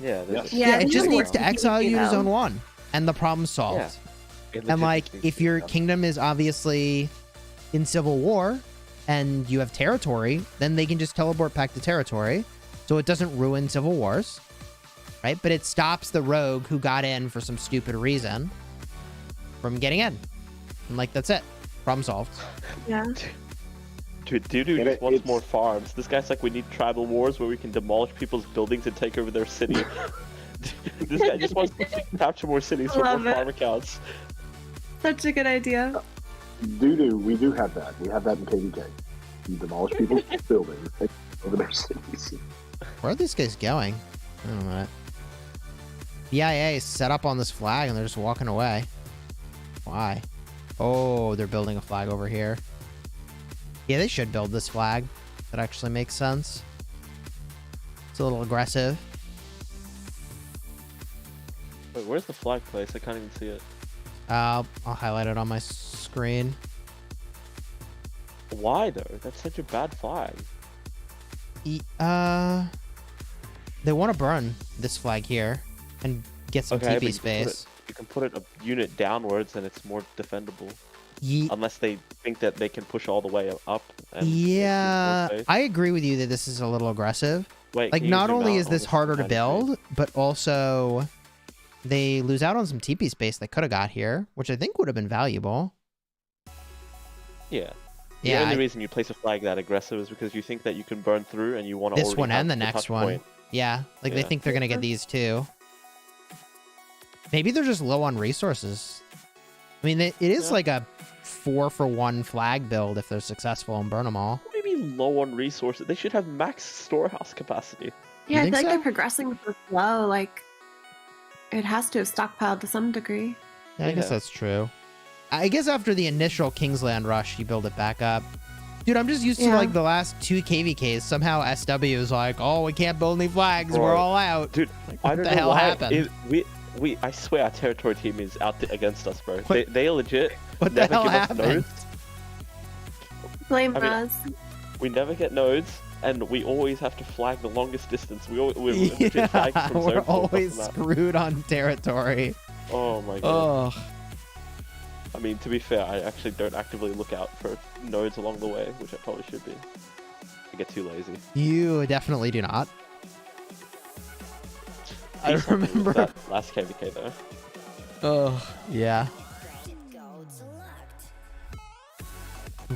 Yeah. Yes. Yeah, it they just usually needs to do exile you to though. zone 1, and the problem's solved. Yeah. And like, if your kingdom is obviously in civil war, and you have territory, then they can just teleport back to territory, so it doesn't ruin civil wars, right? But it stops the rogue who got in for some stupid reason from getting in. And like, that's it. Problem solved. Yeah. Dude, Dudu And just wants it's- more farms. This guy's like, we need tribal wars where we can demolish people's buildings and take over their city. This guy just wants to capture more cities for more Love it. farm accounts. Such a good idea. We do have that. We have that in KVK. You demolish people's buildings, take over their cities. Where are these guys going? I don't know. BIA is set up on this flag and they're just walking away. Why? Oh, they're building a flag over here. Yeah, they should build this flag. That actually makes sense. It's a little aggressive. Wait, where's the flag place? I can't even see it. I'll highlight it on my screen. Why though? That's such a bad flag. They want to burn this flag here and get some Okay, TP but space. you can put it a unit downwards and it's more defendable. Ye- Unless they think that they can push all the way up. And yeah, make I agree with you that this is a little aggressive. Wait, Like, can you not zoom only out is on this this harder to 93? build, but also they lose out on some TP space they could have got here, which I think would have been valuable. Yeah. The Yeah, only I- reason you place a flag that aggressive is because you think that you can burn through and you want to This one and the next one. Yeah, like they Yeah. think they're gonna get these too. Maybe they're just low on resources. I mean, it is Yeah. like a 4-for-1 flag build if they're successful and burn them all. Maybe low on resources. They should have max storehouse capacity. Yeah, I think feel like so? they're progressing so slow. Like, it has to have stockpiled to some degree. Yeah, I guess Yeah. that's true. I guess after the initial Kingsland rush, you build it back up. Dude, I'm just used to Yeah. like the last 2 KVKs. Somehow SW is like, oh, we can't build any flags. We're Bro. all out. Dude, Like, I what don't the know hell why happened? I swear our territory team is out against us, bro. What- They legit What the never hell give us happened? nodes. Blame I mean, us. We never get nodes, and we always have to flag the longest distance. We're legit Yeah, flagging from we're zone 4 across always the map. screwed on territory. Oh my god. Oh, I mean, to be fair, I actually don't actively look out for nodes along the way, which I probably should be. I get too lazy. you definitely do not. I Peace happened with remember. that last KVK though. Oh, yeah.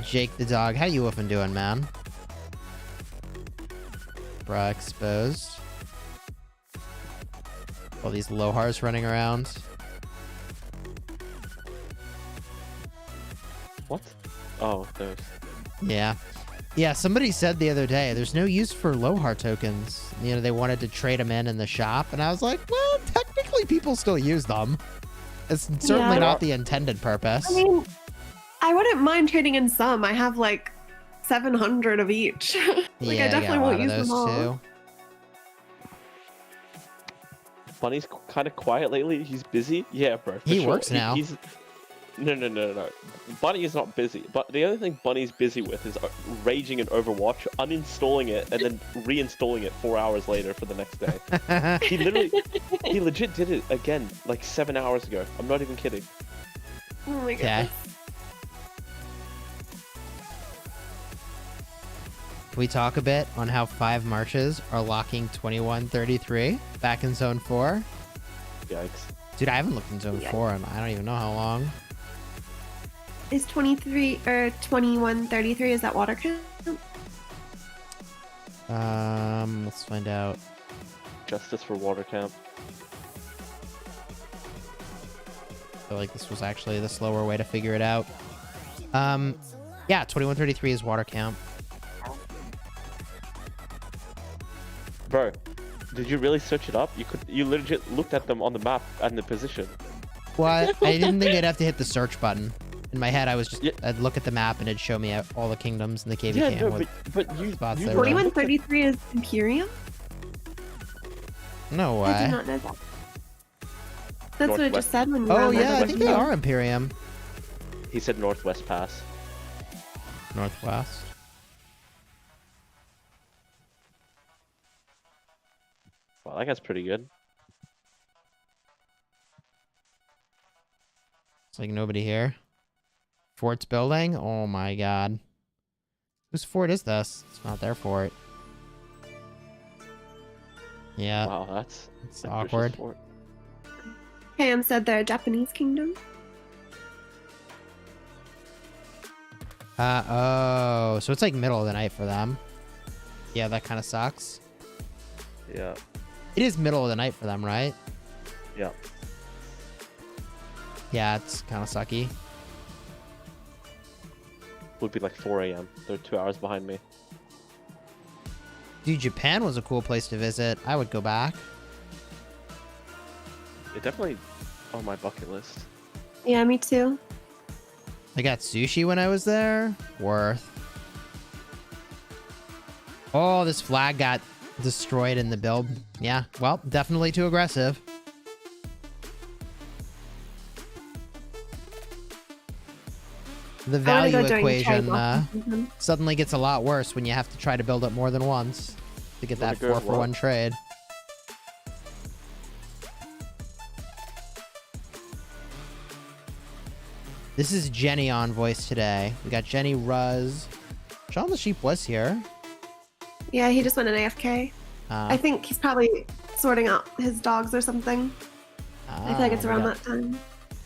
Jake the dog, how you woofing doing, man? Bruh exposed. All these Lohars running around. What? Oh, those. Yeah. Yeah, somebody said the other day, there's no use for Lohar tokens. You know, they wanted to trade them in the shop, and I was like, well, technically people still use them. It's certainly Yeah. not the intended purpose. I mean, I wouldn't mind trading in some. I have like 700 of each. Like, yeah, I definitely got a lot won't of use those them all. too. Bunny's kind of quiet lately. He's busy. Yeah, bro. for He sure. works now. He's... No. Bunny is not busy. But the other thing Bunny's busy with is raging in Overwatch, uninstalling it, and then reinstalling it 4 hours later for the next day. He legit did it again like 7 hours ago. I'm not even kidding. Oh my Okay. goodness. Can we talk a bit on how 5 marches are locking 2133 back in Zone 4? Yikes. Dude, I haven't looked in Zone Yeah. 4 and I don't even know how long. Is 23 or 2133? Is that water count? Let's find out. Justice for water camp. I feel like this was actually the slower way to figure it out. Yeah, 2133 is water count. Bro, did you really search it up? You legit looked at them on the map and the position. What? I didn't think I'd have to hit the search button. In my head, I was just Yeah. I'd look at the map and it'd show me all the kingdoms and the KVK. Yeah, and no, what but you spots you they were in. 4133 is Imperium? No I did way. not know that. That's what it Northwest. just said when you Oh ran yeah, I that think they video. are Imperium. He said Northwest Pass. Northwest. Wow, that guy's pretty good. It's like nobody here. Fort's building? Oh my god. Whose fort is this? It's not their fort. Yeah, Wow, that's it's ambitious awkward. fort. Pam said they're a Japanese kingdom. Oh, so it's like middle of the night for them. Yeah, that kind of sucks. Yeah. It is middle of the night for them, right? Yeah. Yeah, it's kind of sucky. Would be like 4 a.m. They're 2 hours behind me. Dude, Japan was a cool place to visit. I would go back. It definitely on my bucket list. Yeah, me too. I got sushi when I was there. Worth. Oh, this flag got destroyed in the build. Yeah, well, definitely too aggressive. The I wanna value go during equation cherry blossom. suddenly gets a lot worse when you have to try to build it more than once to get Wanna that go 4-for-1 what? trade. This is Jenny on voice today. We got Jenny Ruz. Sean the Sheep was here. Yeah, he just went in AFK. I Uh, think he's probably sorting out his dogs or something. I feel like it's we around got that time.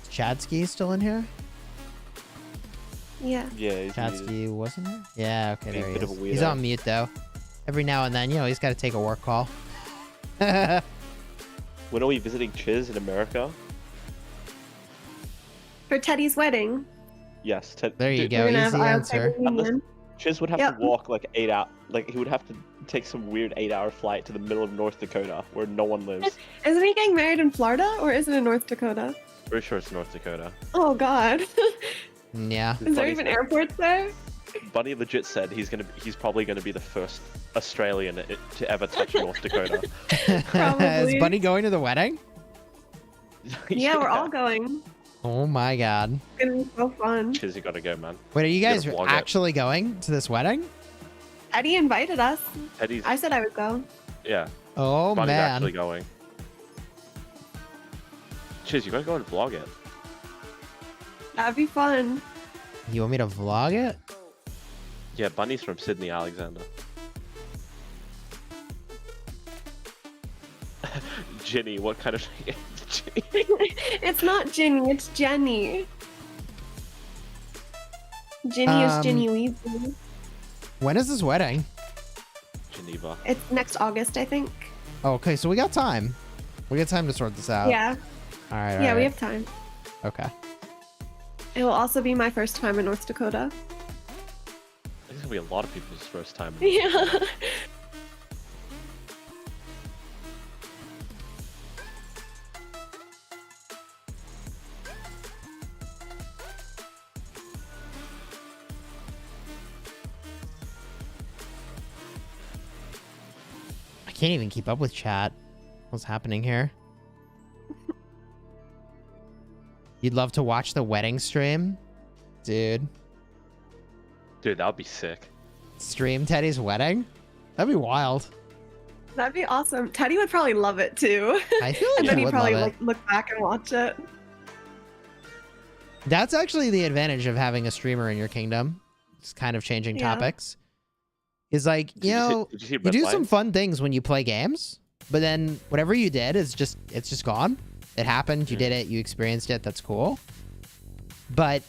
Chadsky still in here? Yeah. Yeah, he's muted. Chadsky wasn't here? Yeah, okay, Being there a he bit of is. a He's weirdo. on mute, though. Every now and then, he's got to take a work call. When are we visiting Chiz in America? For Teddy's wedding, Yes. There you Dude, go. we're gonna have Easy our answer. family reunion. Chiz would have Yep. to walk like 8 hours. Like he would have to take some weird 8-hour flight to the middle of North Dakota where no one lives. Isn't he getting married in Florida or is it in North Dakota? Pretty sure it's North Dakota. Oh God. Yeah. Is there Bunny even said- airports there? Bunny legit said he's probably gonna be the first Australian to ever touch North Dakota. Is Probably. Bunny going to the wedding? Yeah, we're all going. Oh my god. It's gonna be so fun. Chiz, you gotta go, man. Wait, are you gotta guys vlog it. actually going to this wedding? Eddie invited us. Eddie's I said I would go. yeah. Oh Bunny's man. actually going. Chiz, you gotta go and vlog it. That'd be fun. You want me to vlog it? Yeah, Bunny's from Sydney, Alexander. Ginny, what kind of It's not Ginny, it's Jenny. Ginny is Ginny Weasley. When is this wedding? Geneva? It's next August, I think. Oh, okay, so we got time. We got time to sort this out. Yeah. All right. Yeah, all we right. have time. Okay. It will also be my first time in North Dakota. This is gonna be a lot of people's first time. Yeah. I can't even keep up with chat. What's happening here? You'd love to watch the wedding stream? Dude. Dude, that would be sick. Stream Teddy's wedding? That'd be wild. That'd be awesome. Teddy would probably love it too. I feel And like then he he'd would probably love it. like look back and watch it. That's actually the advantage of having a streamer in your kingdom. It's kind of changing Yeah. topics. Is like, Did you see you Red do some Lions? fun things when you play games, but then whatever you did is it's just gone. It happened, you did it, you experienced it, that's cool. But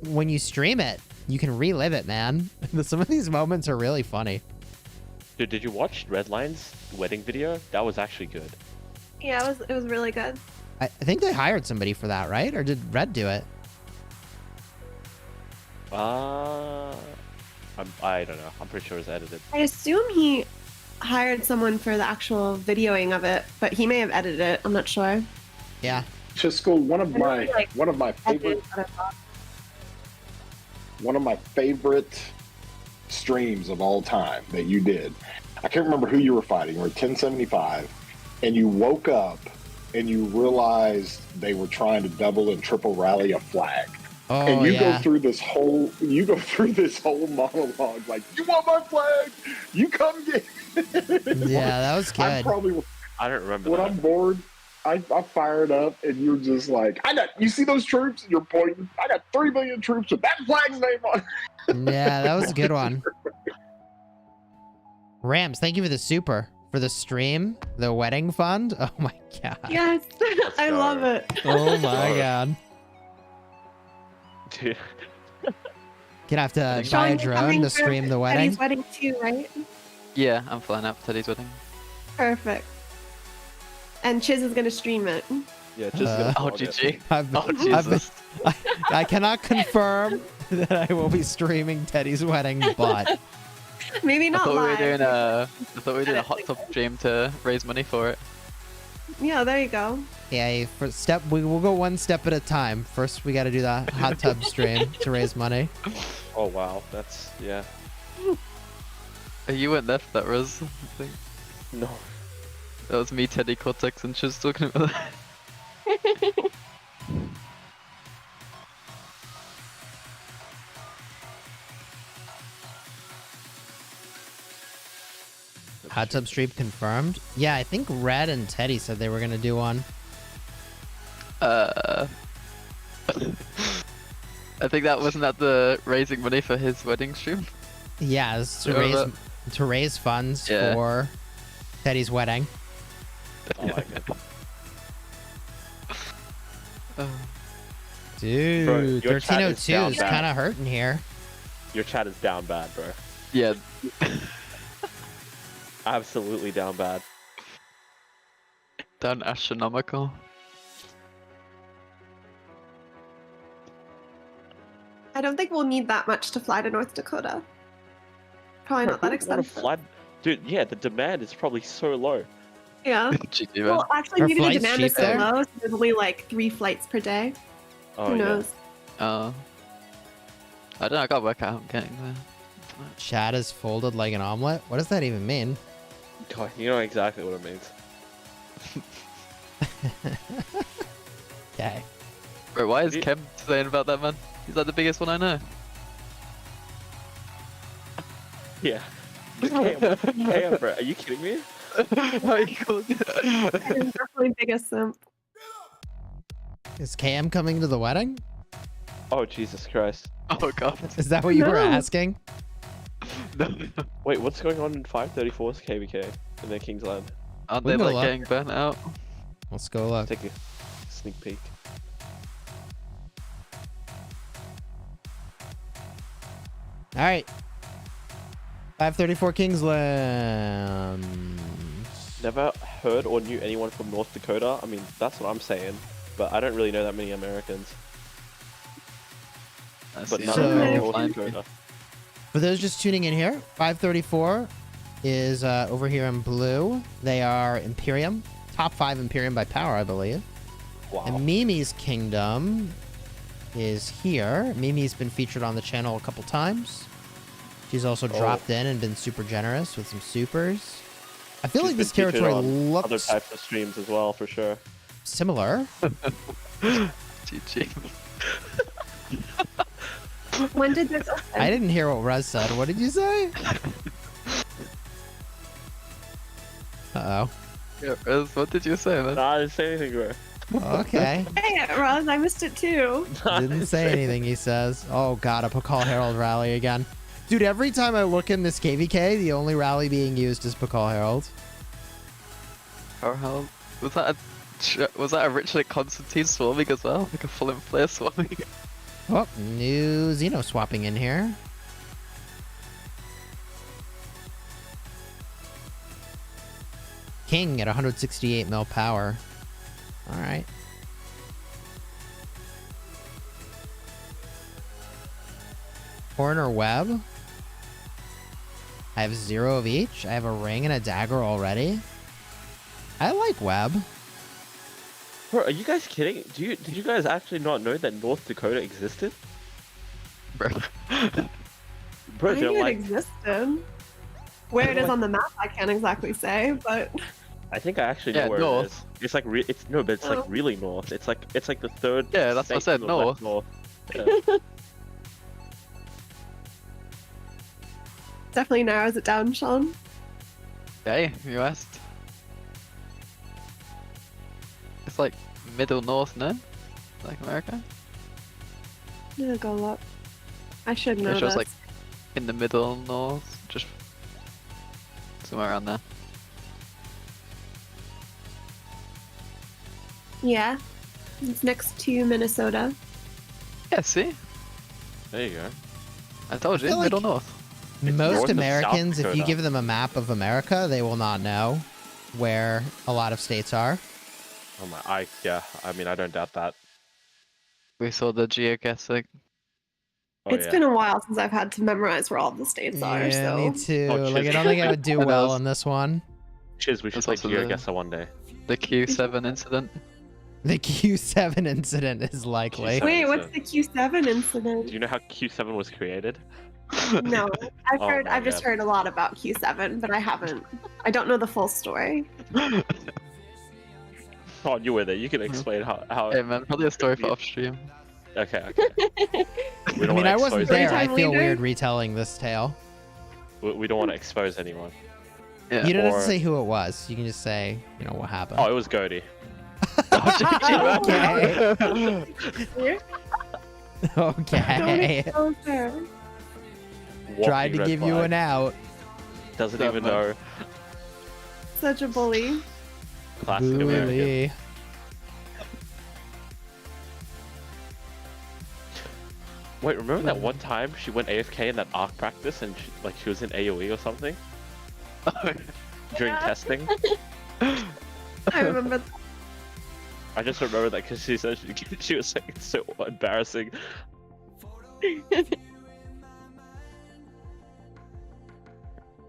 when you stream it, you can relive it, man. Some of these moments are really funny. Dude, did you watch Red Lion's wedding video? That was actually good. Yeah, it was really good. I think they hired somebody for that, right? Or did Red do it? I don't know. I'm pretty sure it's edited. I assume he hired someone for the actual videoing of it, but he may have edited it. I'm not sure. Yeah. Chisgule, one of my favorite streams of all time that you did. I can't remember who you were fighting. You were 1075, and you woke up and you realized they were trying to double and triple rally a flag. Oh, And you yeah. go through this whole monologue like, "You want my flag? You come get it." Yeah, that was I'm good. probably I don't remember when that. I'm bored, I fire it up, and you're just like, you see those troops? And you're pointing. I got 3 million troops with that flag's name on it. Yeah, that was a good one. Rams, thank you for the super. For the stream, the wedding fund. Oh my god. Yes, I love it. Oh my god. Dude. Gonna have to buy Sean, a you're drone coming to for stream the wedding. Teddy's wedding too, right? Yeah, I'm flying out for Teddy's wedding. Perfect. And Chiz is gonna stream it. Yeah, just gonna Oh, vlog it. GG. I've, Oh, I've been- Jesus. I cannot confirm that I will be streaming Teddy's wedding, but Maybe I not thought we were live. doing a hot tub stream to raise money for it. Yeah, there you go. yeah, we will go one step at a time. First, we got to do the hot tub stream to raise money. Oh wow, that's yeah. You weren't there for that, Roz. I think. No. That was me, Teddy, Cortex, and Chiz talking about that. Hot tub stream confirmed. Yeah, I think Red and Teddy said they were gonna do one. I think that wasn't at the raising money for his wedding stream. Yeah, it's to Remember raise funds Yeah. for Teddy's wedding. Oh my god. Dude, Bro, your chat is 1302 down is bad. kind of hurting here. Your chat is down bad, bro. Yeah. Absolutely down bad. Down astronomical. I don't think we'll need that much to fly to North Dakota. Probably not that What a expensive. flood. Dude, yeah, the demand is probably so low. Yeah. GG, man. Well, actually, Are maybe the flights demand cheap is so there? low, so there's only like 3 flights per day. Oh, Who yeah. knows? I don't know, I gotta work out how I'm getting there. Chat is folded like an omelet. What does that even mean? God, you know exactly what it means. Okay. Bro, why is Did- Kem saying about that, man? He's like the biggest one I know. Yeah. Hey, bro, are you kidding me? How are you calling it? That is definitely biggest simp. Is KM coming to the wedding? Oh, Jesus Christ. Oh god. Is that what you were No. asking? No. Wait, what's going on in 534's KVK in their Kingsland? Aren't We they can go like look. getting burnt out? Let's go look. Take a sneak peek. All right. 534 Kingsland. Never heard or knew anyone from North Dakota. I mean, that's what I'm saying. But I don't really know that many Americans. That's But the none So- of them are only North flying Dakota. For those just tuning in here, 534 is over here in blue. They are Imperium. Top 5 Imperium by power, I believe. Wow. And Mimi's Kingdom is here. Mimi's been featured on the channel a couple times. She's also dropped in and been super generous with some supers. I feel like She's this been featured territory on other looks types of streams as well, for sure. similar. GG. When did this open? I didn't hear what Rez said. What did you say? Uh-oh. Yeah, Rez, what did you say, man? Nah, I didn't say anything, bro. Okay. Hey, Roz, I missed it too. Didn't say anything, he says. Oh god, a Pakal Herald rally again. Dude, every time I look in this KVK, the only rally being used is Pakal Herald. How hell? Was that a Richard Constantine swarming as well? Like a full flare swarming? Oh, new Xeno swapping in here. King at 168 mil power. Alright. Corner Web I have 0 of each. I have a ring and a dagger already. I like web. Bro, are you guys kidding? Did you guys actually not know that North Dakota existed? Bro. Bro, I they're knew it like, existed. Where it is on the map, I can't exactly say, but I think I actually know Yeah, where north. it is. It's like but it's like Oh. really north. It's like the third. Yeah, that's what I state said, from the west north. Yeah. definitely narrows it down, Sean. Okay, you asked. It's like middle north, no? Like America? Yeah, go look. I should know It this. shows like in the middle north, just somewhere around there. Yeah, it's next to Minnesota. Yeah, see? There you go. I told you, feel middle like- north. It's Most north of Americans, South if you Dakota. give them a map of America, they will not know where a lot of states are. Oh my, I mean, I don't doubt that. We saw the geoguessing. Oh, It's yeah. been a while since I've had to memorize where all the states are, Yeah, so me too. Oh, Like, I Chiz. don't think I would do And well those- on this one. Chiz, we should That's play also the- GeoGuessr one day. The Q7 incident. The Q7 incident is likely. Q7. wait, what's the Q7 Do incident? you know how Q7 was created? No, I've Oh heard. my I've just God. heard a lot about Q7, but I haven't. I don't know the full story. Oh, you were there. You can explain how. Hey man, probably a story for off stream. Okay. We I don't mean, wanna I wasn't expose there. I Storytime feel leader? weird retelling this tale. We don't want to expose anyone. Yeah. You don't have to Or- say who it was. You can just say, you know, what happened. Oh, it was Goaty. Okay. Okay. Don't be so fair. Tried Walking to red give you flag. an out. Doesn't That even man. know. Such a bully. Classic American. Bully. Wait, remember that one time she went AFK in that ARC practice and she was in AoE or something during Yeah. testing? I remember. That. I just remember that because she said she was saying it's so embarrassing.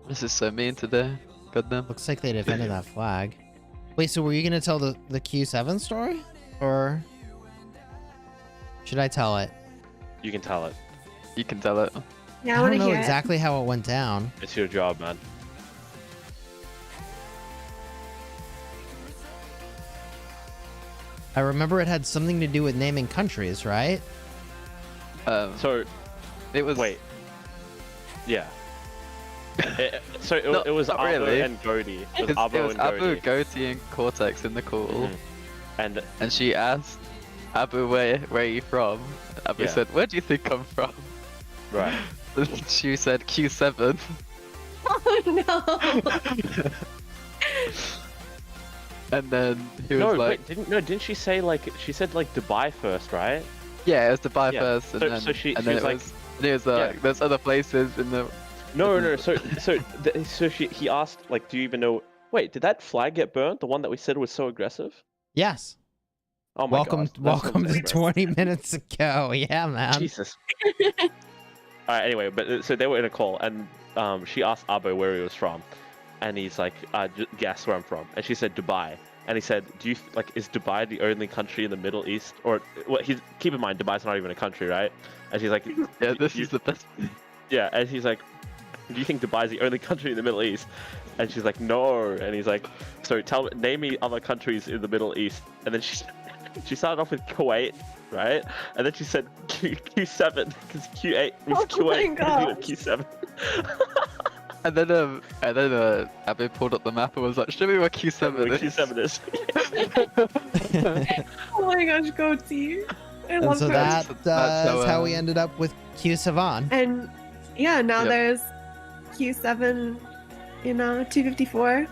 This is so mean today. Goddamn. Looks like they defended that flag. Wait, so were you gonna tell the Q7 story? Or should I tell it? You can tell it. You can tell it. Yeah, I I want don't to know hear exactly how it went down. It's your job, man. I remember it had something to do with naming countries, right? So, It was. wait. Yeah. So it Not- was not Abo really. and Goaty. It was It Abo was and Abu, Goaty. Goatee, and Cortex in the call, Mhm. And and she asked Abu, where are you from? Abu Yeah. said, where do you think I'm from? right. And she said Q7. Oh no! And then he was No, like, wait, didn't she say she said Dubai first, right? yeah, it was Dubai Yeah. first, and So- then so she and then was it like- was. And it was like, Yeah. there's other places in the. No. So he asked do you even know? Wait, did that flag get burnt? The one that we said was so aggressive? Yes. Oh my Welcome, gosh, that's welcome to ridiculous. 20 minutes ago. Yeah, man. Jesus. Alright, anyway, but so they were in a call, and she asked Abo where he was from, and he's like, guess where I'm from, and she said Dubai, and he said, do you is Dubai the only country in the Middle East, or keep in mind Dubai's not even a country, right? And she's like, Yeah, this you- is the best. yeah, and he's like, do you think Dubai's the only country in the Middle East? And she's like, no, and he's like, so name me other countries in the Middle East, and then she started off with Kuwait, right? And then she said Q7 because Q8 was Oh Kuwait, my gosh. and Q7. And then Abu pulled up the map and was like, show me where Q7 is. Q7 is. Oh my gosh, goatee! I And love so her. that how, is how we ended up with Q7. And yeah, now Yep. there's Q7 in 254.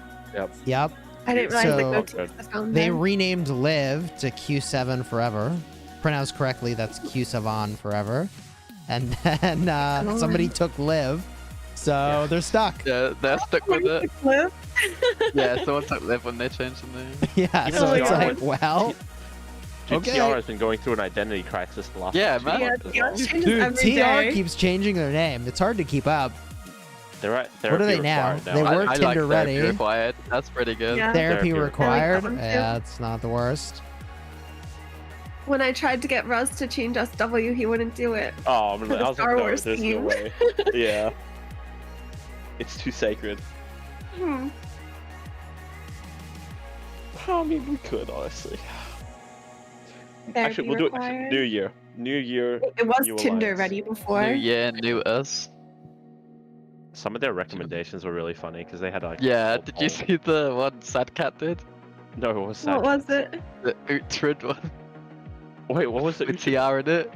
Yep. I didn't realize So- that goatee was the founder. They renamed Liv to Q7 Forever. Pronounced correctly, that's Q7 Forever. And then somebody took Liv, so they're stuck. Yeah, they're stuck with it. Clip. Yeah, someone took Liv when they changed the name. Yeah, You so know, it's Tiara like, was- well, Dude, Okay. Tiara has been going through an identity crisis the last Yeah, two man. Yeah, months as yeah, well. changes dude, every TR day. keeps changing their name. It's hard to keep up. They're at What are therapy they now? required They I, were I like Tinder therapy ready. required. That's pretty good. Yeah. Therapy Therapy required. required. Yeah, it's not the worst. When I tried to get Ruz to change SW, he wouldn't do it. Oh, For the I was Star like, no, Wars there's theme. no way. Yeah. It's too sacred. Hmm. I mean, we could, honestly. Therapy Actually, we'll do it required. New Year. New Year. It was New Tinder Alliance. ready before. New year, new us. Some of their recommendations were really funny because they had like. Yeah, whole did you poll. see the one Sad Cat did? No, what was that? What was it? The Uhtred one Wait, what was it? with TR in it?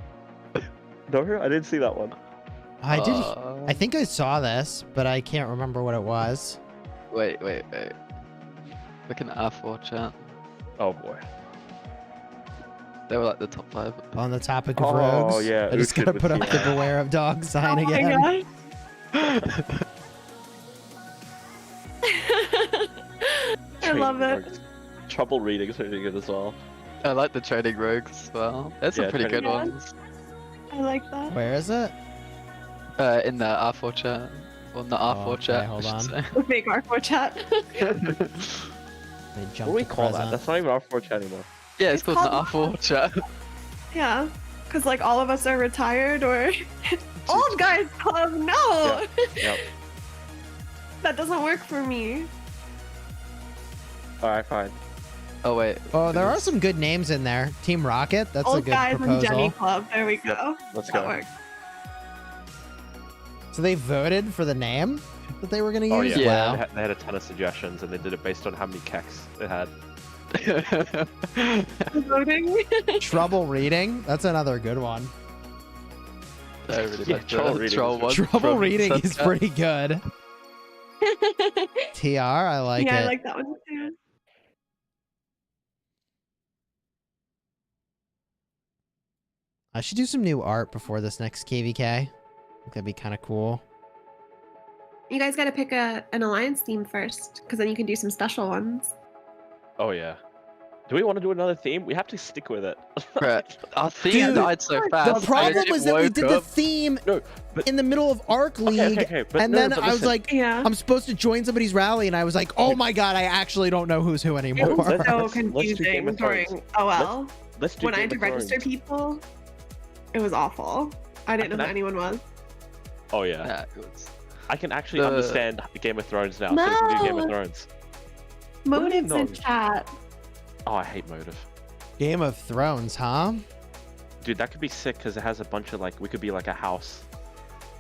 No, I didn't see that one. I did. Uh, I think I saw this, but I can't remember what it was. Wait. Looking at R4 chat. Oh boy. They were like the top 5. On the topic of Oh, rogues, yeah, I just Uhtred gotta with put up the TR. beware of dog sign Oh again. my gosh. I love it. Trouble reading is really good as well. I like the trading rogues as well. There's some Yeah, pretty good trading- ones. I like that. Where is it? In the R4 chat. Well, not R4 okay, chat. hold I on. should say. The fake R4 chat. They What jumped do we to call that? present. That's not even R4 chat anymore. Yeah, it's It's called the called R4 chat. Yeah. Because, like, all of us are retired or old guys club. No. Yep. That doesn't work for me. Alright, fine. Oh wait. Oh, there are some good names in there. Team Rocket, that's a Old good guys and Jenny proposal. club. There we go. Let's That go. works. So they voted for the name that they were going to Oh use? yeah. Yeah. Wow. They had a ton of suggestions and they did it based on how many keks it had. Voting. Trouble reading, that's another good one. I really Yeah, like troll the reading troll is one. Trouble from reading Sad is Cat. pretty good. TR, I like yeah, it. I like that one too. I should do some new art before this next KVK. I think that'd be kind of cool. You guys got to pick an alliance theme first, because then you can do some special ones. Oh yeah. Do we want to do another theme? We have to stick with it. Right. Our theme Dude, died so fast. The problem I was that we woke did the up- theme No, but in the middle of Arc League, okay, but and no, then but I was listen. like, Yeah. I'm supposed to join somebody's rally, and I was like, oh my god, I actually don't know who's who anymore. It was let's- so let's do Game confusing of Thrones. during OL. Let's do When I had Game to of register Thrones. people, it was awful. I didn't know can who anyone was. Oh yeah. Yeah, it was- I can actually The- understand Game of Thrones now. So we can do Game of No. Thrones. Motives in No. chat. Oh, I hate Motive. Game of Thrones, huh? Dude, that could be sick because it has a bunch of like we could be like a house.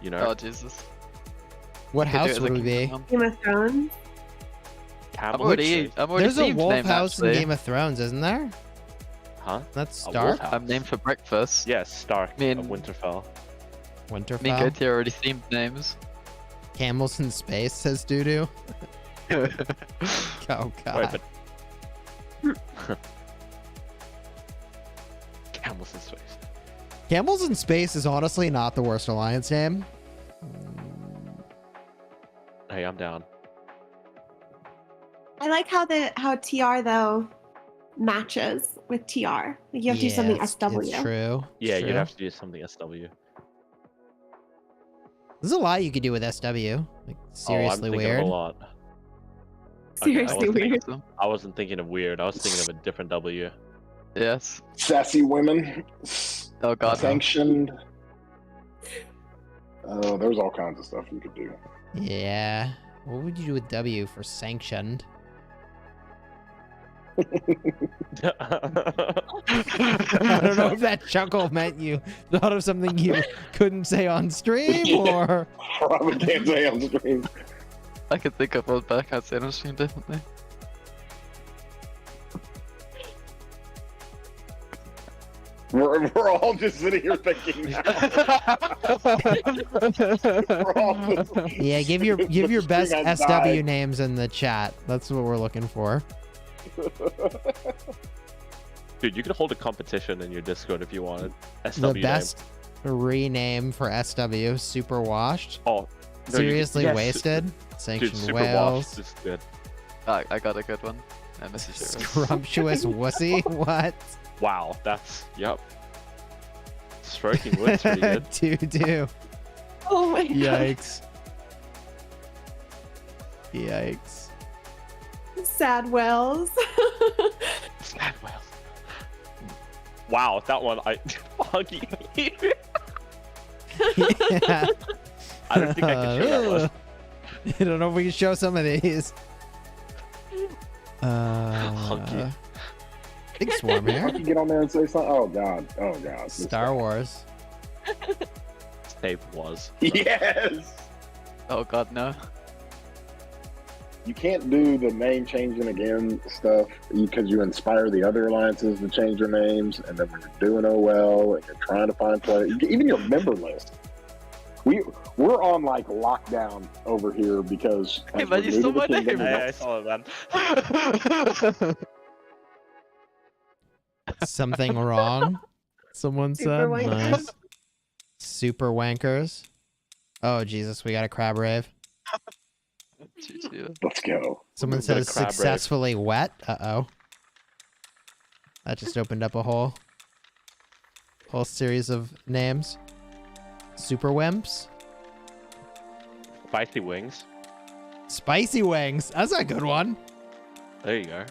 You know? Oh Jesus. What Could do it house as a would we be? kingdom. Game of Thrones. I'm Camelot, already There's a themed wolf named, house actually. in Game of Thrones, isn't there? Huh? That's A wolf Stark. house? I'm named for breakfast. Yes, Stark Me of and- Winterfell. Me and Winterfell. Goatee already themed names. Camels in space, says Doodoo. Oh god. Wait, but Camels in space. Camels in space is honestly not the worst alliance name. Hey, I'm down. I like how TR though matches with TR. Like you have to do something it's- SW. It's true. It's Yeah, you'd true. have to do something SW. There's a lot you could do with SW. Like seriously oh, I'm thinking weird. Of a lot. Seriously wasn't thinking- weird. I wasn't thinking of weird. I was thinking of a different W. Yes. Sassy women, Oh god. sanctioned. There's all kinds of stuff you could do. Yeah. What would you do with W for sanctioned? I don't know if that chuckle meant you thought of something you couldn't say on stream or Probably can't say on stream. I could think of one, but I can't say it on stream definitely. We're all just sitting here thinking now. We're all just- yeah, give your The best stream has SW died. names in the chat. That's what we're looking for. Dude, you could hold a competition in your Discord if you wanted. SW The name. best rename for SW, super washed. Oh, no, you could- Seriously yes, wasted. Dude, Sanctioned super whales. washed is good. I got a good one. I messaged it. Scrumptious wussy. What? Wow, that's yep. Stroking wood's pretty good. do. Oh my god. Yikes. Yikes. Sad whales. Sad whales. Wow, that one I fuck you. Yeah. I don't think I can show that one. I don't know if we can show some of these. Hunky. Big swarm here. You get on there and say something. Oh god. Oh god. This Star guy. Wars. Dave was. Yes. Oh god, no. You can't do the name changing again stuff because you inspire the other alliances to change their names, and then when you're doing OL and you're trying to find players, even your member list. We're on like lockdown over here because Hey, as man, we're you new stole to the my name. kingdom, Yeah, I saw it, man. Something wrong? Someone Super said. wankers. Nice. Super wankers. Oh Jesus, we got a crab rave. let's go. Someone We've got a says crab rave. successfully wet. Uh-oh. That just opened up a whole series of names. Super wimps. Spicy wings. Spicy wings. That's a good one. There you go.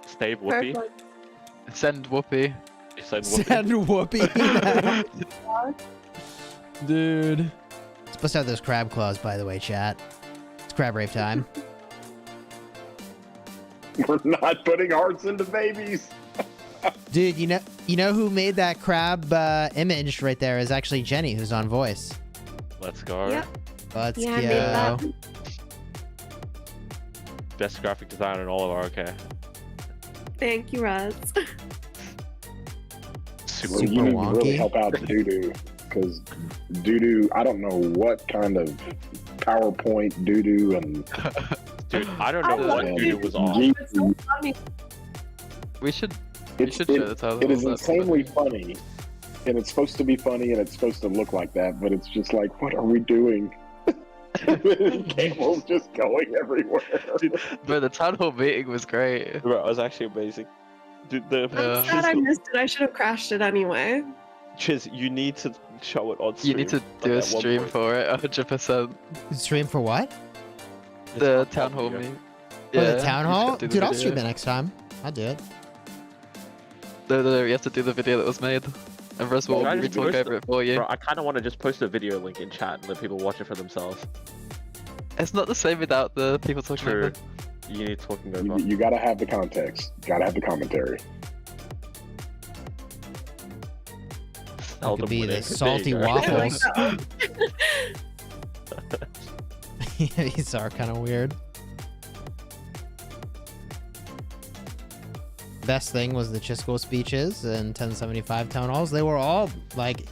Stave Whoopi. Perfect. Send Whoopi. You said Whoopi. Send whoopee. Dude. Supposed to have those crab claws, by the way, chat. It's crab rave time. We're not putting hearts into babies. Dude, you know who made that crab image right there is actually Jenny, who's on voice. Let's go. Yep. Let's Yeah, I made that. go. Best graphic designer in all of RK. Thank you, Roz. Well, Super you need to wonky. really help out Doodoo because Doodoo, I don't know what kind of PowerPoint Doodoo and Dude, I don't I know love what it. dude was on. Gee, It's so funny. We should it's, should show the title. it is That's insanely funny, and it's supposed to be funny, and it's supposed to look like that, but it's just like, what are we doing? Cables just going everywhere. But the town hall meeting was great. Bro, it was actually amazing. Dude, the I'm sad I missed it. I should have crashed it anyway. Chiz, you need to show it on stream. You need to do a stream for it, 100%. Stream for what? The town hall meeting. Oh, the town you just hall? gotta do the Dude, I'll video. stream it next time. I'll do it. No, you have to do the video that was made. And Russ will Can I we just talk post over it for you. Bro, I kind of want to just post a video link in chat and let people watch it for themselves. It's not the same without the people talking True. over. You need talking over. You gotta have the context. Gotta have the commentary. That Seldom could be winning. the salty There you go. I like waffles. that. These are kind of weird. Best thing was the Chisgule speeches and 1075 town halls. They were all like,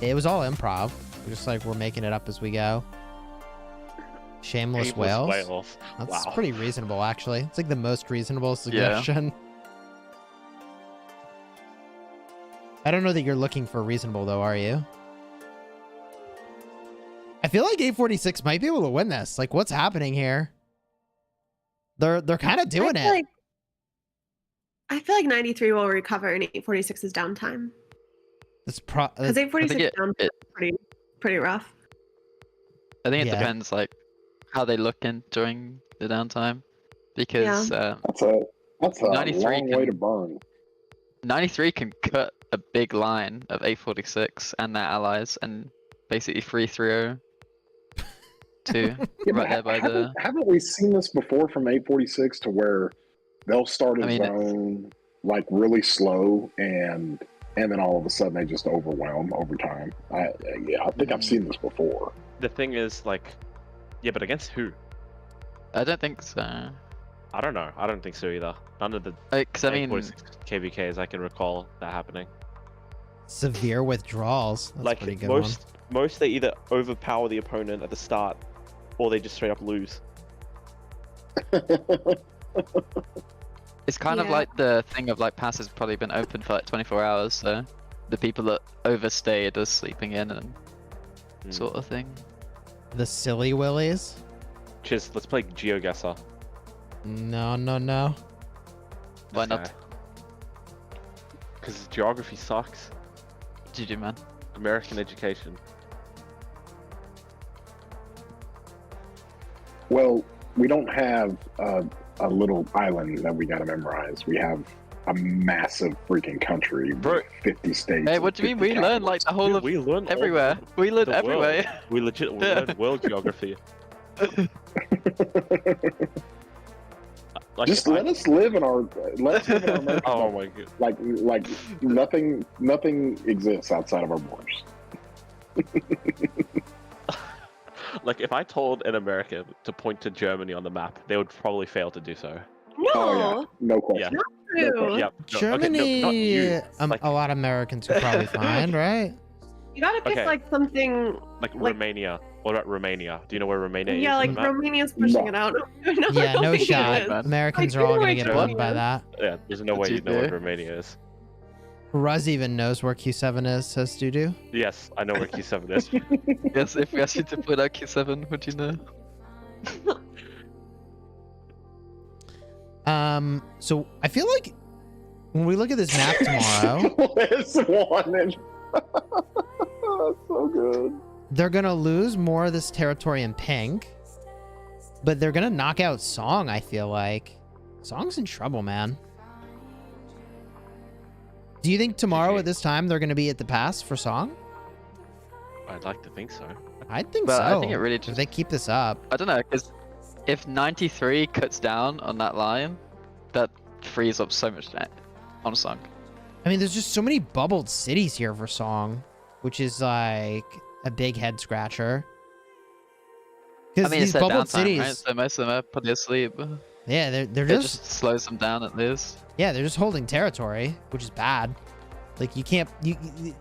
it was all improv. Just like we're making it up as we go. Shameless Shameless whales. whales. That's Wow. pretty reasonable, actually. It's like the most reasonable suggestion. I don't know that you're looking for reasonable, though, are you? I feel like 846 might be able to win this. Like, what's happening here? They're kind of doing it. I feel like 93 will recover in 846's downtime. It's Because 846 it- downtime is pretty rough. I think it Yeah. depends, like, how they look in during the downtime. Because That's a 93 long way can- to burn. 93 can cut a big line of 846 and their allies and basically free 3-0 too. Yeah, right there but by the... haven't we seen this before from 846 to where they'll start a I mean, zone like really slow and then all of a sudden they just overwhelm over time? I think I've seen this before. The thing is, like, yeah, but against who? I don't think so. I don't know. I don't think so either. None of the Because, I mean, 846 KVKs I can recall that happening. Severe withdrawals. That's a pretty Like good most they either overpower the opponent at the start, or they just straight up lose. it's kind of Yeah. like the thing of, like, pass has probably been open for, like, 24 hours, so the people that overstayed are sleeping in and sort of thing. one. The silly willies? Chiz, let's play GeoGuessr. No. Why not? Because geography sucks. GG, man. American education. Well, we don't have a little island that we got to memorize. We have a massive freaking country Bro. with 50 states. Hey, and what do you mean? 50 We learn like the whole Dude, of we learn all everywhere. We learn the world. everywhere. We learn world geography. Like, Just if I- let us live in our American Oh bubble. my god. Like nothing exists outside of our borders. Like if I told an American to point to Germany on the map, they would probably fail to do so. No, Oh yeah, no question. Yeah. true. Yeah. No, Germany, okay, no, not you. Like- a lot of Americans could probably find, right? You gotta pick Okay. like something. Like Like- Romania. What about Romania? Do you know where Romania is? Yeah, on like the map? Romania's pushing No. it out. Yeah, no shot. man. Americans Like, are all you know gonna get where bugged by Germany that. Yeah, there's no way you know Dude. where Romania is. Ruz even knows where Q7 is, says Dudu. Yes, I know where Q7 is. Yes, if we asked you to put out Q7, would you know? So I feel like when we look at this map tomorrow, This one and that's so good. they're gonna lose more of this territory in pink, but they're gonna knock out Song. I feel like Song's in trouble, man. Do you think tomorrow at this time they're gonna be at the pass for Song? I'd like to think so. I think But so. I think it really if just. they keep this up. I don't know, because if 93 cuts down on that line, that frees up so much on Song. I mean, there's just so many bubbled cities here for Song, which is like a big head scratcher. I Because mean, these it's their bubbled downtime, cities, right? So most of them are put to sleep. yeah, they're It just just slows them down at least. yeah, they're just holding territory, which is bad. Like you can't,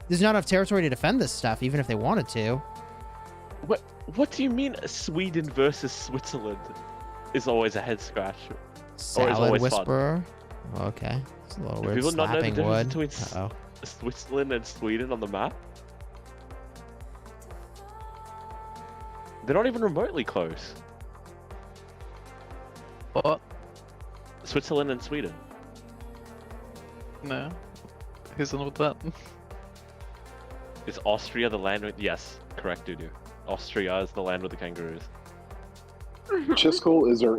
there's not enough territory to defend this stuff, even if they wanted to. What do you mean Sweden versus Switzerland is always a head scratch? Salad always fun. Whisperer. Okay, it's a little Do weird. people not know the Slapping difference wood. between Uh-oh. Switzerland and Sweden on the map? They're not even remotely close. What? Switzerland and Sweden. No. Who's on with that? Is Austria the land with... Yes, correct, Dudu. Austria is the land with the kangaroos. Chisgule, is there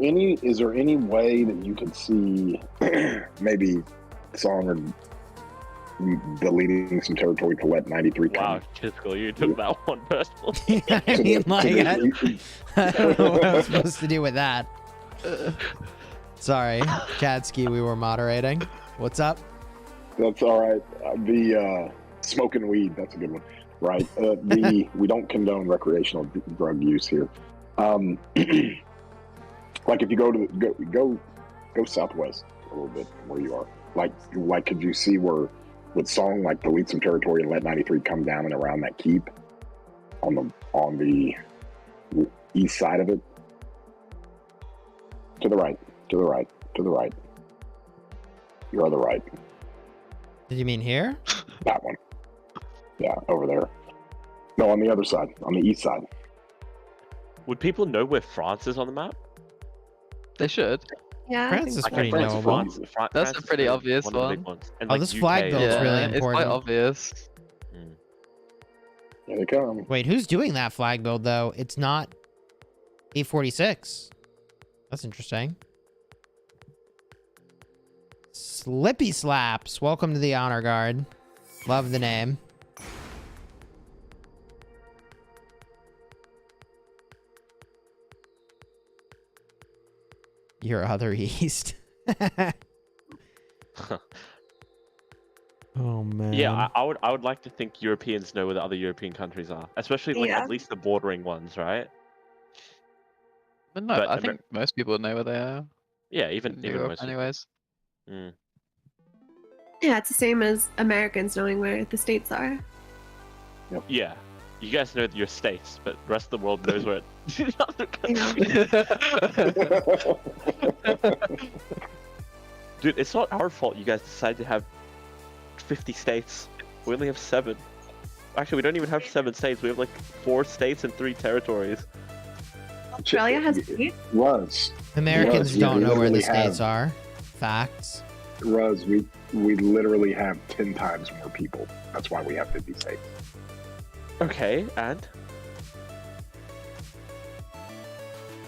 any way that you could see maybe Song or deleting some territory to let 93 Wow, come? Chisgule, you took that one personally. I mean, like, I don't know what I'm supposed to do with that. Sorry, Chadsky, we were moderating. What's up? That's all right. The smoking weed, that's a good one, right? We don't condone recreational drug use here. Like if you go southwest a little bit from where you are, like could you see where with Song like delete some territory and let 93 come down and around that keep on the east side of it? To the right. You're on the right. Did you mean here? That one. Yeah, over there. No, on the other side, on the east side. Would people know where France is on the map? They should. Yeah. I France think is so. pretty France- knowable. France- That's a France pretty is obvious one of the one. big ones. And Oh, like this UK flag build- It's Yeah, really it's quite important. obvious. Mm. Here they come. Wait, who's doing that flag build though? It's not 846. That's interesting. Slippy Slaps, welcome to the Honor Guard. Love the name. Your other east. Oh man. Yeah, I would like to think Europeans know where the other European countries are, especially like Yeah. at least the bordering ones, right? But no, But I think most people know where they are. Yeah, In even Europe, most. anyways. Mm. Yeah, it's the same as Americans knowing where the states are. Yeah, you guys know your states, but the rest of the world knows where other You know? countries. Dude, it's not our fault you guys decided to have 50 states. We only have 7. Actually, we don't even have 7 states. We have like 4 states and 3 territories. Australia has states. Ruz, Americans we don't know where the literally states have- are. Facts. Ruz, we literally have 10 times more people. That's why we have 50 states.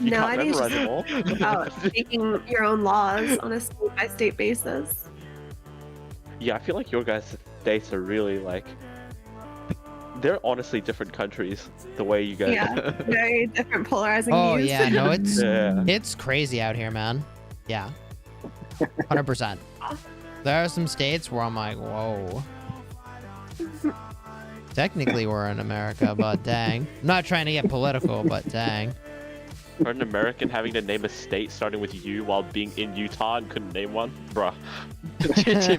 You No, I can't think it's memorize just them all. about making your own laws on a state-by-state basis. Yeah, I feel like your guys' states are really like. They're honestly different countries. The way you guys. Yeah, very different polarizing Oh views. yeah, no, it's Yeah. it's crazy out here, man. Yeah, 100%. There are some states where I'm like, whoa. Technically, we're in America, but dang. I'm not trying to get political, but dang. Or an American having to name a state starting with U while being in Utah and couldn't name one, bruh.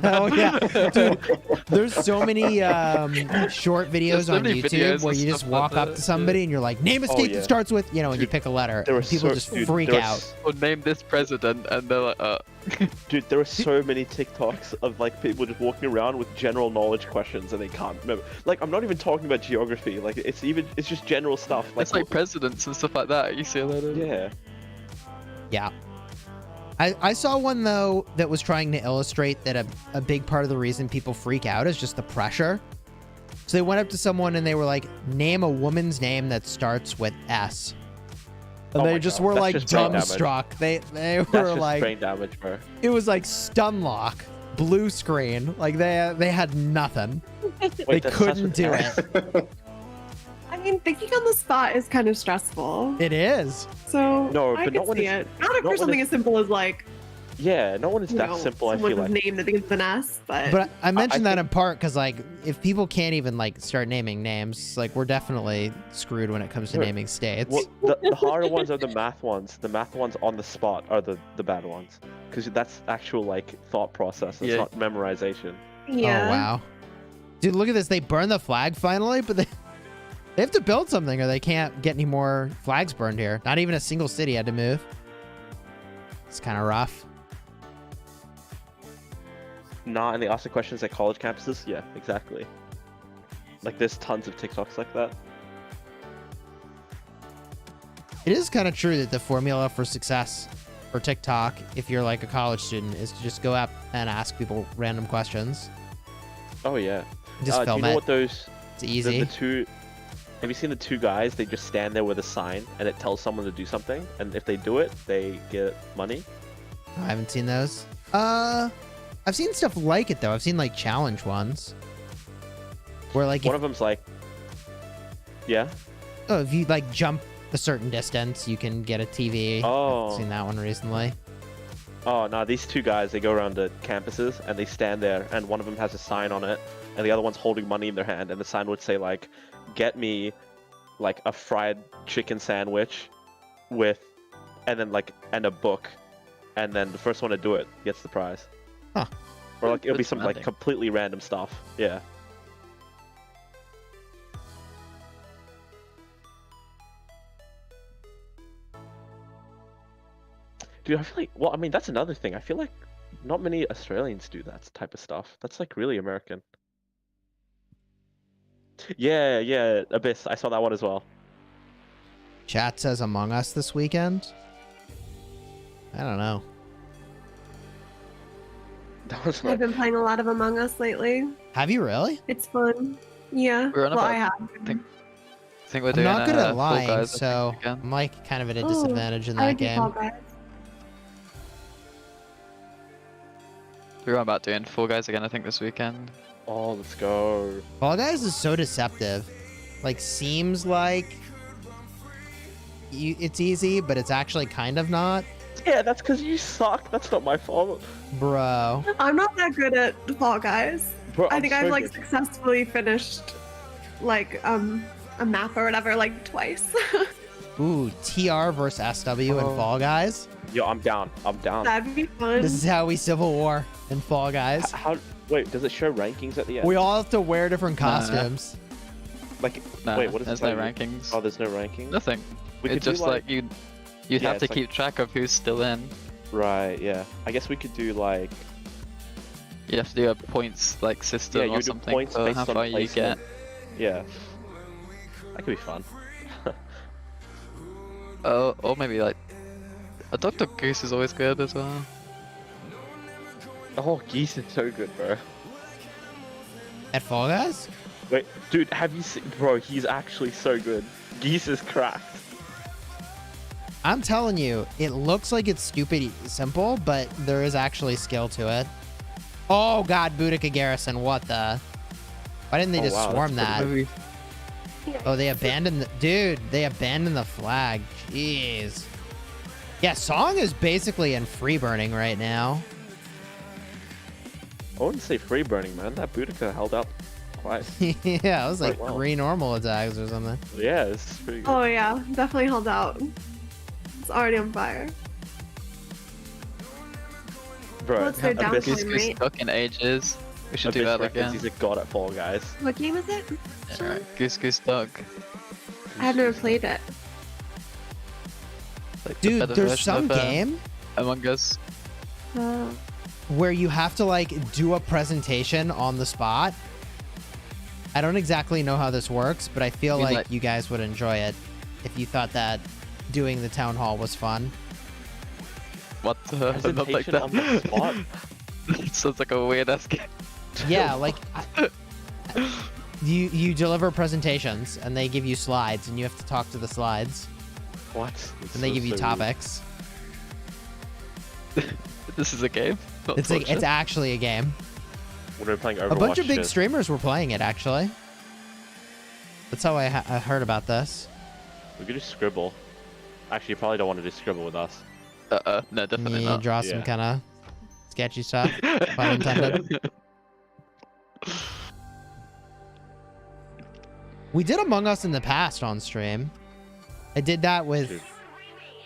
Oh yeah, dude. There's so many short videos There's so on many YouTube videos where and you just stuff walk like up that, to somebody and you're like, name a state yeah. that starts with, and you Dude, pick a letter. there were And people so- just dude, freak there were out. Or name this president, and they're like, Dude, there are so many TikToks of like people just walking around with general knowledge questions and they can't remember. Like, I'm not even talking about geography. Like, it's just general stuff. it's like presidents and stuff like that. You see a lot of. yeah. Yeah. I saw one, though, that was trying to illustrate that a big part of the reason people freak out is just the pressure. So they went up to someone and they were like, name a woman's name that starts with S. And Oh they my just God, were that's like just brain damage. dumbstruck. They That's were just like, brain damage, bro. it was like stun lock, blue screen. Like they had nothing. They Wait, that's couldn't do such it. I mean, thinking on the spot is kind of stressful. It is. So No, I but can not when see it's- it. Not not for when something it's- as simple as like, Yeah, no one is you that know, simple, I feel someone's like. name that begins with an S, but But I mentioned that think- in part because, like, if people can't even, like, start naming names, like, we're definitely screwed when it comes to Sure. naming states. Well, the harder ones are the math ones. The math ones on the spot are the bad ones. Because that's actual, like, thought process. It's Yeah. not memorization. yeah. Oh, wow. Dude, look at this. They burned the flag finally, but they have to build something or they can't get any more flags burned here. Not even a single city had to move. It's kind of rough. Nah, and they ask the questions at college campuses? Yeah, exactly. Like, there's tons of TikToks like that. It is kind of true that the formula for success for TikTok, if you're like a college student, is to just go up and ask people random questions. Oh, yeah. Just do film you know it. what those... It's easy. The two... Have you seen the two guys? They just stand there with a sign, and it tells someone to do something, and if they do it, they get money. I haven't seen those. I've seen stuff like it though. I've seen like challenge ones where like One of them's like... Yeah? if you like jump a certain distance, you can get a TV. Oh. I've seen that one recently. Oh, no, these two guys, they go around to campuses, and they stand there, and one of them has a sign on it, and the other one's holding money in their hand, and the sign would say, like, get me, like, a fried chicken sandwich with, and then, like, and a book, and then the first one to do it gets the prize. Huh. Or, like, it'll be Good some, like, branding. completely random stuff. Yeah. Dude, I feel like, well, I mean, that's another thing. I feel like not many Australians do that type of stuff. That's like really American. Yeah, yeah, Abyss. I saw that one as well. Chat says Among Us this weekend. I don't know. That was I've like, been playing a lot of Among Us lately. Have you really? It's fun. Yeah. We're on well, about- I have. I think we're I'm doing not good at Fall lying, Guys, I think, so again. I'm like kind of at a Oh, disadvantage in I that would do Fall game. Guys. We're about doing Fall Guys again, I think, this weekend. oh, let's go. Fall Guys is so deceptive. Like, seems like it's easy, but it's actually kind of not. Yeah, that's because you suck. That's not my fault. Bro. I'm not that good at Fall Guys. Bro, I I'm think so I've like good. successfully finished like a map or whatever like twice. Ooh, TR versus SW in Oh. Fall Guys. Yo, I'm down. I'm down. That'd be fun. This is how we Civil War in Fall Guys. How? Wait, does it show rankings at the end? We all have to wear different Nah. costumes. Like, Nah, wait, what does there's it no tell you? rankings. Oh, there's no rankings. Nothing. We could It's do, just like you'd Yeah, have to it's like- keep track of who's still in. Right. Yeah. I guess we could do like. You have to do a points like system Yeah, you or do something points for based how on far you placement. get. Yeah. That could be fun. Or maybe like a Dr. Goose is always good as well. Oh, Geese is so good, bro. At Fall Guys? Wait, dude, have you seen? Bro, he's actually so good. Geese is cracked. I'm telling you, it looks like it's stupid simple, but there is actually skill to it. Oh god, Boudica Garrison, what the? Why didn't they just swarm that? Oh, they abandoned the... Dude, they abandoned the flag. Jeez. Yeah, Song is basically in free burning right now. I wouldn't say free burning, man. That Boudica held up quite. Yeah, it was like quite well. 3 normal attacks or something. Yeah, it's pretty good. Oh yeah, definitely held out. It's already on fire. Bro, What's their Abyss Goose downtime, Goose right? stuck in ages. We should do Abyss that reckons again. he's a god at Fall Guys. What game is it? Yeah, right. Goose Goose Duck. I've never played it. Like the Dude, better there's version some of, game Among Us. where you have to like do a presentation on the spot. I don't exactly know how this works, but I feel You mean like you guys would enjoy it if you thought that doing the town hall was fun. What the? Not like Presentation on the spot? that. Sounds like a weird ass game. Yeah, like you deliver presentations and they give you slides and you have to talk to the slides What? and they give you topics. This is a game. Not It's like bullshit. it's actually a game. When we're playing Overwatch, A bunch of big shit. streamers were playing it actually. That's how I heard about this. We could do Scribble. Actually, you probably don't want to do Scribble with us. No, definitely You not. draw some Yeah. kind of sketchy stuff. Pun intended. We did Among Us in the past on stream. I did that with Dude.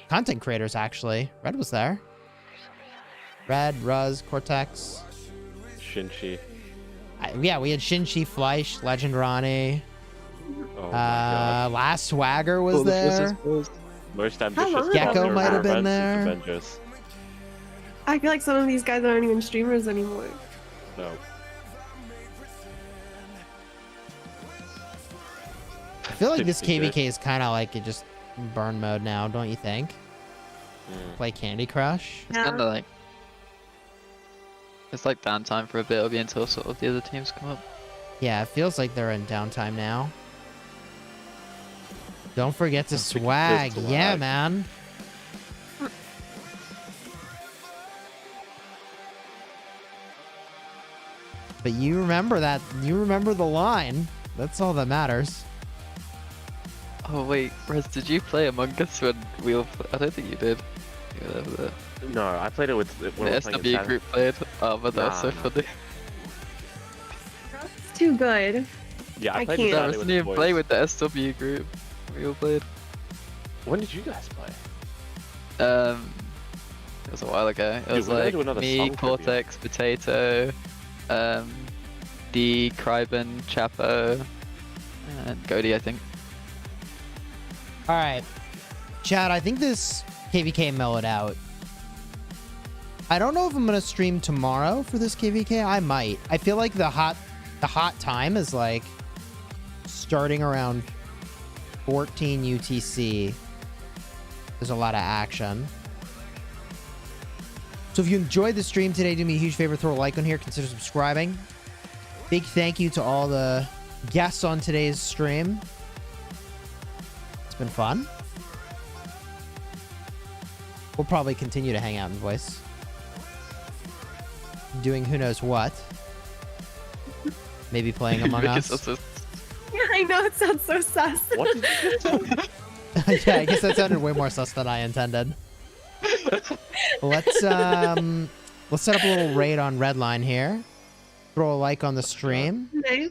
content creators, actually. Red was there. Red, Ruz, Cortex. Shinchi. Yeah, we had Shinchi, Fleisch, Legend Ronnie. Oh my god. Last Swagger was All the there. voices. Most How ambitious long Gecko player might have been events is there. Avengers. I feel like some of these guys aren't even streamers anymore. No. I feel like this 60 KVK is kind of like just burn mode now, don't you think? Play Candy Crush. It's kind of like it's like downtime for a bit. It'll be until sort of the other teams come up. Yeah, it feels like they're in downtime now. Don't forget to swag. swag. Yeah, man. But you remember that. You remember the line. That's all that matters. Oh wait, Rez, did you play Among Us when we all? I don't think you did. You were over there. No, I played it with when The we were playing SW in group played. Oh, but that was so Nah, funny. It's too good. Yeah, I I played can't. with I Saturday didn't the even boys. play with the SW group. We all played. When did you guys play? It was a while ago. It was we're gonna like do another me, song trivia. Cortex, Potato, D, Kryben, Chapo, and Goaty, I think. All right, Chad. I think this KVK mellowed out. I don't know if I'm gonna stream tomorrow for this KVK. I might. I feel like the hot time is like starting around 14 UTC. There's a lot of action. So if you enjoyed the stream today, do me a huge favor, throw a like on here, consider subscribing. Big thank you to all the guests on today's stream. It's been fun. We'll probably continue to hang out in voice. Doing who knows what. Maybe playing Among Because Us. that's Yeah, I know it sounds so sus. What did you say? Yeah, I guess that sounded way more sus than I intended. Let's set up a little raid on Redline here. Throw a like on the stream. Nice.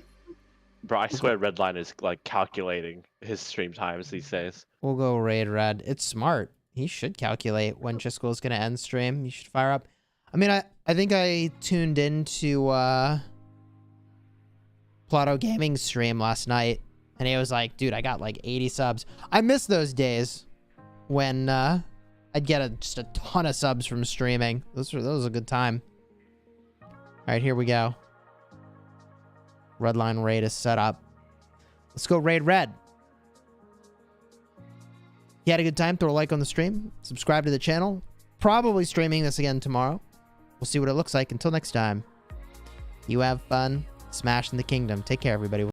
Bro, I swear Redline is like calculating his stream times these days. We'll go raid Red. It's smart. He should calculate when Chisgule is gonna end stream. You should fire up. I mean, I think I tuned into Plato Gaming's stream last night, and he was like, "Dude, I got like 80 subs." I miss those days when I'd get just a ton of subs from streaming. Those was a good time. All right, here we go. Redline raid is set up. Let's go raid Red. If you had a good time, throw a like on the stream. Subscribe to the channel. Probably streaming this again tomorrow. We'll see what it looks like. Until next time, you have fun smashing the kingdom. Take care, everybody.